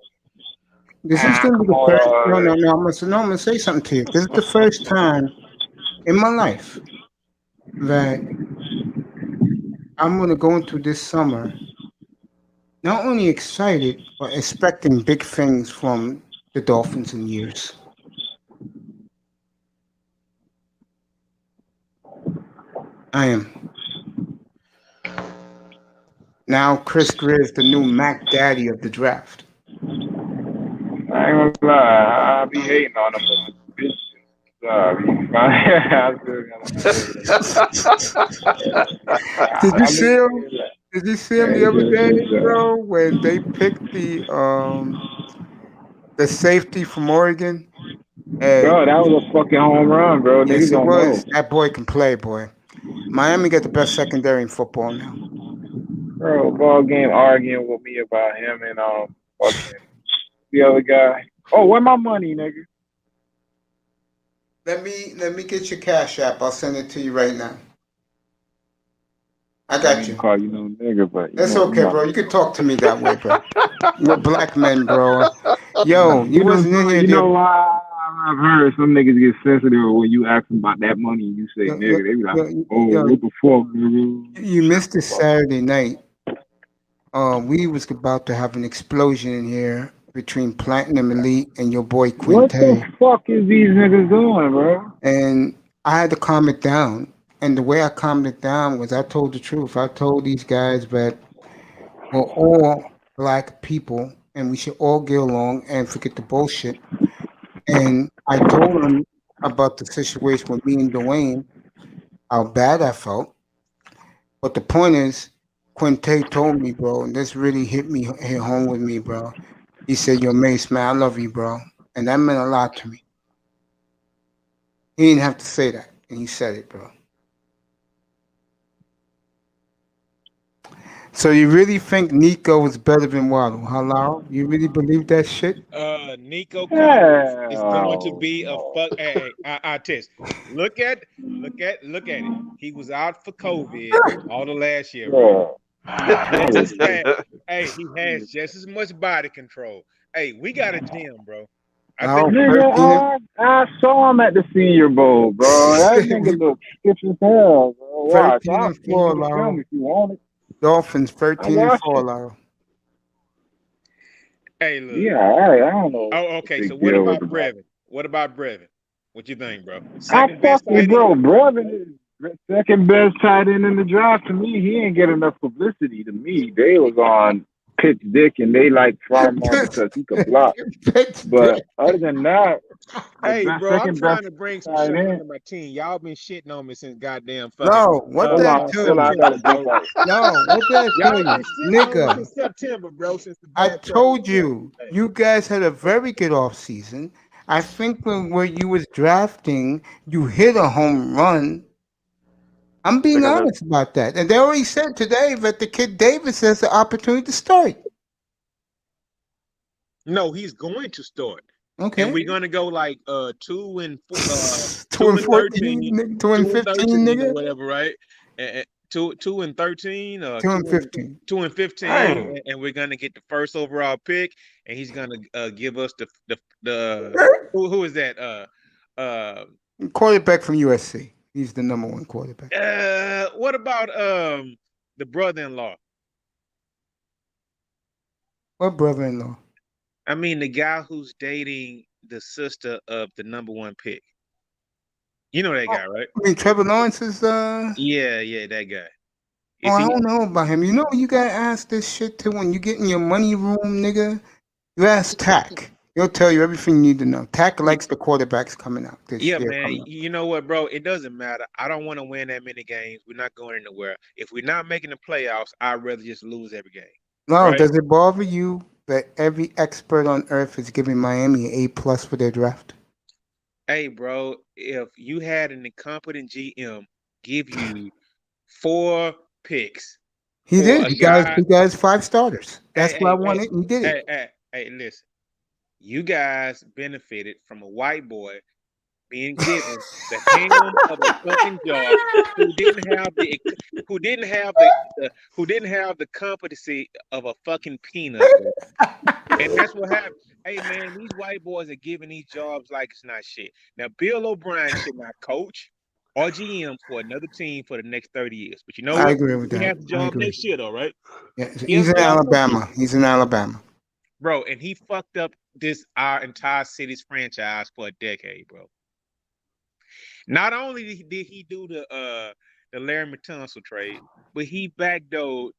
This is going to be the first. No. I'm going to say something to you. This is the first time in my life that I'm going to go into this summer not only excited but expecting big things from the Dolphins in years. I am. Now Chris Greer is the new Mac Daddy of the draft. I ain't gonna lie, I be hating on him, but bitch. Did you see him? Did you see him the other day, bro? When they picked the safety from Oregon. Bro, that was a fucking home run, bro. Yes, Niggas don't know. That boy can play, boy. Miami got the best secondary in football now. Bro, ball game arguing with me about him and fucking the other guy. Oh, where my money, nigga? Let me get your Cash App. I'll send it to you right now. I got you. Call you no nigga, but that's okay, bro. You can talk to me that way, bro. We're black men, bro. Yo, you wasn't in here. You know why I've heard some niggas get sensitive when you ask them about that money and you say Yo, yo, nigga. They be like, yo, oh, yo, what the fuck, nigga? you Shut missed the this fuck up. Saturday night. We was about to have an explosion in here between Platinum Elite and your boy What the Quinte, fuck is these niggas doing, bro? and I had to calm it down. And the way I calmed it down was I told the truth. I told these guys that we're all black people and we should all get along and forget the bullshit. And I told them about the situation with me and Dwayne, how bad I felt. But the point is, Quinte told me, bro, and this really hit home with me, bro. He said, "Yo, Mace, man, I love you, bro," and that meant a lot to me. He didn't have to say that, and he said it, bro. So you really think Nico is better than Waddle, huh, Lau? You really believe that shit? Nico Collins is going to Hell be a no. fuck. Hey, I test. Look at it. He was out for COVID all the last year, right? Yeah. Just as bad. Hey, he has just as much body control. Hey, we got a gym, bro. I think Lau, we got. Nigga, I saw him at the Senior Bowl, bro. That nigga look stiff as hell, bro. Watch. 13 I'll and send 4, you the film Lau. if you want it. Dolphins I 13 and watched 4, it. Lau. Hey, look. Yeah, I don't know Oh, what the okay. So big what deal was about about. Brevin? What about Brevin? What you think, bro? I Second best fucking, tight end? bro, Brevin is second best tight end in the draft to me. He ain't get enough publicity to me. They was on Pitch Dick and they like farm on because he could block. But other than that, the Hey, best, bro, I'm second best trying to bring some tight sugar end. into my team. Y'all been shitting on me since goddamn fucking No, what did I tell I you? gotta September, jump bro. out. No, what did I tell Y'all been you? shitting on me Nigga, since September, bro, since the I bad trade, told bro. you, Hey, you guys had a very good off season. I think when where you was drafting, you hit a home run. I'm being Second best. honest about that. And they already said today that the kid Davis has the opportunity to start. no, he's going to start. And Okay. we're gonna go like 2 2 and and 14, 13, nigga. 2 and 2 and 15, 13 or nigga. whatever, right? And 2 and 13, 2 and 15. 2 and 15, Dang. and we're gonna get the first overall pick, and he's gonna give us the who is that? Quarterback from USC. He's the number one quarterback. What about the brother-in-law? What brother-in-law? I mean, the guy who's dating the sister of the number one pick. You know that Oh, guy, right? I mean, Trevor Lawrence is, Yeah, that guy. oh, Is I he? don't know about him. You know, you gotta ask this shit too when you get in your money room, nigga. You ask Tack. He'll tell you everything you need to know. Tack likes the quarterbacks coming out this Yeah, year. man. Coming up. You know what, bro? It doesn't matter. I don't want to win that many games. We're not going anywhere. If we're not making the playoffs, I'd rather just lose every game. No, Right? does it bother you that every expert on earth is giving Miami an A+ for their draft? Hey, bro, if you had an incompetent GM give you 4 picks He for did. a guy, He got 5 starters. That's hey, what I hey, hey, wanted. And he did it. hey, listen, you guys benefited from a white boy being given the helm of a fucking job who didn't have the who didn't have who didn't have the competency of a fucking peanut, bro. And that's what happened. Hey man, these white boys are giving these jobs like it's not shit. Now Bill O'Brien should not coach or GM for another team for the next 30 years. But you know I what? agree with He that. has the I job agree. next year though, right? Yeah, He has he's the in job next year. Alabama. He's in Alabama. Bro, and he fucked up this our entire city's franchise for a decade, bro. Not only did he do the Larry Tunsil trade, but he backdoored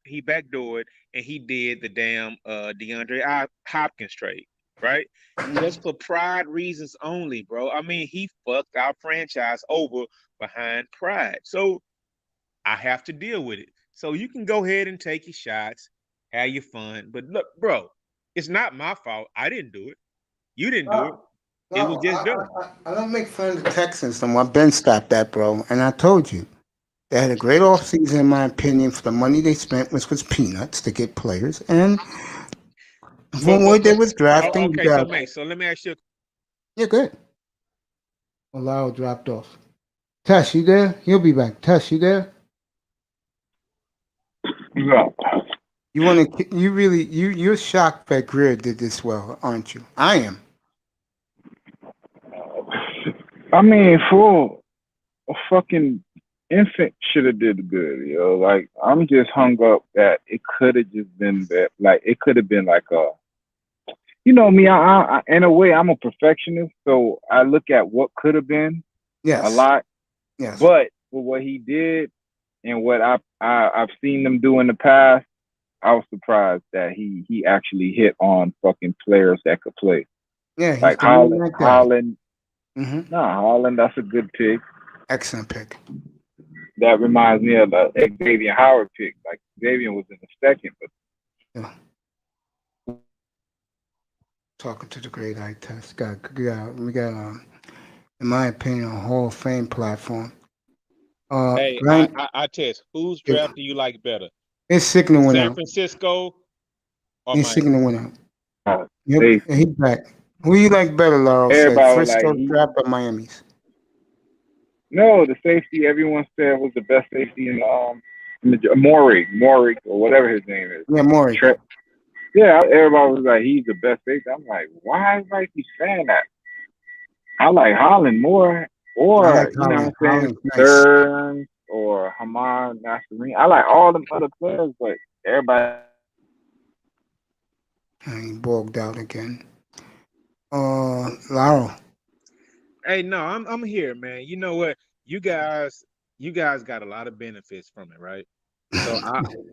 and he did the damn DeAndre Hopkins trade, right? Just for pride reasons only, bro. I mean, he fucked our franchise over behind pride. So I have to deal with it. So you can go ahead and take your shots, have your fun. But look, bro, it's not my fault. I didn't do it. You didn't do it. No, It was no, just done. I don't make fun of the Texans no more. Ben stopped that, bro. And I told you. They had a great offseason, in my opinion, for the money they spent, which was peanuts to get players. And But from what they was oh, drafting, you okay, so got, mate, so let me ask you. yeah, good. Allow dropped off. Tess, you there? He'll be back. Tess, you there? Yeah. You want to? You really? You're shocked that Greer did this well, aren't you? I am. I mean, for a fucking infant should have did good, yo. Like I'm just hung up that it could have just been that. Like it could have been like a. You know me, in a way I'm a perfectionist, so I look at what could have been a Yes, lot. yes. But for what he did and what I've seen them do in the past, I was surprised that he actually hit on fucking players that could play. Yeah, he's Like the man like that. Holland, Hmm. nah, Holland, that's a good pick. Excellent pick. That reminds me of the Xavier Howard pick. Like Xavier was in the second, but Yeah. Talking to the great eye test. We got in my opinion, a Hall of Fame platform. Hey, Brian, I test. Whose yeah, draft do you like better, his signal went San out. Francisco or His Miami? signal went out. Yep, safety. he's back. Who you like better, Laurel said? Everybody was like Frisco's he. draft or Miami's? No, the safety everyone said was the best safety in the Morig or whatever his name is. Yeah, Maury. Yeah, everybody was like he's the best safety. I'm like, why everybody keep saying that? I like Holland more, I like or you know what Holland. I'm saying, Holland's nice. Stearns or Hamad Nasserin. I like all them other players, but everybody. He bogged out again. Laurel. Hey, no, I'm here, man. You know what? You guys, you guys got a lot of benefits from it, right? So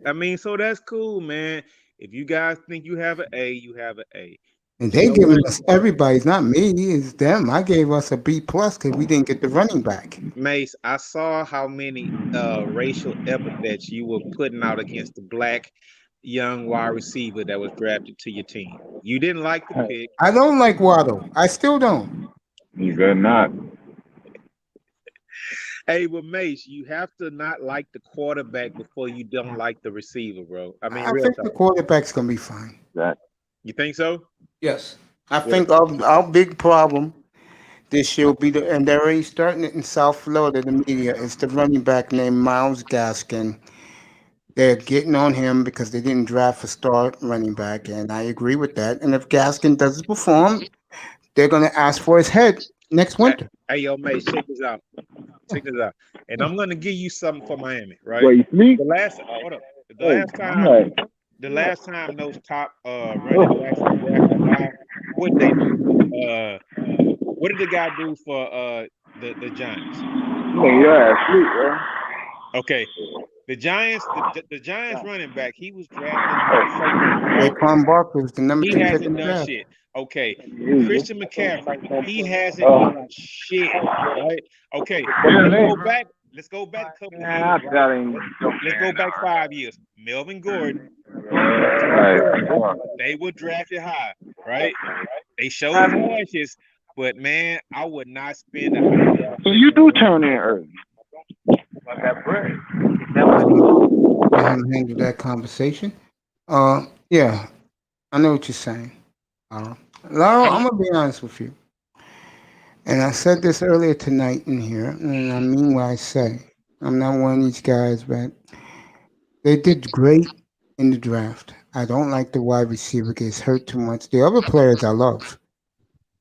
I mean, so that's cool, man. If you guys think you have an A, you have an A. And But you they know giving what, us everybody's not me, it's them. I gave us a B plus because we didn't get the running back. Mace? I saw how many racial epithets you were putting out against the black young wide receiver that was drafted to your team. You didn't like the pick. I don't like Waddle. I still don't. You better not. Hey, but Mace, you have to not like the quarterback before you don't like the receiver, bro. I mean, I real think the talk. quarterback's gonna be fine. That You think so? Yes. I What? think our big problem this year will be and they're already starting it in South Florida, the media, is the running back named Miles Gaskin. They're getting on him because they didn't draft a star running back, and I agree with that. And if Gaskin doesn't perform, they're gonna ask for his head next Hey, winter. hey, yo, Mace, check this out. Yeah, Check this out. And yeah. I'm gonna give you something for Miami, right? wait, you sleep? The last hold up. The Hey, last I'm time like, the last time those top running backs were drafted high, what did they do? What did the guy do for the Giants? yeah, sleep, bro. Okay. The Giants running back, he was drafted number 14, right? Saquon Barkley was the number He 2 pick in hasn't the done draft. shit. Okay. Jesus. Christian McCaffrey, he hasn't Oh, done shit, right? Okay. what's his Let's name? go back. Let's go back a couple Man, years, I right? that ain't Let's go back man. 5 years. Melvin Gordon, Like, they were drafted high, right? They showed flashes, but man, I would not spend a high draft so pick you on do him. turn in early. Like that bread. Let him handle that conversation. Yeah, I know what you're saying, Laurel. Laurel, I'm I'm gonna be honest with you, and I said this earlier tonight in here, and I mean what I say. I'm not one of these guys, but they did great in the draft. I don't like the wide receiver gets hurt too much. The other players I love.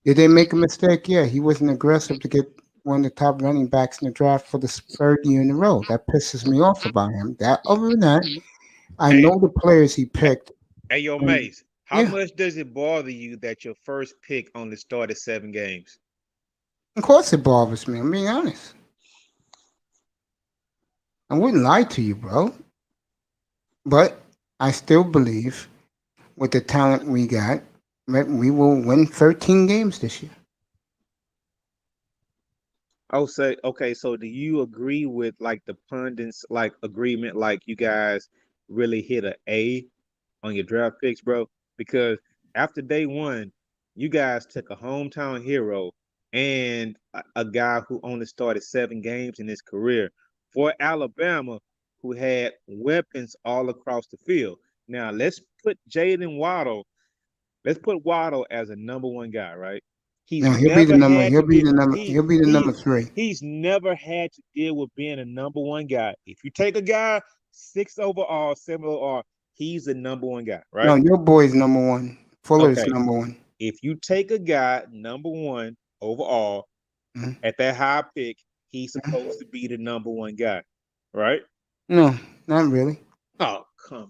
Did they make a mistake? Yeah, he wasn't aggressive to get one of the top running backs in the draft for the third year in a row. That pisses me off about him. That other than that, I hey, know the players he picked. hey, yo, And Mace. How yeah, much does it bother you that your first pick only started 7 games? of course it bothers me. I'm being honest. I wouldn't lie to you, bro. But I still believe with the talent we got that we will win 13 games this year. I'll say, okay, so do you agree with like the pundits like agreement, like you guys really hit a A on your draft picks, bro? Because after day one, you guys took a hometown hero and a guy who only started 7 games in his career for Alabama, who had weapons all across the field. Now let's put Jaden Waddle. Let's put Waddle as a number one guy, right? He's Now he'll be the never number. had He'll to be deal. the number. He He'll be the he number 3. he's never had to deal with being a number one guy. If you take a guy 6 overall, 7 overall, he's the number one guy, No, right? your boy's number 1. Fuller's Okay. number 1. If you take a guy number one overall, Mhm. At that high pick, he's supposed to be the number one guy, right? No, not really. Oh, come on,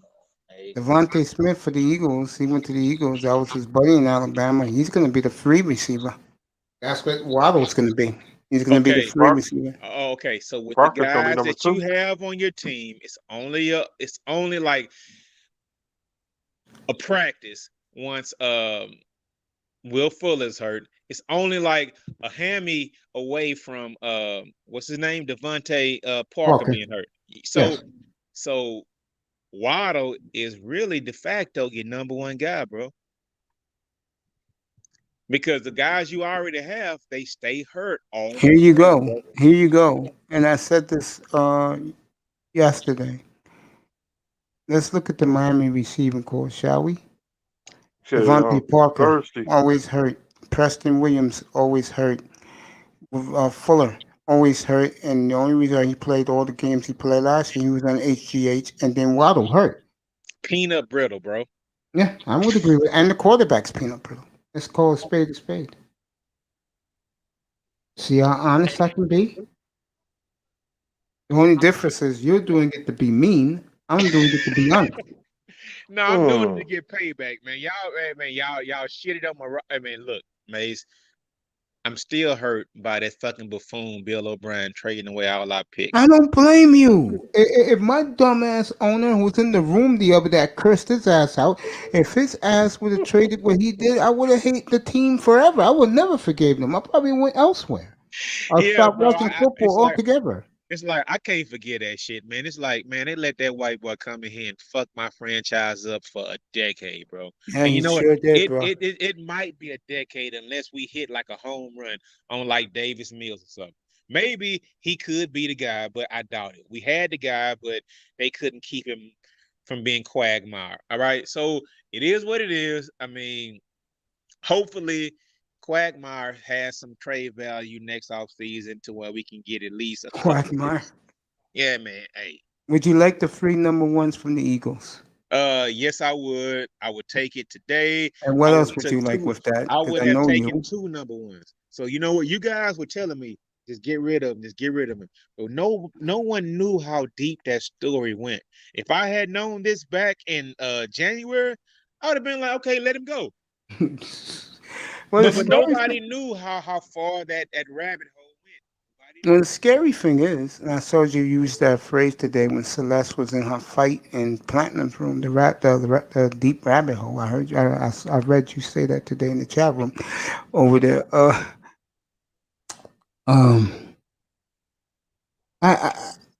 man. Devontae Smith for the Eagles. He went to the Eagles. That was his buddy in Alabama. He's going to be the free receiver. That's what Waddle's going to be. He's going to be the Okay. free receiver. Okay, so with the Parker's gonna be guys number that you 2. have on your team, it's only like a practice once Will Fuller's hurt. It's only like a hammy away from what's his name? Devontae Parker Parker. being hurt. So Yes. so Waddle is really de facto your number one guy, bro. Because the guys you already have, they stay hurt all Here the you time, go. bro. Here you go. And I said this yesterday. Let's look at the Miami receiving corps, shall we? Shit, Devontae Parker, Thursday. always hurt. Preston Williams, always hurt. Fuller, always hurt. And the only reason he played all the games he played last year, he was on HGH. And then Waddle hurt. Peanut brittle, bro. Yeah, I would agree with. And the quarterback's peanut brittle. Let's call a spade a spade. See how honest I can be? The only difference is you're doing it to be mean. I'm doing it to be honest. No, I'm doing it to get payback, man. Y'all shitted on my. I mean, look, Maze. I'm still hurt by that fucking buffoon Bill O'Brien trading away all our picks. I don't blame you. If my dumbass owner who was in the room the other day cursed his ass out, if his ass would have traded what he did, I would have hated the team forever. I would never forgive him. I probably went elsewhere. I'll Yeah, stop bro. watching football altogether. It's like I can't forget that shit, man. It's like, man, they let that white boy come in here and fuck my franchise up for a decade, bro. Yeah, And you you know what? sure did, bro. It might be a decade unless we hit like a home run on like Davis Mills or something. Maybe he could be the guy, but I doubt it. We had the guy, but they couldn't keep him from being Quagmire. All right. So it is what it is. I mean, hopefully Quagmire has some trade value next offseason to where we can get at least a couple of Quagmire. picks. Yeah, man. Hey. Would you like the free number ones from the Eagles? Yes, I would. I would take it today. And what I else would would take you like two. with that? I Because would I have know taken you. 2 number ones. So you know what? You guys were telling me just get rid of him. Just get rid of him. But no one knew how deep that story went. If I had known this back in January, I would have been like, okay, let him go. Well, But nobody knew how far that rabbit hole went. Well, the scary thing is, and I saw you use that phrase today when Celeste was in her fight in Platinum's room, the deep rabbit hole. I heard you. I read you say that today in the chat room over there. Um,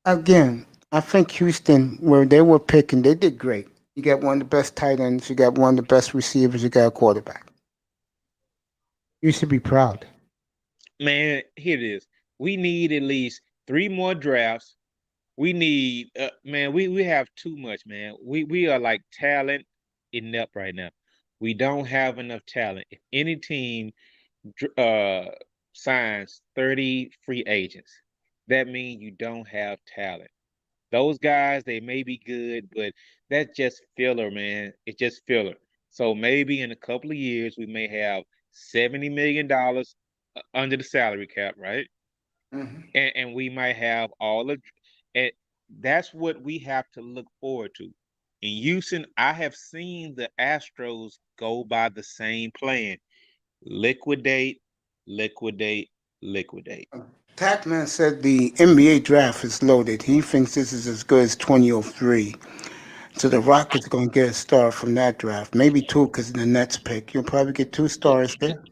again, I think Houston, where they were picking, they did great. You got one of the best tight ends. You got one of the best receivers. You got a quarterback. You should be proud. Man, here it is. We need at least 3 more drafts. We need, man, we have too much, man. We are like talent inept right now. We don't have enough talent. If any team signs 30 free agents, that means you don't have talent. Those guys, they may be good, but that's just filler, man. It's just filler. So maybe in a couple of years, we may have $70 million under the salary cap, right? Mm-hmm. And we might have all of and that's what we have to look forward to. In Houston, I have seen the Astros go by the same plan. Liquidate, liquidate, liquidate. Pac-Man said the NBA draft is loaded. He thinks this is as good as 2003. So the Rockets going to get a star from that draft. Maybe 2 because of the Nets pick. You'll probably get 2 stars there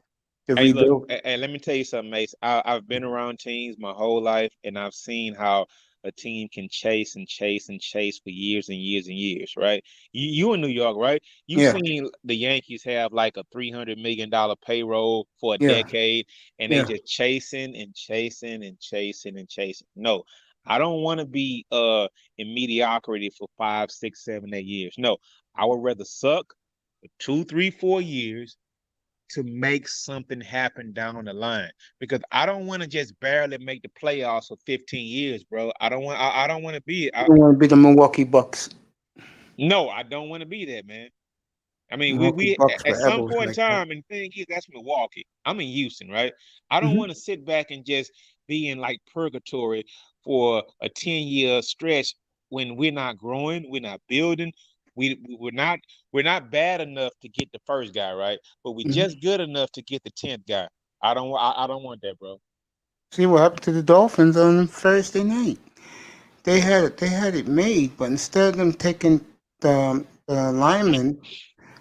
to Hey, look, rebuild. let me tell you something, Mace. I've been around teams my whole life, and I've seen how a team can chase and chase and chase for years and years and years, right? You in New York, right? You've Yeah, seen the Yankees have like a $300 million payroll for a yeah, decade, and they yeah. just chasing and chasing and chasing and chasing. No, I don't want to be in mediocrity for 5, 6, 7, 8 years. No, I would rather suck for 2, 3, 4 years to make something happen down the line, because I don't want to just barely make the playoffs for 15 years, bro. I don't want to be You don't want to be the Milwaukee Bucks. no, I don't want to be that, man. I mean, Milwaukee we Bucks at forever some was point in like that. time, and the thing is, that's Milwaukee. I'm in Houston, right? I don't Hmm. want to sit back and just be in like purgatory for a 10-year stretch when we're not growing, we're not building, we're not bad enough to get the first guy, right? But we're Hmm. just good enough to get the 10th guy. I don't want that, bro. See what happened to the Dolphins on Thursday night? They had it made, but instead of them taking the lineman,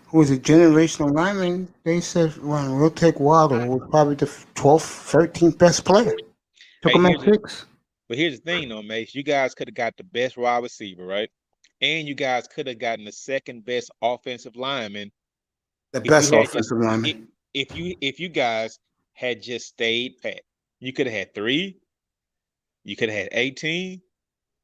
who was a generational lineman, they said, "Well, we'll take Waddle, who was probably the 12th, 13th best player." Took Hey, him at 6. here's the thing though, Mace. You guys could have got the best wide receiver, right? And you guys could have gotten the second best offensive lineman The if you best had just offensive lineman. if you guys had just stayed pat. You could have had 3, you could have had 18,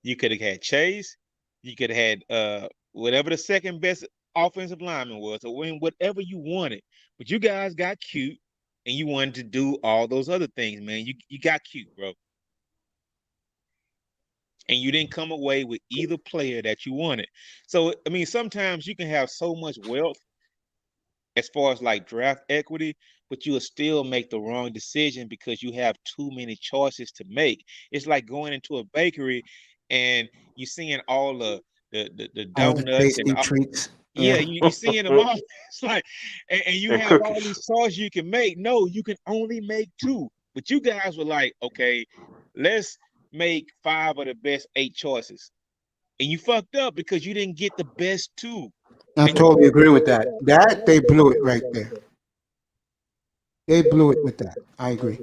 you could have had Chase, you could have had whatever the second best offensive lineman was, or whatever you wanted. But you guys got cute and you wanted to do all those other things, man. You got cute, bro. And you didn't come away with either player that you wanted. So I mean, sometimes you can have so much wealth as far as like draft equity, but you'll still make the wrong decision because you have too many choices to make. It's like going into a bakery and you seeing all the All the donuts and tasty treats. yeah, Yeah. you seeing them all. It's like, and you And have all cookies. these choices you can make. No, you can only make 2. But you guys were like, okay, let's make 5 of the best 8 choices, and you fucked up because you didn't get the best 2. I And you totally agree with that. That they blew it right there. They blew it with that. I agree.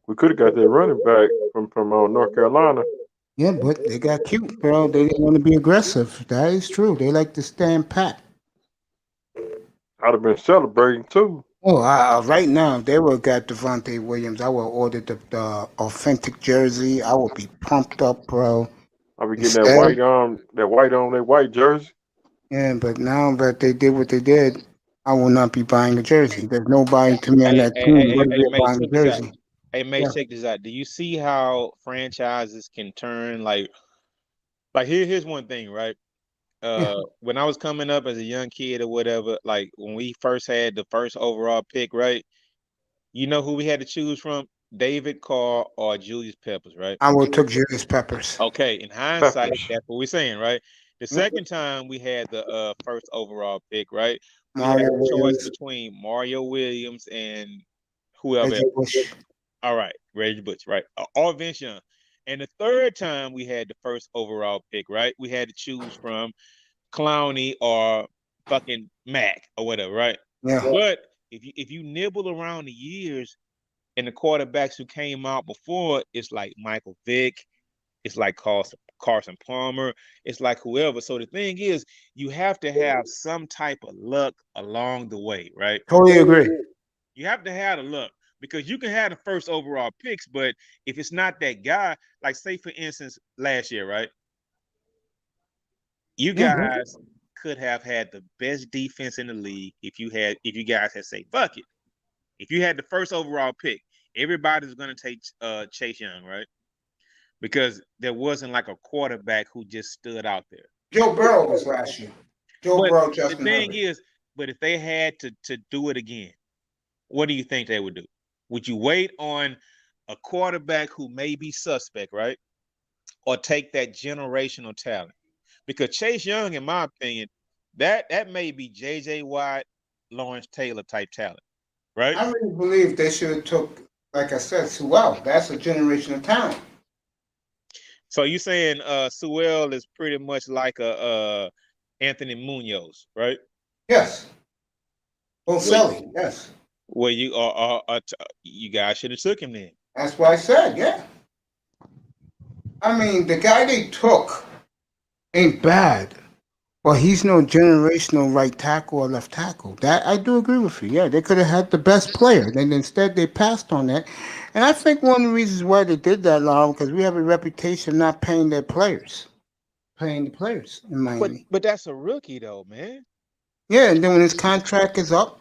We could have got that running back from North Carolina. Yeah, but they got cute, bro. They didn't want to be aggressive. That is true. They like to stand pat. I'd have been celebrating too. Oh, right now, if they would have got Devontae Williams, I would have ordered the authentic jersey. I would be pumped up, bro. I'll be getting Instead, that white jersey. yeah, but now that they did what they did, I will not be buying a jersey. There's nobody to me on hey, that hey, team hey, hey, worthy hey, of Mace, buying a check this out. jersey. Hey, Mace, Yeah. check this out. Do you see how franchises can turn like here's one thing, right? Yeah. When I was coming up as a young kid or whatever, like when we first had the first overall pick, right? You know who we had to choose from? David Carr or Julius Peppers, right? I would have took Julius Peppers. Okay, in hindsight, Peppers. that's what we're saying, right? The Yep. second time we had the first overall pick, right? We had Mario a choice Williams, between Mario Williams and whoever Reggie else. Bush. All right, Reggie Bush, right? Or Vince Young. And the third time we had the first overall pick, right? We had to choose from Clowney or fucking Mac or whatever, right? Yeah. But if you nibble around the years and the quarterbacks who came out before, it's like Michael Vick, it's like Carson Palmer, it's like whoever. So the thing is, you have to have some type of luck along the way, right? Totally agree. You have to have the luck because you can have the first overall picks, but if it's not that guy, like say for instance, last year, right? You Yeah. guys could have had the best defense in the league if you guys had said fuck it. If you had the first overall pick, everybody's gonna take Chase Young, right? Because there wasn't like a quarterback who just stood out there. Joe Burrow was last year. Joe But Burrow, the Justin thing Herbert. is, but if they had to do it again, what do you think they would do? Would you wait on a quarterback who may be suspect, right? Or take that generational talent? Because Chase Young, in my opinion, that may be J.J. Watt, Lawrence Taylor type talent, right? I really believe they should have took, like I said, Sewell. That's a generational talent. So you saying Sewell is pretty much like a Anthony Munoz, right? Yes. Well, Boselli, yes. well, you guys should have took him then. That's what I said, yeah. I mean, the guy they took ain't bad, but he's no generational right tackle or left tackle. That I do agree with you. Yeah, they could have had the best player, and instead they passed on that. And I think one of the reasons why they did that, Laura, because we have a reputation of not paying their players, paying the players in Miami. But that's a rookie though, man. Yeah, and then when his contract is up,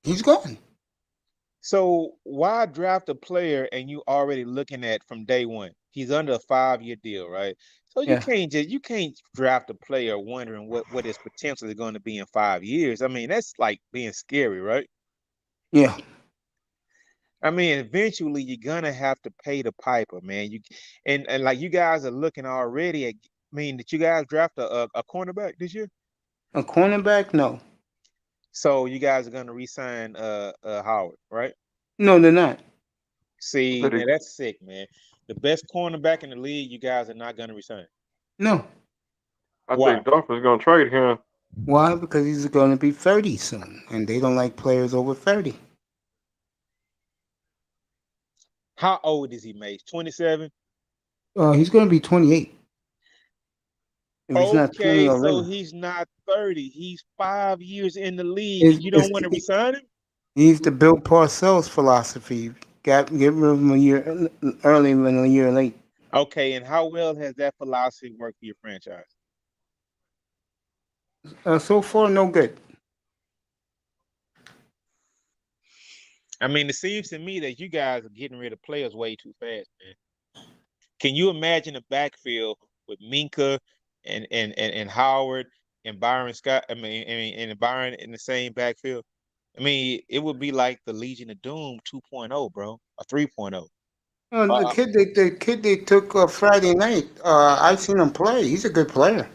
he's gone. So why draft a player and you already looking at from day one? He's under a 5-year deal, right? So Yeah, you can't draft a player wondering what his potential is going to be in 5 years. I mean, that's like being scary, right? yeah. I mean, eventually you're gonna have to pay the piper, man. And like you guys are looking already at. I mean, did you guys draft a cornerback this year? A cornerback? No, So you guys are gonna re-sign Howard, right? no, they're not. See, But now that's sick, man. The best cornerback in the league, you guys are not gonna resign. No. I Why? think Dolphins gonna trade him. Why? Because he's going to be 30 soon, and they don't like players over 30. How old is he, Mace? 27? He's going to be 28 if he's not 20 Okay, so already. he's not 30. He's 5 years in the league, It's, and you don't it's, want to resign him? he's the Bill Parcells philosophy. Get rid of him a year early and a year late. Okay, and how well has that philosophy worked for your franchise? So far, no good. I mean, it seems to me that you guys are getting rid of players way too fast, man. Can you imagine a backfield with Minka and Howard and Byron Scott? And Byron in the same backfield. I mean, it would be like the Legion of Doom 2.0, bro, or 3.0. Uh, The kid they took Friday night. I've seen him play. He's a good player.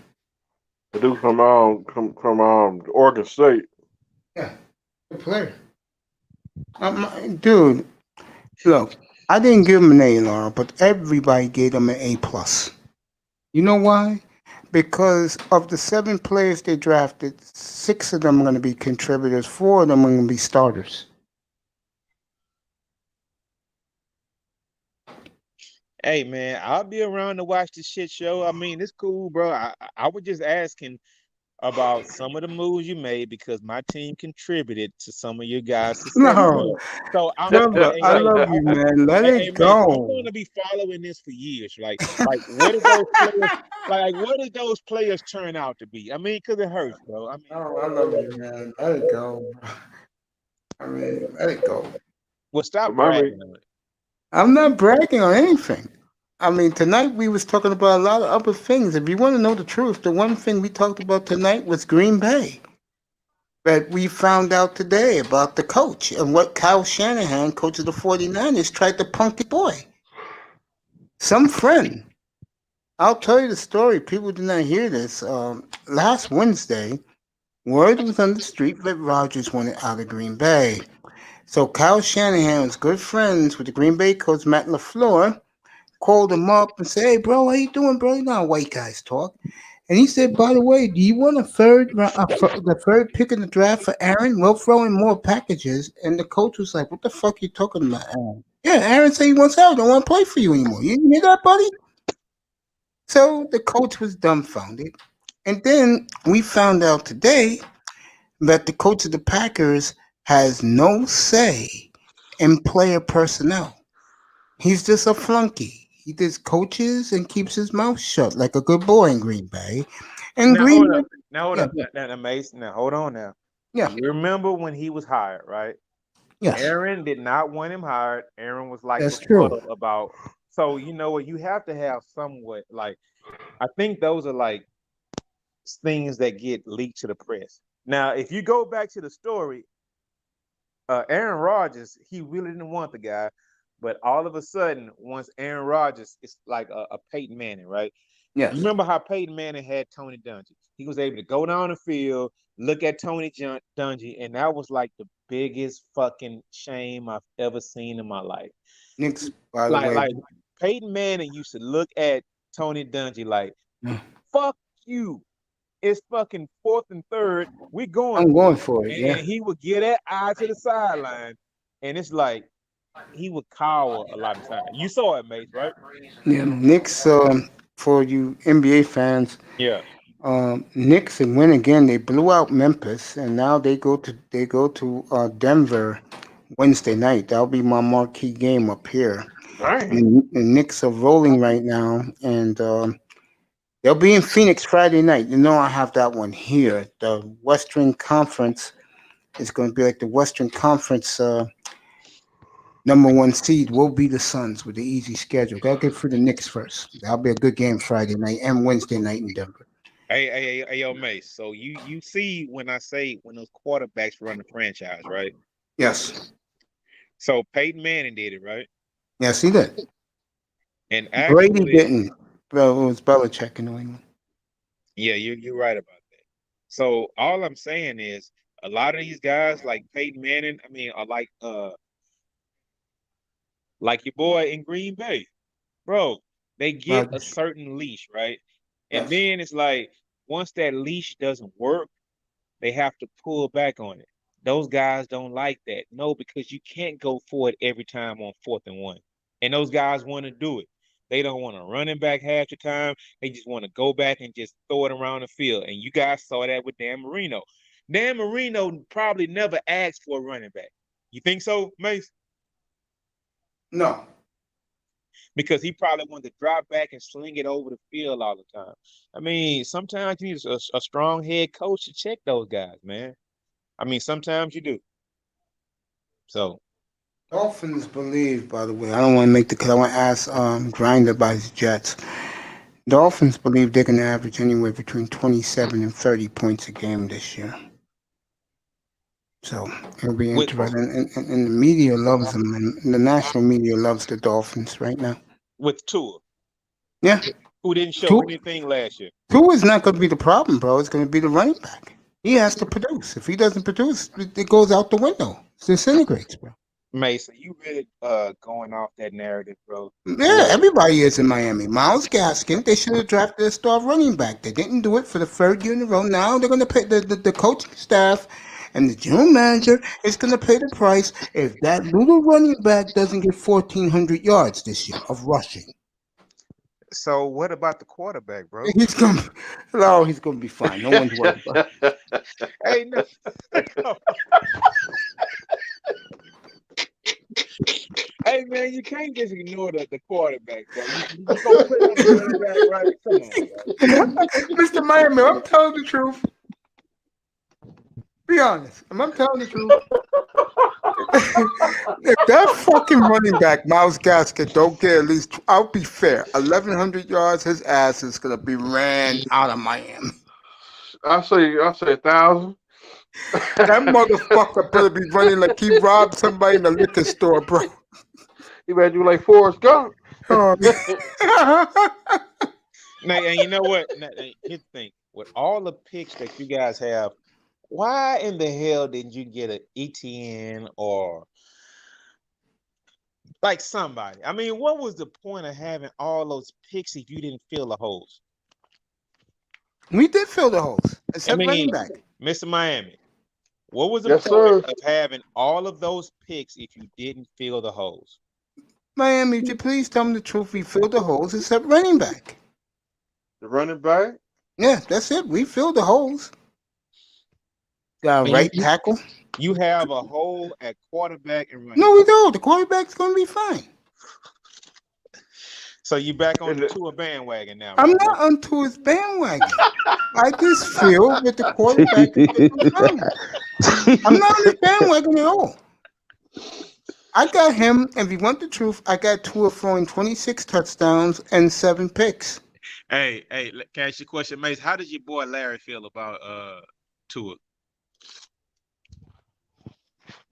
The dude from Oregon State. Yeah, good player. Dude, look, I didn't give him an A, Laura, but everybody gave him an A plus. You know why? Because of the 7 players they drafted, 6 of them are going to be contributors, 4 of them are going to be starters. Hey man, I'll be around to watch this shit show. I mean, it's cool, bro. I was just asking about some of the moves you made because my team contributed to some of your guys' success, No, bro. So I'm brother, I love you, man. Let hey, it Mace, I'm go. going to be following this for years. Like what did those players what did those players turn out to be? I mean, because it hurts, bro. I mean, Oh, I love you, man. Let it go. I mean, let it go. well, stop Remind me. bragging on it. I'm not bragging on anything. I mean, tonight we was talking about a lot of other things. If you want to know the truth, the one thing we talked about tonight was Green Bay. That we found out today about the coach and what Kyle Shanahan, coach of the 49ers, tried to punk his boy. Some friend. I'll tell you the story. People did not hear this. Last Wednesday, word was on the street that Rodgers wanted out of Green Bay. So Kyle Shanahan was good friends with the Green Bay coach Matt LaFleur, called him up and said, "Hey, bro, how you doing, bro? You know how white guys talk." And he said, "By the way, do you want the third pick in the draft for Aaron? We'll throw in more packages." And the coach was like, "What the fuck you talking about, Aaron?" Yeah, Aaron said he wants out. Don't want to play for you anymore. You hear that, buddy? So the coach was dumbfounded. And then we found out today that the coach of the Packers has no say in player personnel. He's just a flunky. He just coaches and keeps his mouth shut like a good boy in Green Bay. And Now Green hold up. Bay, Now hold yeah, up. Now, Mace. Now hold on. Now yeah, you remember when he was hired, right? yes, Aaron did not want him hired. Aaron was like that's true. befuddled about. So you know what? You have to have somewhat like. I think those are like things that get leaked to the press. Now, if you go back to the story, Aaron Rodgers, he really didn't want the guy, but all of a sudden, once Aaron Rodgers, it's like a Peyton Manning, right? You Yes, remember how Peyton Manning had Tony Dungy? He was able to go down the field, look at Dungy, and that was like the biggest fucking shame I've ever seen in my life. Knicks, by the Like, way. like Peyton Manning used to look at Tony Dungy like, Yeah, "Fuck you." It's fucking fourth and third. We're going I'm for going it. for it. Yeah, And he would get that eye to the sideline. And it's like he would cower a lot of times. You saw it, Mace, right? yeah. Knicks, for you NBA fans, Yeah. Knicks and win again. They blew out Memphis, and now they go to Denver Wednesday night. That'll be my marquee game up here. Dang. And the Knicks are rolling right now, and they'll be in Phoenix Friday night. You know I have that one here. The Western Conference is going to be like the Western Conference Number one seed will be the Suns with the easy schedule. Gotta get through the Knicks first. That'll be a good game Friday night and Wednesday night in Denver. Hey, yo, Mace. So you see when I say when those quarterbacks run the franchise, right? Yes. So Peyton Manning did it, right? Yes, he did. And Brady actually, didn't. Well, it was Belichick in New England. yeah, you're right about that. So all I'm saying is a lot of these guys like Peyton Manning, I mean, are like your boy in Green Bay, bro. They get a Rodgers. certain leash, right? And Yes. then it's like once that leash doesn't work, they have to pull back on it. Those guys don't like that. No, because you can't go for it every time on 4th and 1. And those guys want to do it. They don't want to running back half the time. They just want to go back and just throw it around the field. And you guys saw that with Dan Marino. Dan Marino probably never asked for a running back. You think so, Mace? No. Because he probably wanted to drop back and sling it over the field all the time. I mean, sometimes you need a strong head coach to check those guys, man. I mean, sometimes you do. So, Dolphins believe, by the way, I don't want to make the cut. I want to ask Grinder by his Jets. Dolphins believe they can average anywhere between 27 and 30 points a game this year. So it'll be with interesting. And the media loves them, and the national media loves the Dolphins right now. Tua, Yeah. who didn't show Tua, anything last year. Tua is not going to be the problem, bro. It's going to be the running back. He has to produce. If he doesn't produce, it goes out the window. It disintegrates, bro. Mason, you really going off that narrative, bro. Yeah, everybody is in Miami. Miles Gaskin, they should have drafted a star running back. They didn't do it for the third year in a row. Now they're going to pay the coaching staff and the general manager is going to pay the price if that little running back doesn't get 1,400 yards this year of rushing. So what about the quarterback, bro? He's going to be fine. No one's worried about it. Hey, no. Hey, man, you can't just ignore the quarterback, bro. You gonna put on the running back, right? Come on, bro. Mr. Miami, I'm telling the truth. Be honest. I'm telling the truth. If that fucking running back, Miles Gaskin, don't get at least, I'll be fair, 1,100 yards, his ass is going to be ran out of Miami. I say 1,000. That motherfucker better be running like he robbed somebody in the liquor store, bro. He better do like Forrest Gump. Oh, Now, and you know what? Now, here's the thing. With all the picks that you guys have, why in the hell didn't you get an ETN or like somebody? I mean, what was the point of having all those picks if you didn't fill the holes? We did fill the holes, except running back. Mr. Miami, what was the Yes, point sir. of having all of those picks if you didn't fill the holes? Miami, would you please tell me the truth? We filled the holes except running back. The running back. Yeah, that's it. We filled the holes. Got a right tackle. You have a hole at quarterback and running. No, we don't. The quarterback's going to be fine. So you back on the Tua bandwagon now? I'm not onto his bandwagon. I just feel that the quarterback is fine. I'm not on his bandwagon at all. I got him, and if you want the truth, I got Tua throwing 26 touchdowns and 7 picks. Hey, can I ask you a question, Mace? How does your boy Larry feel about Tua?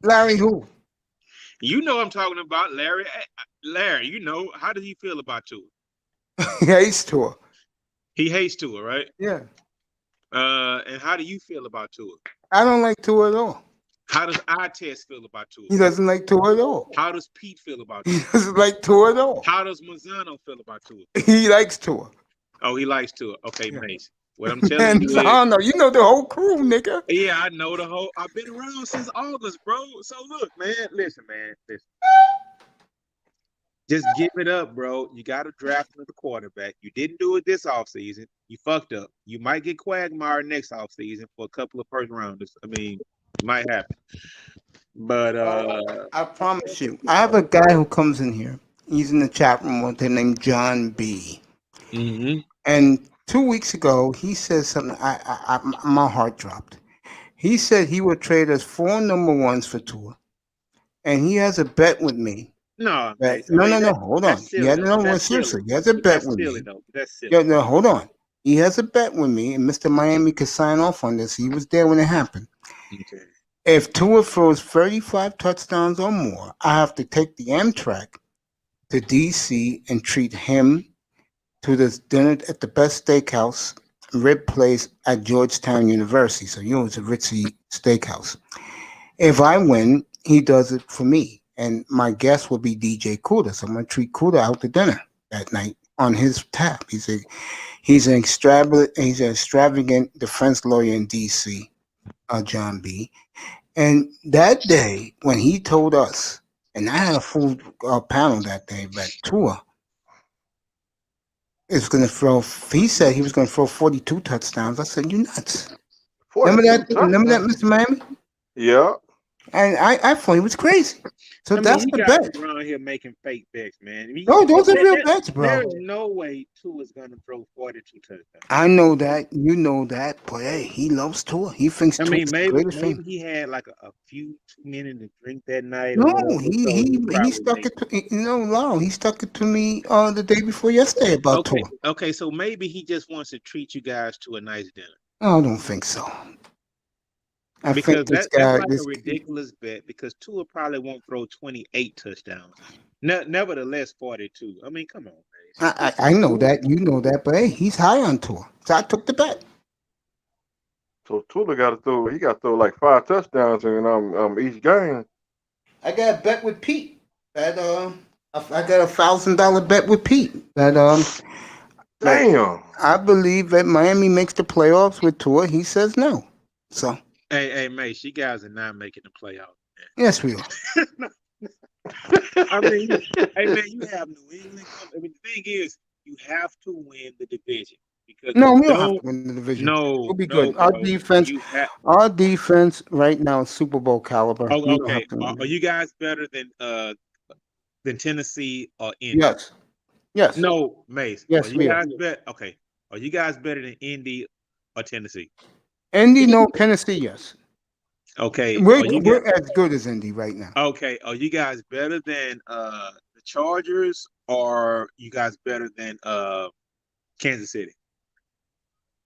Larry who? You know I'm talking about Larry. Larry, you know, how does he feel about Tua? He hates Tua. He hates Tua, right? Yeah. And how do you feel about Tua? I don't like Tua at all. How does Test feel about Tua? He doesn't like Tua at all. How does Pete feel about Tua? He doesn't like Tua at all. How does Mazzano feel about Tua? He likes Tua. Oh, he likes Tua. Okay, Yeah. Mace. What I'm telling you is, I don't know. You know the whole crew, nigga. yeah, I know the whole. I've been around since August, bro. So look, man. Listen. Just give it up, bro. You got to draft another quarterback. You didn't do it this offseason. You fucked up. You might get Quagmire next offseason for a couple of first rounders. I mean, it might happen. But I promise you, I have a guy who comes in here. He's in the chat room with him named John B. mm-hmm. And 2 weeks ago, he said something. My heart dropped. He said he would trade us 4 number ones for Tua, and he has a bet with me. No, That Mace. I no, mean no, no. Hold that's on. silly Yeah, though. no, no. That's silly. Seriously, he has a bet That's with silly me. though. That's silly. Yeah, no, hold on. He has a bet with me, and Mr. Miami could sign off on this. He was there when it happened. Okay. If Tua throws 35 touchdowns or more, I have to take the Amtrak to DC and treat him to this dinner at the best steakhouse, rib place at Georgetown University. So you know it's a ritzy steakhouse. If I win, he does it for me, and my guest will be DJ Kuda. So I'm gonna treat Kuda out to dinner that night on his tab. He's an extravagant defense lawyer in D.C. John B. And that day when he told us, and I had a full panel that day, but Tua is going to throw. He said he was going to throw 42 touchdowns. I said, "You nuts." Remember 42 that? Remember that, touchdowns. Mr. Miami? Yeah. And I thought he was crazy. So I mean, that's you the guys bet. around here making fake bets, man. I mean, No, those are real bets, there bro. is no way Tua is gonna throw 42 touchdowns. I know that. You know that. But hey, he loves Tua. He thinks I mean, Tua's the greatest thing. maybe he had like a few too many to drink that night or No, whatever. So he he probably stuck made. it to Lyle. He stuck it to me the day before yesterday about Okay, Tua. okay. So maybe he just wants to treat you guys to a nice dinner I don't think so. I because think this that's guy, like a this ridiculous bet because Tua probably won't throw 28 touchdowns. Nevertheless, 42. I mean, come on, man. I know that you know that, but hey, he's high on Tua, so I took the bet. So Tula got to throw. He got to throw like 5 touchdowns in each game. I got a bet with Pete. That I got $1,000 bet with Pete. That Damn. I believe that Miami makes the playoffs with Tua. He says no. So Hey, Mace, you guys are not making the playoffs. yes, we are. I mean, hey man, you have New England. I mean, the thing is, you have to win the division because No, you we don't have to don't. win the division. We'll No, be no, good. Our bro. defense, You have. our defense right now is Super Bowl caliber. Oh, We don't okay. have to win. Are you guys better than Tennessee or Indy? Yes, yes, No, Mace. Are yes, you we are. guys better? Okay. Are you guys better than Indy or Tennessee? Indy, no. Tennessee, yes. Okay. We're Are you guys we're as good as Indy right now. okay? Are you guys better than the Chargers or you guys better than Kansas City?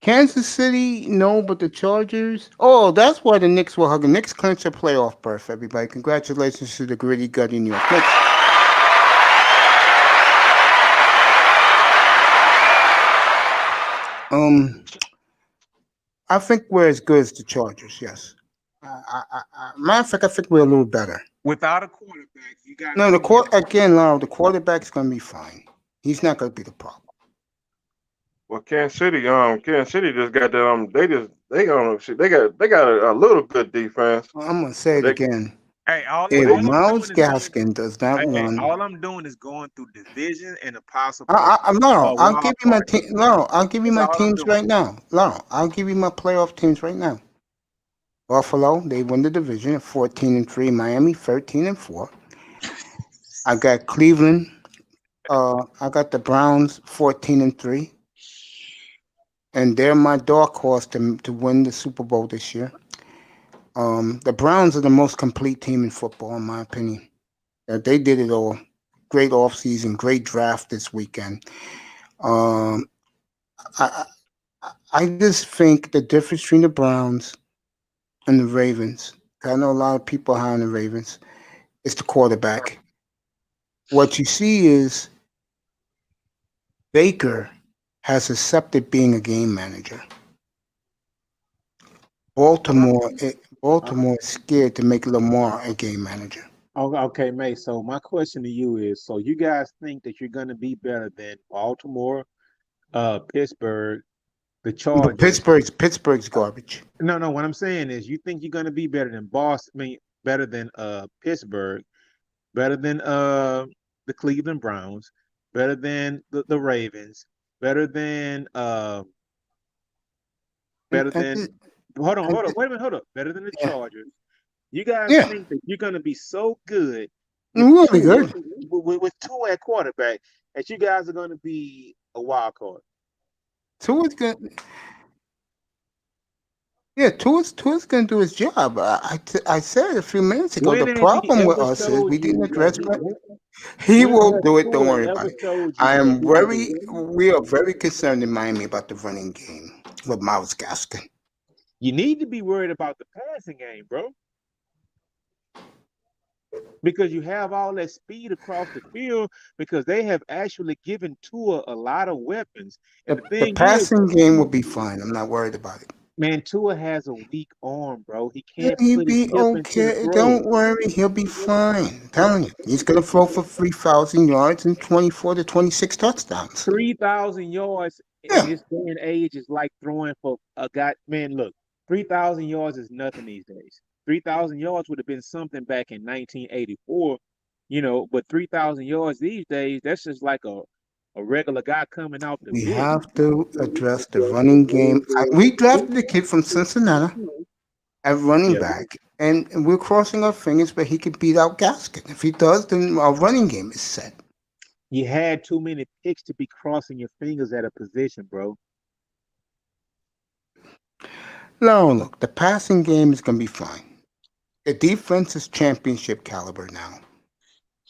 Kansas City, no, but the Chargers. Oh, that's why the Knicks were hugging. Knicks clinched a playoff berth. Everybody, congratulations to the gritty, gutty New York Knicks. Um, I think we're as good as the Chargers. Yes. Matter of fact, I think we're a little better. Without a quarterback, you guys No, the still have. again, Lyle, the quarterback's gonna be fine. He's not gonna be the problem. Well, Kansas City just got that. They got a little good defense, I'm gonna say but it again. Hey, but If they Miles Gaskin does not hey, run, all I'm doing is going through division and a possible I'm Laurel. I'll give wild you my card. team. Laurel, I'll give you That's my all I'm teams doing. right now. Laurel, I'll give you my playoff teams right now. Buffalo, they win the division at 14-3. Miami, 13-4. I got Cleveland. I got the Browns, 14-3, and they're my dark horse to win the Super Bowl this year. The Browns are the most complete team in football, in my opinion. They did it all. Great offseason, great draft this weekend. Um, I, I just think the difference between the Browns and the Ravens, I know a lot of people are high on the Ravens, is the quarterback. What you see is Baker has accepted being a game manager. Baltimore is scared to make Lamar a game manager. Okay, May. So my question to you is: so you guys think that you're going to be better than Baltimore, Pittsburgh, the But Chargers? Pittsburgh's garbage. No. What I'm saying is, you think you're going to be better than Boston? I mean, better than Pittsburgh, better than the Cleveland Browns, better than the Ravens, better than better I than. just, Hold on. Wait a minute. Hold up. Better than the yeah, Chargers. You guys yeah, think that you're going to be so good with really Tua, good. with Tua at quarterback that you guys are going to be a wild card? So it's good. Yeah, Tua's gonna do his job. I said a few minutes ago. The When has he problem with ever us is showed we didn't you that address. he? He When will has do it. Don't Tua worry about ever it. showed you I that am he can very. do it? We are very concerned in Miami about the running game with Miles Gaskin. You need to be worried about the passing game, bro, because you have all that speed across the field because they have actually given Tua a lot of weapons. And the The thing is, passing game will be fine. I'm not worried about it. man, Tua has a weak arm, bro. He Yeah, can't he'll put his be hip into the okay. throw. Don't worry, he'll be fine. I'm telling you, he's gonna throw for 3,000 yards and 24 to 26 touchdowns. 3,000 yards in Yeah, this day and age is like throwing for a guy. Man, look, 3,000 yards is nothing these days. 3,000 yards would have been something back in 1984, but 3,000 yards these days, that's just like a regular guy coming out the we mix. have to address the running game. We drafted a kid from Cincinnati at running Yeah. back, and we're crossing our fingers, but he can beat out Gaskin. If he does, then our running game is set. You had too many picks to be crossing your fingers at a position, bro. No, look, the passing game is gonna be fine. The defense is championship caliber now.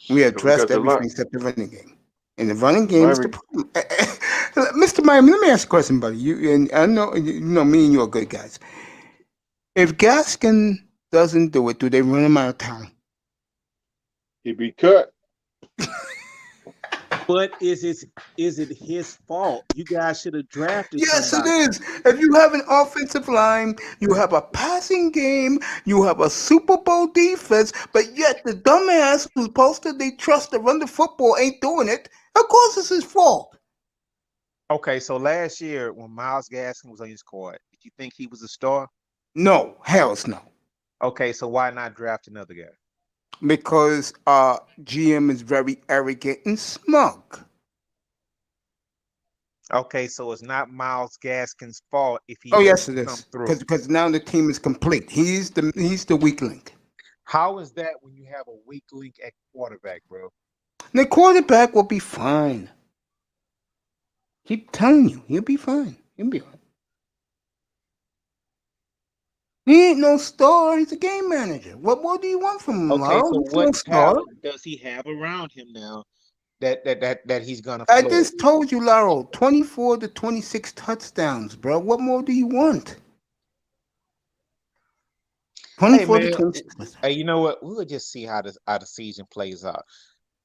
We So we got addressed the line. everything except the running game. And the running game is the Miami. problem. Mr. Miami, let me ask you a question, buddy. You and I know you know me and you are good guys. If Gaskin doesn't do it, do they run him out of town? He be cut. But is it his fault? You guys should have drafted Yes, it somebody. is. If you have an offensive line, you have a passing game, you have a Super Bowl defense, but yet the dumbass who's posted they trust to run the football ain't doing it. Of course, it's his fault. Okay, so last year when Miles Gaskin was on your squad, did you think he was a star? No, hell's no. Okay, so why not draft another guy? Because GM is very arrogant and smug. Okay, so it's not Miles Gaskin's fault if he Oh yes, doesn't it come is. through. Because now the team is complete. He's the weak link. How is that when you have a weak link at quarterback, bro? The quarterback will be fine. Keep telling you, he'll be fine. He'll be fine. He ain't no star. He's a game manager. What more do you want from him, Okay, Laro? so He's no what star. talent does he have around him now that he's gonna I flourish? just told you, Laro, 24 to 26 touchdowns, bro. What more do you want? Hey 24 to man, 26 touchdowns. hey, you know what? We'll just see how the season plays out.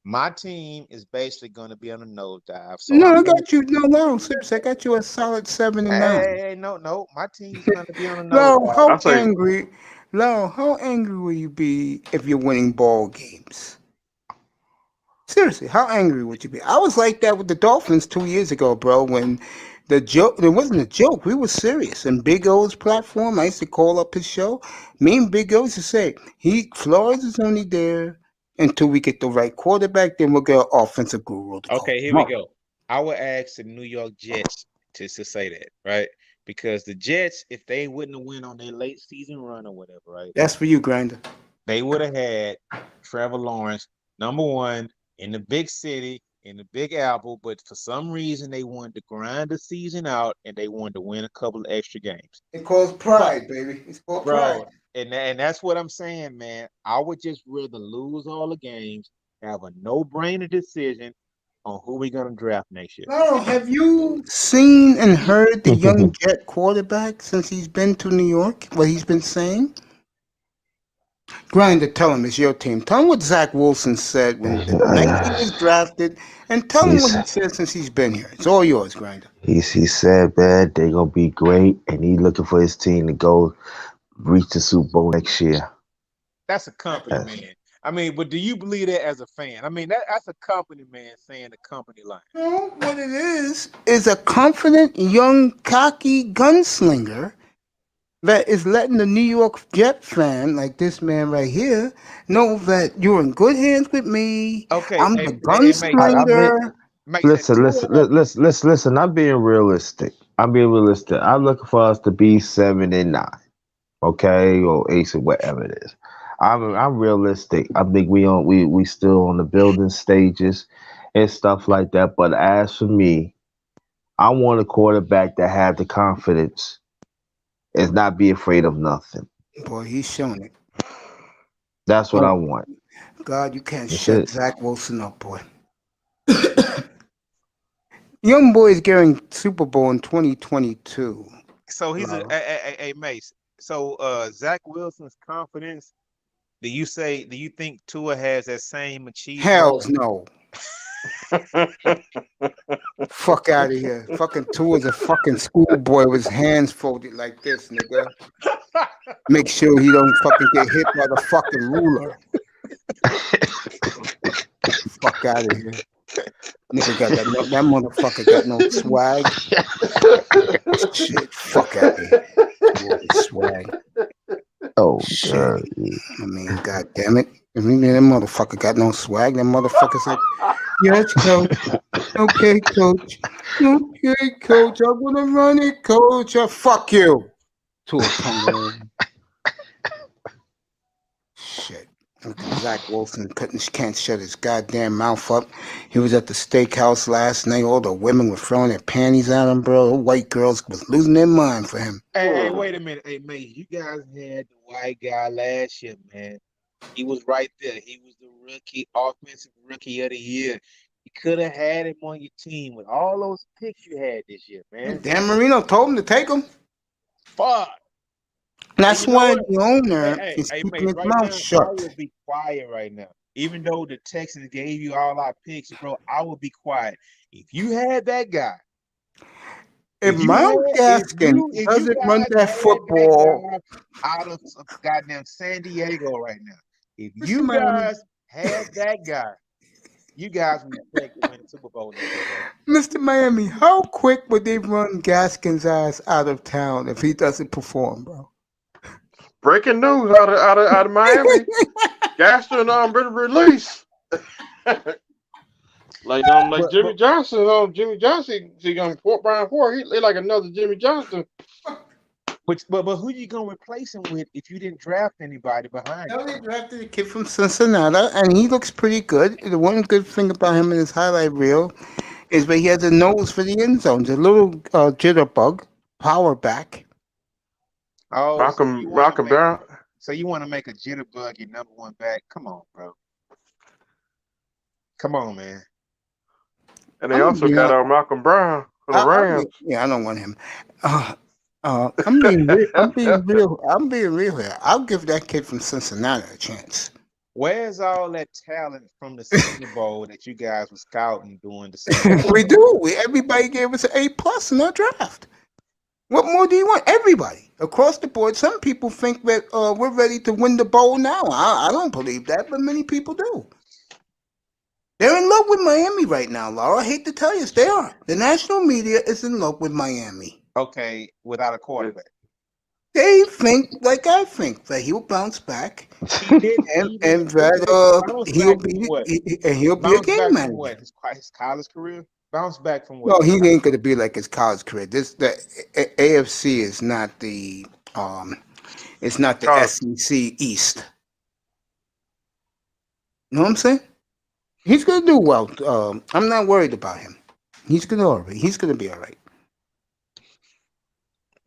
My team is basically gonna be on a nosedive, so No, I I'm gonna. got you. No, Laro, I got you a solid 7 and Hey, 9. hey, hey, no, my team's gonna be on a Laro, nosedive. I how say angry, Laro, how angry will you be if you're winning ball games? Seriously, how angry would you be? I was like that with the Dolphins 2 years ago, bro. When the joke, it wasn't a joke. We were serious. And Big O's platform, I used to call up his show. Me and Big O used to say, Flores is only there until we get the right quarterback. Then we'll get an offensive guru to coach Okay, here him we up. go. I would ask the New York Jets to say that, right? Because the Jets, if they wouldn't have went on their late season run or whatever, right, That's for you, Grinder. they would have had Trevor Lawrence, number one, in the big city, in the big apple, but for some reason they wanted to grind the season out and they wanted to win a couple of extra games. It's called But pride, baby. It's called pride. bro, and that's what I'm saying, man. I would just rather lose all the games, have a no-brainer decision on who we're gonna draft next year. Now, have you seen and heard the young Jet quarterback since he's been to New York? What he's been saying? Grinder, tell him it's your team. Tell him what Zach Wilson said when the night he was drafted, and tell him what he's he said since he's been here. It's all yours, Grinder. he said, man, they gonna be great, and he looking for his team to go reach the Super Bowl next year. That's a company That's, man. I mean, but do you believe that as a fan? I mean, that's a company man saying the company line. No, what it is a confident, young, cocky gunslinger that is letting the New York Jet fan, like this man right here, know that you're in good hands with me. Okay, I'm the it makes sense. I've been gunslinger. Makes sense. listen, listen, listen. I'm being realistic. I'm being realistic. I'm looking for us to be 7 and 9, okay, or 8 or whatever it is. I'm realistic. I think we still on the building stages and stuff like that. But as for me, I want a quarterback that had the confidence is not be afraid of nothing. Boy, he's shown it. That's what I Oh, want. God, you can't That's shut it. Zach Wilson up, boy. Young boy is getting Super Bowl in 2022. So he's Lala. a Mace. So Zach Wilson's confidence. Do you think Tua has that same Hells machismo? no. Fuck out of here. Fucking Tua's a fucking schoolboy with his hands folded like this, nigga. Make sure he don't fucking get hit by the fucking ruler. Fuck out of here. Nigga got that motherfucker got no swag. Shit, fuck out of here. Boy, swag. Oh, Shit. God. I mean, god damn it. I mean, that motherfucker got no swag. That motherfucker's like, yes, coach. Okay, coach. Okay, coach. I'm gonna run it, coach. Fuck you. To a tongue. Shit. Look at Zach Wilson can't shut his goddamn mouth up. He was at the steakhouse last night. All the women were throwing their panties at him, bro. The white girls was losing their mind for him. Hey, wait a minute. Hey, mate, you guys had the white guy last year, man. He was right there. He was the offensive rookie of the year. You could have had him on your team with all those picks you had this year, man. Dan Marino told him to take him. Fuck. That's You know why what? the owner Hey, is hey, keeping mate, his right mouth now, I shut. will be quiet right now. Even though the Texans gave you all our picks, bro, I will be quiet. If you had that guy, If if you Miles had, Gaskin if you doesn't run guys that had football, that guy out of goddamn San Diego right now, if Mr. you Miami, guys had that guy, you guys would expect to win the Super Bowl next year, bro. Mr. Miami, how quick would they run Gaskin's ass out of town if he doesn't perform, bro? Breaking news out of Miami. Gaston been released. like Jimmy Johnson. Jimmy Johnson, he on Fort Bryan 4. He like another Jimmy Johnson. But who you gonna replace him with if you didn't draft anybody behind him? They drafted a kid from Cincinnati, and he looks pretty good. The one good thing about him in his highlight reel is that he has a nose for the end zones, a little jitterbug, power back. Oh, Malcolm Brown. So you want to make a jitterbug your number one back? Come on, bro. Come on, man. And they also got Malcolm Brown for the Rams. I don't want him. I'm being real. I'm being real here. I'll give that kid from Cincinnati a chance. Where's all that talent from the Senior Bowl that you guys were scouting during the Senior Bowl? We do. Everybody gave us an A+ in our draft. What more do you want? Everybody across the board. Some people think that we're ready to win the bowl now. I don't believe that, but many people do. They're in love with Miami right now, Laura. I hate to tell you, they are. The national media is in love with Miami. Okay, without a quarterback. They think like I think that he'll bounce back, He did, and that he'll be a game manager. What, his college career? Bounce back from what? No, he ain't gonna be like his college career. The AFC is not the it's not the SEC East. You know what I'm saying? He's gonna do well. I'm not worried about him. He's gonna be all right.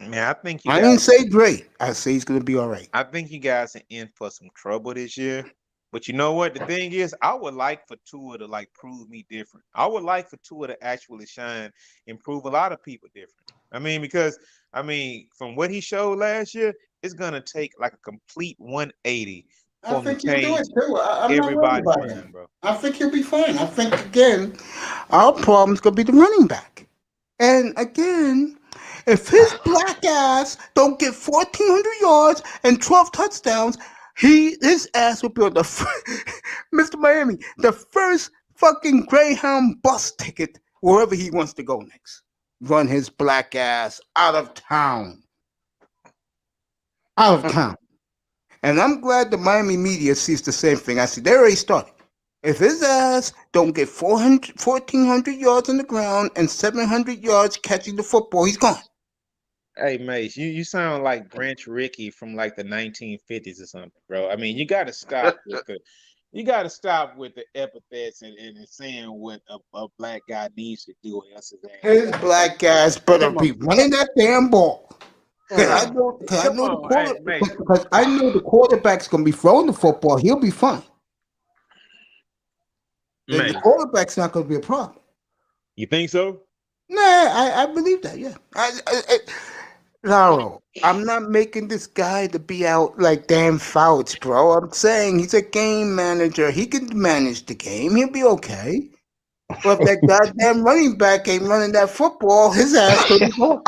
Man, I think I didn't say great. I say he's gonna be all right. I think you guys are in for some trouble this year. But you know what? The thing is, I would like for Tua to prove me different. I would like for Tua to actually shine and prove a lot of people different. Because from what he showed last year, it's gonna take like a complete 180 for him to change everybody mind, bro. I think he'll be fine. I think again, our problem's gonna be the running back. And again, if his black ass don't get 1,400 yards and 12 touchdowns, his ass will be on the Mr. Miami, the first fucking Greyhound bus ticket wherever he wants to go next. Run his black ass out of town. Out of town. And I'm glad the Miami media sees the same thing. I see they already started. If his ass don't get 1,400 yards on the ground and 700 yards catching the football, he's gone. Hey, Mace, you sound like Branch Rickey from like the 1950s or something, bro. You got to stop with the epithets and saying what a black guy needs to do. His black ass better be running that damn ball. Because I Come know the on, hey, quarter, Mace. because I know the quarterback's gonna be throwing the football. He'll be fine. The Mace. quarterback's not gonna be a problem. You think so? Nah, I believe that. Yeah, Laro, I'm not making this guy to be out like Dan Fouts, bro. I'm saying he's a game manager. He can manage the game. He'll be okay. But if that goddamn running back ain't running that football, his ass gonna be gone.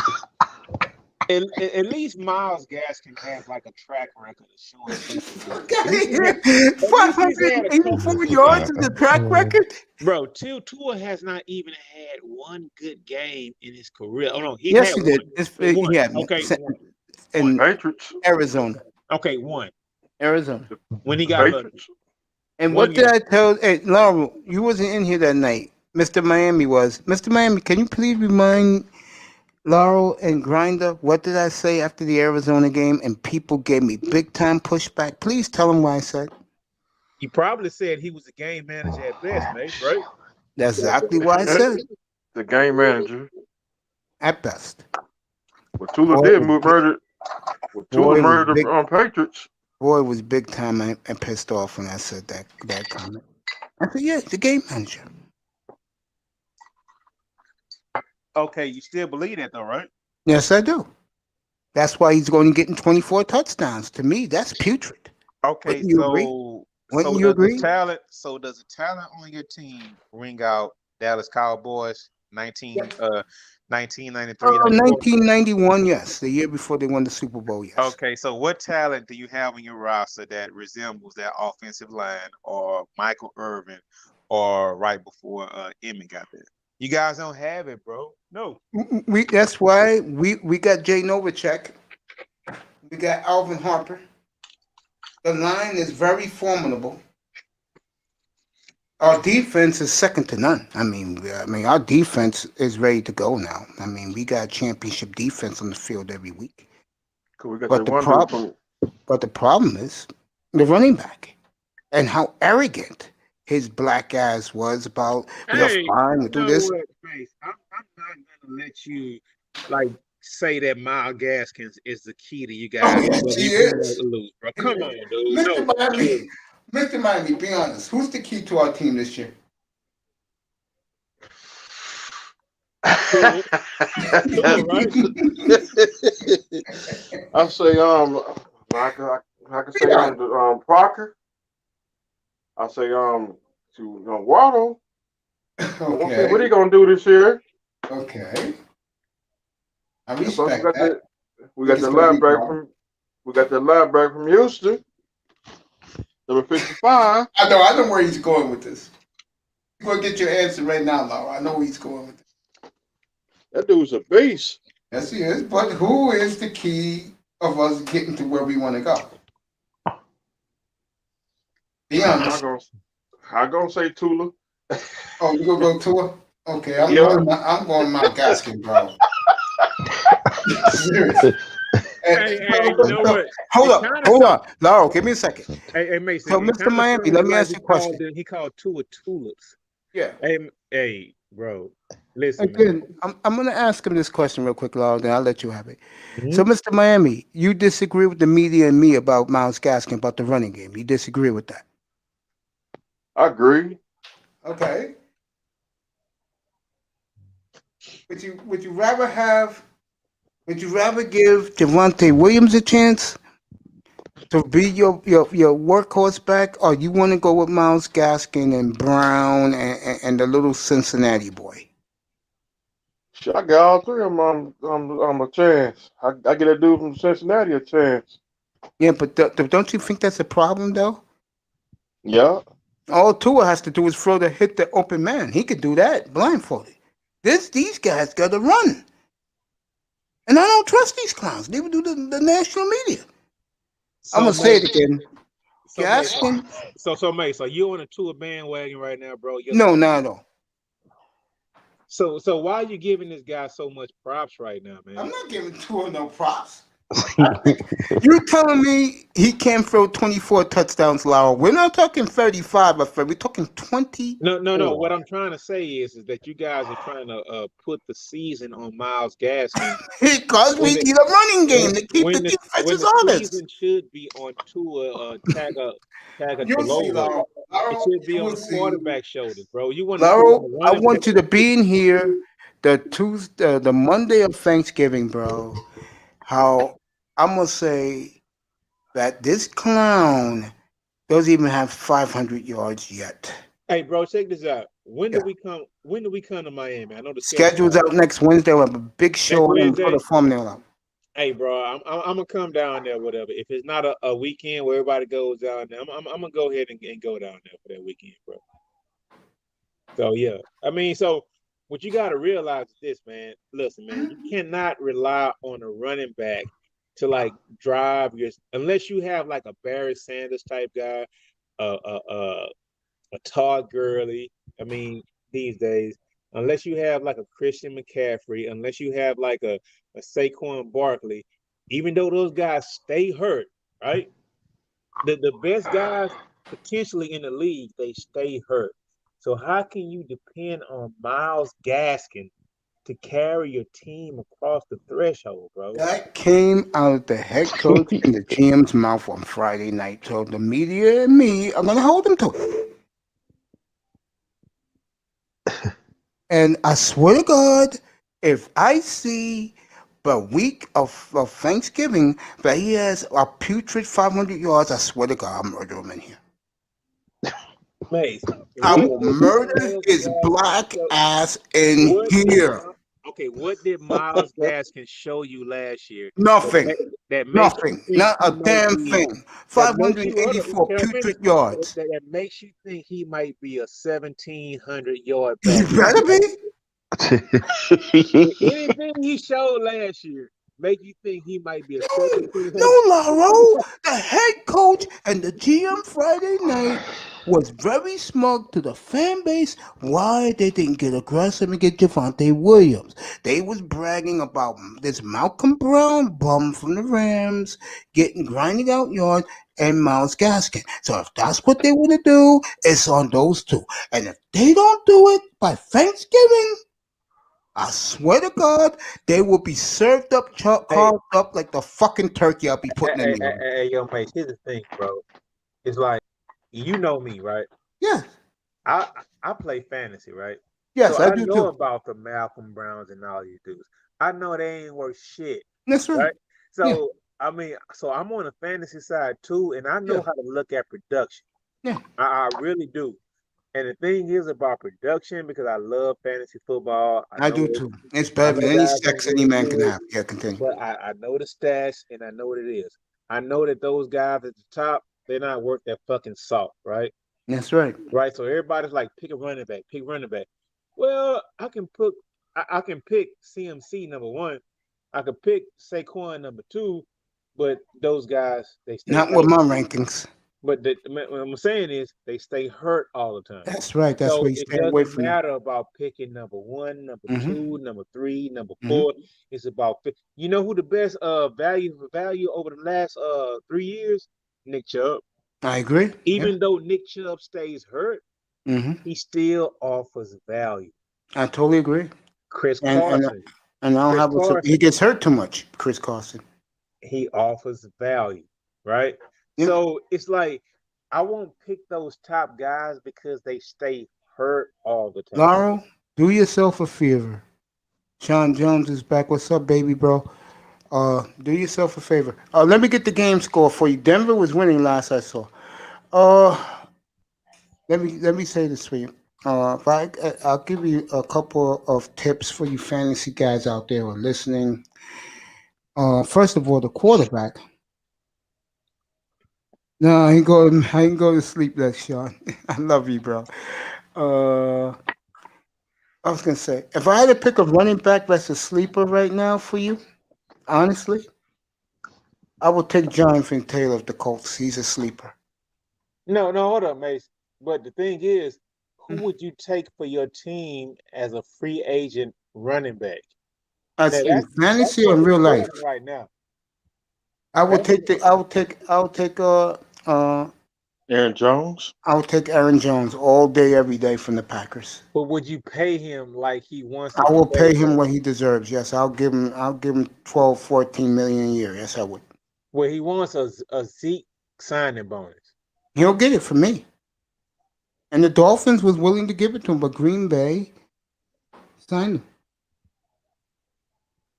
At least Miles Gaskin has like a track record of showing he can do it. At least Okay, he's had a couple 584 of yards is the track record. Bro, Tua has not even had one good game in his career. Oh no, he Yes, had he one. did. One. Yeah, Okay, one. in Patriots. Arizona. Okay, one. Arizona. When he got hurt. Patriots. And One what did game. I tell? Hey, Laura, you wasn't in here that night. Mr. Miami was. Mr. Miami, can you please remind Laurel and Grinder what did I say after the Arizona game? And people gave me big time pushback. Please tell them what I said. You probably said he was a game manager at best, mate, right? That's exactly what I said. The game manager. At best. Well, Tula Boy, did it was murder. Well, Tula Boy, it was murdered big. the Patriots. Boy, it was big time and pissed off when I said that comment. I said, yeah, the game manager. Okay, you still believe that though, right? Yes, I do. That's why he's going to get 24 touchdowns. To me, that's putrid. Okay, Wouldn't you agree? so Wouldn't you agree? does the talent on your team ring out Dallas Cowboys 1993, 1991, yes. The year before they won the Super Bowl, yes. Okay, so what talent do you have on your roster that resembles that offensive line or Michael Irvin or right before Emmett got there? You guys don't have it, bro. No. That's why we got Jay Novacek. We got Alvin Harper. The line is very formidable. Our defense is second to none. I mean, our defense is ready to go now. I mean, we got championship defense on the field every week. We got But the problem is the running back and how arrogant his black ass was about we're fine, we do this. What, Mace? I'm not gonna let you like say that Miles Gaskins is the key to you guys. Yes, he is. Lose, bro. Come on, dude. Mr. Miami, be honest. Who's the key to our team this year? I say I can say Parker. I say to Waddle. Okay. What are you gonna do this year? Okay. I respect that. We got the linebacker from Houston. Number 55. I know where he's going with this. You're gonna get your answer right now, Laura. I know where he's going with this. That dude's a beast. Yes, he is. But who is the key of us getting to where we want to go? Be honest. I'm gonna say Tula. Oh, you gonna go Tua? Okay, I'm going Mount Gaskin, bro. Seriously. Hey, you know what? Hold on. Laurel, give me a second. Hey, Mason. So, Mr. Miami, let me ask you a question. He called Tua tulips. Yeah. Hey, bro. Listen, again, I'm going to ask him this question real quick, Laurel, then I'll let you have it. Mm-hmm. So, Mr. Miami, you disagree with the media and me about Miles Gaskin, about the running game. You disagree with that? I agree. Okay. Would you rather give Javonte Williams a chance to be your workhorse back, or you want to go with Miles Gaskin and Brown and the little Cincinnati boy? I got all three of them on a chance. I get a dude from Cincinnati a chance. Yeah, but don't you think that's a problem, though? Yeah. All Tua has to do is hit the open man. He could do that blindfolded. These guys got to run. And I don't trust these clowns. They would do the national media. I'm going to say it again. Gaskin. So, Mace, are you on a Tua bandwagon right now, bro? No, not at all. So why are you giving this guy so much props right now, man? I'm not giving Tua no props. You telling me he can't throw 24 touchdowns, Laura? We're not talking 35, we're talking 20. No. What I'm trying to say is that you guys are trying to put the season on Miles Gaskin Because we when need a running game when to keep the when defenses the honest. season should be on Tua You'll see, Tagovailoa. Laura. It Laura, should be you on will the see. quarterback shoulders, bro. You want to put it Laura, on the I running back. want you to be in here the Monday of Thanksgiving, bro. How I'm gonna say that this clown doesn't even have 500 yards yet. Hey, bro, check this out. When do Yeah. we come? When do we come to Miami? I know the schedule Schedule's out next Wednesday. We'll have a big show next and put a Wednesday. thumbnail out. Hey, bro, I'm gonna come down there, whatever. If it's not a weekend where everybody goes down there, I'm gonna go ahead and go down there for that weekend, bro. So yeah, I mean, so what you got to realize is this, man. Listen, man, you cannot rely on a running back to like drive your unless you have like a Barry Sanders type guy, a Todd Gurley. I mean, these days, unless you have like a Christian McCaffrey, unless you have like a Saquon Barkley, even though those guys stay hurt, right? The best guys potentially in the league, they stay hurt. So how can you depend on Miles Gaskin to carry your team across the threshold, bro? That came out of the head coach and the GM's mouth on Friday night. So the media and me are gonna hold him to it. And I swear to God, if I see the week of Thanksgiving that he has a putrid 500 yards, I swear to God, I'll murder him in here. Mace, I what will did murder Miles his Gaskin black show? ass in What did here. okay? What did Miles Gaskin show you last year Nothing. that makes you Nothing. think Not he a might damn be thing. that makes you hold up? 584 Can I finish? putrid yards. That makes you think he might be a 1,700 yard He back? better be. Anything he showed last year make you think he might be a No, 1,700. no, Lauro. The head coach and the GM Friday night was very smug to the fan base why they didn't get aggressive and get Javante Williams. They was bragging about this Malcolm Brown bum from the Rams getting grinding out yards and Miles Gaskin. So if that's what they want to do, it's on those two. And if they don't do it by Thanksgiving, I swear to God, they will be served up, Hey, carved up like the fucking turkey I'll be putting in there. yo, mate, here's the thing, bro. It's like, you know me, right? Yes, I play fantasy, right? yes, So I I do know too. about the Malcolm Browns and all these dudes. I know they ain't worth shit, That's right. right? Yeah, So I mean, so I'm on the fantasy side too, and I yeah, know how to look at production. yeah. I really do. And the thing is about production, because I love fantasy football. I do too. It's I better know than any guys don't sex get any man can into it, have. Yeah, continue. but I know the stats and I know what it is. I know that those guys at the top, they're not worth that fucking salt, right? That's right. Right. So everybody's like, pick a running back, pick running back. Well, I can pick CMC number one. I could pick Saquon number two, but those guys they stay Not with hurt. my rankings. But what I'm saying is they stay hurt all the time. That's right. That's why So you it stay away doesn't from them. matter about picking number one, number Mm-hmm. two, number three, number Mm-hmm. four. It's about you know who the best value over the last 3 years? Nick Chubb. I agree. Yeah. Even though Nick Chubb stays hurt, Mm-hmm. he still offers value. I totally agree. Chris And and Carson. and I don't Chris have a. He Carson, gets hurt too much. Chris Carson. he offers value, right? Yeah. So it's like I won't pick those top guys because they stay hurt all the time. Laurel, do yourself a favor. Sean Jones is back. What's up, baby, bro? Do yourself a favor. Let me get the game score for you. Denver was winning last I saw. Uh, let me say this for you. If I'll give you a couple of tips for you fantasy guys out there who are listening. First of all, the quarterback. No, I ain't go to sleep, that Sean. I love you, bro. Uh, I was gonna say, if I had to pick a running back that's a sleeper right now for you, honestly, I would take Jonathan Taylor of the Colts. He's a sleeper. No, hold up, Mace. But the thing is, who Mm. would you take for your team as a free agent running back? Now As in that's fantasy or in what's real life? important right now. I would That's, take the. I would take. Uh. Aaron Jones. I would take Aaron Jones all day, every day from the Packers. but would you pay him like he wants to I be will paid pay him though? what he deserves. Yes, I'll give him. I'll give him 12, 14 million a year. Yes, I would. Well, he wants a Zeke signing bonus. He'll get it from me. And the Dolphins was willing to give it to him, but Green Bay signed him.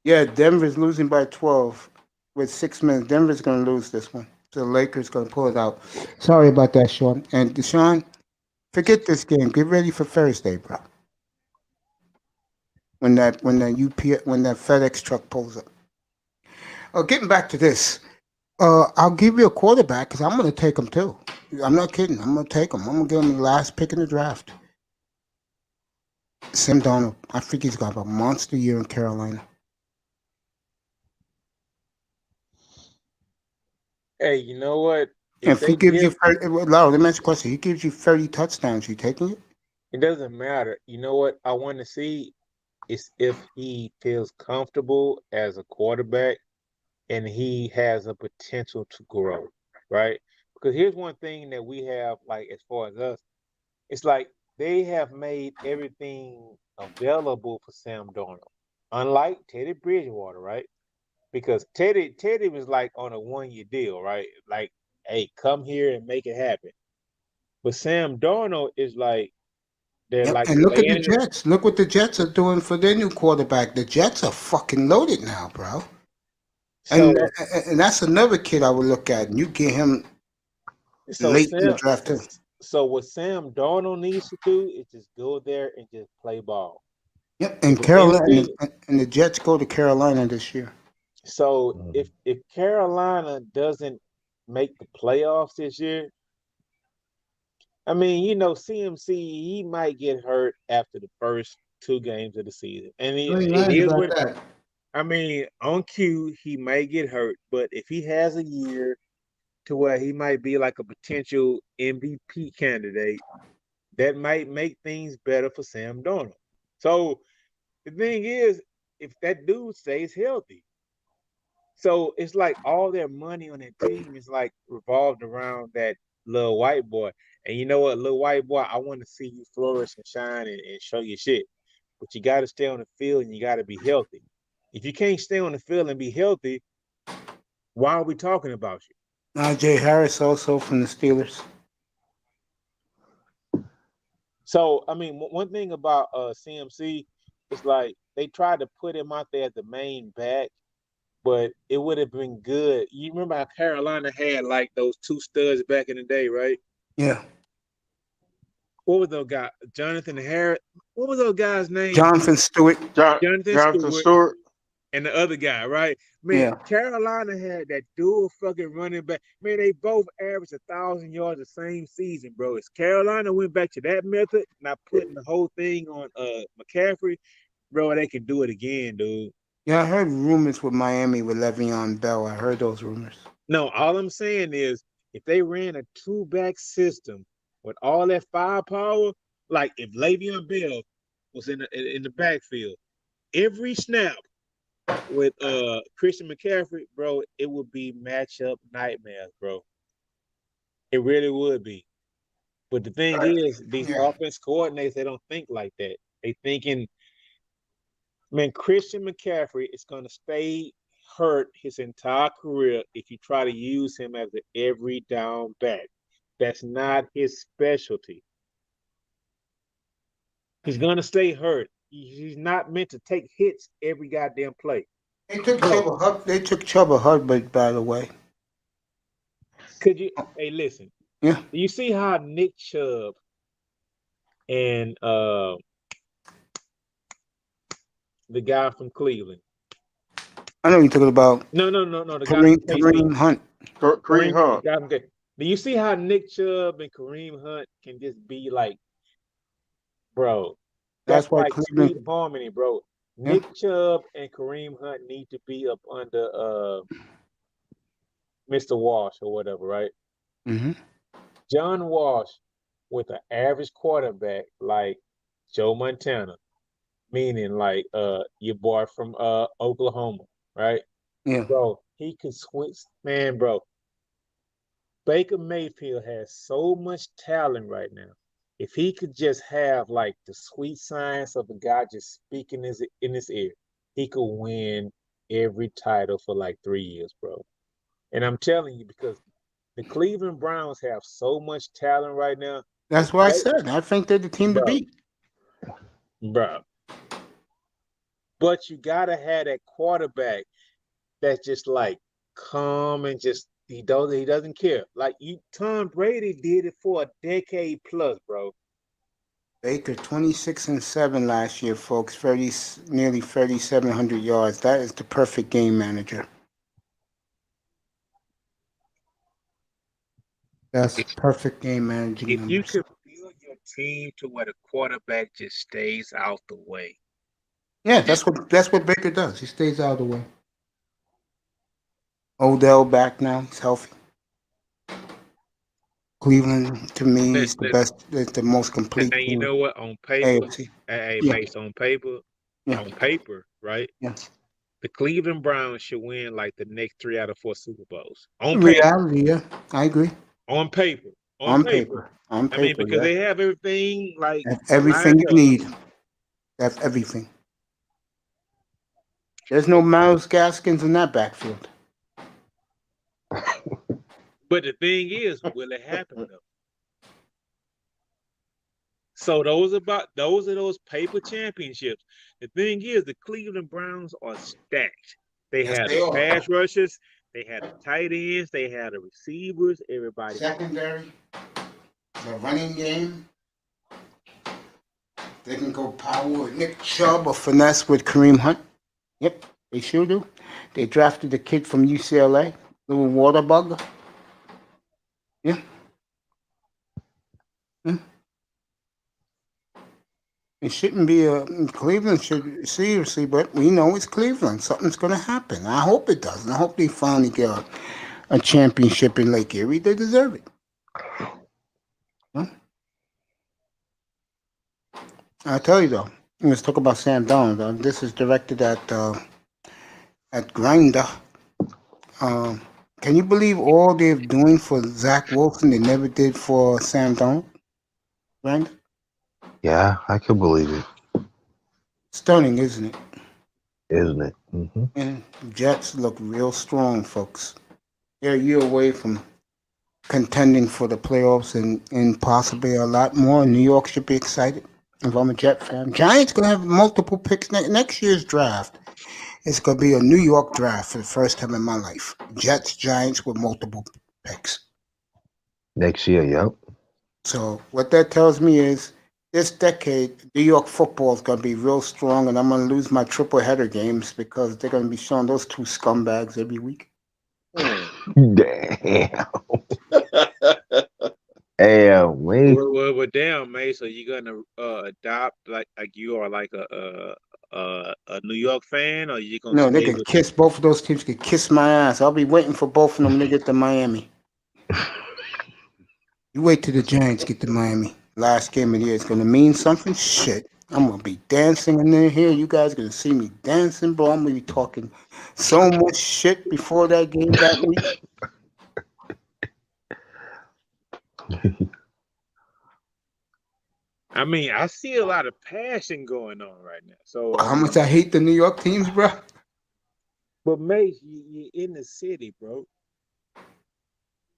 Yeah, Denver's losing by 12 with 6 minutes. Denver's going to lose this one. So the Lakers going to pull it out. Sorry about that, Sean. And Deshaun, forget this game. Get ready for Thursday, bro. When that FedEx truck pulls up. Oh, getting back to this. I'll give you a quarterback because I'm going to take him too. I'm not kidding. I'm going to take him. I'm going to give him the last pick in the draft. Sam Darnold. I think he's got a monster year in Carolina. Hey, you know what? If he gives you 30, Laura, let me ask you a question. He gives you 30 touchdowns. You taking it? It doesn't matter. You know what I want to see is if he feels comfortable as a quarterback and he has a potential to grow, right? Because here's one thing that we have, like as far as us, it's like they have made everything available for Sam Darnold, unlike Teddy Bridgewater, right? Because Teddy was like on a 1 year deal, right? Like, hey, come here and make it happen. But Sam Darnold is like they're Yep. like And look at the laying it. Jets. Look what the Jets are doing for their new quarterback. The Jets are fucking loaded now, bro. And So and that's another kid I would look at. And you get him so late in the Sam draft too. so what Sam Darnold needs to do is just go there and just play ball. Yep. If And it's Carolina anything, and the Jets go to Carolina this year. so if Carolina doesn't make the playoffs this year, I mean, CMC he might get hurt after the first 2 games of the season, and I ain't it lying is about what that. I mean. On cue, he may get hurt, but if he has a year to where he might be like a potential MVP candidate, that might make things better for Sam Darnold. So the thing is, if that dude stays healthy, so it's like all their money on that team is like revolved around that little white boy. And you know what, little white boy, I want to see you flourish and shine and show your shit. But you got to stay on the field and you got to be healthy. If you can't stay on the field and be healthy, why are we talking about you? Najee Harris also from the Steelers. So, I mean, one thing about CMC is like they tried to put him out there as the main back, but it would have been good. You remember how Carolina had like those 2 studs back in the day, right? Yeah. What was those guys? Jonathan Harris. What was those guys' name? Jonathan Stewart. Jonathan Jonathan Stewart Stewart. and the other guy, right? Man, Yeah. Carolina had that dual fucking running back. Man, they both averaged 1,000 yards the same season, bro. If Carolina went back to that method, not putting the whole thing on McCaffrey, bro, they can do it again, dude. Yeah, I heard rumors with Miami with Le'Veon Bell. I heard those rumors. No, all I'm saying is if they ran a 2-back system with all that firepower, like if Le'Veon Bell was in the backfield, every snap with Christian McCaffrey, bro, it would be matchup nightmares, bro. It really would be. But the thing is, these Yeah. offense coordinators, they don't think like that. They thinking, man, Christian McCaffrey is gonna stay hurt his entire career if you try to use him as an every down back. That's not his specialty. He's gonna stay hurt. He's not meant to take hits every goddamn play. They took Bro, Chuba Hubbard. They took Chuba Hubbard, by the way. could you hey listen, Yeah. do you see how Nick Chubb and the guy from Cleveland? I know you're talking about No, the guy from KC. Kareem Hunt. Kareem Hunt. The guy from KC. Do you see how Nick Chubb and Kareem Hunt can just be like, bro? That's That's why like sweet Cleveland. harmony, bro. Yeah. Nick Chubb and Kareem Hunt need to be up under Mr. Walsh or whatever, right? Mm-hmm. John Walsh with an average quarterback like Joe Montana, meaning like your boy from Oklahoma, right? Yeah. Bro, he could switch. Man, bro, Baker Mayfield has so much talent right now. If he could just have like the sweet science of a guy just speaking in his ear, he could win every title for like 3 years, bro. And I'm telling you, because the Cleveland Browns have so much talent right now. That's why I said I think they're the team to Bro, beat. bro. But you gotta have that quarterback that's just like calm and just he doesn't care. Like Tom Brady did it for a decade plus, bro. Baker 26-7 last year, folks. Nearly 3,700 yards. That is the perfect game manager. That's If perfect game managing if you numbers. could build your team to where the quarterback just stays out the way. Yeah, that's what Baker does. He stays out of the way. Odell back now. He's healthy. Cleveland to me Let, is the let, best. Is the most complete and you team. know what? On paper, AFC. hey, Yeah, Mace, yeah, on paper, right? yeah. The Cleveland Browns should win like the next 3 out of 4 Super Bowls. On paper. Reality, yeah, I agree. On paper. On On paper. paper, on I mean, paper, because yeah. they have everything like That's everything lined you up. need. That's everything. There's no Miles Gaskins in that backfield. But the thing is, will it happen though? So those paper championships. The thing is, the Cleveland Browns are stacked. They Yes, had the they are. pass rushers, they had the tight ends, they had the receivers, everybody. Secondary, the running game. They can go power with Nick Chubb or finesse with Kareem Hunt. Yep, they sure do. They drafted the kid from UCLA, little water bug. Yeah. Hmm. It shouldn't be a Cleveland should seriously, but we know it's Cleveland. Something's going to happen. I hope it does. And I hope they finally get a championship in Lake Erie. They deserve it. Huh? I tell you though, let's talk about Sam Darnold. This is directed at Grinder. Um, can you believe all they're doing for Zach Wilson they never did for Sam Darnold? Grinder? Yeah, I can believe it, Stunning, isn't it? isn't it? Hmm. And Jets look real strong, folks. They're a year away from contending for the playoffs and possibly a lot more. New York should be excited if I'm a Jet fan. Giants going to have multiple picks next year's draft. It's going to be a New York draft for the first time in my life. Jets, Giants with multiple picks. Next year, yep. So what that tells me is this decade, New York football is going to be real strong, and I'm going to lose my triple header games because they're going to be showing those two scumbags every week. Damn. Damn, man. Well, damn, May. So you're gonna adopt like you are like a New York fan, or you gonna No, they stay could with? kiss both of those teams. Could kiss my ass. I'll be waiting for both of them when they get to Miami. You wait till the Giants get to Miami. Last game of the year is gonna mean something. Shit, I'm gonna be dancing in there. Here, you guys gonna see me dancing, bro. I'm gonna be talking so much shit before that game that week. I mean, I see a lot of passion going on right now. So I How much mean, I hate the New York teams, bro. but Mace, you're in the city, bro.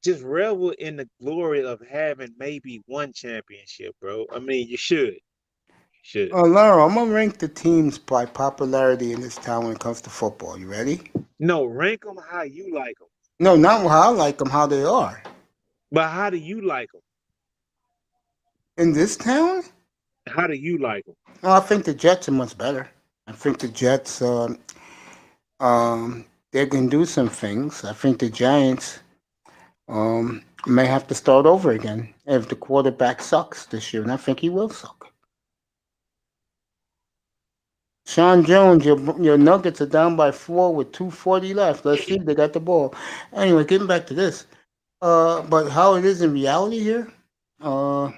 Just revel in the glory of having maybe one championship, bro. I mean, you should. You should. Lara, I'm gonna rank the teams by popularity in this town when it comes to football. You ready? No, rank them how you like them. No, not how I like them, how they are But how do you like them? in this town. How do you like them? No, I think the Jets are much better. I think the Jets, they can do some things. I think the Giants may have to start over again if the quarterback sucks this year, and I think he will suck. Sean Jones, your Nuggets are down by 4 with 2:40 left. Let's see, they got the ball. Anyway, getting back to this. But how it is in reality here, uh,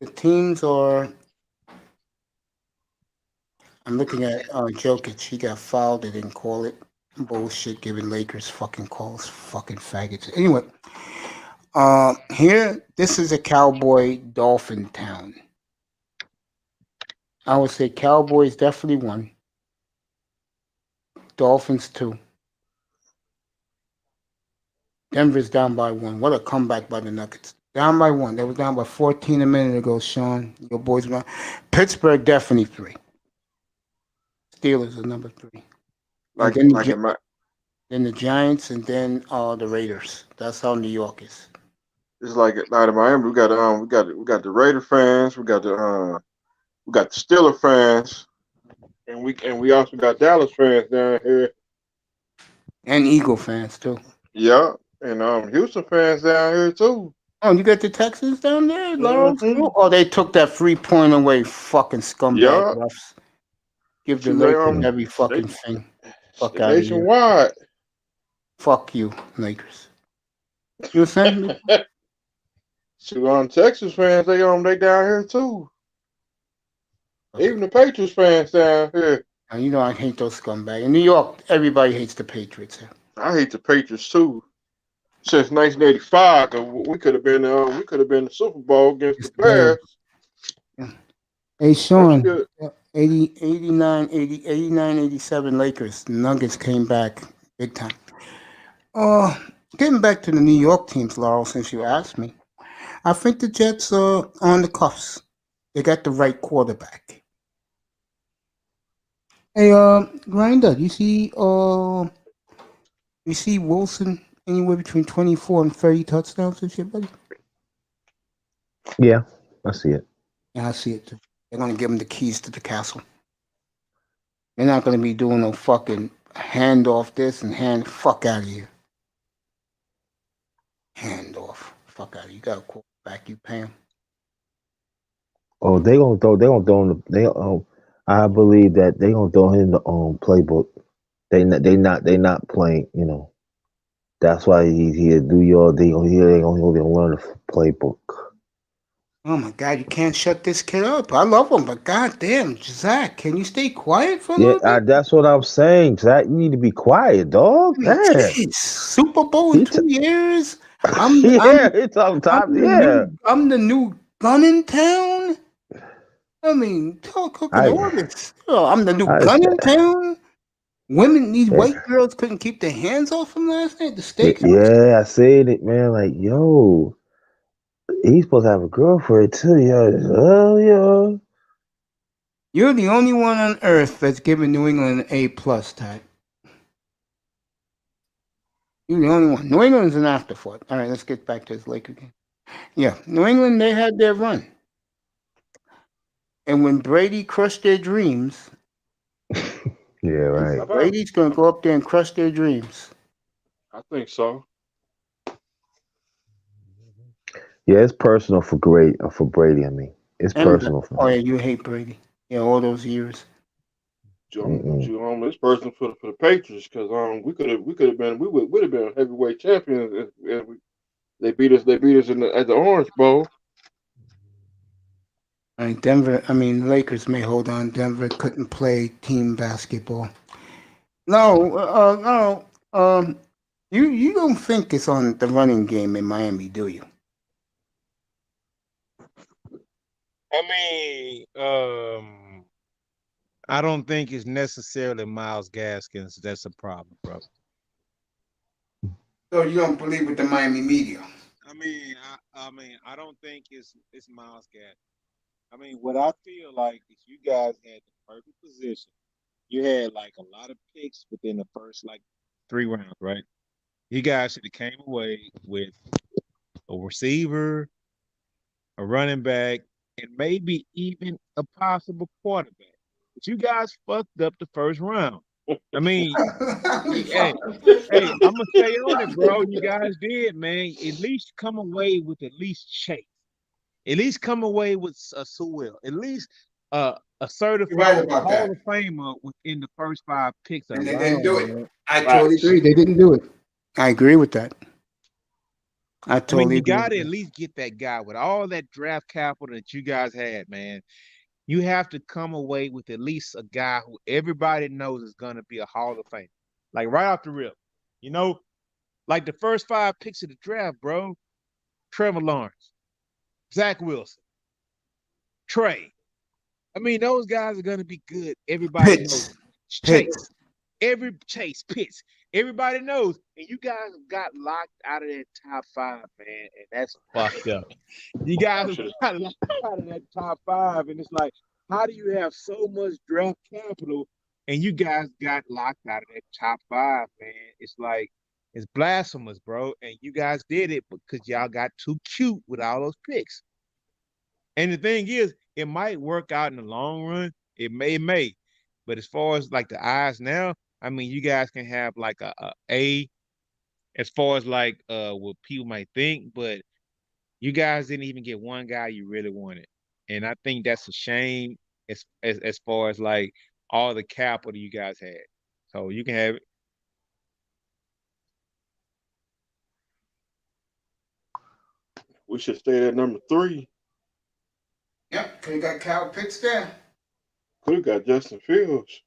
the teams are. I'm looking at Jokic. He got fouled. They didn't call it. Bullshit giving Lakers fucking calls, fucking faggots. Anyway, here, this is a Cowboy Dolphin town. I would say Cowboys definitely won. Dolphins two. Denver's down by one. What a comeback by the Nuggets. Down by one. They were down by 14 a minute ago, Sean. Your boys were. Pittsburgh definitely three. Steelers are number three. And then the Giants, and then the Raiders. That's how New York is. It's like out of Miami, we got the Raider fans, we got the Steeler fans, and we also got Dallas fans down here. And Eagle fans too. Yeah, and Houston fans down here too. Oh, you got the Texans down there, Lawrence? Mm-hmm. Oh, they took that free point away. Fucking scumbag refs. Give the Lakers every fucking thing. Fuck out of here. Nationwide. Fuck you, Lakers. You were saying? So Texas fans, they down here too. Okay. Even the Patriots fans down here. Now, you know I hate those scumbags. In New York, everybody hates the Patriots. I hate the Patriots too. Since 1985, we could have been the Super Bowl against the Bears. Yeah. Hey Sean, 89, 87 Lakers. The Nuggets came back big time. Getting back to the New York teams, Laurel, since you asked me, I think the Jets are on the cuffs. They got the right quarterback. Hey, Grinder, you see Wilson anywhere between 24 and 30 touchdowns and shit, buddy? Yeah, I see it. Yeah, I see it too. They're gonna give him the keys to the castle. They're not gonna be doing no fucking hand off this and fuck out of here. Hand off. Fuck out of here. You got a quarterback, you pay him. Oh, they gonna throw him I believe that they gonna throw him the playbook. They not playing, you know. That's why he's here. They gonna learn the playbook. Oh my God, you can't shut this kid up. I love him, but goddamn, Zach, can you stay quiet for a little bit? That's what I'm saying, Zach. You need to be quiet, dog. Jeez, Super Bowl in 2 years. I'm the new gun in town. I mean, cooking all this. I'm the new gun in town. These white girls couldn't keep their hands off him last night. The steakhouse. Yeah, I said it, man. Like, yo, he's supposed to have a girlfriend too, yo. Oh, yo. You're the only one on earth that's given New England an A+ type. You're the only one. New England's an afterthought. All right, let's get back to this Laker game. Yeah, New England, they had their run. And when Brady crushed their dreams, yeah, right. Brady's going to go up there and crush their dreams. I think so. Yeah, it's personal for Brady. I mean, it's personal for him. Oh yeah, you hate Brady. Yeah, all those years. It's personal for the Patriots because we would have been heavyweight champions if they beat us at the Orange Bowl. All right, Lakers may hold on. Denver couldn't play team basketball. No. You don't think it's on the running game in Miami, do you? I mean, I don't think it's necessarily Myles Gaskins that's a problem, bro. So you don't believe with the Miami media? I don't think it's Myles Gaskins. I mean, what I feel like is you guys had the perfect position. You had like a lot of picks within the first 3 rounds, right? You guys should have came away with a receiver, a running back, and maybe even a possible quarterback. But you guys fucked up the first round. I mean, hey, I'm gonna stay on it, bro. You guys did, man. At least come away with at least Chase. At least come away with a Sewell. At least a certified Hall of Famer within the first 5 picks. And they didn't do it. I totally agree. They didn't do it. I agree with that. You got to at least get that guy with all that draft capital that you guys had, man. You have to come away with at least a guy who everybody knows is going to be a Hall of Famer. like right off the rip. You know, like the first 5 picks of the draft, bro. Trevor Lawrence, Zach Wilson, Trey. I mean, those guys are gonna be good. Everybody knows. Pitts. Chase, Pitts. Chase Pitts. Everybody knows, and you guys got locked out of that top 5, man, and that's fucked up. You guys got locked out of that top 5, and it's like, how do you have so much draft capital and you guys got locked out of that top 5, man? It's like it's blasphemous, bro. And you guys did it because y'all got too cute with all those picks. And the thing is, it might work out in the long run. It may. But as far as like the eyes now, I mean, you guys can have like a as far as like what people might think, but you guys didn't even get one guy you really wanted. And I think that's a shame as far as like all the capital you guys had. So you can have it. We should stay at number 3. Yep, you got Kyle Pitts there. Could have got Justin Fields.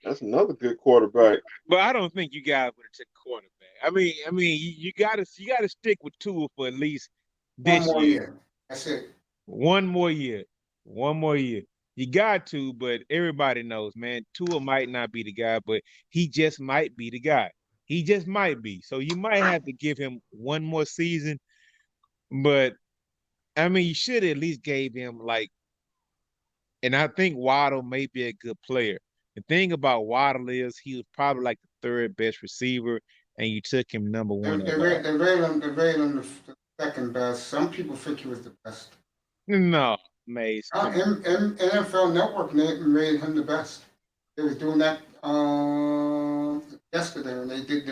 That's another good quarterback. But I don't think you guys would have took quarterback. I mean, you gotta stick with Tua for at least One this more year. year. That's it. One more year. One more year. You got to, but everybody knows, man, Tua might not be the guy, but he just might be the guy. He just might be. So you might have to give him one more season. But I mean, you should at least gave him like, and I think Waddle may be a good player. The thing about Waddle is he was probably like the 3rd best receiver, and you took him number They, 1 they, overall. rate, they, rate him, they rate him the second best. Some people think he was the best. No, Mace. NFL Network rated him the best. They was doing that yesterday when they did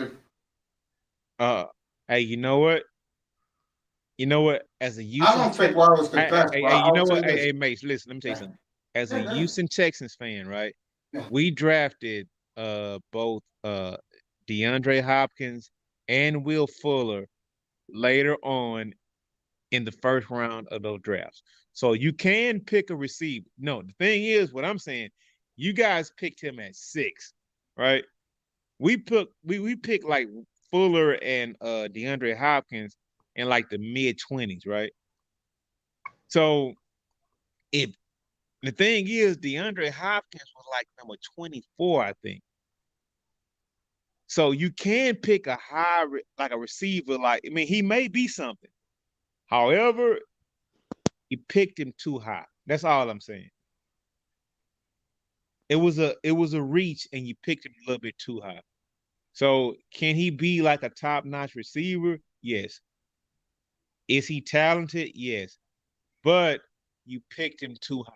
the. Hey, you know what? You know what? As a I Houston, don't think Waddle was the best. hey, But you know I'll say what? Hey, this. Mace, listen. Let me tell you Yeah. something. As a Yeah, yeah. Houston Texans fan, right? Yeah. We drafted both DeAndre Hopkins and Will Fuller later on in the first round of those drafts. So you can pick a receiver. No, the thing is, what I'm saying, you guys picked him at 6, right? We picked like Fuller and DeAndre Hopkins in like the mid-20s, right? So if the thing is, DeAndre Hopkins was like number 24, I think. So you can pick a high, like a receiver, like, I mean, he may be something. However, you picked him too high. That's all I'm saying. It was a reach, and you picked him a little bit too high. So can he be like a top-notch receiver? Yes. Is he talented? Yes. But you picked him too high.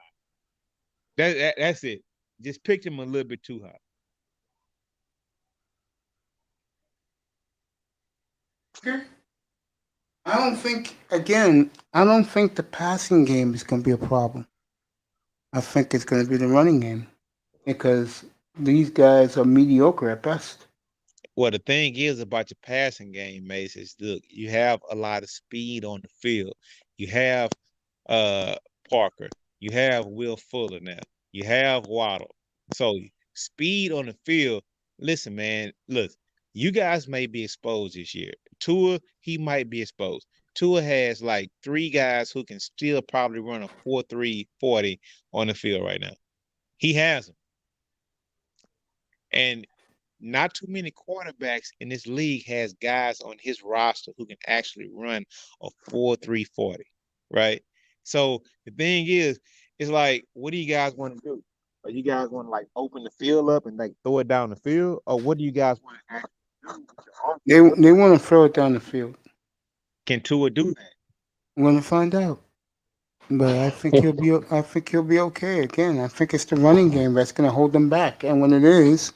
That's it. Just picked him a little bit too high. Okay. I don't think the passing game is going to be a problem. I think it's going to be the running game because these guys are mediocre at best. Well, the thing is about your passing game, Mace, is look, you have a lot of speed on the field. You have Parker. You have Will Fuller now. You have Waddle. So speed on the field. Listen, man, look, you guys may be exposed this year. Tua, he might be exposed. Tua has like 3 guys who can still probably run a 4.3 40 on the field right now. He has them. And not too many quarterbacks in this league has guys on his roster who can actually run a 4.3 40, right? So the thing is, it's like, what do you guys want to do? Are you guys want to like open the field up and like throw it down the field, or what do you guys want to actually do? They want to throw it down the field. Can Tua do that? We're going to find out. But I think he'll be okay. Again, I think it's the running game that's going to hold them back. And when it is,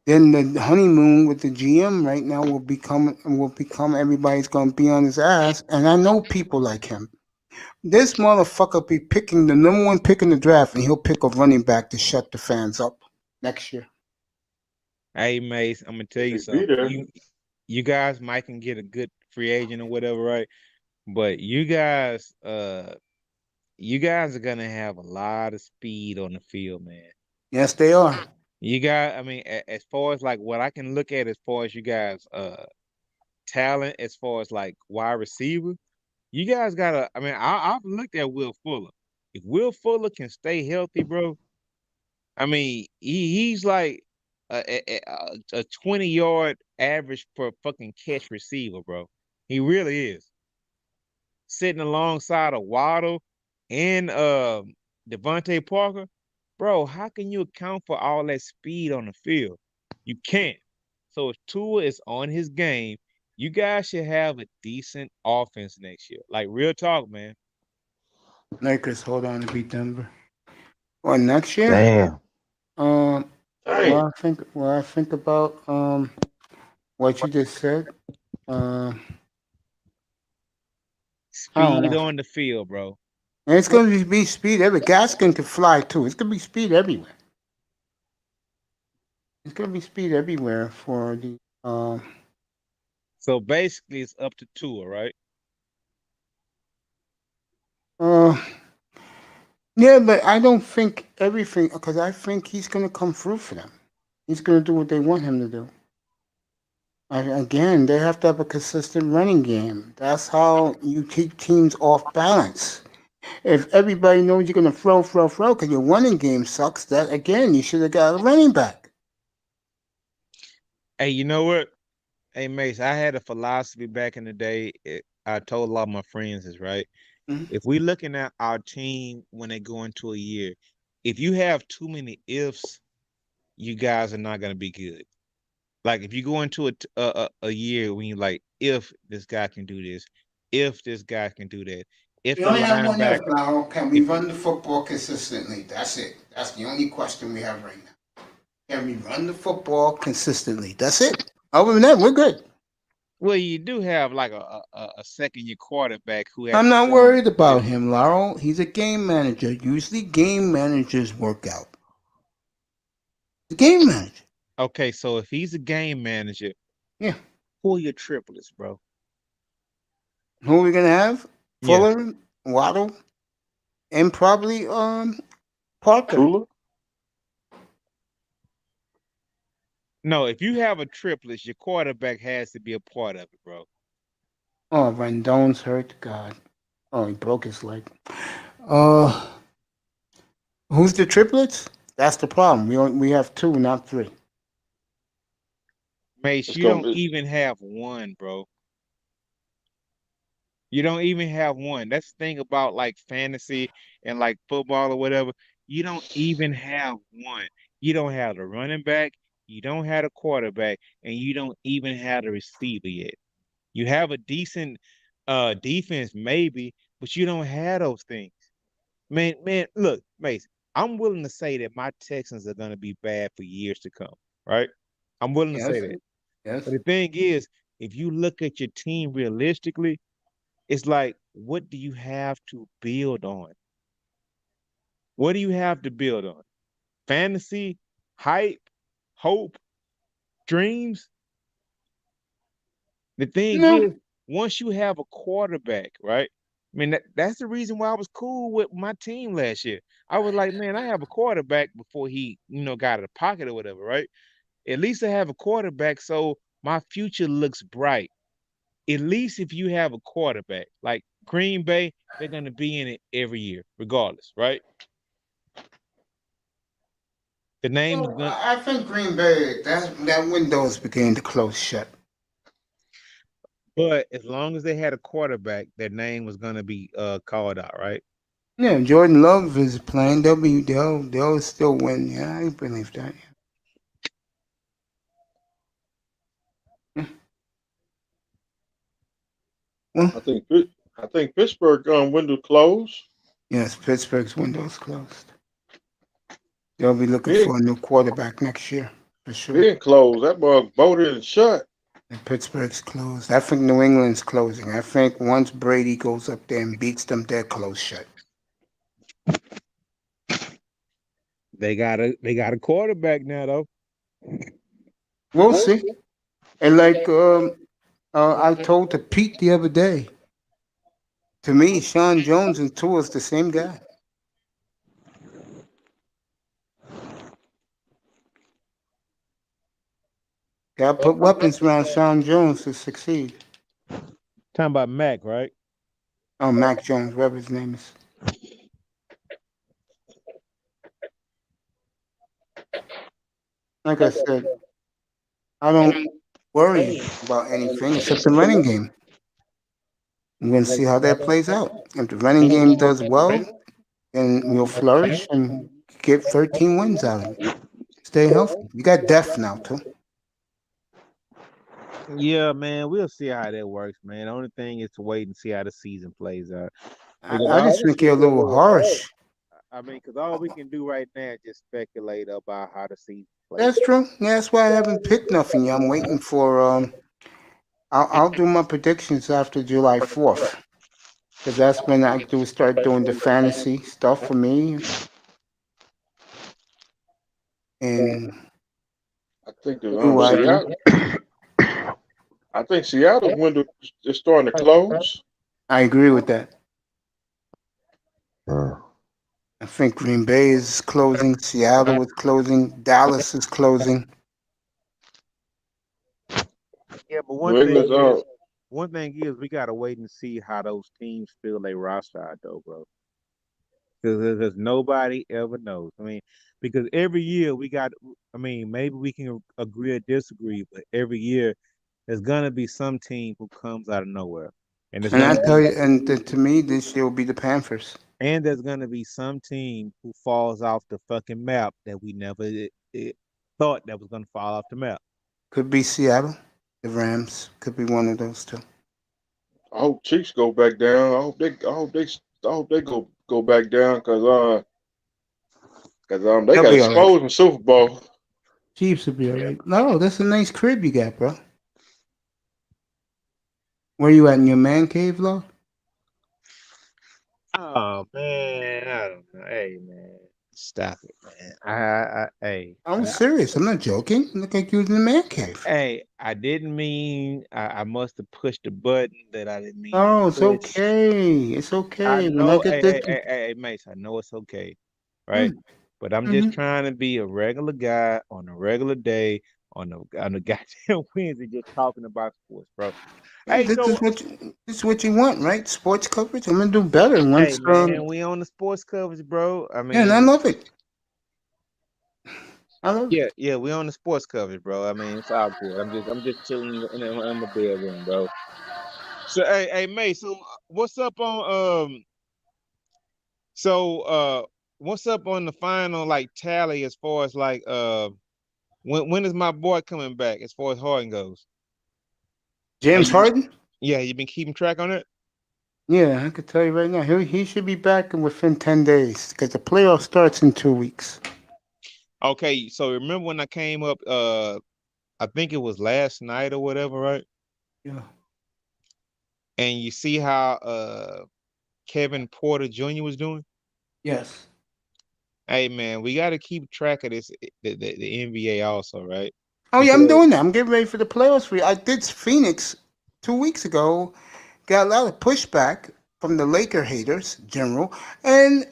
then the honeymoon with the GM right now will become everybody's going to be on his ass. And I know people like him. This motherfucker be picking the number 1 pick in the draft, and he'll pick a running back to shut the fans up next year. Hey, Mace, I'm gonna tell you something. You guys might can get a good free agent or whatever, right? But you guys are gonna have a lot of speed on the field, man. Yes, they are. You got, I mean, as far as like what I can look at as far as you guys talent, as far as like wide receiver, you guys gotta. I mean, I've looked at Will Fuller. If Will Fuller can stay healthy, bro, I mean, he's like a 20-yard average per fucking catch receiver, bro. He really is. Sitting alongside of Waddle and Devontae Parker, bro, how can you account for all that speed on the field? You can't. So if Tua is on his game, you guys should have a decent offense next year. Like real talk, man. Lakers hold on to beat Denver. Well, next year, Damn. um, Dang. what I think about what you just said, um, I don't Speed know. on the field, bro. And it's gonna be speed every Gaskin can fly too. It's gonna be speed everywhere. It's gonna be speed everywhere for the So basically, it's up to Tua, right? uh yeah, but I don't think everything because I think he's gonna come through for them. He's gonna do what they want him to do. Again, they have to have a consistent running game. That's how you keep teams off balance. If everybody knows you're gonna throw, because your running game sucks, that again you should have got a running back. Hey, you know what? Hey, Mace, I had a philosophy back in the day. I told a lot of my friends this, right? Mhm. If we looking at our team when they go into a year, if you have too many ifs, you guys are not going to be good. Like if you go into a year when you like, if this guy can do this, if this guy can do that, if We the only have one linebacker, F now. Can we if run the football consistently? That's it. That's the only question we have right now. Can we run the football consistently? That's it. Other than that, we're good. well, you do have like a second year quarterback who I'm hasn't not shown. worried about him, Laurel. He's a game manager. Usually, game managers work out. The game manager. Okay, so if he's a game manager, Yeah. who are your triplets, bro? Who are we gonna have? Yeah. Fuller, Waddle, and probably Parker. Tula? No, if you have a triplets, your quarterback has to be a part of it, bro. Oh, Rendon's hurt. God. Oh, he broke his leg. Uh, who's the triplets? That's the problem. We have two, not three. Mace, It's you gonna don't be. even have one, bro. You don't even have one. That's the thing about like fantasy and like football or whatever. You don't even have one. You don't have the running back, you don't have a quarterback, and you don't even have the receiver yet. You have a decent defense, maybe, but you don't have those things. Man, look, Mace, I'm willing to say that my Texans are gonna be bad for years to come, right? I'm willing to say Yes. that. Yes. But the thing is, if you look at your team realistically, it's like, what do you have to build on? What do you have to build on? Fantasy, hype, hope, dreams? The thing No. is, once you have a quarterback, right? I mean, that's the reason why I was cool with my team last year. I was like, man, I have a quarterback before he, got out of the pocket or whatever, right? At least I have a quarterback, so my future looks bright. At least if you have a quarterback, like Green Bay, they're going to be in it every year, regardless, right? The name is Well, going to, I think Green Bay that window is beginning to close shut. but as long as they had a quarterback, their name was going to be called out, right? Yeah, Jordan Love is playing. They'll still win. Yeah, I believe that. Yeah. Well, I think Pittsburgh window closed. yes, Pittsburgh's window is closed. They'll be looking Big, for a new quarterback next year for sure. big closed. That bug bolted and shut. And Pittsburgh's closed. I think New England's closing. I think once Brady goes up there and beats them, they're closed shut. They got a quarterback now though. We'll see. And like I told to Pete the other day, to me, Sean Jones and Tua's the same guy. Got to put weapons around Sean Jones to succeed. Talking about Mac, right? Oh, Mac Jones, whatever his name is. Like I said, I don't worry about anything except the running game. We're going to see how that plays out. If the running game does well, then we'll flourish and get 13 wins out of it. Stay healthy. You got Def now, too. Yeah, man, we'll see how that works, man. The only thing is to wait and see how the season plays out. I just think you're a little harsh. I mean, because all we can do right now is just speculate about how the season plays. That's true. Yeah, that's why I haven't picked nothing yet. I'm waiting for. I'll do my predictions after July 4th, because that's when I start doing the fantasy stuff for me. And I think the do I do? I think Seattle's window is starting to close. I agree with that. Uh, I think Green Bay is closing, Seattle is closing, Dallas is closing. Yeah, but New one thing is we gotta wait and see how those teams fill their roster out, though, bro. Because nobody ever knows. I mean, because every year we got. I mean, maybe we can agree or disagree, but every year there's gonna be some team who comes out of nowhere, and And I tell you, to me, this year will be the Panthers. and there's gonna be some team who falls off the fucking map that we never thought that was gonna fall off the map. Could be Seattle, the Rams. Could be one of those two. I hope Chiefs go back down. I hope they go back down because they They'll got be all right. exposed in Super Bowl. Chiefs will be all right. No, that's a nice crib you got, bro. Where you at in your man cave, Law? Oh man, I don't know. Hey man, stop it, man. Hey. I'm serious. I'm not joking. Look like you was in the man cave. Hey, I didn't mean. I must have pushed the button that I didn't mean. Oh, it's okay. It's okay. I When I know. get Hey, Mace. I know it's okay, right? But I'm just trying to be a regular guy on a regular day on the goddamn Wednesday, just talking about sports, bro. Hey, this so is what you want, right? Sports coverage. I'm gonna do better hey once. man, we on the sports coverage, bro. I Yeah, and I mean, love it. I love it. yeah, we on the sports coverage, bro. I mean, it's all good. I'm just chilling in the bedroom, bro. So hey, Mace. So what's up on what's up on the final like tally as far as like when is my boy coming back as far as Harden goes? James Harden? Yeah, you been keeping track on it? Yeah, I could tell you right now. He should be back within 10 days because the playoff starts in 2 weeks. Okay, so remember when I came up I think it was last night or whatever, right? Yeah. And you see how Kevin Porter Jr. was doing? Yes. Hey man, we got to keep track of this the NBA also, right? Oh yeah, I'm doing that. I'm getting ready for the playoffs. I did Phoenix 2 weeks ago. Got a lot of pushback from the Laker haters, general, and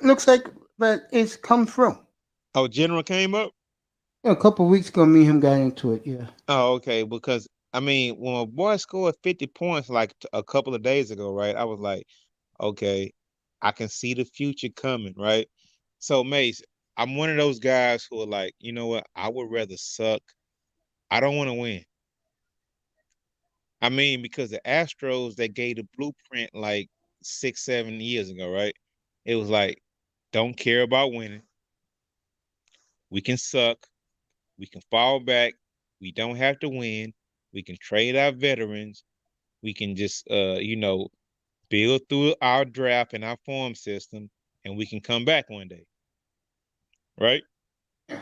looks like that it's come through. Oh, General came up? Yeah, a couple of weeks ago, me and him got into it. Yeah. Oh, okay. Because I mean, when a boy scored 50 points like a couple of days ago, right? I was like, okay, I can see the future coming, right? So, Mace, I'm one of those guys who are like, you know what? I would rather suck. I don't want to win. I mean, because the Astros, they gave the blueprint like 6, 7 years ago, right? It was like, don't care about winning. We can suck. We can fall back. We don't have to win. We can trade our veterans. We can just, build through our draft and our farm system, and we can come back one day. Right? Yeah.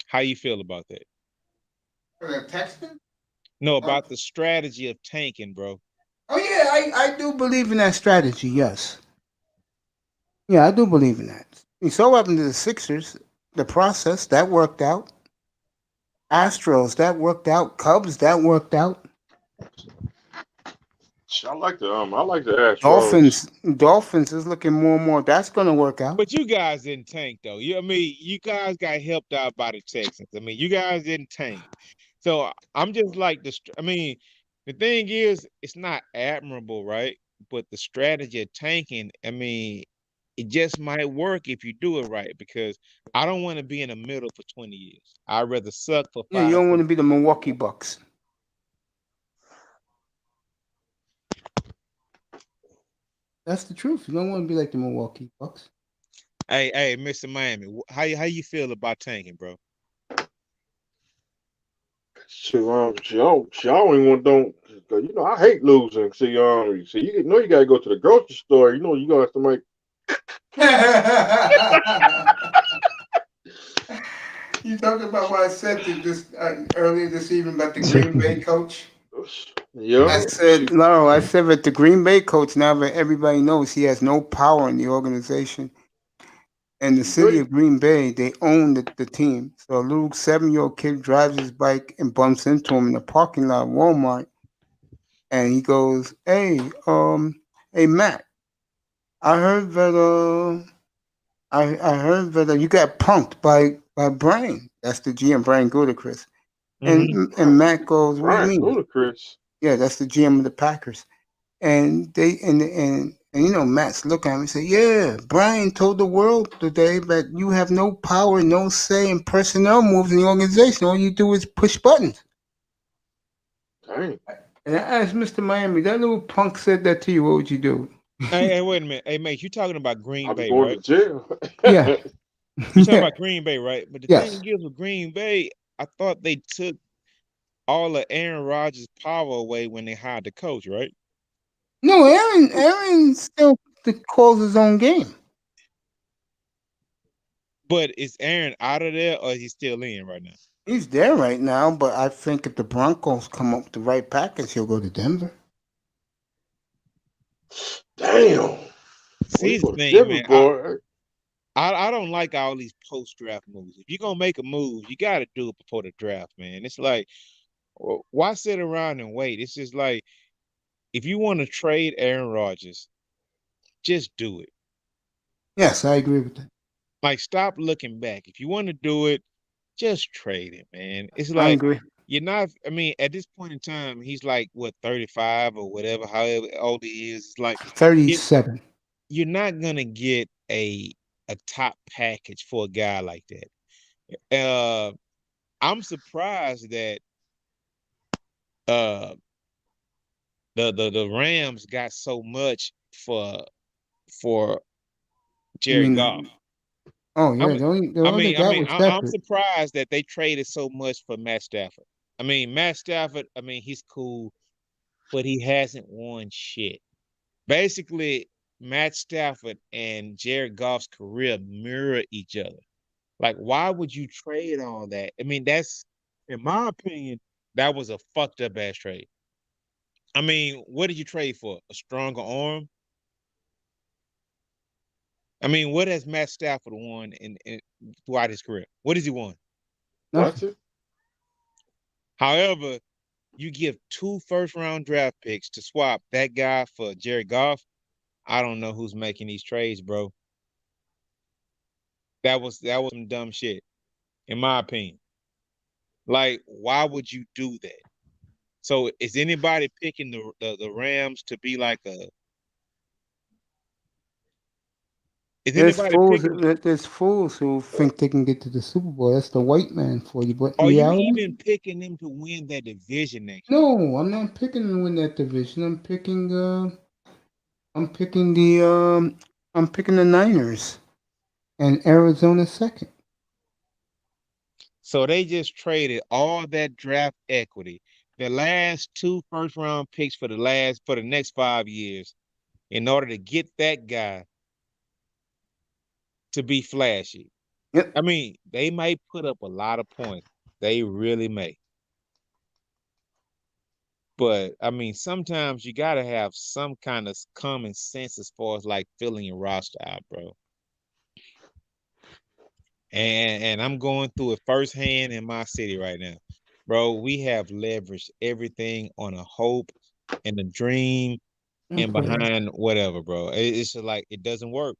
How you feel about that? For the Texans? No, about the strategy of tanking, bro. Oh yeah, I do believe in that strategy. Yes. Yeah, I do believe in that. You saw what happened to the Sixers. The process that worked out. Astros that worked out. Cubs that worked out. I like the Astros. Dolphins is looking more and more. That's gonna work out. But you guys didn't tank though. I mean, you guys got helped out by the Texans. I mean, you guys didn't tank. So I'm just like I mean, the thing is, it's not admirable, right? But the strategy of tanking, I mean, it just might work if you do it right. Because I don't want to be in the middle for 20 years. I'd rather suck for Yeah, you five, don't want six. to be the Milwaukee Bucks. That's the truth. You don't want to be like the Milwaukee Bucks. Hey, Mr. Miami, how you feel about tanking, bro? Y'all ain't want don't. Cause you know I hate losing. See, you know you gotta go to the grocery store. You know you gonna have to make. You talking about what I said to this earlier this evening about the Green Bay coach? Yeah. I said, no, I said that the Green Bay coach, now that everybody knows he has no power in the organization. And the city Great. of Green Bay, they own the team. So a little 7-year-old kid drives his bike and bumps into him in the parking lot of Walmart. And he goes, hey, Matt, I heard that, I heard that you got punked by Brian. That's the GM, Brian Gudicris. And Matt goes, what do you Right, mean? ludicrous. Yeah, that's the GM of the Packers. And you know Matt's looking at me and say, yeah, Brian told the world today that you have no power, no say in personnel moves in the organization. All you do is push buttons. Dang. And I asked Mr. Miami, that little punk said that to you, what would you do? Hey, wait a minute. Hey, mate, you talking about Green I'll be Bay, going right? to jail. Yeah. You talking Yeah. about Green Bay, right? But the Yes. thing is with Green Bay, I thought they took all of Aaron Rodgers' power away when they hired the coach, right? No, Aaron still calls his own game. But is Aaron out of there or is he still in right now? He's there right now, but I think if the Broncos come up with the right package, he'll go to Denver. Damn. Well, See you the go to thing, Denver, man. boy. I don't like all these post draft moves. If you're gonna make a move, you gotta do it before the draft, man. It's like, why sit around and wait? It's just like if you want to trade Aaron Rodgers, just do it. Yes, I agree with that. Like, stop looking back. If you want to do it, just trade it, man. It's I like agree. you're not. I mean, at this point in time, he's like what 35 or whatever, however old he is. It's like it, 37. you're not gonna get a top package for a guy like that. I'm surprised that uh the Rams got so much for You Jared Goff. mean, oh I'm yeah, the I only thing mean, I got mean, was I'm Shepard. surprised that they traded so much for Matt Stafford. I mean, Matt Stafford, I mean, he's cool, but he hasn't won shit. Basically, Matt Stafford and Jared Goff's career mirror each other. Like, why would you trade all that? I mean, that's, in my opinion, that was a fucked up ass trade. I mean, what did you trade for? A stronger arm? I mean, what has Matt Stafford won in throughout his career? What has he won? Nothing. Nothing. However, you give 2 first-round draft picks to swap that guy for Jared Goff. I don't know who's making these trades, bro. That was some dumb shit, in my opinion. Like, why would you do that? So, is anybody picking the Rams to be like a? Is There's anybody fools. picking? There's fools who think they can get to the Super Bowl. That's the white man for you. But in Are you reality, even picking them to win that division next year? no, I'm not picking to win that division. I'm picking the I'm picking the Niners and Arizona second. So they just traded all that draft equity, the last 2 first-round picks for the next 5 years, in order to get that guy to be flashy. Yep. I mean, they may put up a lot of points. They really may. But I mean, sometimes you gotta have some kind of common sense as far as like filling your roster out, bro. And I'm going through it firsthand in my city right now. Bro, we have leveraged everything on a hope and a dream and Okay. behind whatever, bro. It's just like it doesn't work.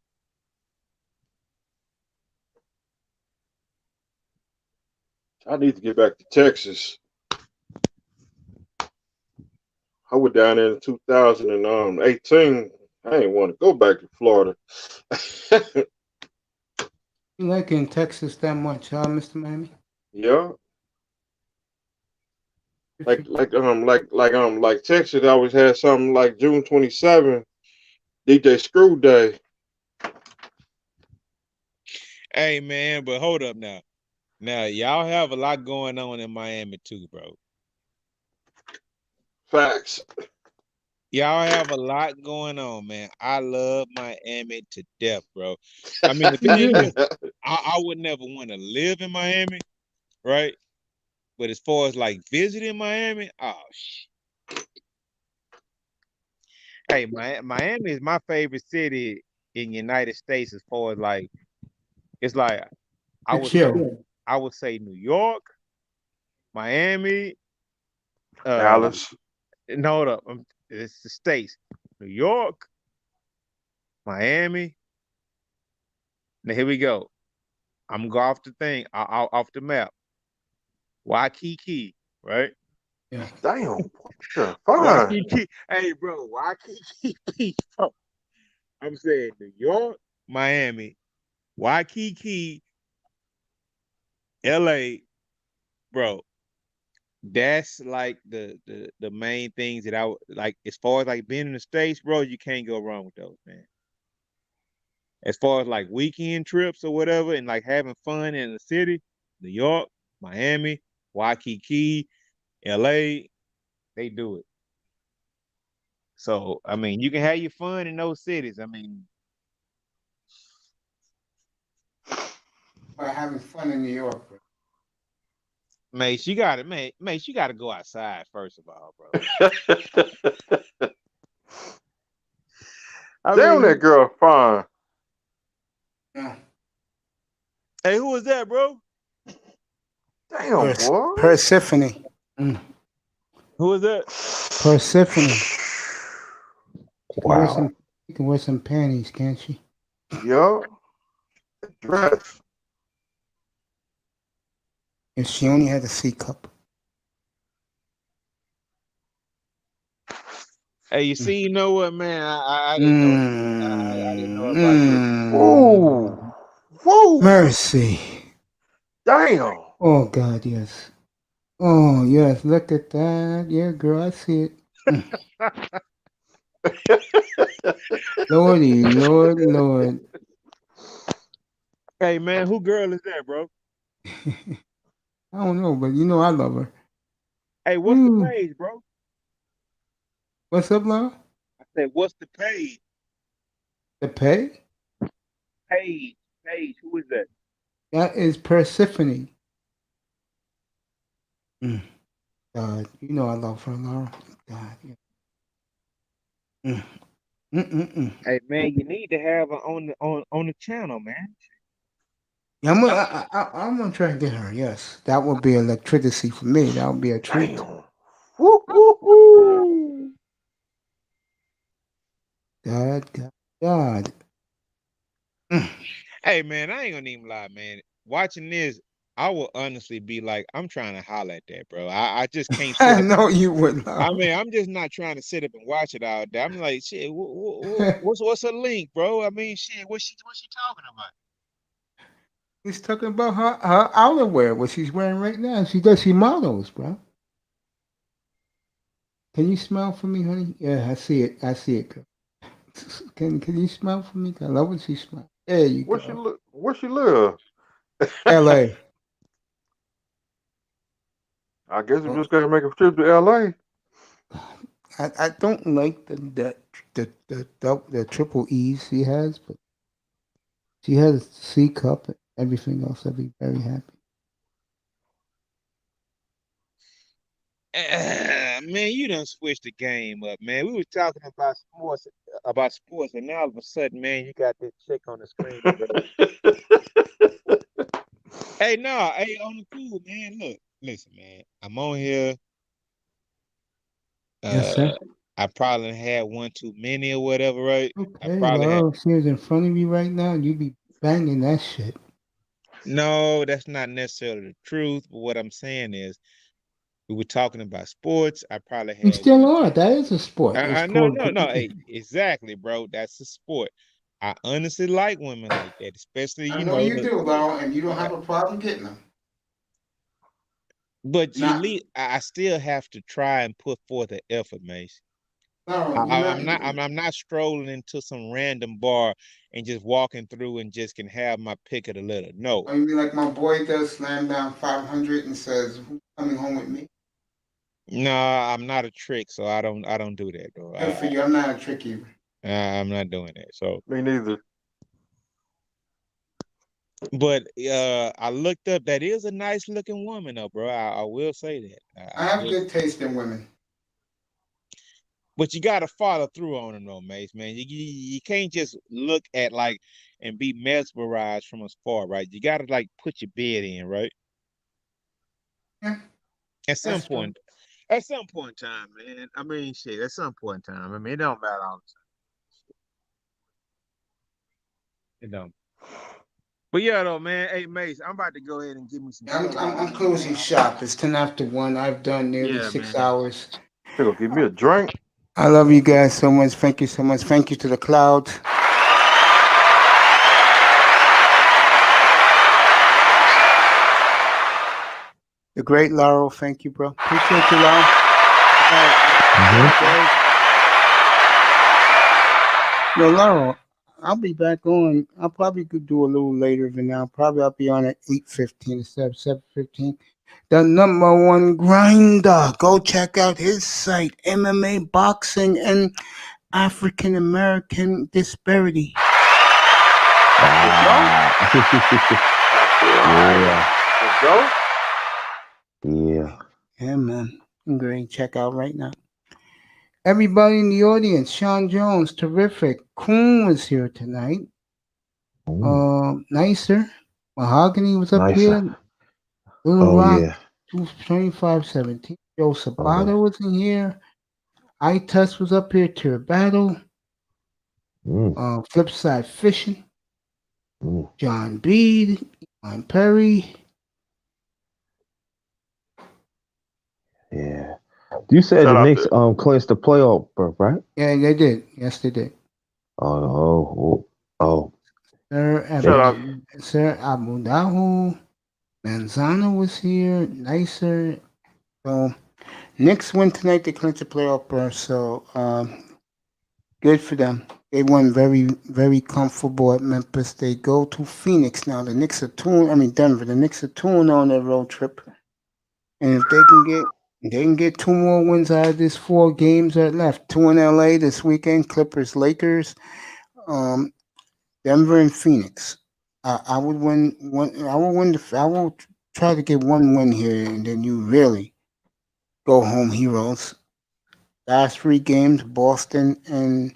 I need to get back to Texas. I went down there in 2018. I didn't want to go back to Florida. You like in Texas that much, huh, Mr. Miami? Yeah, Good for you. like Texas always had something like June 27th, DJ Screw Day. Hey man, but hold up now. Now y'all have a lot going on in Miami too, bro. Facts. Y'all have a lot going on, man. I love Miami to death, bro. I mean, the You thing is, do. I would never want to live in Miami, right? But as far as like visiting Miami, oh hey, Miami is my favorite city in United States as far as like it's like I To would say chill. I would say New York, Miami, uh Dallas. no, hold up, it's the states. New York, Miami. Now here we go. I'm gonna go off the thing, off the map. Waikiki, right? Yeah. Damn, yeah, fine. Waikiki. Hey, bro, Waikiki. Bro. I'm saying New York, Miami, Waikiki, LA, bro. That's like the main things that I would like as far as like being in the States, bro, you can't go wrong with those, man. As far as like weekend trips or whatever and like having fun in the city, New York, Miami, Waikiki, LA, they do it. So I mean, you can have your fun in those cities. I mean, By having fun in New York, bro. mate, you gotta go outside first of all, bro. I Damn, that mean, girl fine. Yeah. hey, who was that, bro? Damn, boy. Persephone. Mm. Who was that? Persephone. She can wear Wow. some. She can wear some panties, can't she? Yeah, dress. If she only had a C cup. Hey, you Mm. see, you know what, man? I didn't know you. I didn't know Mm. about your. Whoa, Mm. whoa, Mercy. damn. Oh God, yes. Oh yes. Look at that. Yeah, girl, I see it. Mm. Lordy, Lord, Lord. Hey, man, who girl is that, bro? I don't know, but you know I love her. Hey, what's the Mm. page, bro? What's up, love? I said, what's the page? The pay? Page, page. Who is that? That is Persephone. Mm. God, you know I love her, Laura. God, yeah. Mm. Mm-mm-mm. Hey, man, you need to have her on the channel, man. Yeah, I'm gonna try and get her. Yes, that would be electricity for me. That would be a treat. Damn. Woo, woo, woo. God, God, God. Mm. Hey, man, I ain't gonna even lie, man. Watching this, I will honestly be like, I'm trying to holler at that, bro. I just can't sit I up and know you would I love. mean, I'm just not trying to sit up and watch it all day. I'm like, shit, what's a link, bro? I mean, shit, what's she talking about? He's talking about her outerwear, what she's wearing right now. She models, bro. Can you smile for me, honey? Yeah, I see it. I see it, girl. Can you smile for me? I love when she smiles. There you Where she go. live? Where she live? L.A. I guess we Oh, just gotta make a trip to LA. I don't like the triple E's she has, but she has a C cup and everything else. I'd be very happy. Man, you done switched the game up, man. We were talking about sports, and now all of a sudden, man, you got this chick on the screen, bro. Hey, no, hey, on the cool, man. Look, listen, man. I'm on here. Yes, Uh, sir. I probably had one too many or whatever, right? I Okay, probably had. well, if she was in front of you right now, you'd be banging that shit. No, that's not necessarily the truth. But what I'm saying is, we were talking about sports. I probably You had still one too. are. That is a sport. It's No, called. no, no. Hey, exactly, bro. That's a sport. I honestly like women like that, especially I know you the. do, Laro, and you don't uh, have a problem getting them. But you Not, leave. I still have to try and put forth an effort, Mace. Laro, you're I'm not. not. I'm not strolling into some random bar and just walking through and just can have my pick of the litter. No, I mean, like my boy does, slam down 500 and says, "Who's coming home with me?" no, I'm not a trick, so I don't. I don't do that, though. Good for you. I'm not a tricky. I'm not doing that. So, Me neither. but I looked up. That is a nice looking woman, though, bro. I will say that. I I have will. good taste in women. But you got to follow through on them, though, Mace, man. You can't just look at like and be mesmerized from afar, right? You got to like put your bed in, right? Yeah, At some that's true. point, at some point in time, man. I mean, shit. At some point in time, I mean, it don't matter all the time. It don't. But yeah, though, man. Hey, Mace, I'm about to go ahead and give me some I'm, stuff to I'm, eat, I'm man. closing shop. It's 10 after 1. I've done nearly Yeah, 6 man. hours. They gonna give me a drink. I love you guys so much. Thank you so much. Thank you to the clouds. The great Laurel. Thank you, bro. Appreciate you, Laurel. Mhm. No, Laurel, I'll be back on. I'll probably could do a little later than now. Probably I'll be on at 8:15 instead of 7:15. The number one grinder. Go check out his site, MMA Boxing and African American Disparity. Wow. Let's go. Yeah. Yeah, man. Great. Check out right now. Everybody in the audience, Sean Jones, terrific. Coon was here tonight. Ooh, Nicer. Mahogany was up nicer. here. Little Oh Rock, yeah. 2517. Joe Okay. Sabata was in here. iTus was up here. Terra Battle. Mm, Flipside Fishing. mm, John Bede. Ivan Perry. yeah. You said Shout the out Knicks to clinched the playoff, berth, right? Yeah, they did. Yes, they did. Oh, oh, Sir they, shout out Sir Abudahu. Manzano was here. Nicer. So, Knicks win tonight. They clinched the playoff berth. So, good for them. They won very, very comfortable at Memphis. They go to Phoenix now. The Knicks are Denver. The Knicks are 2 on their road trip. And if they can get 2 more wins out of these 4 games that are left. 2 in LA this weekend, Clippers, Lakers, um, Denver and Phoenix. I would win one. I will win. I will try to get 1 win here, and then you really go home heroes. Last 3 games, Boston and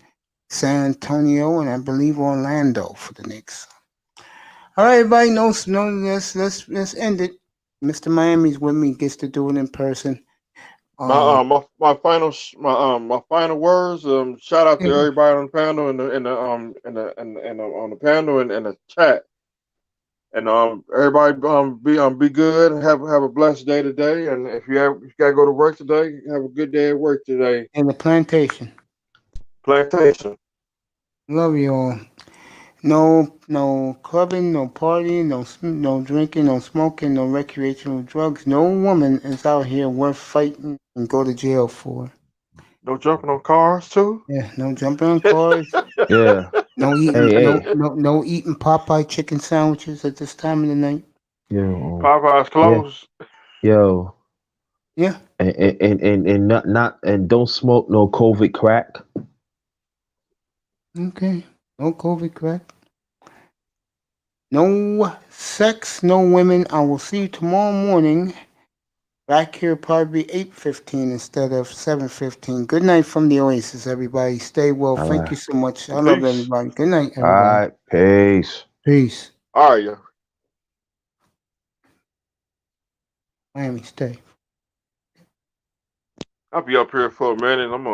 San Antonio, and I believe Orlando for the Knicks. All right, everybody knows. No, let's end it. Mr. Miami's with me. Gets to do it in person. my Um, my final my final words. Shout out to yeah, everybody on the panel and the on the panel and the chat. And everybody be good. Have a blessed day today. And if you gotta go to work today, have a good day at work today. and the plantation. Plantation. Love you all. No clubbing, no partying, no drinking, no smoking, no recreational drugs. No woman is out here worth fighting and go to jail for. No jumping on cars too. Yeah, no jumping on cars. yeah. No eating, Hey, hey, no eating Popeye chicken sandwiches at this time of the night. yo, Popeye's yeah, closed. yo, Yeah. and not and don't smoke no COVID crack. Okay. No COVID crack. No sex. No women. I will see you tomorrow morning. Back here probably 8:15 instead of 7:15. Good night from the Oasis, everybody. Stay well. All Thank right, you so much. I love Peace. everybody. Good night, all everybody. right, peace. Peace. All right, yeah. Miami, stay. I'll be up here for a minute. I'm